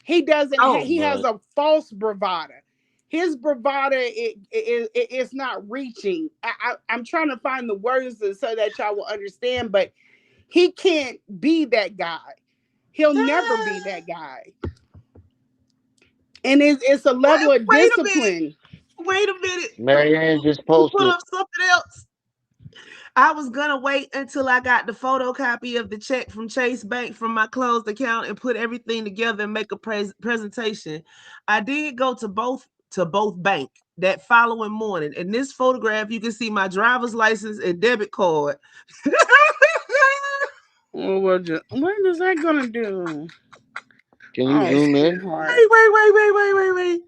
He doesn't. Oh, He has Right. a false bravado. His bravado it's not reaching. I'm trying to find the words so that y'all will understand, but he can't be that guy. He'll never be that guy. And it's a level of wait a minute. discipline. Wait a minute. Maryanne just You put posted. up something else. I was gonna wait until I got the photocopy of the check from Chase Bank from my closed account and put everything together and make a presentation. I did go to both bank that following morning. In this photograph, you can see my driver's license and debit card. Well, what is that gonna do? Can you Oh, zoom in? sweetheart. Wait.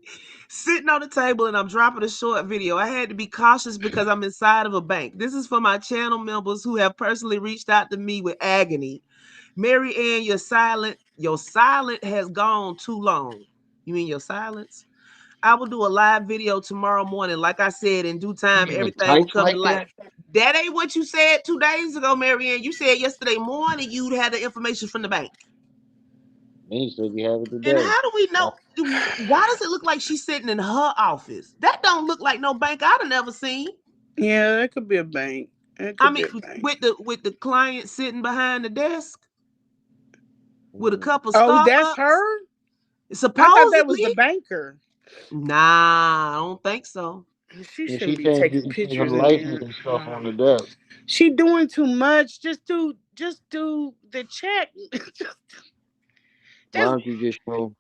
Sitting on the table and I'm dropping a short video. I had to be cautious because I'm inside of a bank. This is for my channel members who have personally reached out to me with agony. Maryanne, your silent has gone too long. You mean your silence? I will do a live video tomorrow morning. Like I said, in due time, You even everything will types come to like light. that? That ain't what you said 2 days ago, Maryanne. You said yesterday morning you'd had the information from the bank. Then you said you have it And today. how do we know? Why does it look like she's sitting in her office? That don't look like no bank I'd have never seen. Yeah, that could be a bank. It I could mean, be a bank. with the client sitting behind the desk with a cup of Oh, that's Starbucks. her? I thought that was the Supposedly. banker. Nah, I don't think so. She And shouldn't she be saying you taking can see her pictures in license there. and stuff on the desk. She doing too much. Just do the check. Why just don't you just show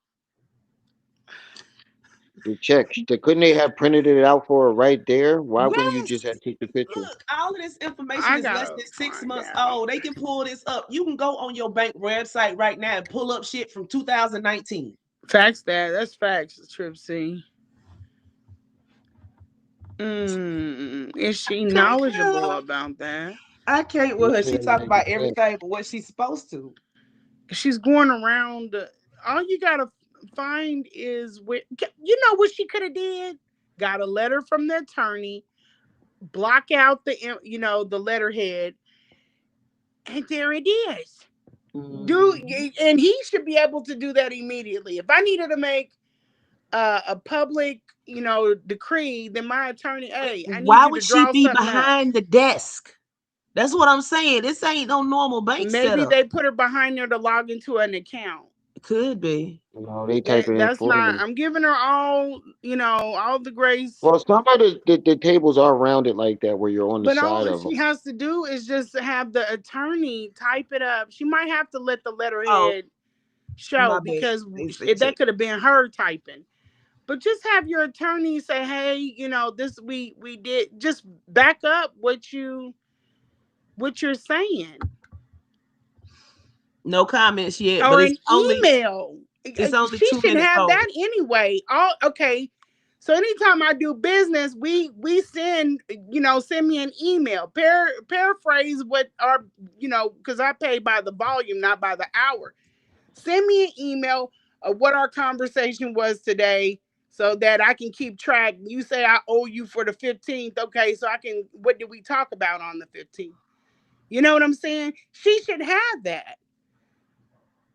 the check? Couldn't they have printed it out for her right there? Why wouldn't you just Yes. have take the picture? Look, all of this information I is less gotta than 6 months find out. old. They can pull this up. You can go on your bank website right now and pull up shit from 2019. Facts that's facts, Trip C. Is she knowledgeable about that? I can't with You her. She said talk like you about said. everything but what she's supposed to. She's going around. All you gotta find is where. You know what she could have did? Got a letter from the attorney. Block out the letterhead, and there it is. And he should be able to do that immediately. If I needed to make a public, decree, then my attorney, hey, I need Why you to would she draw be something up. behind the desk? That's what I'm saying. This ain't no normal bank Maybe setup. they put her behind there to log into an account. It could be. They type it in That's for not. you. I'm giving her all the grace. Well, some of the tables are rounded like that where you're on the But side all of them. she has to do is just have the attorney type it up. She might have to let the Oh, letterhead show my bad. because They that check. could have been her typing. But just have your attorney say, "Hey, this we did." Just back up what you're saying, No comments yet, but or an email. it's only She 2 should minutes have old. that anyway. All okay. So anytime I do business, we send send me an email. Paraphrase what our because I pay by the volume, not by the hour. Send me an email of what our conversation was today so that I can keep track. You say I owe you for the 15th. Okay, so what did we talk about on the 15th? You know what I'm saying? She should have that.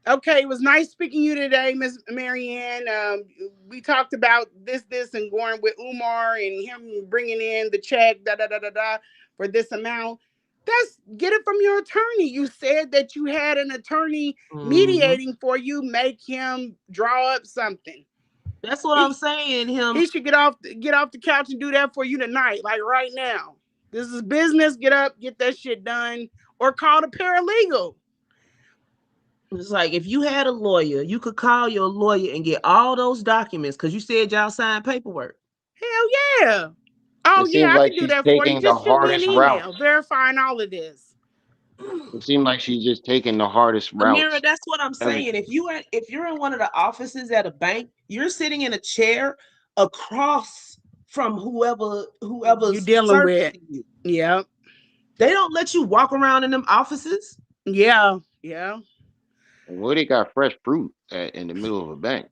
Okay, it was nice speaking to you today, Miss Maryanne. We talked about this, and going with Umar and him bringing in the check, for this amount. Get it from your attorney. You said that you had an attorney mediating for you. Make him draw up something. That's what I'm saying. He should get off the couch and do that for you tonight, like right now. This is business. Get up, get that shit done, or call the paralegal. It's like if you had a lawyer, you could call your lawyer and get all those documents because you said y'all signed paperwork. Hell yeah. Oh It yeah, seems I like can do she's that for you. taking the Just shoot me an hardest email routes. verifying all of this. It seems like she's just taking the hardest Amira, routes. that's what I'm saying. If you're in one of the offices at a bank, you're sitting in a chair across from whoever's you dealing with. you. Yeah. They don't let you walk around in them offices. Yeah. Where they got fresh fruit in the middle of a bank?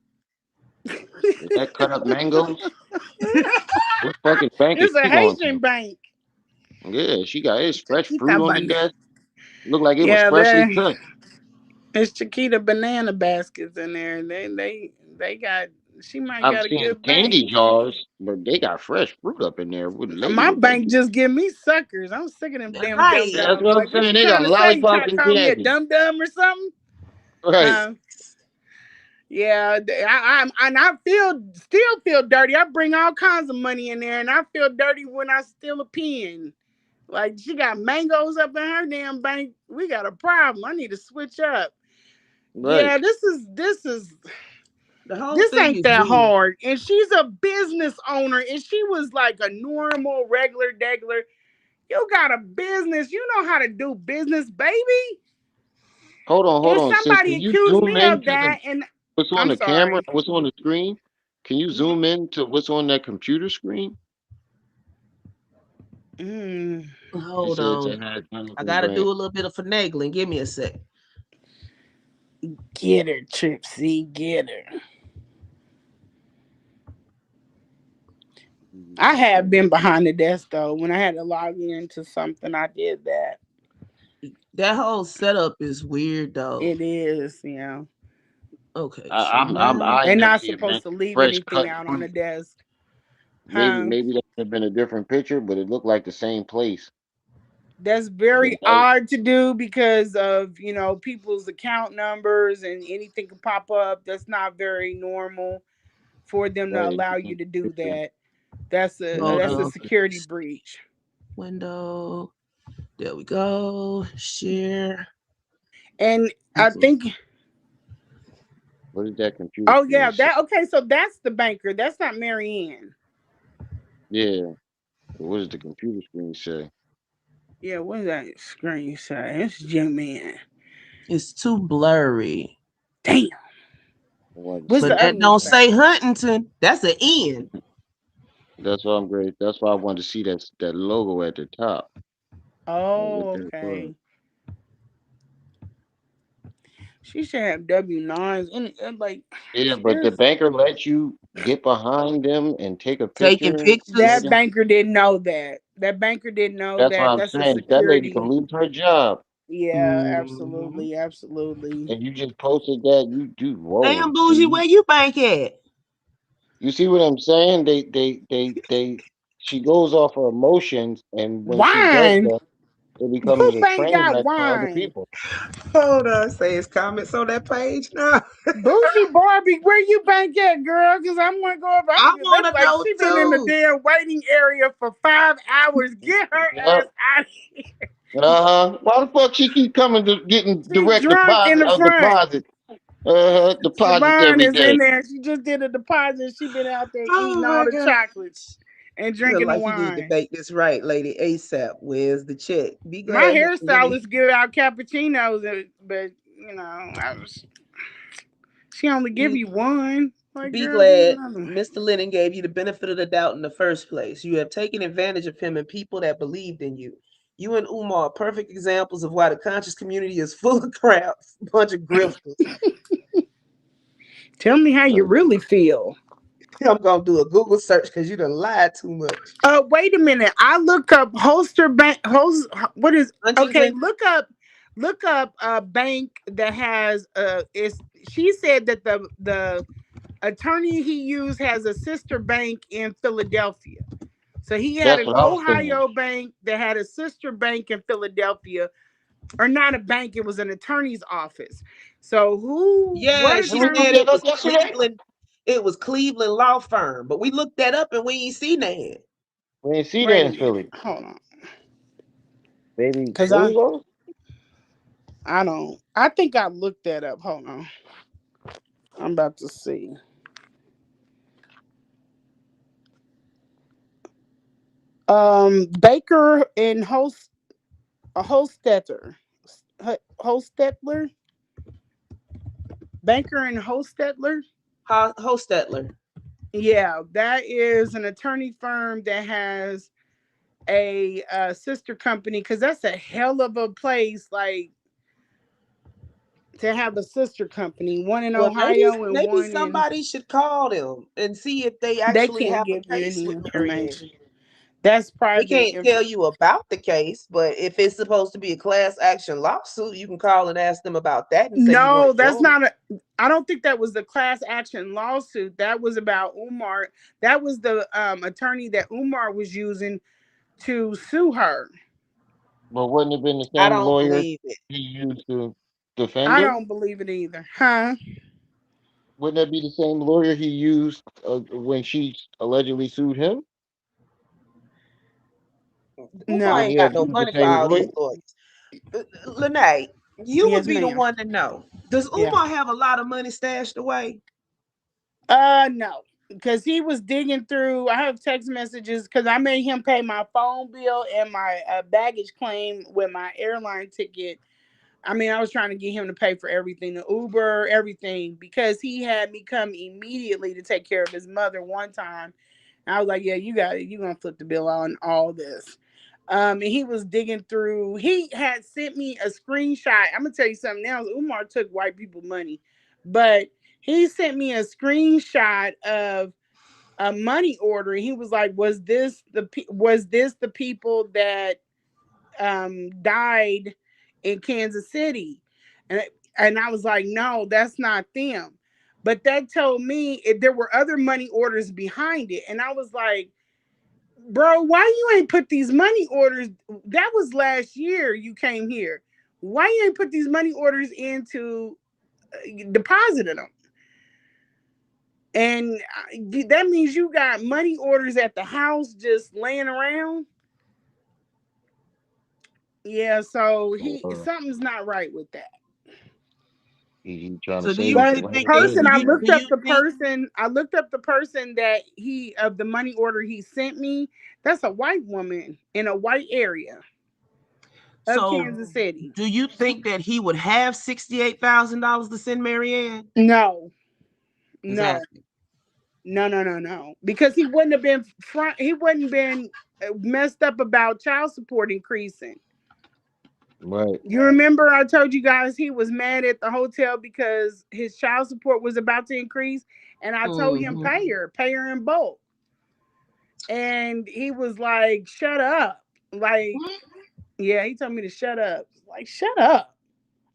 Is that cut up mangoes? What fucking bank is It's a she going to? Haitian bank. Yeah, she got his fresh Chiquita fruit on the banana. desk. Looked like it was Yeah, freshly cut. it's Chiquita banana baskets in there. They got. She might I'm got a seeing good bank. candy jars, but they got fresh fruit up in there. What lady My would that bank be? just give me suckers. I'm sick of them damn dum Right. That's dums. what I'm Like, what saying. you They got trying to say? You trying lollipops to and call me a candy. dum dum or something? Right. Yeah, I still feel dirty. I bring all kinds of money in there, and I feel dirty when I steal a pen. Like, she got mangoes up in her damn bank. We got a problem. I need to switch up. Right. Yeah, this is The whole this thing ain't is that weird. hard. And she's a business owner. And she was like a normal, regular, degular. You got a business. You know how to do business, baby. Hold And on. Sis, somebody can you accused zoom me in of to that. And what's on I'm the camera? sorry. What's on the screen? Can you zoom in to what's on that computer screen? It Hold says it on. has I Jonathan gotta do Grant. a little bit of finagling. Give me a sec. Get her, Tripsy, get her. I have been behind the desk though. When I had to log into something, I did that. That whole setup is weird though. It is, yeah. Okay, I, so I'm I'm now I They're ain't never not see it, man. supposed to leave Fresh anything cut. out on the desk. Maybe Huh? maybe that could have been a different picture, but it looked like the same place. That's But very that, odd to do because of, people's account numbers and anything can pop up. That's not very normal for them to right, allow it's a you to do picture. that. That's a hold that's a on. security breach. Window. There we go. Share. And I think, What did that computer oh screen yeah, say? so that's the banker. That's not Maryanne. Yeah. What does the computer screen say? Yeah, what does that screen say? It's J-Man. It's too blurry. Damn. What does What's it the But say? other that one don't say? say Huntington. That's an N. That's why I'm great. That's why I wanted to see that logo at the top. What Oh, that was. okay. She should have W9s. And like, Yeah, but the seriously. banker let you get behind them and take a Taking picture with That pictures. them. banker didn't know that. That banker didn't know That's what that. I'm That's a saying. That lady can security. lose her job. Yeah, Mm-hmm. absolutely, absolutely. And you just posted that. You do whoa. Damn, See, bougie, where you bank at? you see what I'm saying? They. She goes off her emotions, and when she does Wine. that, it Who becomes a bank train got wreck for other wine? people. Hold on, say his comments on that page now. Bougie Barbie, where you bank at, girl? Because I'm gonna go up. I They want to like know she been in the too. damn waiting area for 5 hours. Get her Yeah. ass out of here. Uh-huh. Why the fuck she keep coming to getting She direct drunk in deposit the of front. deposit? Deposits Siobhan every is in day. there. She just did a deposit. She been out there Oh eating all my the god. chocolates and Feel drinking the like you need to wine. make this right, lady. ASAP. Where's the check? Be My glad, Mr. Lenny. hairstylist give out cappuccinos, but she only give Be you one. Like, be girl, give me glad another one. Mr. Lennon gave you the benefit of the doubt in the first place. You have taken advantage of him and people that believed in you. You and Umar are perfect examples of why the conscious community is full of crap, bunch of grifters. Tell me how you really feel. I'm gonna do a Google search because you done lied too much. Wait a minute. I look up holster bank. What is okay? Huntington. Look up a bank that has Is she said that the attorney he used has a sister bank in Philadelphia. So he had That's an what I was saying. Ohio bank that had a sister bank in Philadelphia, or not a bank, it was an attorney's office. So what Yeah, Did she we look attorney? said that it up was yesterday? Cleveland. It was Cleveland law firm, but we looked that up and we ain't see that. We ain't see that Wait a in minute. Philly. Hold on. Baby, Cause what I was I don't I think I looked that up. Hold on. I'm about to see. Baker and Hostetler. Hostetler? Banker and Hostetler? Hostetler. Yeah, that is an attorney firm that has a sister company, because that's a hell of a place, like, to have a sister company, one in Well, maybe Ohio and maybe one in. somebody should call them and see if they They actually can't have give a you case any with Maryanne. information. That's They private. can't tell you about the case, but if it's supposed to be a class action lawsuit, you can call and ask them about that and say you want No, to that's join. not a. I don't think that was the class action lawsuit. That was about Umar. That was the attorney that Umar was using to sue her. But wouldn't it have been the I same don't lawyer believe it. he used to defend I her? don't believe it either, huh? Wouldn't that be the same lawyer he used when she allegedly sued him? Umar No. Wouldn't he ain't have got no used the money for same all these lawyer? lawyers. Lene, you would Yes, be the ma'am. one to know. Does Yeah. Umar have a lot of money stashed away? No, because he was digging through. I have text messages because I made him pay my phone bill and my baggage claim with my airline ticket. I mean, I was trying to get him to pay for everything, the Uber, everything, because he had me come immediately to take care of his mother one time. And I was like, "Yeah, you got it. You gonna flip the bill on all this." And he was digging through. He had sent me a screenshot. I'm gonna tell you something else. Umar took white people money, but he sent me a screenshot of a money order. He was like, was this the people that died in Kansas City?" And I was like, "No, that's not them." But that told me there were other money orders behind it, and I was like, "Bro, why you ain't put these money orders? That was last year you came here. Why you ain't put these money orders into depositing them?" And that means you got money orders at the house just laying around. Yeah, so something's not right with that. He trying to So do say you what But really you think that? person, said. I Do looked up you the think? person. I looked up the person that he of the money order he sent me. That's a white woman in a white area of So Kansas City. do you think that he would have $68,000 to send Maryanne? No, no, Exactly. no. Because he wouldn't have been front. He wouldn't been messed up about child support increasing. Right. You remember I told you guys he was mad at the hotel because his child support was about to increase, and I told him Mm-hmm. pay her in bulk, and he was like, "Shut up!" Like, yeah, he told me to shut up. Like, shut up.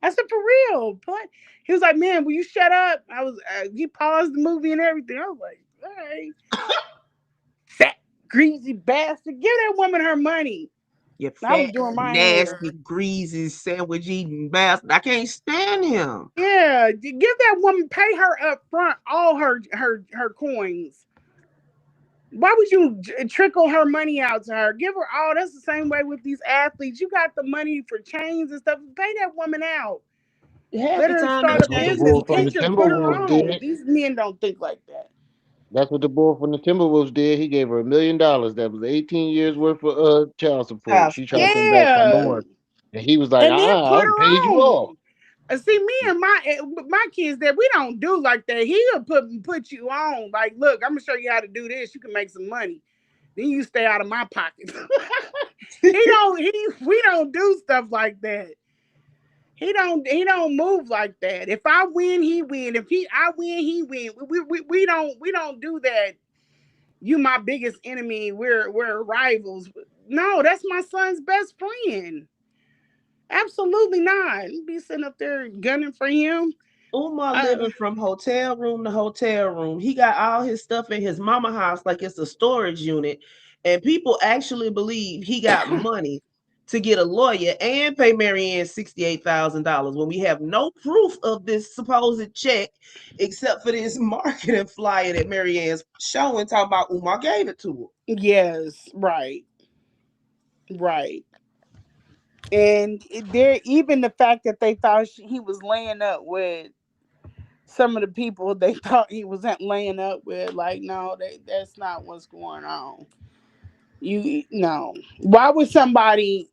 I said, "For real?" But he was like, "Man, will you shut up?" I was. He paused the movie and everything. I was like, "All right, fat greasy bastard, give that woman her money." You I was fat, doing my hair. nasty, greasy, sandwich eating bastard. I can't stand him. Yeah, give that woman, pay her up front all her coins. Why would you trickle her money out to her? Give her all. That's the same way with these athletes. You got the money for chains and stuff. Pay that woman out. Half Let the her time start them a That's what the chains business. bull be from the Pitch her, put her Timberwolves on. did. These men don't think like that. That's what the bull from the Timberwolves did. He gave her $1 million. That was 18 years worth of child support. child She tried to support. come back for Yeah, more, and he was like, and then put I paid her you off." on. See, me and my kids that we don't do like that. He'll put you on. Like, look, I'm gonna show you how to do this. You can make some money. Then you stay out of my pockets. We don't do stuff like that. He don't move like that. If I win, he win. If I win, he win. We don't do that. You my biggest enemy. We're rivals. No, that's my son's best friend. Absolutely not. Be sitting up there gunning for him. Umar Uh, living from hotel room to hotel room. He got all his stuff in his mama house like it's a storage unit. And people actually believe he got money to get a lawyer and pay Maryanne $68,000 when we have no proof of this supposed check except for this marketing flyer that Maryanne's showing talking about Umar gave it to her. yes, right, right. And there, even the fact that they thought he was laying up with some of the people they thought he was laying up with, like, no, that's not what's going on. You no. Why would somebody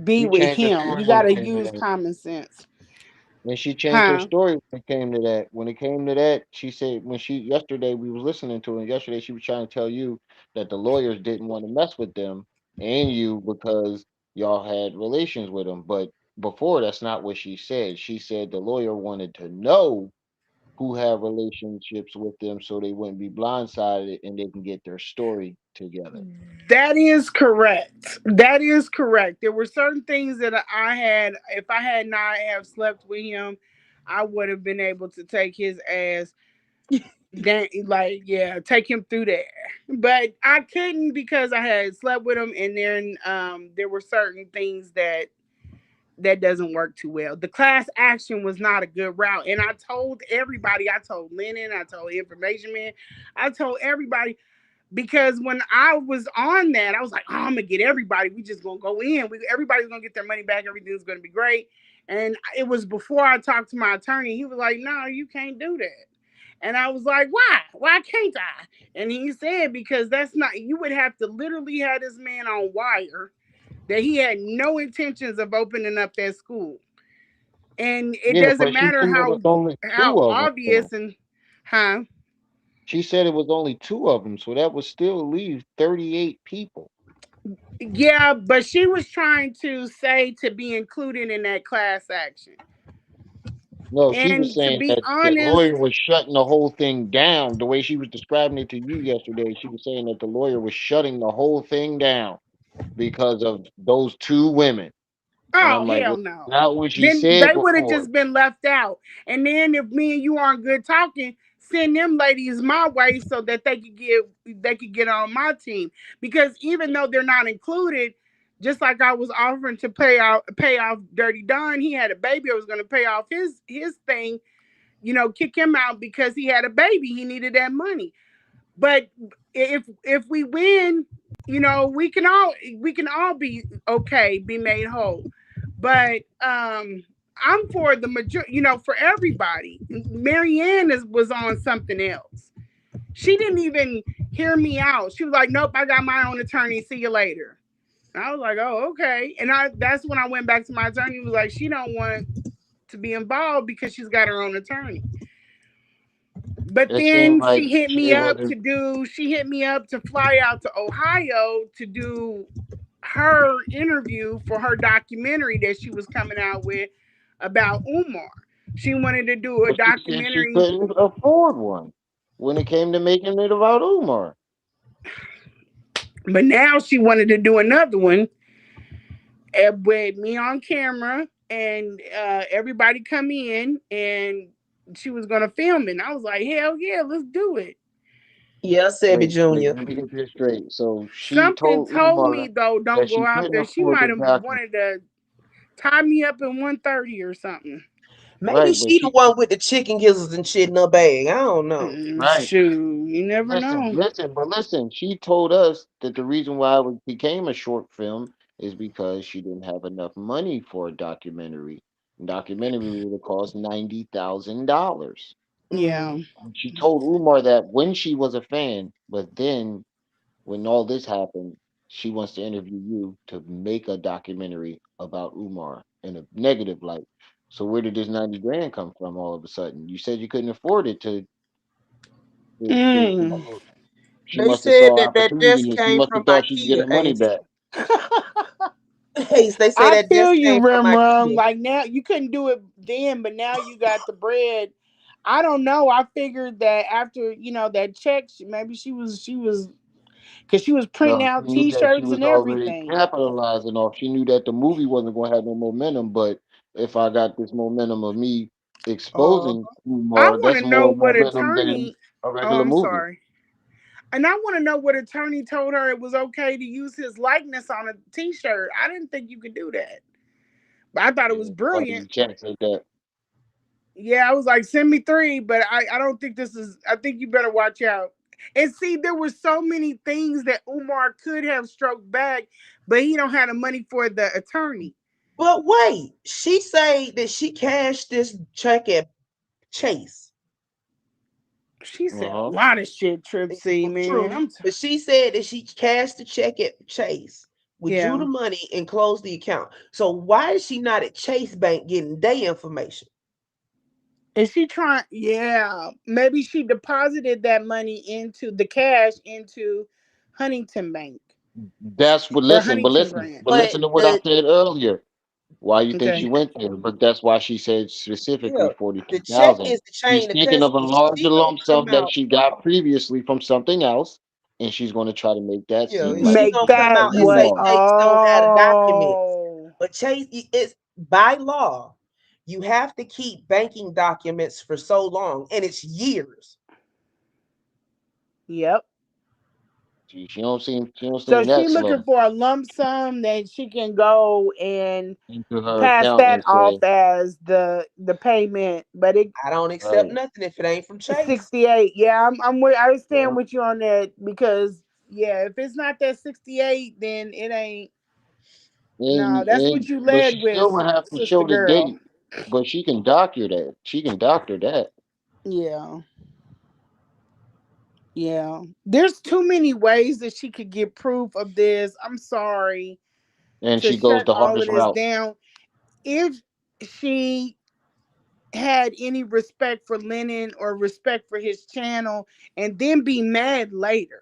be She with changed her him? story You when it gotta came to use that. common sense. And she changed her Huh? story when it came to that. When it came to that, she said when she yesterday we was listening to it. Yesterday she was trying to tell you that the lawyers didn't want to mess with them and you because y'all had relations with them. But before that's not what she said. She said the lawyer wanted to know who have relationships with them so they wouldn't be blindsided and they can get their story together. That is correct. That is correct. There were certain things that I had, if I had not have slept with him, I would have been able to take his ass down, like, yeah, take him through there. But I couldn't because I had slept with him, and then there were certain things that doesn't work too well. The class action was not a good route, and I told everybody. I told Lennon. I told Information Man. I told everybody because when I was on that, I was like, oh, I'm gonna get everybody. We just gonna go in. Everybody's gonna get their money back. Everything's gonna be great. And it was before I talked to my attorney. He was like, no, you can't do that. And I was like, why? Why can't I? And he said, because that's not, you would have to literally have this man on wire that he had no intentions of opening up that school. And it Yeah, doesn't but she matter said it was only how two of them though. obvious and huh? She said it was only two of them, so that would still leave 38 people. Yeah, but she was trying to say to be included in that class action. No, she was And to saying be that the honest, lawyer was shutting the whole thing down. The way she was describing it to you yesterday, she was saying that the lawyer was shutting the whole thing down because of those two women. And oh I'm like, hell well, no. not what she Then said they would have before. just been left out. And then if me and you aren't good talking, send them ladies my way so that they could get on my team. Because even though they're not included, just like I was offering to pay off Dirty Don, he had a baby. I was going to pay off his thing, kick him out because he had a baby. He needed that money. But if we win, we can all be okay, be made whole. But I'm for the majority, for everybody. Maryanne was on something else. She didn't even hear me out. She was like, "Nope, I got my own attorney. See you later." And I was like, "Oh, okay." And that's when I went back to my attorney. Was like, "She don't want to be involved because she's got her own attorney." But It seemed then like she wasn't. she hit me up to fly out to Ohio to do her interview for her documentary that she was coming out with about Umar. She wanted to do a But she said she documentary, couldn't afford one when it came to making it about Umar. but now she wanted to do another one with me on camera and everybody come in, and she was gonna film it. And I was like, hell yeah, let's do it. Yeah, Sebby Wait, Jr. let me get this straight. So she Something told told me Umar though, don't that go she out couldn't there. She afford the might have document. wanted to tie me up in 130 or something. Maybe Right, but she the she one with the chicken gizzards and shit in her bag. I don't know. right. Shoot, you never Listen, know. listen, but listen. She told us that the reason why it became a short film is because she didn't have enough money for a documentary. Documentary would have cost $90,000. Yeah. She told Umar that when she was a fan, but then when all this happened, she wants to interview you to make a documentary about Umar in a negative light. So where did this 90 grand come from all of a sudden? You said you couldn't afford it to Mm. promote. She They must have said saw that just opportunity and she came must from have thought she could get IKEA, her money Ace. back. Ace, they say I that feel just you, came from Rim Rum. IKEA. Like now, you couldn't do it then, but now you got the bread. I don't know. I figured that after that check, maybe she was because she was printing No, she out knew that she T-shirts was and already everything. capitalizing off. She knew that the movie wasn't going to have no momentum, but if I got this momentum of me Uh, exposing I Umar, want that's to know more what momentum than attorney. a Oh, regular I'm movie. sorry. And I want to know what attorney told her it was okay to use his likeness on a T-shirt. I didn't think you could do that, but I thought it was Yeah, part of brilliant. the chat said that. Yeah, I was like, send me three, but I don't think this is. I think you better watch out. And see, there were so many things that Umar could have stroked back, but he don't have the money for the attorney. but wait, she say that she cashed this check at Chase. She said a Uh-huh. lot of shit, Trip C, man. True, but she said that she cashed the check at Chase, withdrew Yeah. the money, and closed the account. So why is she not at Chase Bank getting their information? Is she trying? Yeah, maybe she deposited that money into the cash into Huntington Bank That's what or listen, Huntington Grant. but But listen to what I the said earlier. Why you think Okay. she went there? But that's why she said yeah, specifically the check 42,000. is the She's chain of thinking of a custody. larger She gonna lump come sum that out. she got previously from something else, and she's going to try to make that Yeah, seem and like she Make gonna it's come that out for and what? say Umar. Chase don't have the documents. Oh. But Chase, it's by law, you have to keep banking documents for so long, and it's years. Yep. So She don't seem she that looking slow for a lump sum that she can go and into her pass account that and off say, as the payment, but it I don't accept right, nothing if it ain't from Chase. 68. Yeah, I stand yeah. with you on that because yeah, if it's not that 68, then it ain't. No, that's what you But led she still with, would have to sister show the girl. date. But she can doctor that. She can doctor that, Yeah, yeah. There's too many ways that she could get proof of this. I'm sorry and to she goes shut the all of hardest this route. down. If she had any respect for Lennon or respect for his channel and then be mad later.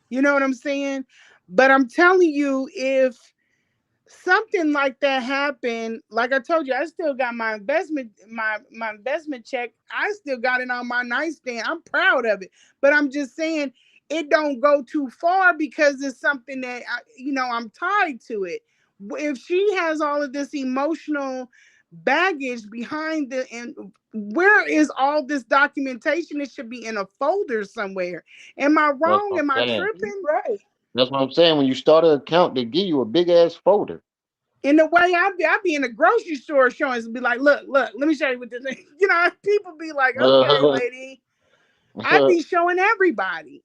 You know what I'm saying? But I'm telling you, if something like that happened, like I told you, I still got my investment check. I still got it on my nightstand. I'm proud of it. But I'm just saying it don't go too far because it's something that I'm tied to it. If she has all of this emotional baggage behind the and where is all this documentation? It should be in a folder somewhere. Am I That's wrong? what Am I I'm saying. tripping? Right. That's what I'm saying. When you start an account, they give you a big ass folder. In the way I be in the grocery store showing and be like, look, let me show you what this is. People be like, okay, lady. I be showing everybody.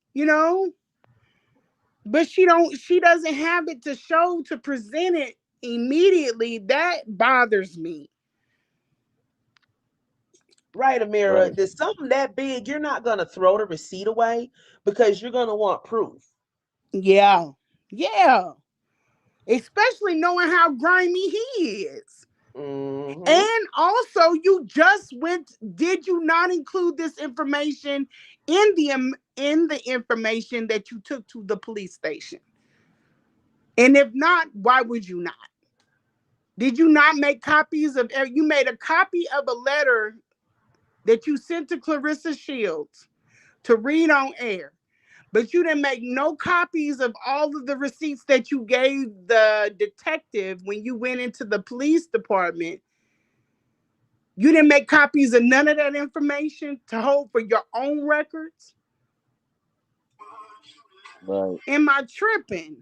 But she doesn't have it to show, to present it immediately. That bothers me. Right, Amira. Right. There's something that big, you're not gonna throw the receipt away because you're gonna want proof. Yeah. Yeah. Especially knowing how grimy he is. Mm-hmm. And also, did you not include this information in the information that you took to the police station? And if not, why would you not? Did you not make copies of, you made a copy of a letter that you sent to Clarissa Shields to read on air, but you didn't make no copies of all of the receipts that you gave the detective when you went into the police department. You didn't make copies of none of that information to hold for your own records? Right. Am I tripping?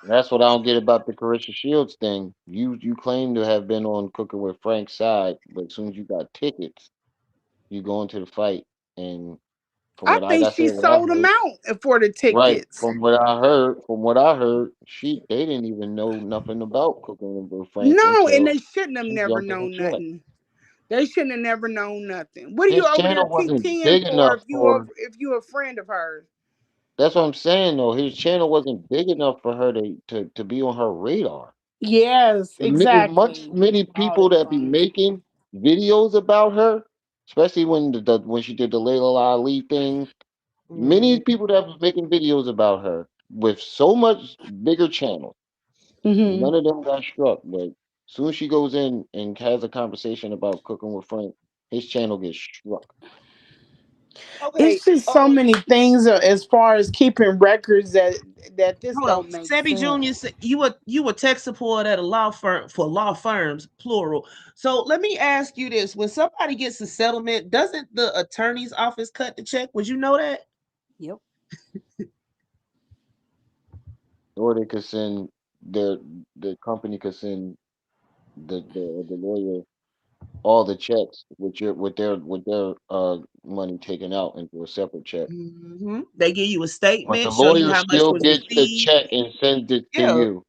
That's what I don't get about the Carissa Shields thing. You claim to have been on Cooking with Frank's side, but as soon as you got tickets, you go into the fight. And from I what, like think I she said, what I sold them heard, out for the right? tickets. From what I heard, they didn't even know nothing about Cooking with Frank No, and until they shouldn't have she never jumped in the known check. nothing. They shouldn't have never known nothing. What are you His over there channel wasn't TTing big for enough if for. you a friend of hers? That's what I'm saying though. His channel wasn't big enough for her to be on her radar. Yes, exactly. Many Oh, people that's that be funny. making videos about her, especially when she did the Layla Ali thing. Mm-hmm. Many people that was making videos about her with so much bigger channels. Hmm. None of them got struck, but soon as she goes in and has a conversation about Cooking with Frank, his channel gets struck. Okay. It's just so many things as far as keeping records that this Hold on. don't make Sebby Jr. sense. said you were tech support at a law firm for law firms, plural. So let me ask you this: when somebody gets a settlement, doesn't the attorney's office cut the check? Would you know that? Yep. Or they could send their the company could send the lawyer all the checks with their money taken out into a separate check. Mm-hmm. They give you a But the statement, show you lawyer how much still was gets the received. check and sends it to Yeah, you.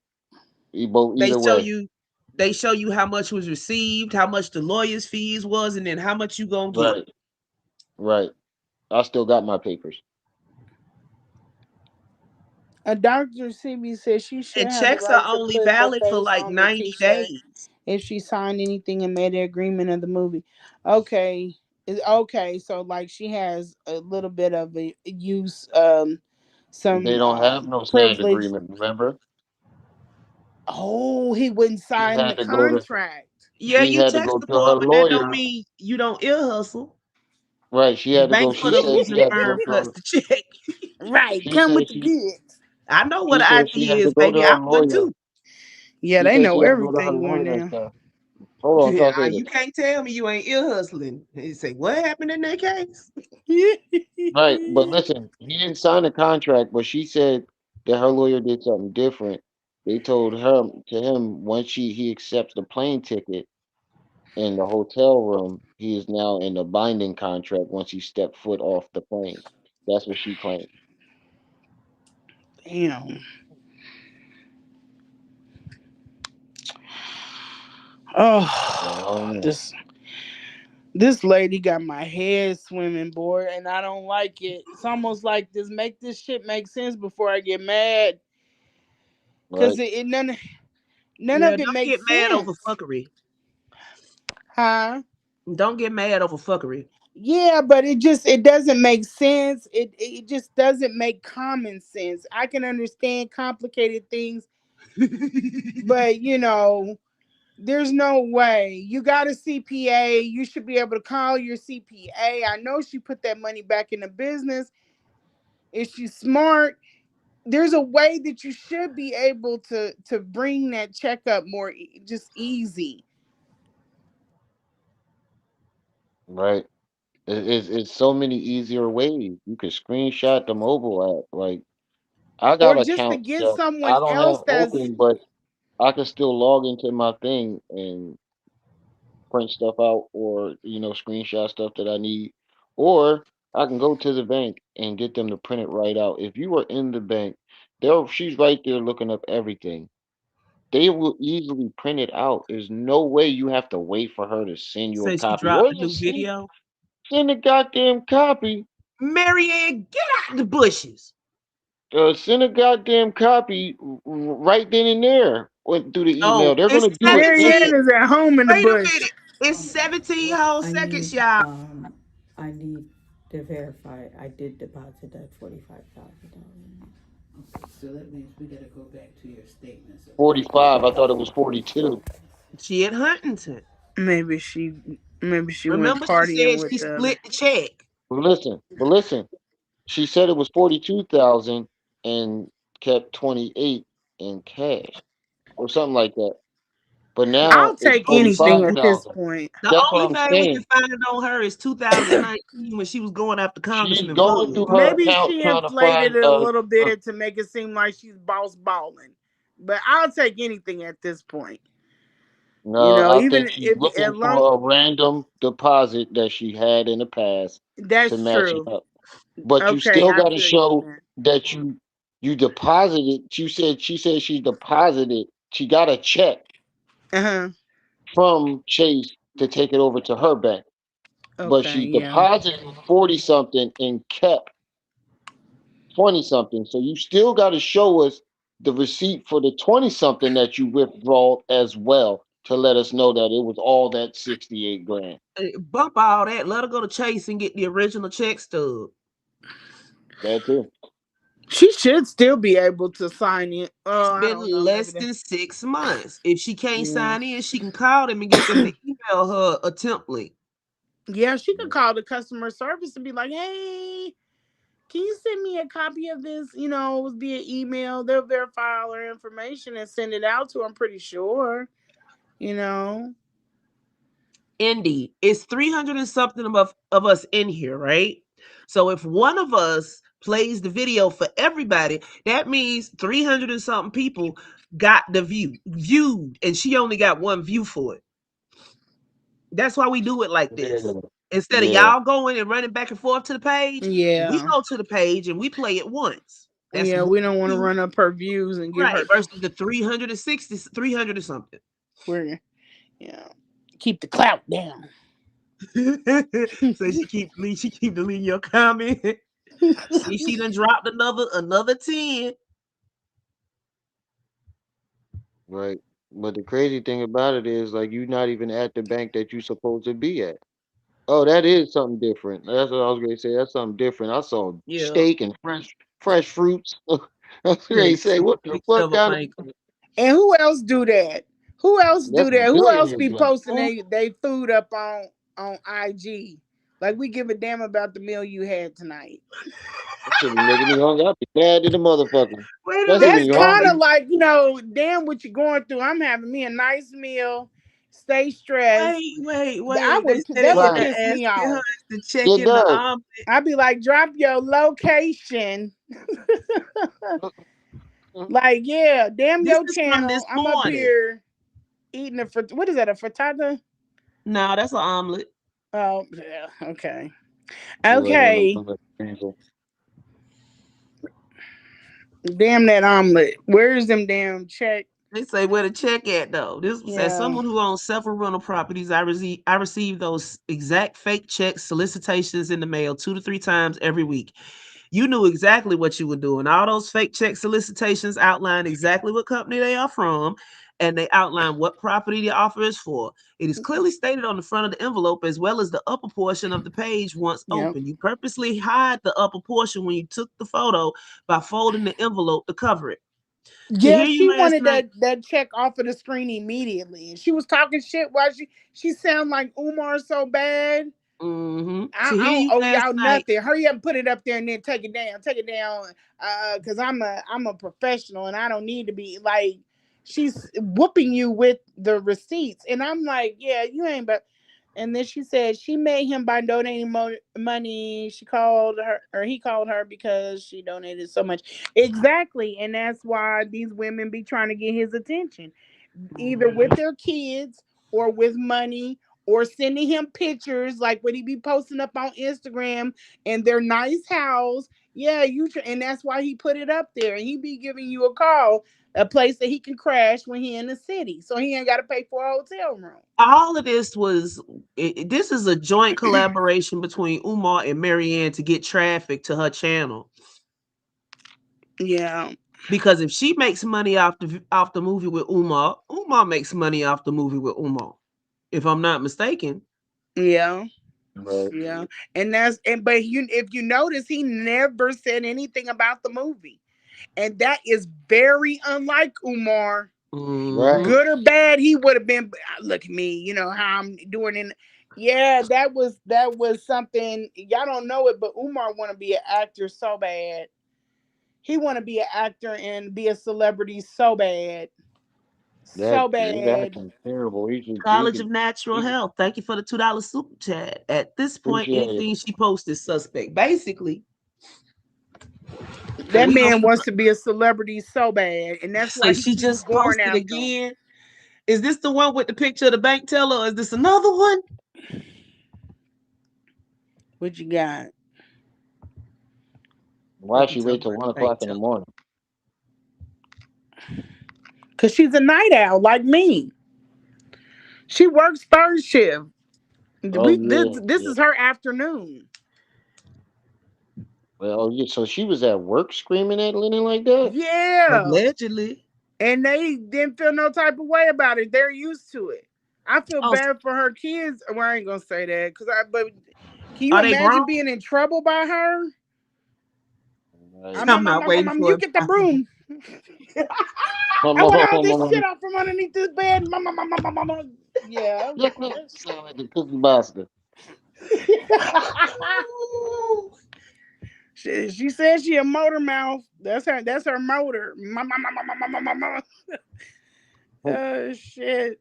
Both they either show way. you they show you how much was received, how much the lawyer's fees was, and then how much you gonna get. Right. Right. I still got my papers. A Dr. CB says she should And have the checks are right to only put her valid for face like on the 90 t-shirt days. if she signed anything and made an agreement of the movie. Okay. Okay, so like she has a little bit of a use They some don't have no signed privilege. agreement, remember? Oh, he wouldn't She sign the had to go to contract. Yeah, she you had to text go the to her board, but that don't lawyer. mean you don't ear hustle. Right. She The had to bank go. for She the said she losing had to go firm to cuts her. the check. Right, She come said with the goods. I know what she an said she had ID to is, go to baby. her I would lawyer. too. Yeah, She they said she know had to go to her everything by lawyer and now. stuff. Hold on, I'm Yeah, trying to say you this. can't tell me you ain't ear hustling. And you say, what happened in that case? Right, but listen, he didn't sign the contract, but she said that her lawyer did something different. They told her to him once he accepts the plane ticket in the hotel room, he is now in a binding contract once he stepped foot off the plane. That's what she claimed. Damn. So I Oh, don't know. this lady got my head swimming, boy, and I don't like it. It's almost like make this shit make sense before I get mad, cause Right? none Yeah, of it don't get makes mad over sense, fuckery. huh? Don't get mad over fuckery. Yeah, but it doesn't make sense. It just doesn't make common sense. I can understand complicated things, but there's no way. You got a CPA. You should be able to call your CPA. I know she put that money back in the business. If she's smart, there's a way that you should be able to bring that check up more just easy. Right. It's so many easier ways. You can screenshot the mobile app. Like I got Or just to accounts get that I someone don't else have that's open, but I can still log into my thing and print stuff out or screenshot stuff that I need. Or I can go to the bank and get them to print it right out. If you were in the bank, she's right there looking up everything. They will easily print it out. There's no way you have to wait for her to send you a Since she copy. Or dropped the just new video. send a goddamn copy. Maryanne, get out the bushes. Send a goddamn copy right then and there through the email. Oh, They're it's gonna do it 17. Maryanne is at home in the Wait a bush. minute. It's 17 whole seconds, y'all. I need to verify I did deposit that $45,000. Okay, so that means we gotta go back to your statements. 45. I thought it was 42. She at Huntington. Maybe she went Remember, she partying said with she the other. split the check. But listen. She said it was 42,000 and kept 28 in cash or something like that. But I'll now it's take anything at this 45,000. point. The That's what only I'm thing we can saying. find on her is 2019 when she was going after She's Congressman going through Bowen. her Maybe account she trying to inflated find it a little bit to make it seem like she's boss balling. But I'll take anything at this point. no, I Even think she's if looking as long for a random deposit that she had in the past to that's match it true. up. But you Okay, still I got to feel you on show that. that you deposited. She said she deposited. She got a check Uh-huh. from Chase to take it over to her bank, but Okay, she yeah. deposited 40 something and kept 20 something. So you still got to show us the receipt for the 20 something that you withdrew as well to let us know that it was all that 68 grand. Bump all that. Let her go to Chase and get the original check stub. That too. She should still be able to sign in. Oh, It's I been don't know. less Maybe that. than 6 months. If she can't Yeah. sign in, she can call them and get them to email her a template. Yeah, she could call the customer service and be like, "Hey, can you send me a copy of this? Via email. They'll verify all her information and send it out to her. I'm pretty sure. You know. Indeed, it's 300 and something of us in here, right? So if one of us plays the video for everybody, that means 300 and something people got the viewed, and she only got one view for it. That's why we do it like this. Yeah. Instead of Yeah. y'all going and running back and forth to the page, we Yeah. go to the page and we play it once. That's Yeah, what we don't want to we do. run up her views and give Right, her. versus the 360, 300 or something. We're keep the clout down. So she keep deleting your comment. See, she done dropped another 10. Right. But the crazy thing about it is, like, you're not even at the bank that you're supposed to be at. Oh, that is something different. That's what I was gonna say. That's something different. I saw Yeah. steak and fresh fruits. I was gonna Take say, what the big fuck silver kind of bank. And who else do that? Who else do that's that? Who else billionaire be joint. posting they food up on IG? Like we give a damn about the meal you had tonight. That should be making me hungry. I'd be mad to the motherfucker. Wait a Especially when That's you're minute. kind of hungry. like, damn what you're going through. I'm having me a nice meal, stay stressed. Wait. They said That it would Right. piss me asking off. her to check It in the does. omelet. I'd be like, drop your location. Like, yeah, damn This your is from this channel. I'm up morning. here eating what is that, a frittata? No, that's an omelet. Oh, yeah, okay. Feel like one of Okay. them people. Damn that omelet. Where's them damn check? They say where the check at though. This was as Yeah. someone who owns several rental properties. I receive those exact fake checks solicitations in the mail 2 to 3 times every week. You knew exactly what you were doing. All those fake check solicitations outline exactly what company they are from and they outline what property the offer is for. It is clearly stated on the front of the envelope as well as the upper portion of the page once open. You purposely hide the upper portion when you took the photo by folding the envelope to cover it. Yeah, she wanted that check off of the screen immediately, and she was talking shit while she sound like Umar so bad. Mm-hmm. I don't owe y'all nothing. Hurry up and put it up there and then take it down. Take it down, because I'm a professional and I don't need to be like. She's whooping you with the receipts, and I'm like, yeah, you ain't. But and then she said she made him by donating money. She called her, or he called her because she donated so much. Exactly, and that's why these women be trying to get his attention, either with their kids or with money, or sending him pictures like what he be posting up on Instagram in their nice house. Yeah, and that's why he put it up there. And he be giving you a call, a place that he can crash when he in the city, so he ain't got to pay for a hotel room. All of this this is a joint collaboration between Umar and Maryanne to get traffic to her channel. Yeah. Because if she makes money off the movie with Umar, Umar makes money off the movie with Umar, if I'm not mistaken. Yeah. Right. Yeah. And but if you notice, he never said anything about the movie. And that is very unlike Umar. Right. Good or bad, he would have been. Look at me, you know how I'm doing. Yeah, that was something. Y'all don't know it, but Umar want to be an actor so bad. He want to be an actor and be a celebrity so bad. So bad. That's terrible. College of Natural Health. Thank you for the $2 super chat. At this point, anything she posts is suspect. Basically, that man wants to be a celebrity so bad, and that's why she just posted again. Is this the one with the picture of the bank teller, or is this another one? What you got? Why she wait till 1 o'clock in the morning? Because she's a night owl like me. She works third shift. This is her afternoon. Well, yeah. So she was at work screaming at Lennon like that? Yeah. Allegedly. And they didn't feel no type of way about it. They're used to it. I feel bad for her kids. Well, I ain't gonna say that but can you imagine being in trouble by her? I'm not waiting for you get the broom. I want all this shit out from underneath this bed. Yeah. Sound like the Cookie Monster. She says she a motor mouth. That's her motor. Oh shit.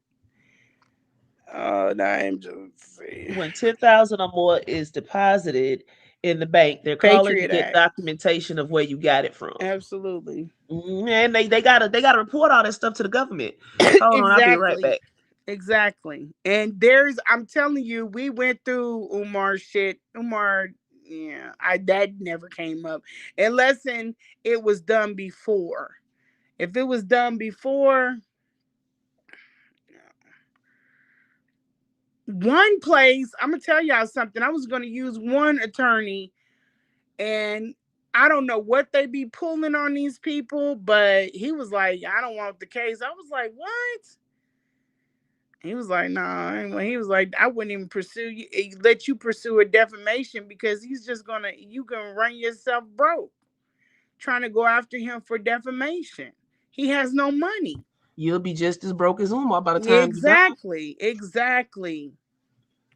Oh, no, I'm just saying. When 10,000 or more is deposited in the bank, they're calling to get documentation of where you got it from. Absolutely. And they gotta report all that stuff to the government. Hold on, I'll be right back. Exactly. And I'm telling you, we went through Umar shit. Umar, yeah, that never came up unless it was done before. If it was done before, one place, I'm gonna tell y'all something. I was gonna use one attorney, and I don't know what they be pulling on these people, but he was like, I don't want the case. I was like, what? He was like, nah. He was like, I wouldn't even let you pursue a defamation, because he's just you can run yourself broke trying to go after him for defamation. He has no money. You'll be just as broke as Umar by the time Exactly.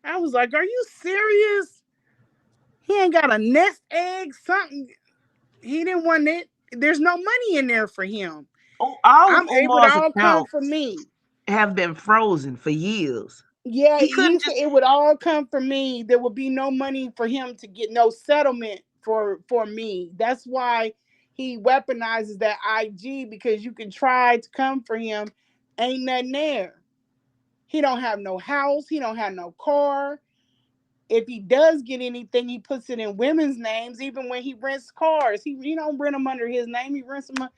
I was like, are you serious? He ain't got a nest egg, something. He didn't want it. There's no money in there for him. All it would all come from me. Have been frozen for years. Yeah, he said it would all come from me. There would be no money for him to get, no settlement for me. That's why he weaponizes that IG, because you can try to come for him. Ain't nothing there. He don't have no house. He don't have no car. If he does get anything, he puts it in women's names. Even when he rents cars, he don't rent them under his name. He rents them.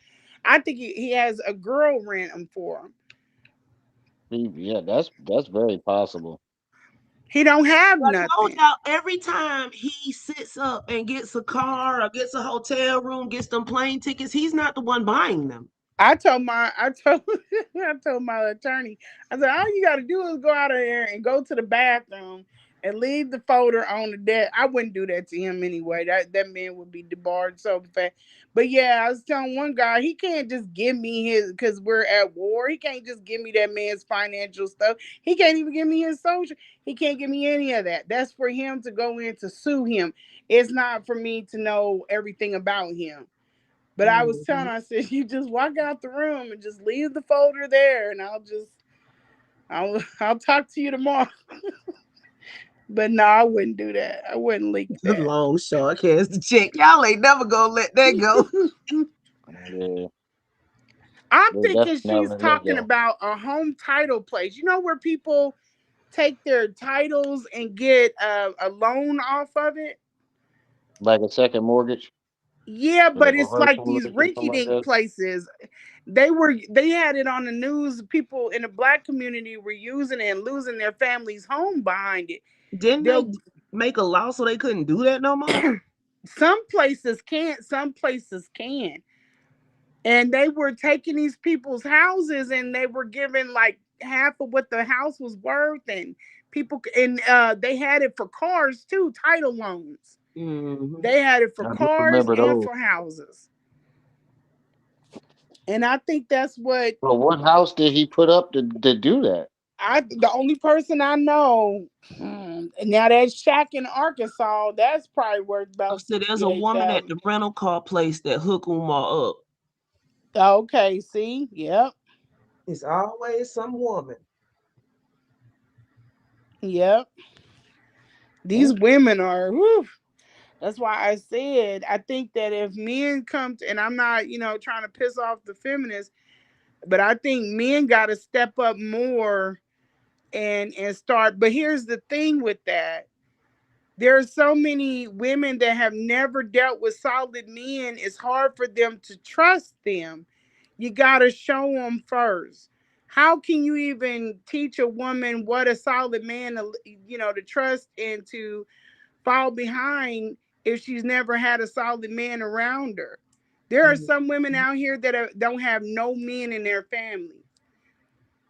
I think he has a girl rent them for him. Yeah, that's very possible. He don't have nothing. I told y'all, every time he sits up and gets a car or gets a hotel room, gets them plane tickets, he's not the one buying them. I told my I told I told my attorney, I said, all you gotta do is go out of there and go to the bathroom and leave the folder on the desk. I wouldn't do that to him anyway. That man would be debarred so fast. But yeah, I was telling one guy he can't just give me his because we're at war. He can't just give me that man's financial stuff. He can't even give me his social. He can't give me any of that. That's for him to go in to sue him. It's not for me to know everything about him. But I was telling her, I said, you just walk out the room and just leave the folder there, and I'll talk to you tomorrow. But no, I wouldn't do that. I wouldn't leak The that. long short cast the check. Y'all ain't never gonna let that go. Yeah, I'm they thinking definitely she's never let that talking go. about a home title place. You know where people take their titles and get a loan off of it? Like a second mortgage, Yeah, like a but it's like reversal these mortgage or something rinky like dink that. places. They had it on the news. People in the black community were using it and losing their family's home behind it. Didn't they They'll make a law so they couldn't do that no more? Some places can't, some places can. And they were taking these people's houses and they were giving like half of what the house was worth, and they had it for cars too, title loans. Mm-hmm. They had it for I do cars remember and those. for houses. And I think that's what But what house did he put up to do that? the only person I know. Now that shack in Arkansas, that's probably worth Oh, about so there's a woman at 68,000. the rental car place that hook Umar up. Okay, see, yep, It's always some woman. yep. These women are. Whew, that's why I said I think that if men come to, and I'm not, trying to piss off the feminists, but I think men got to step up more and start. But here's the thing with that: there are so many women that have never dealt with solid men. It's hard for them to trust them. You got to show them first. How can you even teach a woman what a solid man, to trust and to fall behind if she's never had a solid man around her? There are some women out here that don't have no men in their family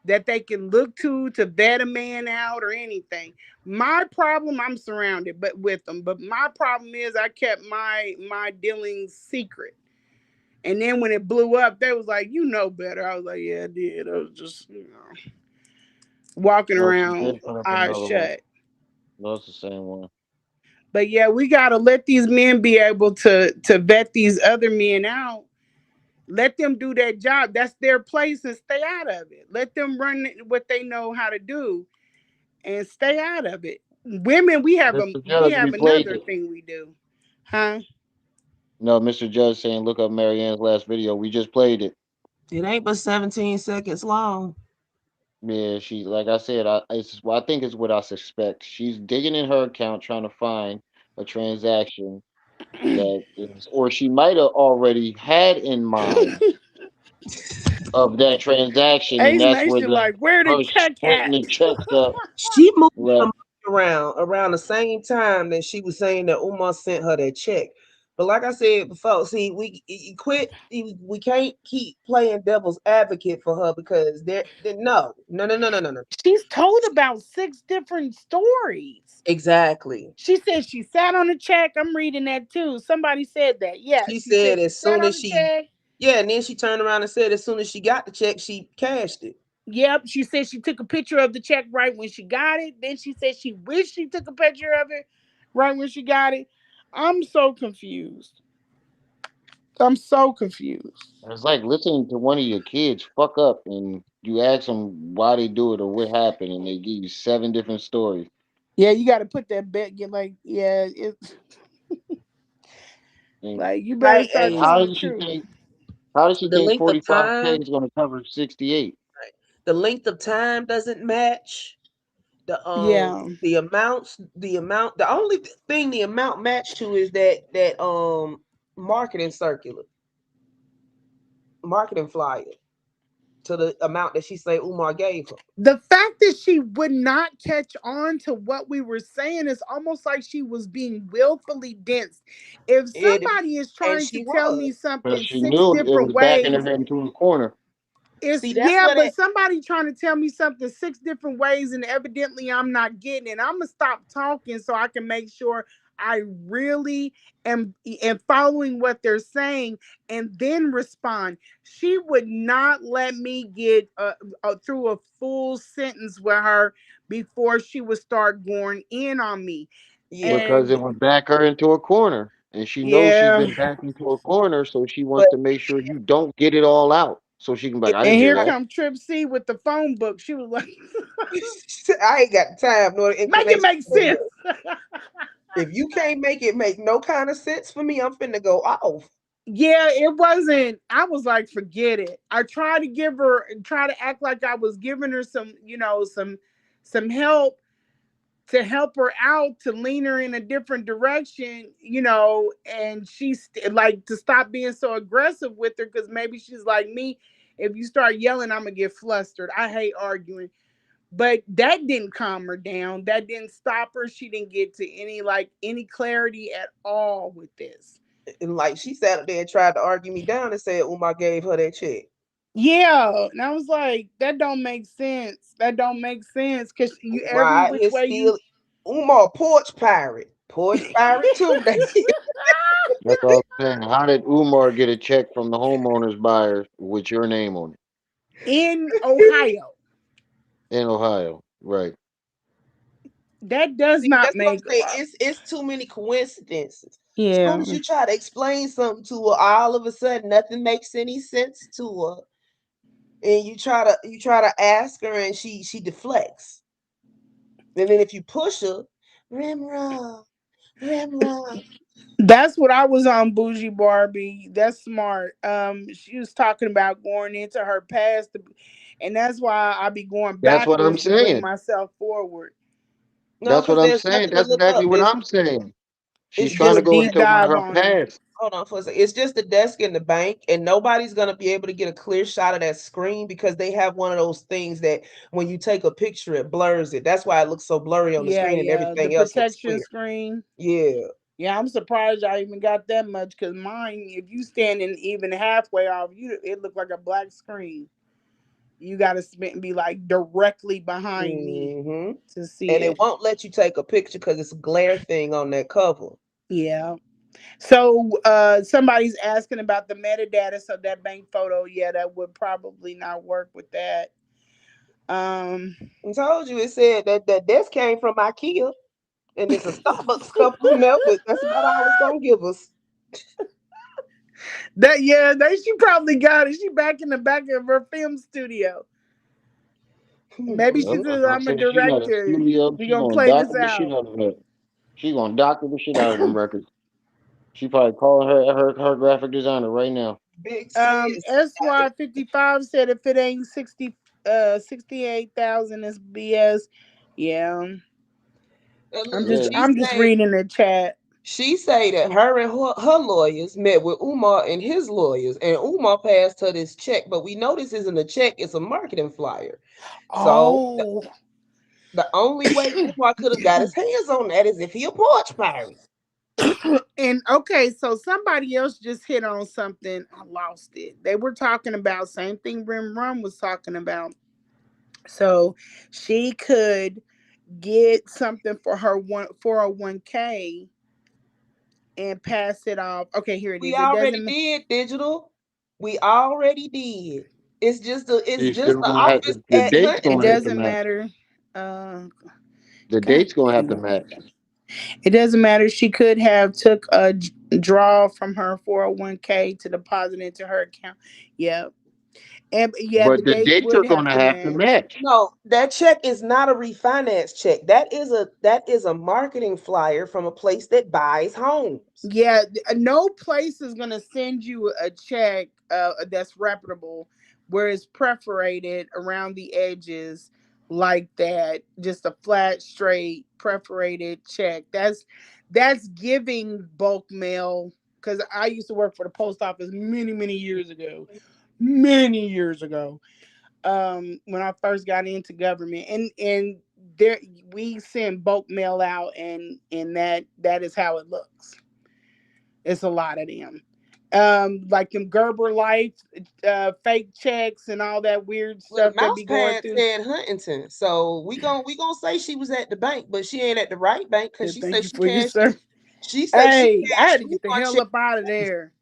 that they can look to vet a man out or anything. My problem, I'm surrounded but with them, but my problem is I kept my dealings secret. And then when it blew up, they was like, you know better. I was like, yeah, I did. I was just, walking No, she around did put up eyes another one. shut. No, it's the same one. But yeah, we gotta let these men be able to vet these other men out. Let them do that job. That's their place, and stay out of it. Let them run what they know how to do and stay out of it. Women, Mr. we Judge, we have played another it. thing we do. Huh? No, Mr. Judge saying look up Maryanne's last video. We just played it. It ain't but 17 seconds long. Yeah, she like I said, I think it's what I suspect. She's digging in her account trying to find a transaction that is, or she might have already had in mind of that transaction, and Ace that's where Nation, the like, where the her check at? splitting the checks up. She moved the Right. money around the same time that she was saying that Umar sent her that check. But like I said before, see, we can't keep playing devil's advocate for her because no. She's told about 6 different stories. Exactly. She said she sat on the check. I'm reading that too. Somebody said that. Yeah, She she said said she as sat soon on as the she check. yeah, and then she turned around and said as soon as she got the check, she cashed it. Yep, she said she took a picture of the check right when she got it. Then she said she wished she took a picture of it right when she got it. I'm so confused. I'm so confused. It's like listening to one of your kids fuck up, and you ask them why they do it or what happened, and they give you 7 different stories. Yeah, you got to put that bet. Get like, yeah, it's And, like you better Right, start how telling the does she truth. think? How does she the think length of 45K time, is going to cover 68? right, the length of time doesn't match. Yeah. The only thing the amount matched to is that marketing circular, marketing flyer. to the amount that she say Umar gave her. The fact that she would not catch on to what we were saying is almost like she was being willfully dense. If somebody is And trying to she tell me was. But something she six knew it was different backing her ways, head into a corner. it's See, that's yeah, what but it. somebody trying to tell me something six different ways, and evidently I'm not getting it. I'm gonna stop talking so I can make sure I really am following what they're saying, and then respond. She would not let me get through a full sentence with her before she would start going in on me. Yeah, Because And it would back her into a corner. And she knows she's yeah, been backed into a corner, so she but wants to make sure you don't get it all out. So she can be like, I and didn't hear here that. come Trip C with the phone book. She was like, I ain't got time nor the "Make it inclination. make sense." If you can't make it make no kind of sense for me, I'm finna go off. Yeah, it wasn't. I was like, forget it. I tried to try to act like I was giving her some, some help to help her out, to lean her in a different direction, and like to stop being so aggressive with her because maybe she's like me. If you start yelling, I'm gonna get flustered. I hate arguing. But that didn't calm her down. That didn't stop her. She didn't get to any clarity at all with this. And like she sat up there and tried to argue me down and said Umar gave her that check. Yeah, and I was like, that don't make sense. That don't make sense because you Umar every out which here way you. still Umar porch pirate. Porch pirate too. That's all I'm saying. How did Umar get a check from the homeowner's buyer with your name on In Ohio, it in Ohio? Right. that does See, not that's what I'm make. saying. It's too many coincidences. As soon Yeah, as you try to explain something to her, all of a sudden nothing makes any sense to her. And you try to ask her and she deflects. And then if you push her, Rimra, Rimra. that's what I was on, Bougie Barbie. That's smart. She was talking about going into her past, and that's why I be going That's what I'm backwards to bring saying. myself forward. No, That's because what I'm there's saying. nothing to That's look exactly up. what I'm saying. She's It's trying Do to a just go deep into one of dive her on her. past. hold on for a second. It's just the desk in the bank, and nobody's gonna be able to get a clear shot of that screen because they have one of those things that when you take a picture, it blurs it. That's why it looks so blurry on the Yeah, screen and yeah. The everything else looks protection clear. screen. Yeah. Yeah, I'm surprised I even got that much because mine, if you standing even halfway off, it looked like a black screen. You got to be like directly behind me hmm to see And it it. won't let you take a picture because it's a glare thing on that cover. Yeah. So somebody's asking about the metadata. So that bank photo, yeah, that would probably not work with that. Um, I told you it said that that desk came from IKEA and it's a Starbucks cup on there, but that's about all it's gonna give us. she probably got it. She back in the back of her film studio. Maybe she Well, that's says, what I'm I'm a saying. She got a director. studio. We She gonna gonna play this doctor the shit out. out of that. She gonna doctor the shit out of them records. She probably calling her graphic designer right now. Big sis. SY55 said if it ain't 68,000 is BS. Yeah. I'm Look, just Yeah. I'm just reading the chat. she say that her and her lawyers met with Umar and his lawyers, and Umar passed her this check. But we know this isn't a check; it's a marketing flyer. So Oh. the only way Umar could have got his hands on that is if he a porch pirate. And okay, so somebody else just hit on something. I lost it. They were talking about same thing Rim Rum was talking about. So she could get something for her 401k and pass it off. Okay, here it We is. It already doesn't did digital. We already did. It's She's just still the gonna have office the at date's it gonna Huntington. have to doesn't match. matter. Uh The God date's gonna have dang to it. match. It doesn't matter. She could have took a draw from her 401k to deposit into her account. Yep. And yeah, the But the date dates are would have gonna to have to match. match. No, that check is not a refinance check. That is a marketing flyer from a place that buys homes. Yeah, no place is gonna send you a check that's reputable, where it's perforated around the edges like that. Just a flat, straight, perforated check. That's giving bulk mail. Because I used to work for the post office many, many years ago. Many years ago. when I first got into government, and there we send bulk mail out, and that is how it looks. It's a lot of them. Like them Gerber Life, fake checks and all that weird Well, stuff the that mouse be going pad through. said Huntington, so we gonna say she was at the bank, but she ain't at the right bank because she Thank said you she for your cashed. sir. She said she Hey, I cashed had to get the refund hell check. up out of there.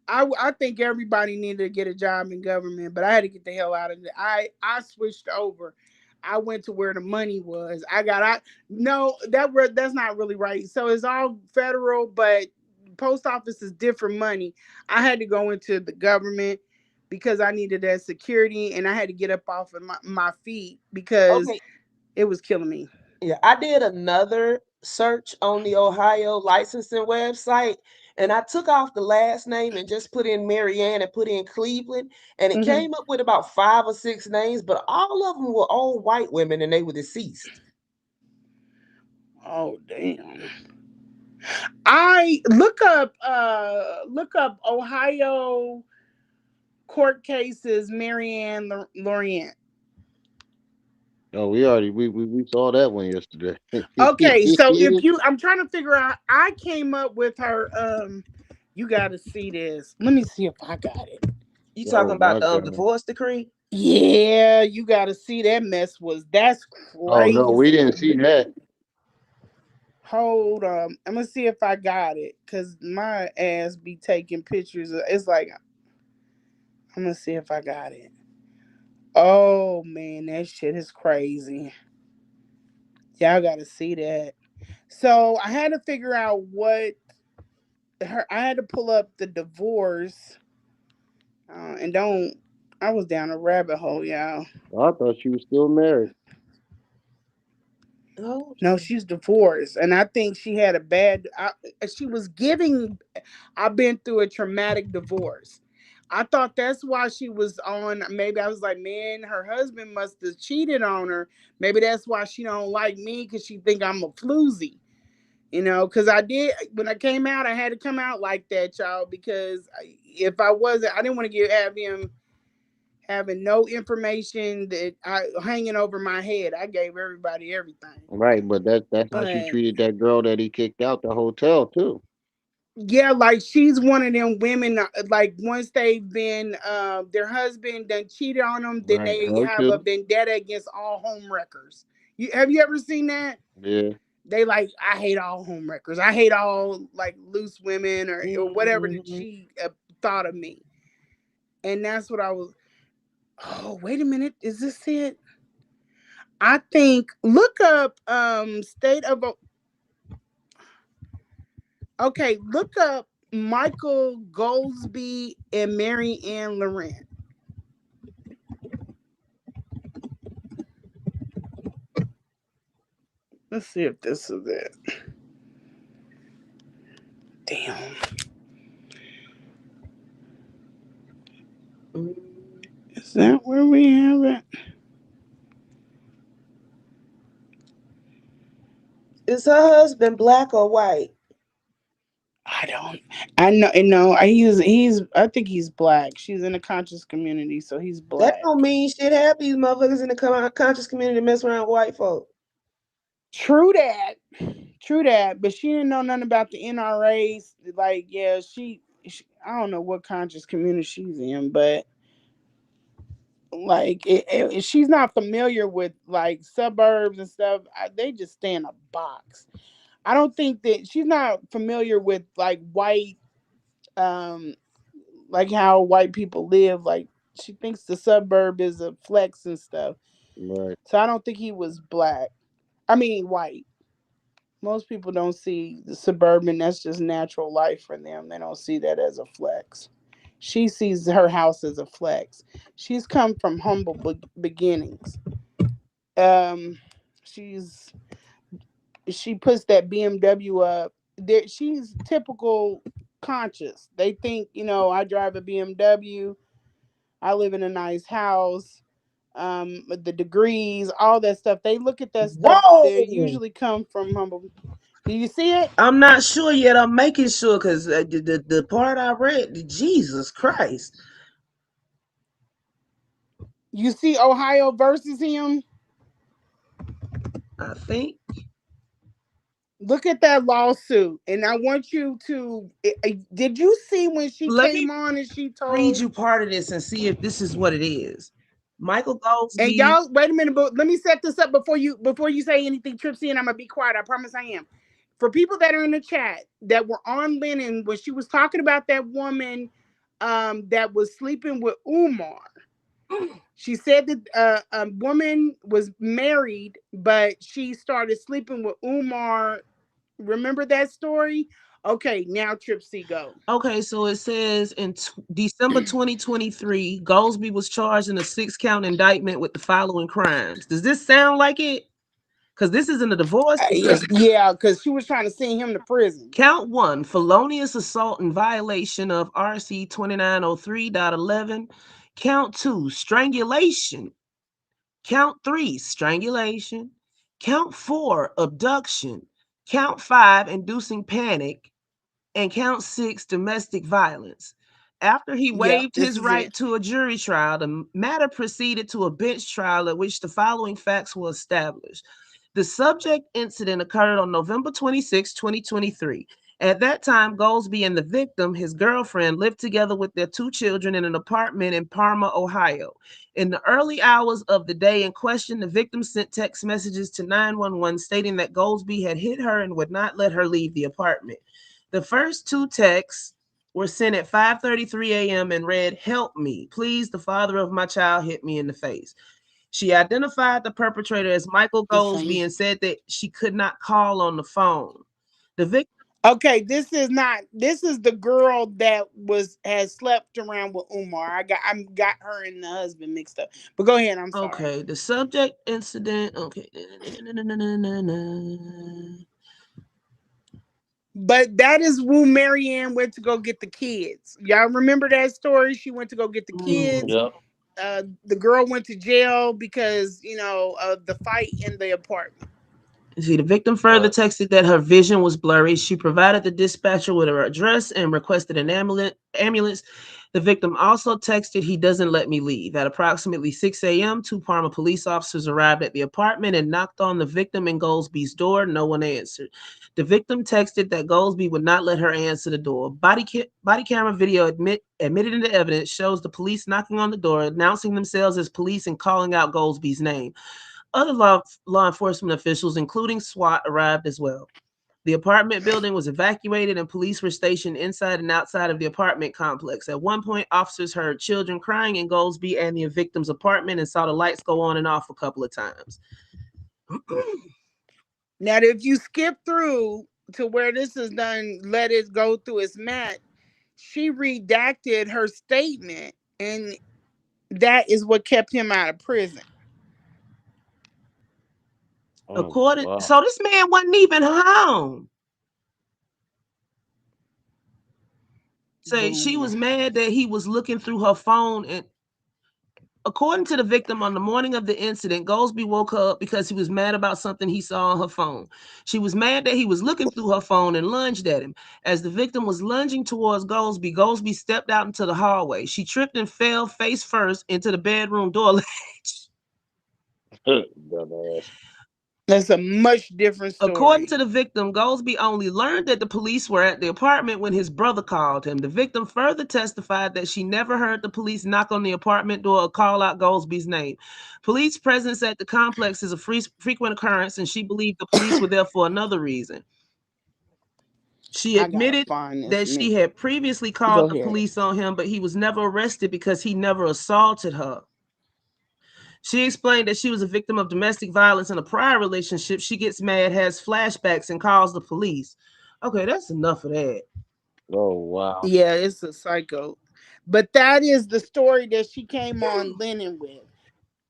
I think everybody needed to get a job in government, but I had to get the hell out of there. I switched over. I went to where the money was. I no, that's not really right. So it's all federal, but post office is different money. I had to go into the government because I needed that security, and I had to get up off of my feet because Okay, it was killing me. yeah, I did another search on the Ohio licensing website, and I took off the last name and just put in Maryanne and put in Cleveland, and it Hmm. came up with about 5 or 6 names, but all of them were old white women and they were deceased. Oh damn. I look up Ohio court cases, Maryanne Lorient. Oh, we saw that one yesterday. Okay, so if you I'm trying to figure out, I came up with her you gotta see this. Let me see if I got it. You talking Oh about my the god. divorce decree? Yeah, you gotta see that mess that's Oh no, we crazy. didn't see that. Hold on. I'm gonna see if I got it. Cause my ass be taking pictures it's like I'm gonna see if I got it. Oh man, that shit is crazy. Y'all gotta see that. So I had to figure out what I had to pull up the divorce, and don't. I was down a rabbit hole, y'all. I thought she was still married. Oh, No, she's divorced, and I think she had a bad. She was giving. I've been through a traumatic divorce. I thought that's why she was on. Maybe I was like, man, her husband must have cheated on her. Maybe that's why she don't like me because she think I'm a floozy. Because I did when I came out, I had to come out like that, y'all. Because if I wasn't, I didn't want to have him having no information that I hanging over my head. I gave everybody everything, Right, but that's how she but treated that girl that he kicked out the hotel too. yeah, like she's one of them women. Like once they've been, their husband done cheated on them, then Right, they her have a too. vendetta against all home wreckers. Have you ever seen that? Yeah. They like, I hate all home wreckers. I hate all like loose women or whatever that mm-hmm. she thought of me. And that's what I was. Oh, wait a minute. Is this it? I think look up state of okay, look up Michael Goldsby and Maryanne Lauren. Let's see if this is it. Damn. Is that where we have it? Is her husband black or white? I don't. I know. No. He's. I think he's black. She's in a conscious community, so he's That black. don't mean shit. Half these motherfuckers in the conscious community mess around with white folk. True that. True that. But she didn't know nothing about the NRAs. Like, yeah, she I don't know what conscious community she's in, but like, she's not familiar with like suburbs and stuff. They just stay in a box. I don't think that she's not familiar with like white, um, like how white people live. Like, she thinks the suburb is a flex and stuff. Right. So I don't think he was black. I mean, white. Most people don't see the suburban, that's just natural life for them. They don't see that as a flex. She sees her house as a flex. She's come from humble beginnings. Um, she's she puts that BMW up. There, she's typical conscious. They think, I drive a BMW. I live in a nice house. The degrees, all that stuff. They look at that stuff. They Whoa! usually come from humble. Do you see it? I'm not sure yet. I'm making sure because the part I read, Jesus Christ. You see Ohio versus him? I think. Look at that lawsuit. And I want you to, did you see when she Let came me on and she read told, you part of this and see if this is what it is. Michael and Goldsby. y'all, wait a minute, but let me set this up before you say anything, Tripsy, and I'm gonna be quiet. I promise I am. For people that are in the chat that were on Lennon when she was talking about that woman that was sleeping with Umar. She said that a woman was married, but she started sleeping with Umar. Remember that story? Okay, now Tripsy go. Okay, so it says in December 2023, Goldsby was charged in a 6-count indictment with the following crimes. Does this sound like it? Because this isn't a divorce. Yeah, because she was trying to send him to prison. Count 1, felonious assault in violation of RC 2903.11. Count 2, strangulation. Count 3, strangulation. Count 4, abduction. Count 5, inducing panic. And count 6, domestic violence. After he Yep, waived this his is right it. to a jury trial, the matter proceeded to a bench trial at which the following facts were established. The subject incident occurred on November 26, 2023. At that time, Goldsby and the victim, his girlfriend, lived together with their 2 children in an apartment in Parma, Ohio. In the early hours of the day in question, the victim sent text messages to 911 stating that Goldsby had hit her and would not let her leave the apartment. The first 2 texts were sent at 5:33 a.m. and read, "Help me. Please, the father of my child hit me in the face." She identified the perpetrator as Michael Goldsby and said that she could not call on the phone. The victim. Okay, this is the girl that has slept around with Umar. I got her and the husband mixed up. But go ahead, I'm sorry. Okay, the subject incident. Okay. But that is who Maryanne went to go get the kids. Y'all remember that story? She went to go get the kids. Yep. The girl went to jail because, of the fight in the apartment. See, the victim further texted that her vision was blurry. She provided the dispatcher with her address and requested an ambulance. The victim also texted, "He doesn't let me leave." At approximately 6 a.m., 2 Parma police officers arrived at the apartment and knocked on the victim and Goldsby's door. No one answered. The victim texted that Goldsby would not let her answer the door. Body camera video admitted into evidence shows the police knocking on the door, announcing themselves as police and calling out Goldsby's name. Other law enforcement officials, including SWAT, arrived as well. The apartment building was evacuated and police were stationed inside and outside of the apartment complex. At one point, officers heard children crying in Goldsby and the victim's apartment and saw the lights go on and off a couple of times. Now, if you skip through to where this is done, let it go through its mat, she redacted her statement, and that is what kept him out of prison. So this man wasn't even home. Say she was mad that he was looking through her phone, and according to the victim, on the morning of the incident, Goldsby woke her up because he was mad about something he saw on her phone. She was mad that he was looking through her phone and lunged at him. As the victim was lunging towards Goldsby, Goldsby stepped out into the hallway. She tripped and fell face first into the bedroom door ledge. Dumbass. That's a much different story. According to the victim, Goldsby only learned that the police were at the apartment when his brother called him. The victim further testified that she never heard the police knock on the apartment door or call out Goldsby's name. Police presence at the complex is a frequent occurrence, and she believed the police were there for another reason. She admitted that she had previously called the police on him, but he was never arrested because he never assaulted her. She explained that she was a victim of domestic violence in a prior relationship. She gets mad, has flashbacks, and calls the police. Okay, that's enough of that. Oh, wow. Yeah, it's a psycho. But that is the story that she came on Lennon with.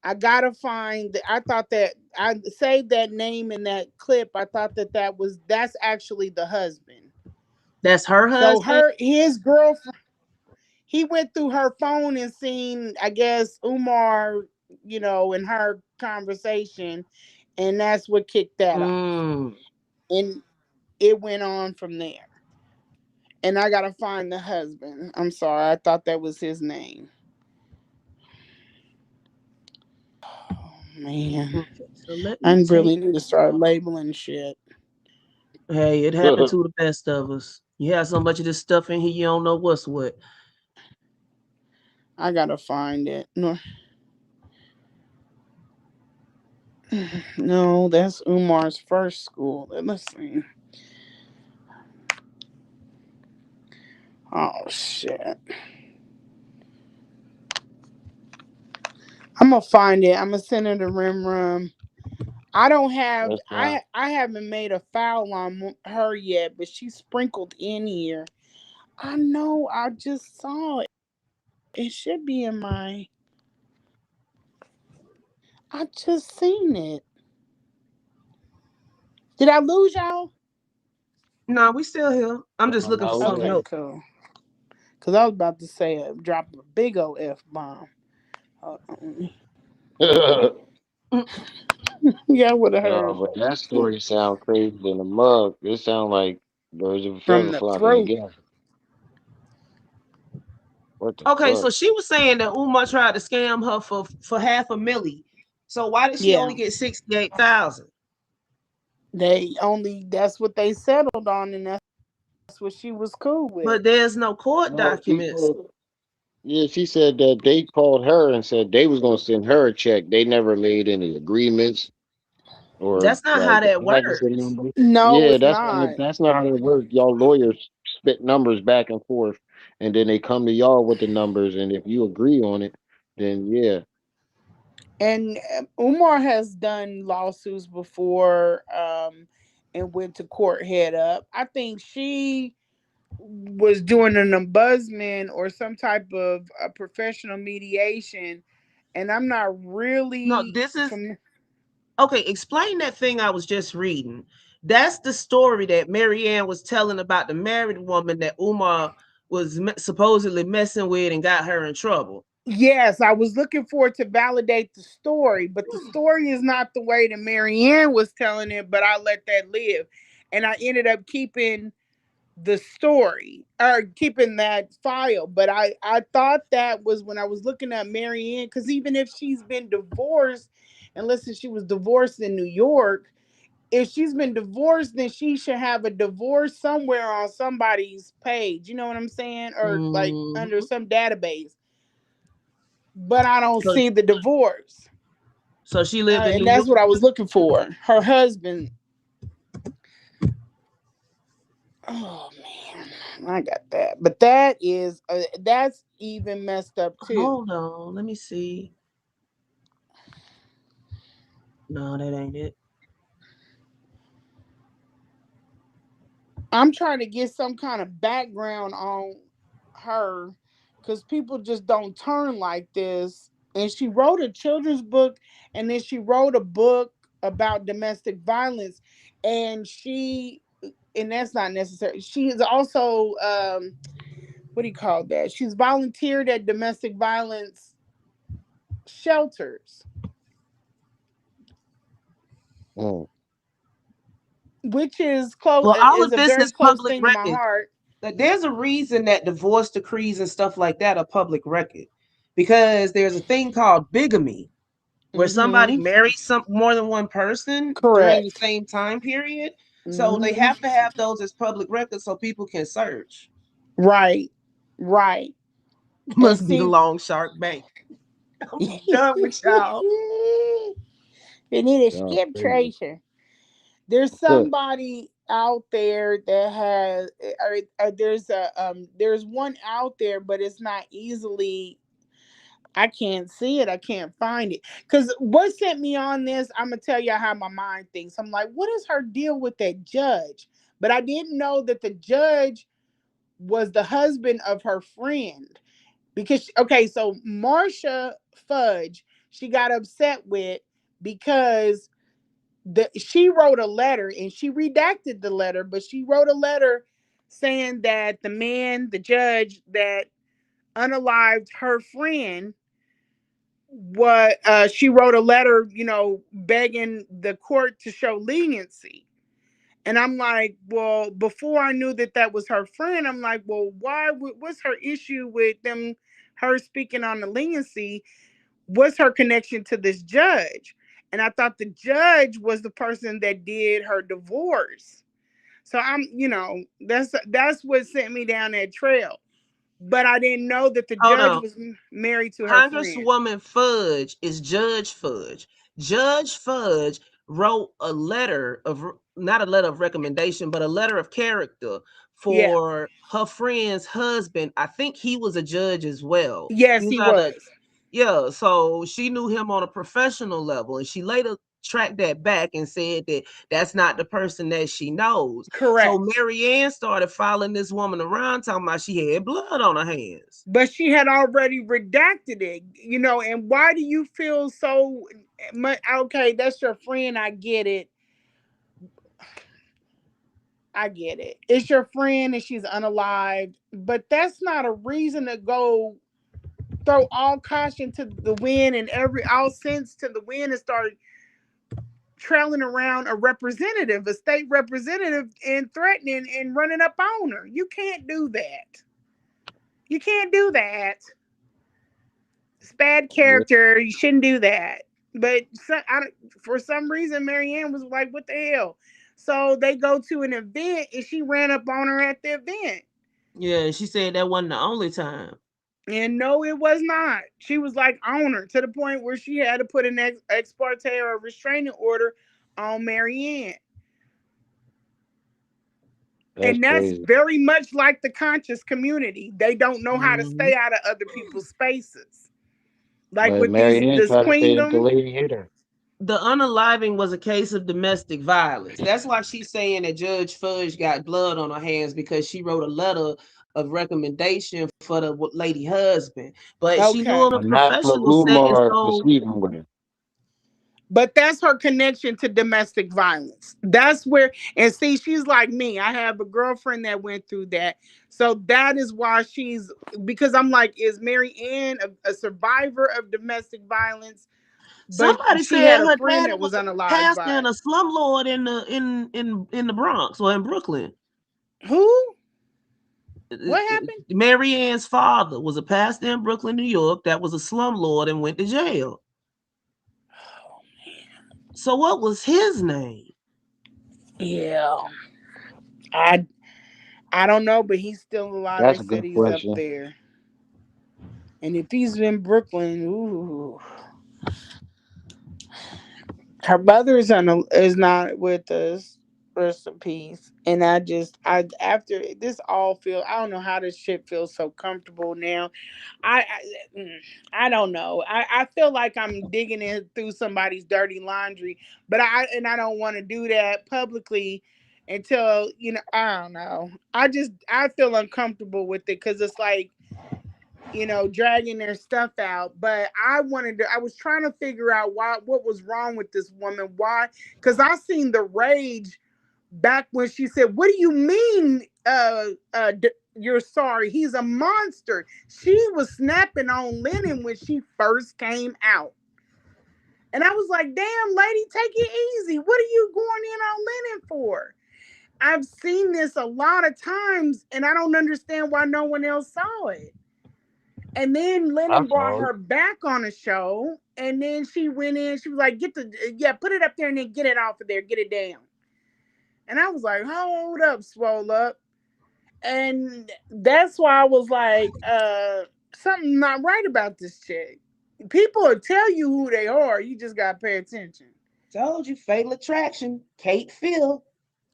I gotta find that. I thought that I saved that name in that clip. I thought that's actually the husband. That's her husband? So his girlfriend, he went through her phone and seen, I guess, Umar, in her conversation, and that's what kicked that off. And it went on from there. And I gotta find the husband. I'm sorry, I thought that was his name. man. Okay, so let I me really take. need to start labeling shit. Hey, it happened to the best of us. You have so much of this stuff in here, you don't know what's what. I gotta find it. No, no, that's Umar's first school. Let's see. Oh shit. I'm gonna find it. I'm gonna send it to Rim. I don't have. That's fine. I haven't made a foul on her yet, but she's sprinkled in here. I know. I just saw it. It should be in my. I just seen it. Did I lose y'all? No, we still here. I'm just looking for No, something Okay, else. cool. Because I was about to say drop a big old F bomb. Mm. Yeah, I would have no, heard but that story sound crazy in the mug. It sound like birds of a from feather the flocking throat. together. What the Okay, fuck? so she was saying that Umar tried to scam her for half a milli. So why did she Yeah, only get 68,000? that's what they settled on, and that's what she was cool with. But there's no court No, she documents. told. Yeah, she said that they called her and said they was gonna send her a check. They never made any agreements or That's not how like that deposits or works. numbers. No, Yeah, it's not. that's not how it works. Y'all lawyers spit numbers back and forth, and then they come to y'all with the numbers, and if you agree on it, then yeah. And Umar has done lawsuits before, and went to court head up. I think she was doing an ombudsman or some type of a professional mediation, and I'm not No, really this is from. okay. Explain that thing I was just reading. That's the story that Maryanne was telling about the married woman that Umar was supposedly messing with and got her in trouble. Yes, I was looking for it to validate the story, but the story is not the way that Maryanne was telling it, but I let that live. And I ended up keeping the story or keeping that file. But I thought that was when I was looking at Maryanne, because even if she's been divorced, and listen, she was divorced in New York. If she's been divorced, then she should have a divorce somewhere on somebody's page. You know what I'm saying? Or like under Mm-hmm. some database, but I don't So, see the divorce. so she lived in And New that's York. what I was looking for. Her husband. Oh man, I got that. But that's even messed up too. Hold on, let me see. No, that ain't it. I'm trying to get some kind of background on her, because people just don't turn like this. And she wrote a children's book, and then she wrote a book about domestic violence, and that's not necessary. She is also what do you call that? She's volunteered at domestic violence shelters, Mm. which is close Well, all is of a this very is close public thing to my record. heart. Like, there's a reason that divorce decrees and stuff like that are public record, because there's a thing called bigamy, where somebody Mm-hmm. marries some more than one person during the Correct. same time period. So they Mm-hmm. have to have those as public records so people can search. Right. Right. And Must be the see, long shark bank. I'm we done with y'all. need a Sounds skip crazy. tracer. There's somebody out there that has, or there's one out there, but it's not easily. I can't see it. I can't find it. Because what sent me on this, I'm gonna tell you how my mind thinks. I'm like, what is her deal with that judge? But I didn't know that the judge was the husband of her friend. Because okay, so Marsha Fudge, she got upset with, because she wrote a letter, and she redacted the letter, but she wrote a letter saying that the judge that unalived her friend, what she wrote a letter, begging the court to show leniency. And I'm like, well, before I knew that was her friend, I'm like, well, what's her issue with her speaking on the leniency? What's her connection to this judge? And I thought the judge was the person that did her divorce. So I'm, that's what sent me down that trail. But I didn't know that the Hold judge on. was married to her friend. Congresswoman Fudge is Judge Fudge. Judge Fudge wrote a letter of, not a letter of recommendation, but a letter of character Yeah. for her friend's husband. I think he was a judge as well. Yes, He was he out of, was. yeah, so she knew him on a professional level, and she later tracked that back and said that that's not the person that she knows. So Correct. Maryanne started following this woman around talking about she had blood on her hands. But she had already redacted it, and why do you feel so much? Okay, that's your friend. I get it. I get it. It's your friend and she's unalived, but that's not a reason to go throw all caution to the wind and all sense to the wind and start trailing around a state representative, and threatening and running up on her. You can't do that. You can't do that. It's bad Yeah, character. You shouldn't do that. But for some reason, Maryanne was like, "What the hell?" So they go to an event, and she ran up on her at the event. Yeah, she said that wasn't the only time. And no, it was not. She was like on her to the point where she had to put an ex parte or a restraining order on Maryanne. that's And that's crazy. very much like the conscious community. They don't know how to Mhm. stay out of other people's spaces. Like But with Marianne this tried to say that the queendom. lady hit her. The unaliving was a case of domestic violence. That's why she's saying that Judge Fudge got blood on her hands, because she wrote a letter of recommendation for the lady husband. But she knew Okay. in a But not for professional setting, Umar for so sleeping with her. But that's her connection to domestic violence. That's where, and see, she's like me. I have a girlfriend that went through that. So that is why because I'm like, is Mary Ann a survivor of domestic violence? But somebody she said had a her friend daddy that was was a unalived pastor by and it. a slumlord in the Bronx or in Brooklyn. Who? What happened? Mary Ann's father was a pastor in Brooklyn, New York, that was a slumlord and went to jail. Oh man. So what was his name? Yeah. I I don't know, but he's still alive. They That's a said good he's up question. there. And if he's in Brooklyn, ooh. Her mother is not with us. Rest in peace. And I after this all feel, I don't know how this shit feels so comfortable now. I don't know. I feel like I'm digging in through somebody's dirty laundry, but I don't want to do that publicly until I don't know. I feel uncomfortable with it because it's like dragging their stuff out. But I was trying to figure out what was wrong with this woman. Why? Because I seen the rage back when she said, "What do you mean, you're sorry? He's a monster." She was snapping on Lennon when she first came out. And I was like, damn, lady, take it easy. What are you going in on Lennon for? I've seen this a lot of times, and I don't understand why no one else saw it. And then I Lennon brought saw it. her back on the show. And then she went in. She was like, put it up there and then get it off of there. Get it down. And I was like, hold up, swole up. And that's why I was like, something not right about this chick. People will tell you who they are. You just got to pay attention. Told you, fatal attraction. Kate Phil.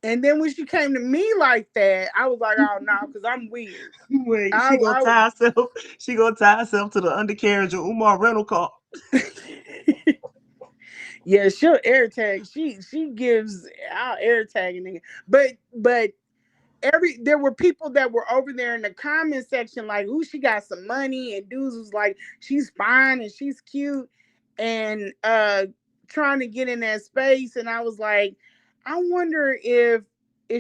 And then when she came to me like that, I was like, oh, no, because I'm weird. Wait, she gonna tie herself. She gonna tie herself to the undercarriage of Umar rental car. Yeah, she'll air tag. She gives out air tagging nigga. But there were people that were over there in the comment section like, "Ooh, she got some money," and dudes was like, "She's fine and she's cute," and trying to get in that space. And I was like, I wonder if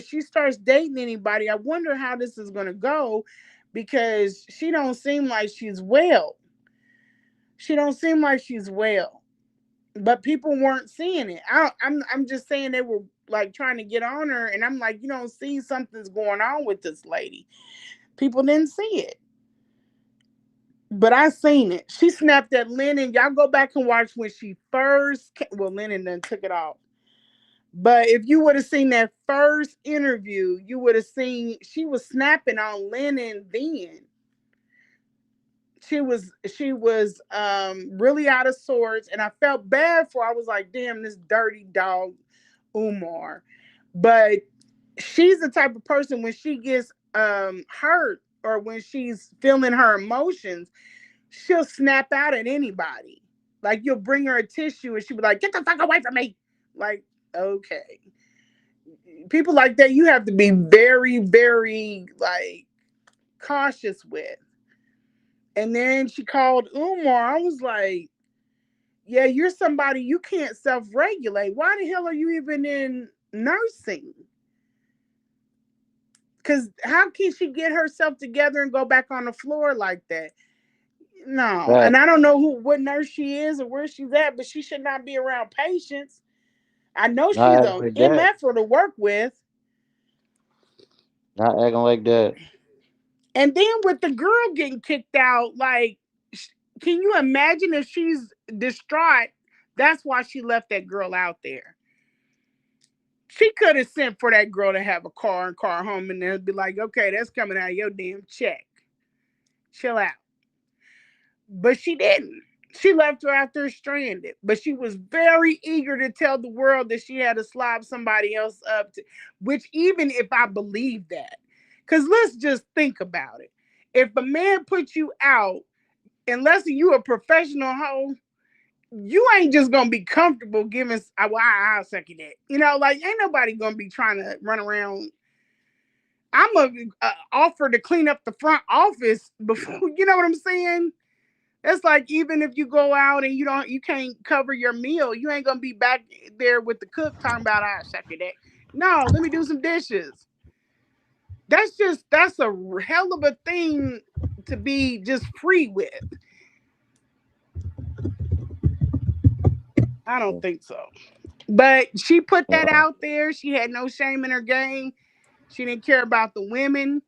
she starts dating anybody, I wonder how this is gonna go, because she don't seem like she's well. She don't seem like she's well. But people weren't seeing it. I'm just saying they were like trying to get on her, and I'm like, you don't see something's going on with this lady. People didn't see it. But I seen it. She snapped at Lennon. Y'all go back and watch when she first came. Well, Lennon then took it off. But if you would have seen that first interview, you would have seen she was snapping on Lennon then. She was really out of sorts, and I felt bad for her. I was like, damn, this dirty dog Umar. But she's the type of person when she gets hurt or when she's feeling her emotions, she'll snap out at anybody. Like you'll bring her a tissue and she'll be like, get the fuck away from me. Like, okay. People like that you have to be very, very like cautious with. And then she called Umar. I was like, yeah, you're somebody you can't self-regulate. Why the hell are you even in nursing? Because how can she get herself together and go back on the floor like that? No. Right. And I don't know what nurse she is or where she's at, but she should not be around patients. I know she's Not acting an like that. MF to work with. Not acting like that. And then with the girl getting kicked out, like, can you imagine if she's distraught? That's why she left that girl out there. She could have sent for that girl to have a car and car home and then be like, okay, that's coming out of your damn check. Chill out. But she didn't. She left her out there stranded. But she was very eager to tell the world that she had to slob somebody else up, which even if I believe that, because let's just think about it. If a man puts you out, unless you a professional hoe, you ain't just gonna be comfortable giving. Well, I'll suck you that. You know, like ain't nobody gonna be trying to run around. I'm gonna offer to clean up the front office before. You know what I'm saying? It's like even if you go out and you can't cover your meal, you ain't gonna be back there with the cook talking about I'll suck you that. No, let me do some dishes. That's a hell of a thing to be just free with. I don't think so. But she put that out there. She had no shame in her game. She didn't care about the women.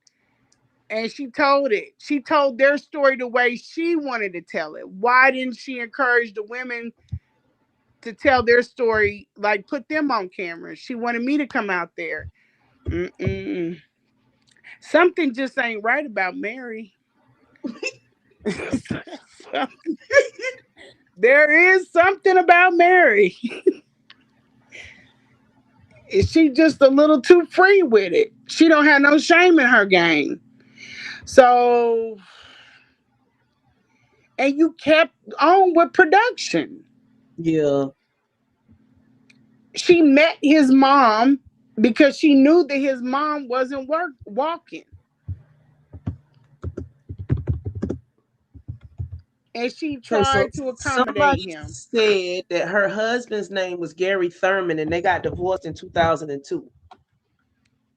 And she told it. She told their story the way she wanted to tell it. Why didn't she encourage the women to tell their story, like put them on camera? She wanted me to come out there. Mm-mm. Something just ain't right about Mary. There is something about Mary. She just a little too free with it. She don't have no shame in her game. So, and you kept on with production. Yeah. She met his mom because she knew that his mom wasn't walking. And she Okay, so tried to accommodate somebody him. said that her husband's name was Gary Thurman and they got divorced in 2002.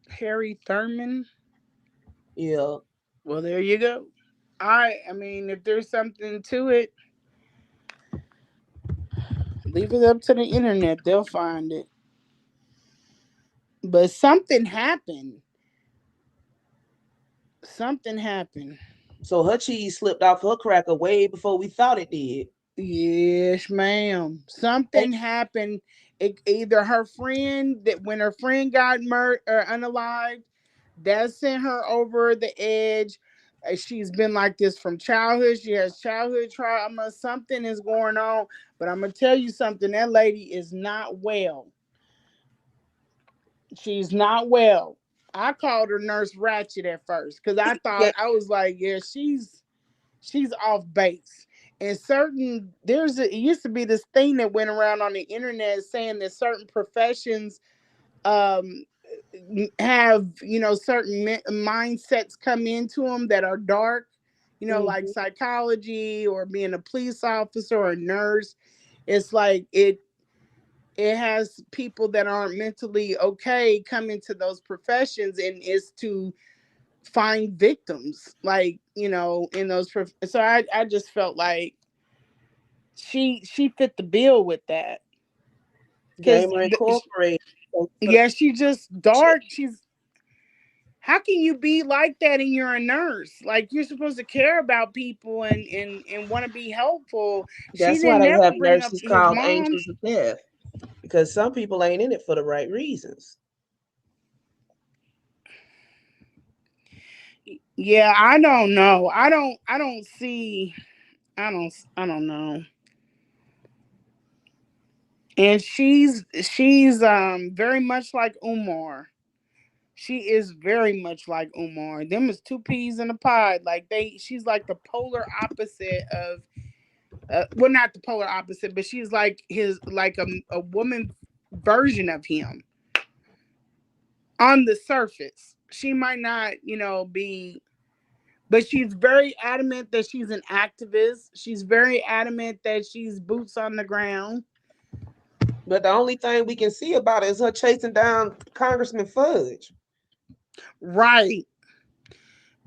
Harry Thurman? Yeah. Well, there you go. I mean, if there's something to it, leave it up to the internet. They'll find it. But something happened. Something happened. So her cheese slipped off her cracker way before we thought it did. Yes, ma'am. Something happened. Either her friend, that when her friend got murdered or unalived, that sent her over the edge. She's been like this from childhood. She has childhood trauma. Something is going on. But I'm gonna tell you something. That lady is not well. She's not well. I called her Nurse Ratchet at first because I thought I was like, yeah, she's off base. And it used to be this thing that went around on the internet saying that certain professions um have certain mindsets come into them that are dark, like psychology or being a police officer or a nurse. It's like it has people that aren't mentally okay come into those professions, and it's to find victims, like in those so I just felt like she fit the bill with that, because Gamer Incorporated. yeah, she's just dark. How can you be like that and you're a nurse? Like, you're supposed to care about people and want to be helpful. She That's why didn't they never have bring up nurses his called mom. angels of death, because some people ain't in it for the right reasons. Yeah, I don't know. I don't see. I don't know. And she's very much like Umar. She is very much like Umar. Them is two peas in a pod. Like, she's like the polar opposite of. Well, not the polar opposite, but she's like like a woman version of him on the surface. She might not, be, but she's very adamant that she's an activist. She's very adamant that she's boots on the ground. But the only thing we can see about it is her chasing down Congressman Fudge. Right.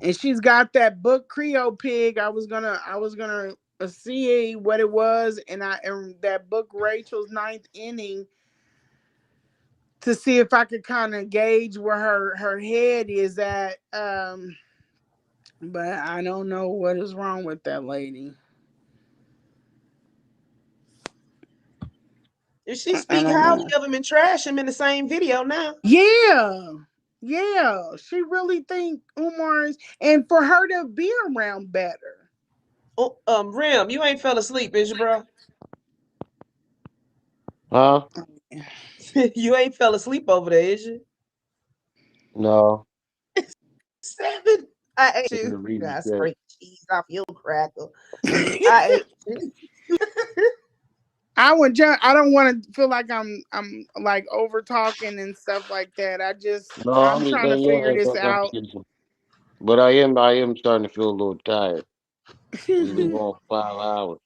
And she's got that book Creole Pig. I was gonna see what it was, and that book Rachel's Ninth Inning, to see if I could kind of gauge where her head is at. But I don't know what is wrong with that lady. If she I speak don't highly know. of him and trash him in the same video now. Yeah. Yeah. She really think Umar is, and for her to be around better. Oh, Rim, you ain't fell asleep, is you, bro? Huh? You ain't fell asleep over there, is you? No. Seven. I ate Taking you. a reading God, check. scrape cheese off your cracker. I ate you. I don't want to feel like I'm like over talking and stuff like that. No, I'm I'm just trying to saying your figure ass this up. I'm out. getting but I am starting to feel a little tired. We've been going 5 hours.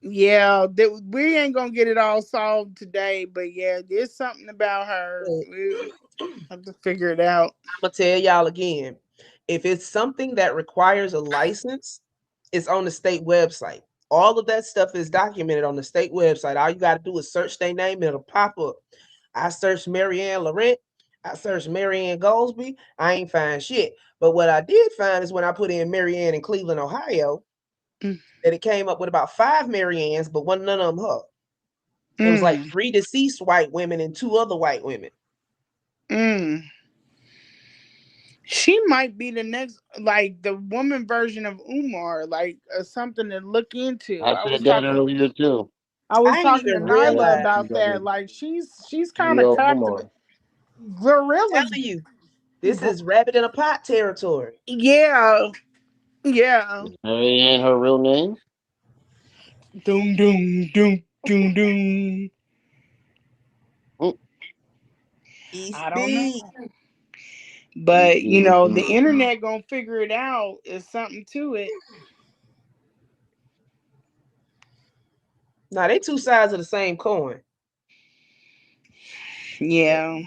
Yeah, we ain't gonna get it all solved today, but yeah, there's something about her. We have to figure it out. I'm gonna tell y'all again. If it's something that requires a license, it's on the state website. All of that stuff is documented on the state website. All you got to do is search their name, it'll pop up. I searched Maryanne Lauren. I searched Maryanne Goldsby. I ain't find shit. But what I did find is when I put in Maryanne in Cleveland, Ohio, that it came up with about 5 Maryannes, but none of them her. It was like 3 deceased white women and 2 other white women. She might be the next, like the woman version of Umar, like something to look into. I said that earlier too. I was I ain't talking to even Nyla realize. about that. Like, she's kind of Yo, captivated. Umar. Gorilla's, Telling you, this is rabbit in a pot territory. yeah, yeah. Mary Ann her real name? Doom, doom, doom, doom, doom. Mm. I don't know. East But the Mm. internet gonna figure it out. Is something to it. Now they 2 sides of the same coin. Yeah,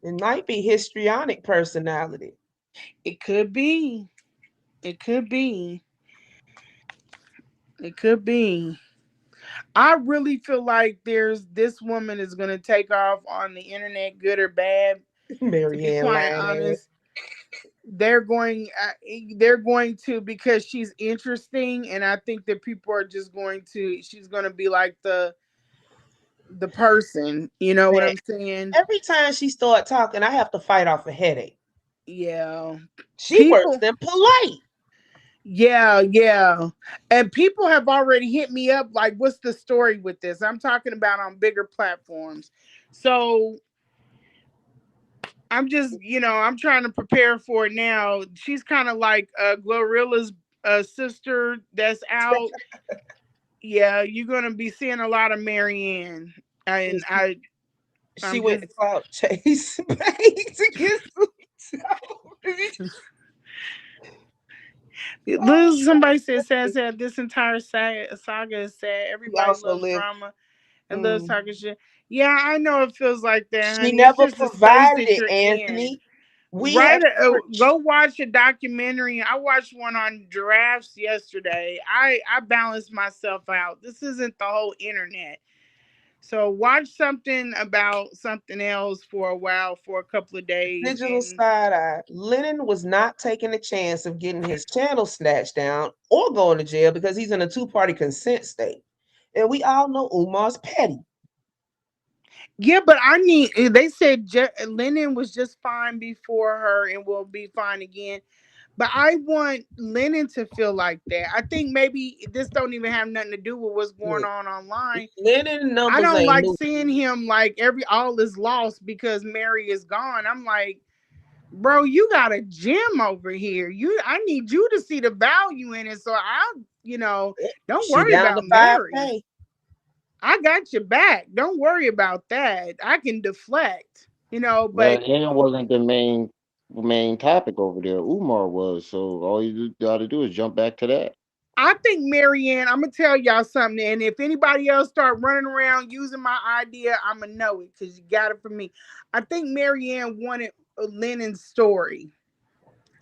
It might be histrionic personality. it could be. It could be. It could be. I really feel like this woman is gonna take off on the internet, good or bad. To be Maryanne quite lying honest, they're going to, because she's interesting, and I think that people are just going to. She's gonna be like the person. You know what man. I'm saying? Every time she start talking, I have to fight off a headache. Yeah. She worse People. than polite. Yeah, yeah. And people have already hit me up like, what's the story with this? I'm talking about on bigger platforms. So I'm just, I'm trying to prepare for it now. She's kind of like Glorilla's sister that's out. Yeah, you're gonna be seeing a lot of Maryanne. And She I'm went just to clout chase to get some. somebody said this entire saga is sad. She Everybody also loves lived. drama and loves talking shit. Yeah, I know it feels like that, She honey. It's never just the space provided that it, you're in. Anthony. We Right? have searched. Go watch a documentary. I watched one on giraffes yesterday. I balanced myself out. This isn't the whole internet. So watch something about something else for a while, for a couple of days, Digital and side eye. Lennon was not taking the chance of getting his channel snatched down or going to jail because he's in a two-party consent state. And we all know Umar's petty. yeah, but I need. They said Lennon was just fine before her and will be fine again. But I want Lennon to feel like that. I think maybe this don't even have nothing to do with what's going Look, on online. Lennon I numbers don't ain't like moving. seeing him like every all is lost because Mary is gone. I'm like, bro, you got a gym over here. I need you to see the value in it. So don't She worry down to about Mary. 5K. I got your back. Don't worry about that. I can deflect. Well, But Lennon wasn't the main topic over there. Umar was, so all you got to do is jump back to that. I think Maryanne, I'm gonna tell y'all something, and if anybody else start running around using my idea, I'm gonna know it because you got it from me. I think Maryanne wanted Lennon's story.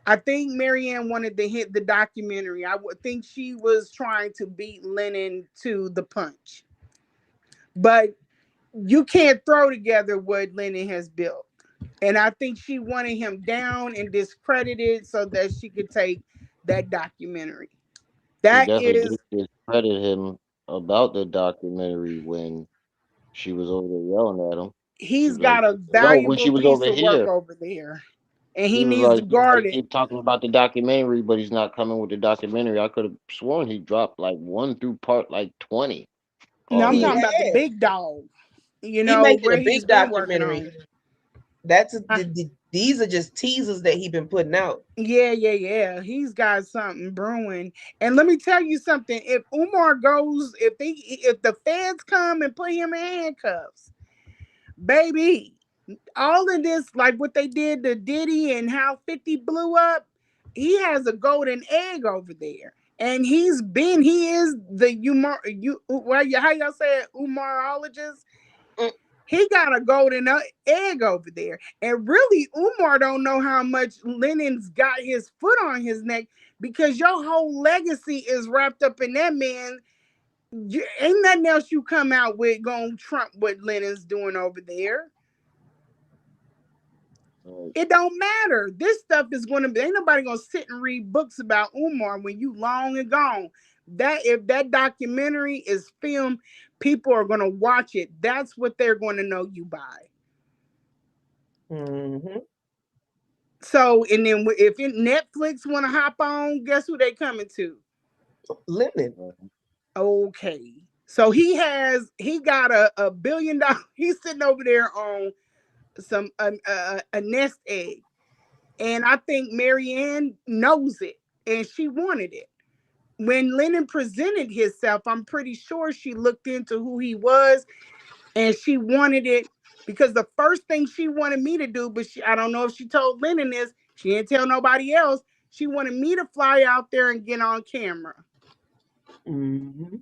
I think Maryanne wanted to hit the documentary. I would think she was trying to beat Lennon to the punch, but you can't throw together what Lennon has built. And I think she wanted him down and discredited so that she could take that documentary. She That definitely is, did discredit him about the documentary when she was over there yelling at him. She he's was like, got a no, when valuable she was piece over of work here, over there, and he he was needs to like, guard he it. keep talking about the documentary, but he's not coming with the documentary. I could have sworn he dropped like one through part like 20 No, I'm He talking already. about the has. big dog. He making Where a he's big been working documentary. on. Uh, These are just teasers that he been putting out. yeah. He's got something brewing. And let me tell you something. If Umar goes, if the feds come and put him in handcuffs, baby, all of this, like what they did to Diddy and how 50 blew up, he has a golden egg over there. And he is the how y'all say it, Umarologist. Mm, He got a golden egg over there. And really, Umar don't know how much Lennon's got his foot on his neck because your whole legacy is wrapped up in that man. Ain't nothing else you come out with going to trump what Lennon's doing over there. Right. It don't matter. This stuff is going to be, ain't nobody going to sit and read books about Umar when you long and gone. That if that documentary is filmed, people are going to watch it. That's what they're going to know you by. mm-hmm. So, and then if Netflix want to hop on, guess who they coming to? Lennon. Okay. So he got a $1 billion. He's sitting over there on some a nest egg, and I think Maryanne knows it, and she wanted it. When Lennon presented himself, I'm pretty sure she looked into who he was, and she wanted it because the first thing she wanted me to do, but I don't know if she told Lennon this, she didn't tell nobody else. She wanted me to fly out there and get on camera. Mm-hmm.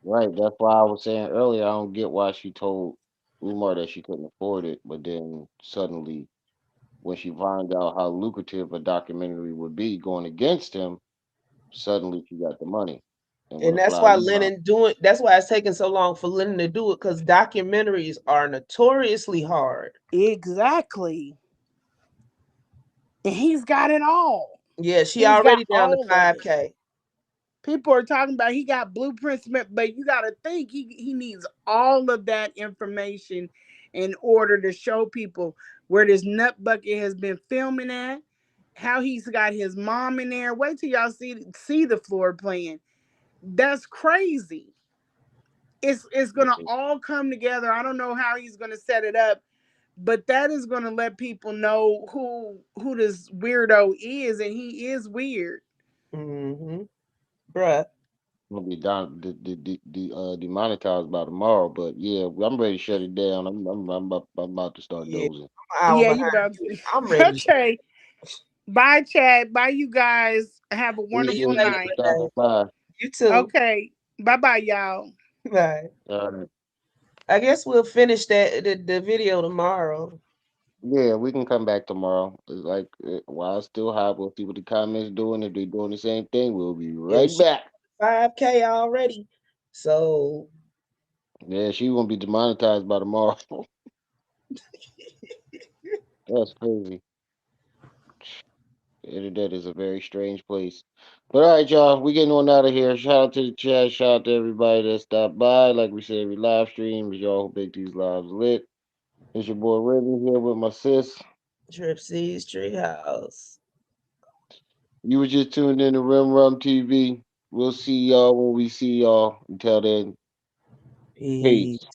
Right. That's why I was saying earlier, I don't get why she told Umar that she couldn't afford it, but then suddenly, when she found out how lucrative a documentary would be going against him, suddenly she got the money and want And to that's fly why you out. Lennon doing. That's why it's taking so long for Lennon to do it because documentaries are notoriously hard. Exactly. And he's got it all. Yeah, she He's got already down to all of it. 5K. People are talking about he got blueprints, but you got to think he needs all of that information in order to show people where this nut bucket has been filming at, how he's got his mom in there. Wait till y'all see the floor plan. That's crazy. It's gonna all come together. I don't know how he's gonna set it up, but that is gonna let people know who this weirdo is, and he is weird. Mm-hmm. Bruh. Gonna be demonetized by tomorrow, but yeah, I'm ready to shut it down. I'm about to start Yeah, dozing. I'm an hour Yeah, you behind about you. to. I'm ready. Okay. Bye, Chad. Bye, you guys. Have a See See you wonderful you later, night. Renee. 2005. You too. Okay. Bye bye, y'all. Bye. Uh, I guess we'll finish the video tomorrow. yeah, we can come back tomorrow. It's like while it's still hot, we'll see what the comments doing. If they're doing the same thing, we'll be And right she back. 5K already. So Yeah, she won't be demonetized by tomorrow. That's crazy. The internet is a very strange place. But all right, y'all, we getting on out of here. Shout out to the chat. Shout out to everybody that stopped by. Like we said, we live stream. But y'all who make these lives lit. It's your boy Remy here with my sis. Tripsy's Treehouse. You were just tuned in to Rim Rum TV. We'll see y'all when we see y'all. Until then, Peace. peace.